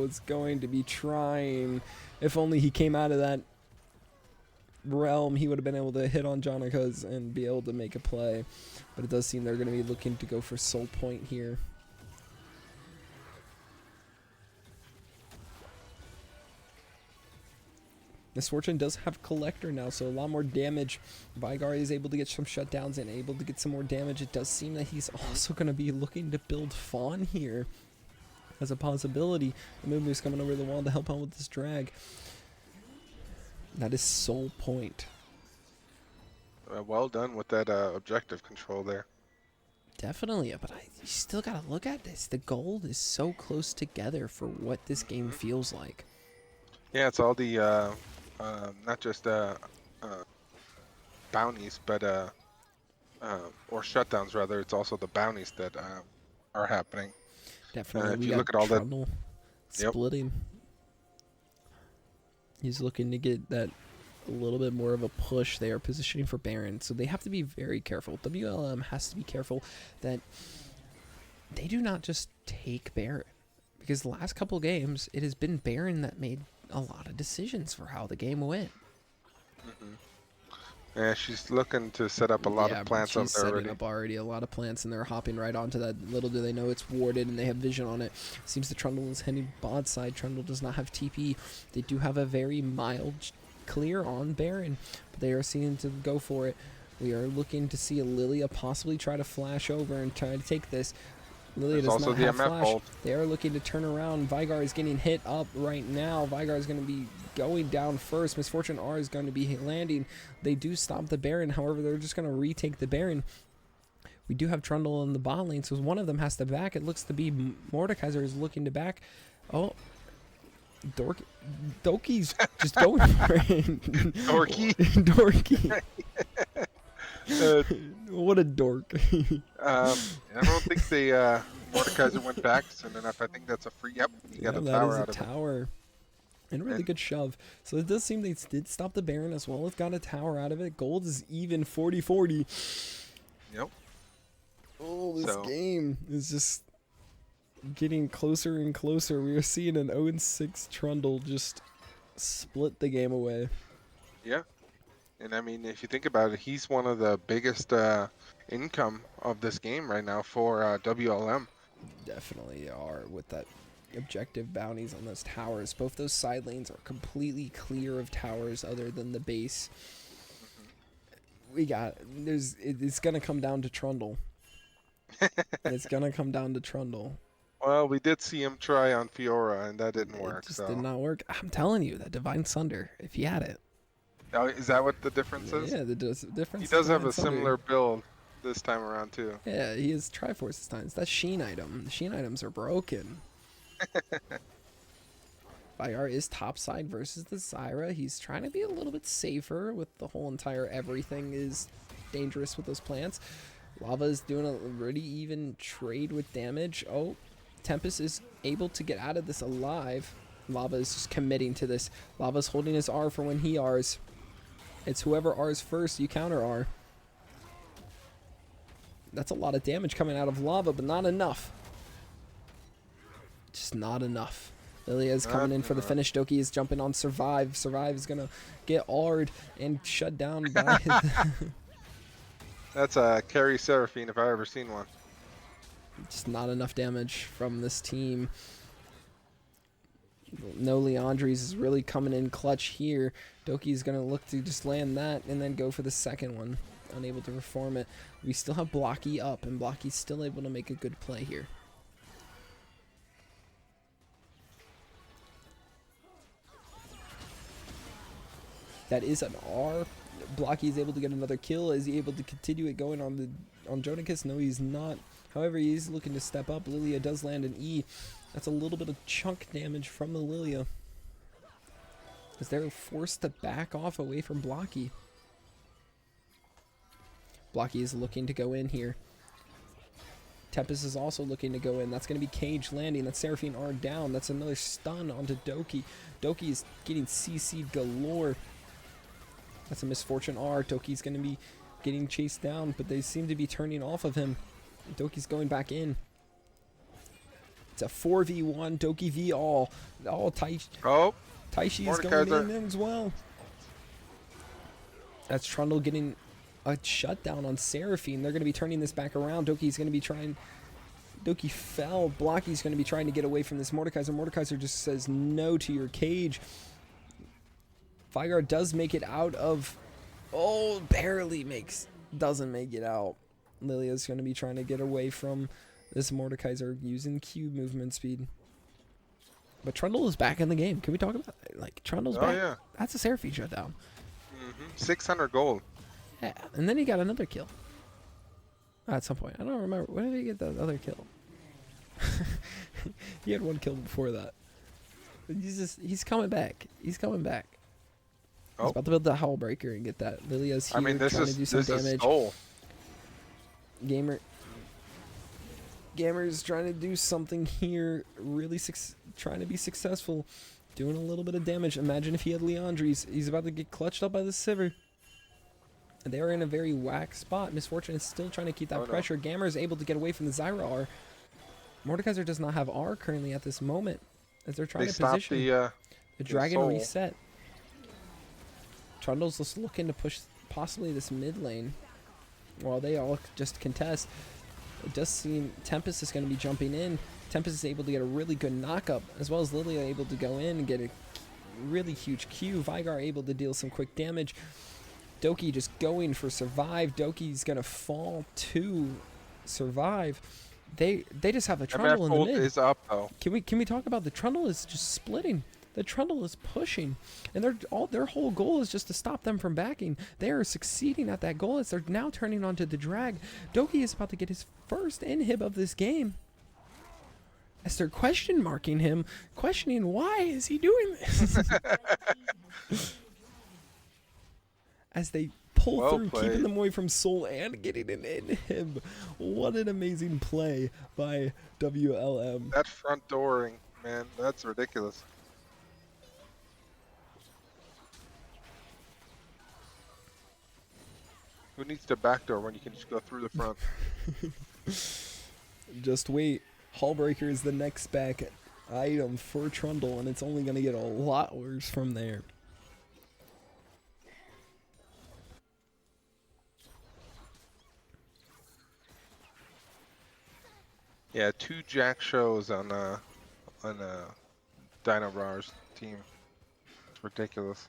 is going to be trying. If only he came out of that realm, he would have been able to hit on Jonikaz and be able to make a play. But it does seem they're going to be looking to go for Soul Point here. Misfortune does have Collector now, so a lot more damage. Vigar is able to get some shutdowns and able to get some more damage. It does seem that he's also going to be looking to build Fawn here as a possibility. The movement's coming over the wall to help out with this drag. That is Soul Point. Well done with that objective control there. Definitely, but you still got to look at this. The gold is so close together for what this game feels like. Yeah, it's all the not just bounties, but or shutdowns rather. It's also the bounties that are happening. Definitely, if we you got look at all that, Trundle splitting. He's looking to get that a little bit more of a push. They are positioning for Baron, so they have to be very careful. WLM has to be careful that they do not just take Baron, because the last couple games it has been Baron that made a lot of decisions for how the game went. Yeah, she's looking to set up a lot of plants up she's there setting up already a lot of plants, and they're hopping right onto that. Little do they know it's warded, and they have vision on it. Seems the Trundle is heading bot side. Trundle does not have TP. They do have a very mild clear on Baron, but they are seeming to go for it. We are looking to see a Lilia possibly try to flash over and try to take this. Lilia does not have flash. They are looking to turn around. Vigar is getting hit up right now. Vigar is going to be going down first. Misfortune R is going to be landing. They do stop the Baron. However, they're just going to retake the Baron. We do have Trundle in the bot lane, so one of them has to back. It looks to be Mordekaiser is looking to back. Oh, Doki's just going for it. Dorky. What a dork. I don't think the Mordekaiser went back soon enough. I think that's a free. Yep, he got a tower out of it. Tower. And a really good shove. So it does seem they did stop the Baron as well. It got a tower out of it. Gold is even 40-40. Yep. Oh, this game is just getting closer and closer. We are seeing an 0-6 Trundle just split the game away. Yeah. And I mean, if you think about it, he's one of the biggest income of this game right now for WLM. Definitely are with that objective bounties on those towers. Both those side lanes are completely clear of towers other than the base. It's gonna come down to Trundle. It's gonna come down to Trundle. Well, we did see him try on Fiora, and that didn't work. It just did not work. I'm telling you, that Divine Sunder, if he had it. Oh, is that what the difference is? Yeah, the difference. He does have a similar build this time around too. Yeah, he is Triforce this time. It's that Sheen item. The Sheen items are broken. Vigar is topside versus the Zyra. He's trying to be a little bit safer with the whole entire everything is dangerous with those plants. Lava is doing a pretty even trade with damage. Oh, Tempest is able to get out of this alive. Lava is just committing to this. Lava's holding his R for when he Rs. It's whoever R's first, you counter R. That's a lot of damage coming out of Lava, but not enough. Just not enough. Lilia is coming in for the finish. Doki is jumping on Survive. Survive is going to get R'd and shut down by his... That's a carry Seraphine if I ever seen one. Just not enough damage from this team. No Leandres is really coming in clutch here. Doki's going to look to just land that and then go for the second one. Unable to reform it. We still have Blocky up, and Blocky's still able to make a good play here. That is an R. Blocky is able to get another kill. Is he able to continue it going on Jonicus? No, he's not. However, he's looking to step up. Lilia does land an E. That's a little bit of chunk damage from the Lilia, as they're forced to back off away from Blocky. Blocky is looking to go in here. Tempest is also looking to go in. That's going to be Cage landing. That's Seraphine R down. That's another stun onto Doki. Doki is getting CC'd galore. That's a misfortune R. Doki's going to be getting chased down, but they seem to be turning off of him. Doki's going back in. It's a 4v1. Doki v all. Taishi. Oh, Taishi is Mordecai's going in as well. That's Trundle getting a shutdown on Seraphine. They're going to be turning this back around. Doki's going to be trying. Doki fell. Blocky's going to be trying to get away from this Mordekaiser. Mordekaiser just says no to your cage. Vygar does make it out of. Oh, barely doesn't make it out. Lilia's going to be trying to get away from this Mordekaiser using Q movement speed. But Trundle is back in the game. Can we talk about that? Like, Trundle's back? yeah. That's a Seraphine shutdown. 600 gold. Yeah, and then he got another kill. At some point. I don't remember. When did he get that other kill? He had one kill before that. He's coming back. He's coming back. He's about to build the Howlbreaker and get that. Lilia's here trying to do some damage. Is Gamer's trying to do something here. Really trying to be successful. Doing a little bit of damage. Imagine if he had Leandres. He's about to get clutched up by the Sivir. They are in a very whack spot. Misfortune is still trying to keep that pressure. No. Gamer is able to get away from the Zyra R. Mordekaiser does not have R currently at this moment, as they're trying to position the Dragon reset. Trundle's just looking to push possibly this mid lane while they all just contest. It does seem Tempest is going to be jumping in. Tempest is able to get a really good knockup, as well as Lilia able to go in and get a really huge Q. Vygar able to deal some quick damage. Doki just going for survive. Doki's going to fall to survive. They just have a Trundle in the mid. Is up though. Can we talk about the Trundle is just splitting? The Trundle is pushing, and their whole goal is just to stop them from backing. They are succeeding at that goal as they're now turning onto the drag. Doki is about to get his first inhib of this game, as they're question marking him, questioning why is he doing this. As they pull through, keeping them away from Soul and getting an inhib. What an amazing play by WLM. That front dooring, man, that's ridiculous. Who needs to backdoor when you can just go through the front? Just wait. Hallbreaker is the next back item for Trundle, and it's only going to get a lot worse from there. Yeah, 2 Jack shows on Dino Rawr's team. It's ridiculous.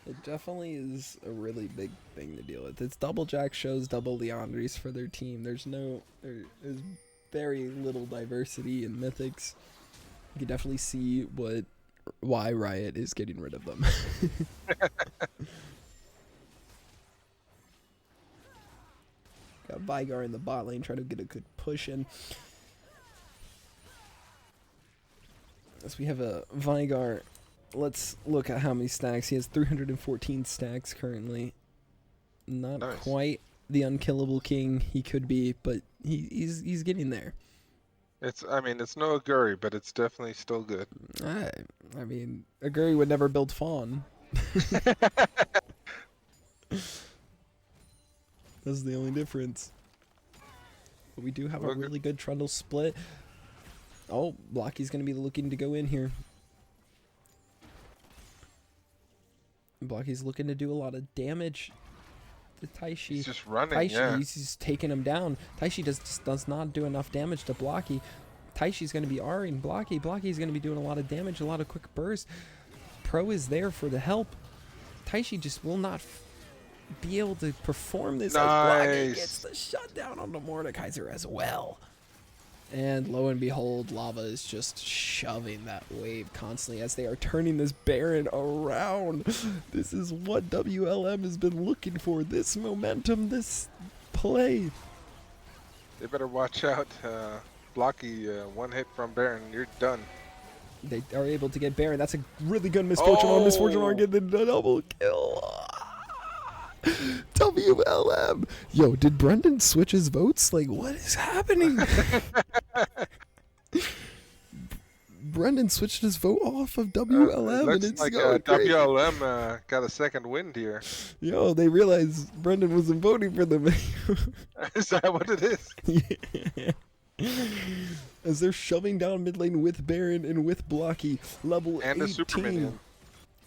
It definitely is a really big thing to deal with. It's double Jack shows, double Leandres for their team. There's very little diversity in mythics. You can definitely see why Riot is getting rid of them. Got Vygar in the bot lane trying to get a good push in. As we have a Vygar. Let's look at how many stacks. He has 314 stacks currently. Not quite the unkillable king he could be, but he's getting there. It's no Aguri, but it's definitely still good. I mean, Aguri would never build Fawn. That's the only difference. But we do have a really good Trundle split. Oh, Blocky's going to be looking to go in here. Blocky's looking to do a lot of damage to Taishi. He's just running, Taishi, he's just taking him down. Taishi does not do enough damage to Blocky. Taishi's going to be R'ing Blocky. Blocky's going to be doing a lot of damage, a lot of quick bursts. Pro is there for the help. Taishi just will not be able to perform this as Blocky gets the shutdown on the Mordekaiser as well. And lo and behold, Lava is just shoving that wave constantly as they are turning this Baron around. This is what WLM has been looking for. This momentum, this play. They better watch out. Blocky, one hit from Baron, you're done. They are able to get Baron. That's a really good Misfortune on Misfortune on getting the double kill. WLM. Yo, did Brendan switch his votes? Like, what is happening? Brendan switched his vote off of WLM, and it's like going crazy. WLM got a second wind here. Yo, they realized Brendan wasn't voting for them. Is that what it is? Yeah. As they're shoving down mid lane with Baron and with Blocky, level And 18. a super minion.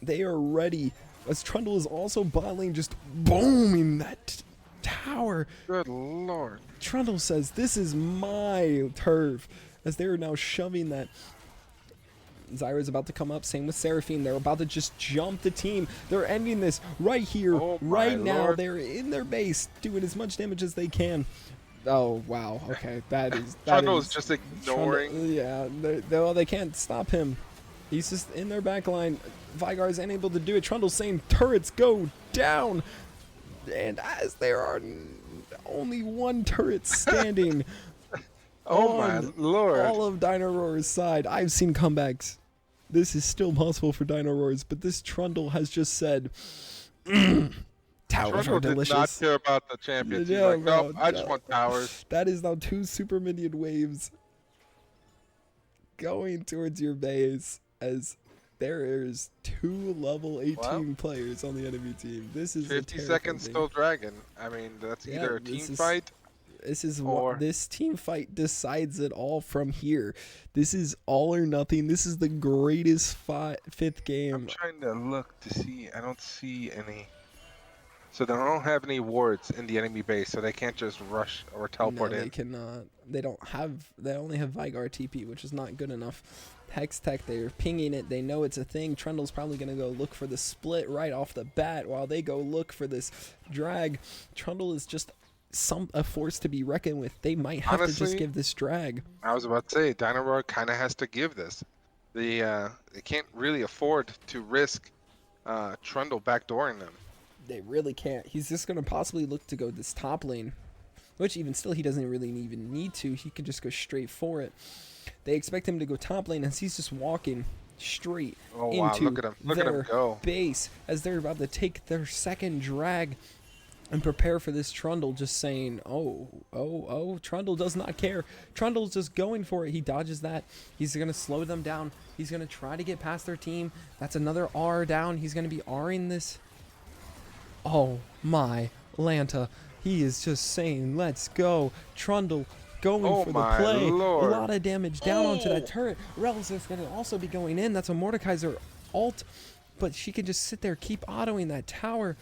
They are ready. As Trundle is also bot lane, just booming that tower. Good lord. Trundle says, "This is my turf." As they are now shoving that. Zyra's about to come up. Same with Seraphine. They're about to just jump the team. They're ending this right here, Oh my right now. lord. They're in their base, doing as much damage as they can. Oh wow. Okay, that is. Trundle's just ignoring. Trundle, they can't stop him. He's just in their back line. Vigar's unable to do it. Trundle's saying turrets go down. And as there are only one turret standing Oh my on lord. all of Dino Rawr's side. I've seen comebacks. This is still possible for Dino Rawr's, but this Trundle has just said, towers Trundle are delicious. did not care about the champions. He's Yeah, like, nope, bro, I just want towers. That is now 2 super minion waves going towards your base as there is 2 level 18 players on the enemy team. This is 50 seconds still dragon. I mean, that's Yeah, either a team fight. This is or- this team fight decides it all from here. This is all or nothing. This is the greatest fifth I'm game. trying to look to see. I don't see any. So they don't have any wards in the enemy base, so they can't just rush or teleport No, in. they cannot. They don't have. They only have Vigar TP, which is not good enough. Hex Tech, they're pinging it. They know it's a thing. Trundle's probably gonna go look for the split right off the bat, while they go look for this drag. Trundle is just a force to be reckoned with. They might have to Honestly, just give this drag. I was about to say, Dino Rawr kind of has to give this. They can't really afford to risk Trundle backdooring them. They really can't. He's just gonna possibly look to go this top lane, which even still he doesn't really even need to. He can just go straight for it. They expect him to go top lane as he's just walking straight Oh wow, into look at him! Look at him their go! base as they're about to take their second drag and prepare for this Trundle, just saying, oh, Trundle does not care. Trundle's just going for it. He dodges that. He's going to slow them down. He's going to try to get past their team. That's another R down. He's going to be R'ing this. Oh my Lanta. He is just saying, let's go. Trundle going Oh for the my play. lord. A lot of damage down onto that turret. Rel's is going to also be going in. That's a Mordekaiser ult, but she can just sit there, keep autoing that tower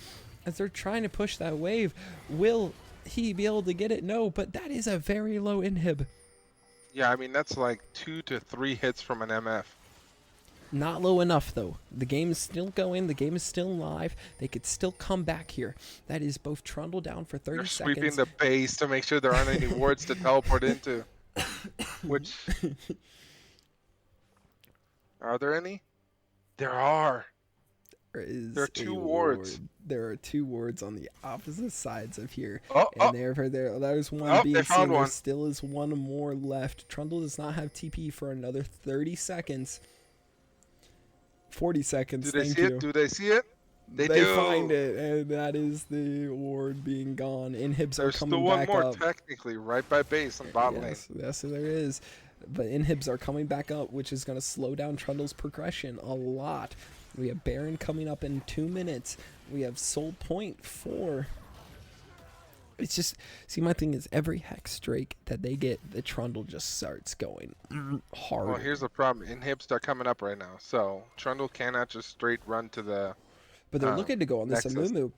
as they're trying to push that wave. Will he be able to get it? No, but that is a very low inhib. Yeah, I mean that's like 2 to 3 hits from an MF. Not low enough, though. The game is still going. The game is still live. They could still come back here. That is both Trundle down for 30 They're seconds. sweeping the base to make sure there aren't any wards to teleport into. Which are there any? There are. There are 2 wards. There are 2 wards on the opposite sides of here. Oh, And there's one Oh, being they found seen. There one. still is one more left. Trundle does not have TP for another 30 seconds. 40 seconds. Do they Thank see you. it? Do they see it? They They do. find it, and that is the ward being gone. Inhibs are There's coming still one back more up. technically right by base on bot lane. Yes, there is. But inhibs are coming back up, which is going to slow down Trundle's progression a lot. We have Baron coming up in 2 minutes. We have Soul Point 4. It's just, see, my thing is every Hex Drake that they get, the Trundle just starts going hard. Well, here's the problem. Inhibs are coming up right now, so Trundle cannot just straight run to the. But they're looking to go on this Nexus. Amumu.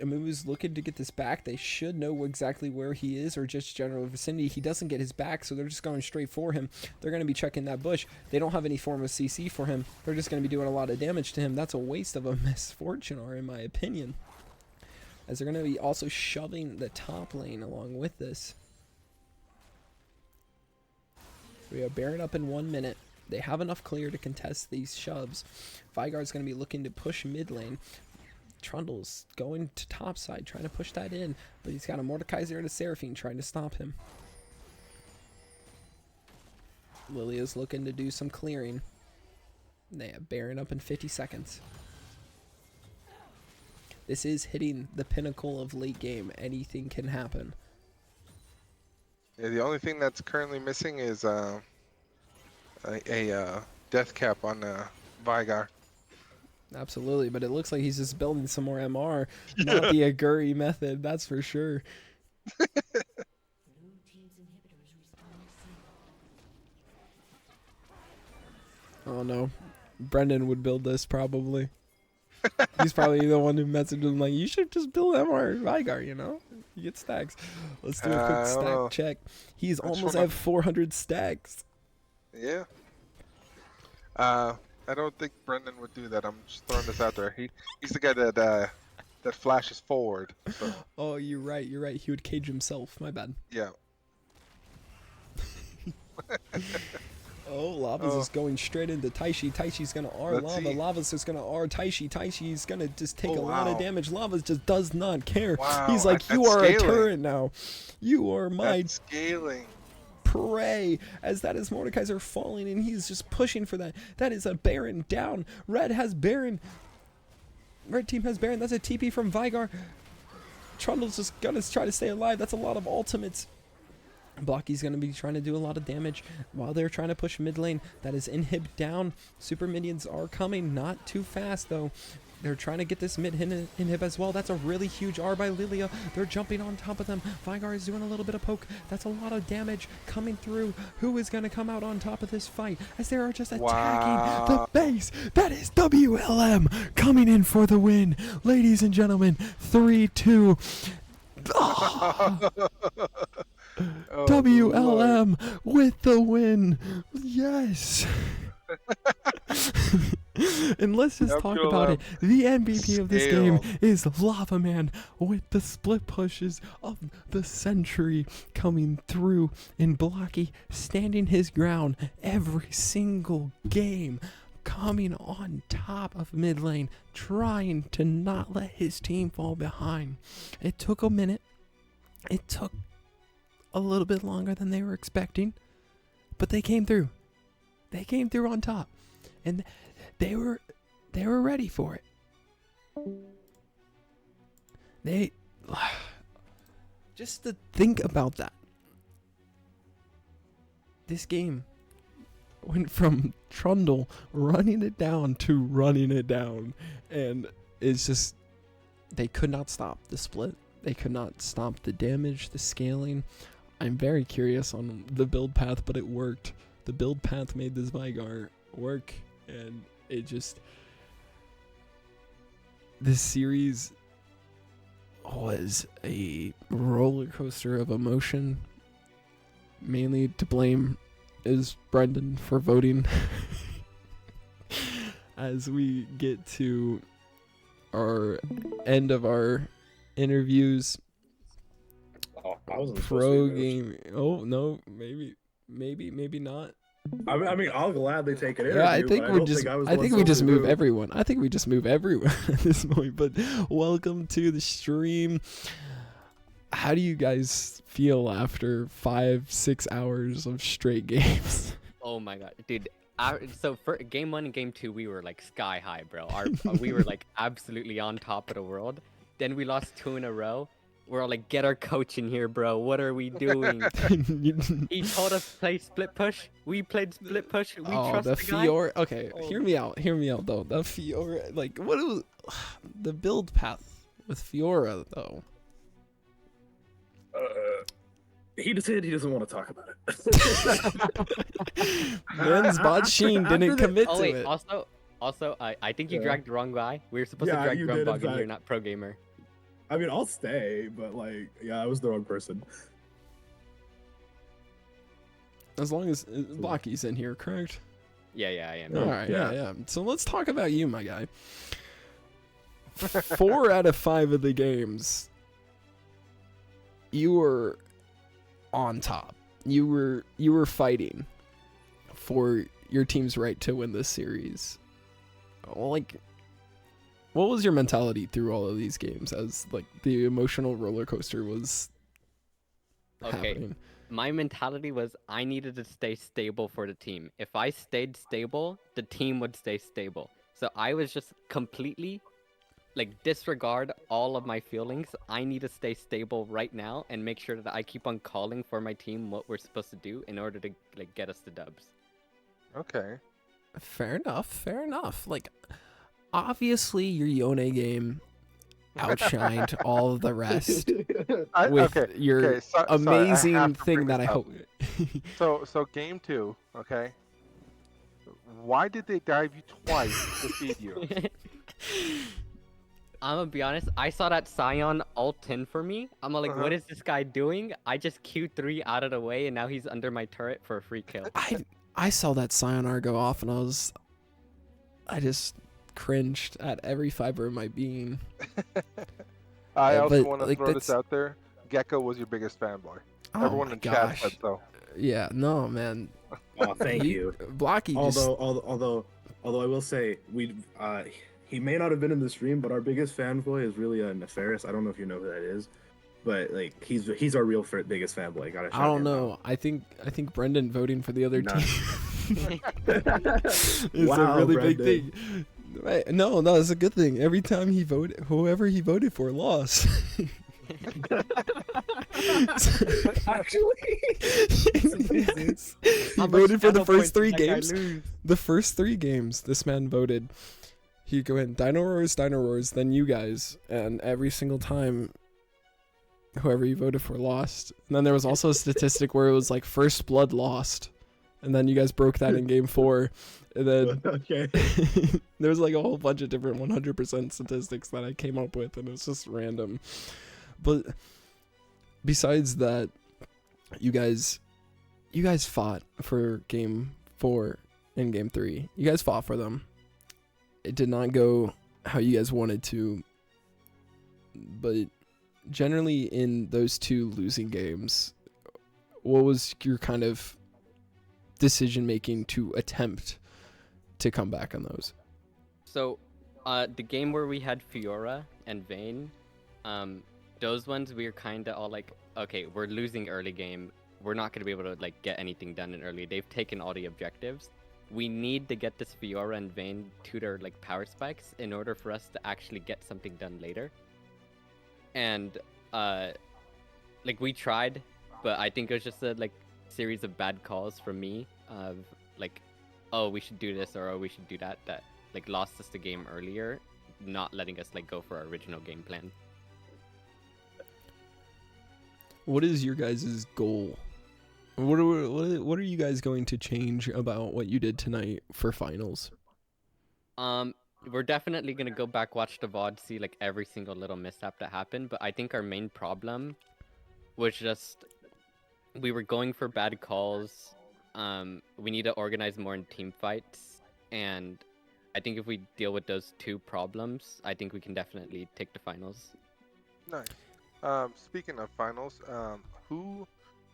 Amumu's looking to get this back. They should know exactly where he is or just general vicinity. He doesn't get his back, so they're just going straight for him. They're going to be checking that bush. They don't have any form of CC for him. They're just going to be doing a lot of damage to him. That's a waste of a misfortune, or in my opinion. As they're going to be also shoving the top lane along with this. We are bearing up in 1 minute. They have enough clear to contest these shoves. Vygar's going to be looking to push mid lane. Trundle's going to top side, trying to push that in, but he's got a Mordekaiser and a Seraphine trying to stop him. Lilia's looking to do some clearing. They have Baron up in 50 seconds. This is hitting the pinnacle of late game. Anything can happen. Yeah, the only thing that's currently missing is a death cap on Vygar. Absolutely, but it looks like he's just building some more MR, not the Aguri method, that's for sure. Blue team's inhibitors responding soon. Oh no, Brendan would build this probably. He's probably the one who messaged him like, you should just build MR Vygar, you know? You get stacks. Let's do a I quick don't stack know. check. He's I just almost wanna- at 400 stacks. Yeah. I don't think Brendan would do that. I'm just throwing this out there. He's the guy that flashes forward. So, Oh, you're right. He would cage himself. My bad. yeah. Oh, Lava's Oh. is going straight into Taishi. Taishi's gonna R Let's Lava. see. Lava's just gonna R Taishi. Taishi's gonna just take Oh, a lot of wow. damage. Lava just does not care. Wow, He's like, you that's are a scaling. turret now. You are my That's scaling. prey. As that is Mordekaiser falling, and he's just pushing for that. That is a Baron down. Red has Baron. Red team has Baron. That's a TP from Vygar. Trundle's just gonna try to stay alive. That's a lot of ultimates. Blocky's going to be trying to do a lot of damage while they're trying to push mid lane. That is inhib down. Super minions are coming. Not too fast, though. They're trying to get this mid inhib as well. That's a really huge R by Lilia. They're jumping on top of them. Vygar is doing a little bit of poke. That's a lot of damage coming through. Who is going to come out on top of this fight as they are just attacking the Wow. base? That is WLM coming in for the win. Ladies and gentlemen, 3-2. Oh, Lord. WLM with the win. Yes. And let's just talk about it. The MVP of this game Scale. is Lava Man with the split pushes of the century coming through, and Blocky standing his ground every single game, coming on top of mid lane, trying to not let his team fall behind. It took a minute. It took a little bit longer than they were expecting, but they came through. They came through on top, and they were ready for it. They just to think about that. This game went from Trundle running it down to running it down, and it's just they could not stop the split. They could not stop the damage, the scaling. I'm very curious on the build path, but it worked. The build path made this Vygar work, and it just... This series was a roller coaster of emotion. Mainly to blame is Brendan for voting. As we get to our end of our interviews, I wasn't supposed pro to be game. Oh no, maybe not. I mean, I'll gladly take an interview. Yeah, I think but we're don't just. think I was I the think one we just supposed to move do it. everyone. I think we just move everyone at this point. But welcome to the stream. How do you guys feel after 5-6 hours of straight games? Oh my god, dude. So for game 1 and game 2, we were like sky high, bro. We were like absolutely on top of the world. Then we lost 2 in a row. We're all like, get our coach in here, bro. What are we doing? He told us to play split push. We played split push. We trust the the guy. Fiora. Okay, Oh. hear me out though. The Fiora, like what was the build path with Fiora though? He decided he doesn't want to talk about it. Man's bot Sheen after didn't the- commit Oh to wait, it. also, I think you Yeah. dragged the wrong guy. We were supposed Yeah, to drag you Grumbug, did, in and you're fact. not pro gamer. I mean, I'll stay, but like, yeah, I was the wrong person. As long as Blocky's in here, correct? Yeah, I am. All right, yeah. yeah. So let's talk about you, my guy. 4 out of 5 of the games, you were on top. You were fighting for your team's right to win this series. Like, what was your mentality through all of these games as like the emotional roller coaster was happening? My mentality was I needed to stay stable for the team. If I stayed stable, the team would stay stable. So I was just completely like disregard all of my feelings. I need to stay stable right now and make sure that I keep on calling for my team what we're supposed to do in order to like get us the dubs. Okay. Fair enough. Like, obviously your Yone game outshined all of the rest with your amazing I have to thing bring that I this hope. So game 2, okay. Why did they dive you twice to feed you? I'm gonna be honest, I saw that Scion ult in for me. I'm like, what is this guy doing? I just Q3 out of the way and now he's under my turret for a free kill. I saw that Sayonara go off and I just cringed at every fiber of my being. I also but, want to like, throw this that's- out there. Gecko was your biggest fanboy. Oh Everyone my in chat gosh. said so. Yeah, no, man. Oh, thank you. Blocky just... Although I will say he may not have been in the stream, but our biggest fanboy is really Nefarious. I don't know if you know who that is, but like he's our real biggest fanboy. Gotta shout I don't him know. out. I think Brendan voting for the other Nah. team is Wow, a really big Brendan. thing. Right. No, it's a good thing. Every time he voted, whoever he voted for lost. Actually, he voted for the first 3 games. The first 3 games, this man voted. He'd go in Dino Roars, then you guys, and every single time, whoever you voted for lost. And then there was also a statistic where it was like first blood lost, and then you guys broke that in game 4, and then okay. there was like a whole bunch of different 100% statistics that I came up with, and it was just random. But besides that, you guys fought for game 4 and game 3. You guys fought for them. It did not go how you guys wanted to, but generally in those 2 losing games, what was your kind of decision making to attempt to come back on those? So, the game where we had Fiora and Vayne, those ones we were kind of all like, okay, we're losing early game. We're not gonna be able to like get anything done in early. They've taken all the objectives. We need to get this Fiora and Vayne to their like power spikes in order for us to actually get something done later. And like we tried, but I think it was just a like series of bad calls from me of like, oh, we should do this or oh, we should do that like lost us the game earlier, not letting us like go for our original game plan. What is your guys' goal? What are you guys going to change about what you did tonight for finals? We're definitely gonna go back, watch the VOD, see like every single little mishap that happened, but I think our main problem was just we were going for bad calls. We need to organize more in team fights, and I think if we deal with those 2 problems, I think we can definitely take the finals. Nice. Speaking of finals, who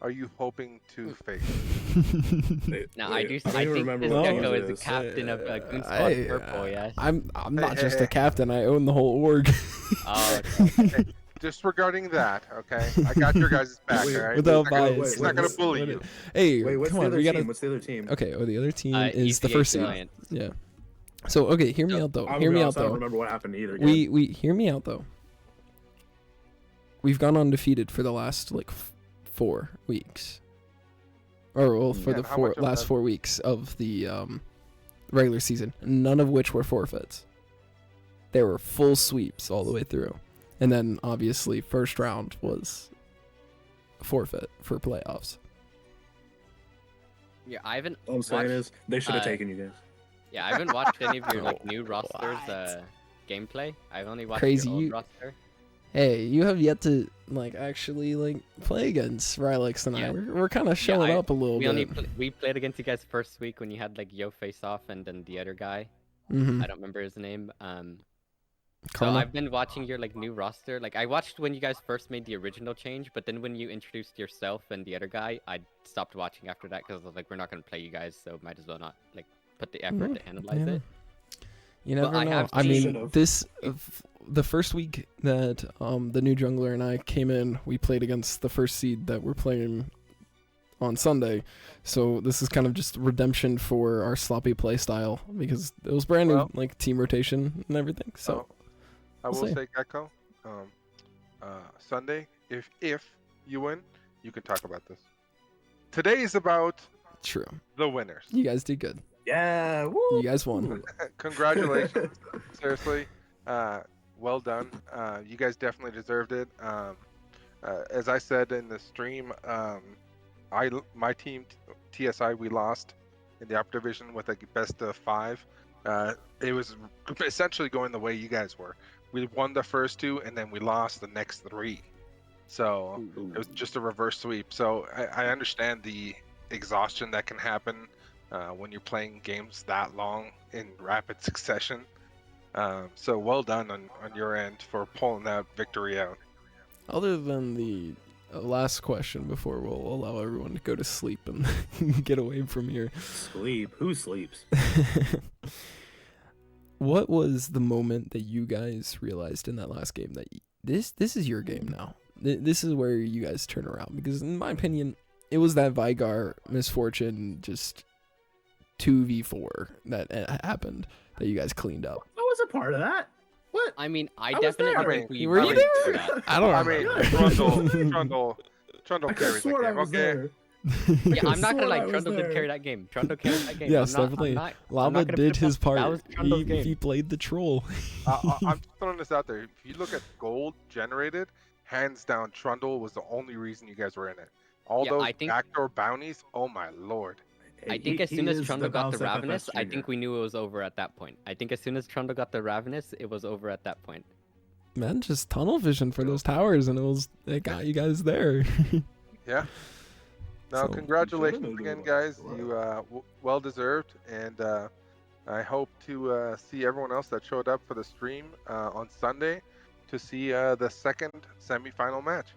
are you hoping to face? Now I think remember this what game Gecko it is the is. captain of Goon Squad Purple, yes. I'm not just a captain. I own the whole org. Oh, Hey, disregarding that, okay? I got your guys' back, Wait, alright? Without He's not gonna- bias. He's not gonna bully What- you. Hey, Wait, what's come the on, other we gotta. team? What's the other team? Okay, the other team is the EPH first seed. Giants. Yeah. So okay, hear me So, out though. I'll Hear be me out honest, I don't though. remember what happened either. Game. We hear me out though. We've gone undefeated for the last like 4 weeks, or well, for Yeah, the how much of last that- 4 weeks of the regular season. None of which were forfeits. They were full sweeps all the way through, and then obviously first round was forfeit for playoffs. Yeah, I haven't All I'm saying watched- is they should have uh, taken you guys. Yeah, I haven't watched any of your like new rosters gameplay. I've only watched Crazy, your old you- roster. Hey, you have yet to like actually like play against Rylix and I. Yeah. We're kind of showing up a little We bit. only we played against you guys first week when you had like Yo face off and then the other guy. Mm-hmm. I don't remember his name. So Karma? I've been watching your like new roster. Like I watched when you guys first made the original change, but then when you introduced yourself and the other guy, I stopped watching after that because I was like, we're not gonna play you guys, so might as well not like put the effort to analyze yeah. it. You But never I know. have I seen- mean, the first week that the new jungler and I came in, we played against the first seed that we're playing on Sunday. So this is kind of just redemption for our sloppy play style because it was brand new, Well- like team rotation and everything. So I we'll will see. say, Gecko, Sunday, if you win, you can talk about this. Today is about true. the winners. You guys did good. Yeah. Woo! You guys won. Congratulations. Seriously, well done. You guys definitely deserved it. As I said in the stream, my team TSI we lost in the upper division with a best of 5. It was essentially going the way you guys were. We won the first 2 and then we lost the next 3. So it was just a reverse sweep. So I understand the exhaustion that can happen when you're playing games that long in rapid succession. So well done on your end for pulling that victory out. Other than the last question before we'll allow everyone to go to sleep and get away from here. Sleep. Who sleeps? What was the moment that you guys realized in that last game that this is your game now? This is where you guys turn around? Because in my opinion, it was that Vigar misfortune just 2v4 that happened that you guys cleaned up. I was a part of that. What? I mean, I was there. definitely I think we Were you probably there? did that. I don't I remember. mean, Trundle I carries could the swear I game. was Okay. there. Yeah, I'm not gonna swear lie, I was Trundle did there. carry that game. Trundle carried that game. Yes, I'm not- definitely. I'm not Lava gonna did flip his flop. That part. was Trundle's game. He played the troll. I'm just throwing this out there. If you look at gold generated, hands down, Trundle was the only reason you guys were in it. All Yeah, those I think- backdoor bounties, oh my lord. I think He- as soon he as is Trundle got the Bowser FFS Ravenous, I think trigger. we knew it was over at that point. I think as soon as Trundle got the Ravenous, it was over at that point. Man, just tunnel vision for those towers, and it got you guys there. Yeah. Now, So- congratulations Should've again, moved guys. on. You well deserved, and I hope to see everyone else that showed up for the stream on Sunday to see the second semifinal match.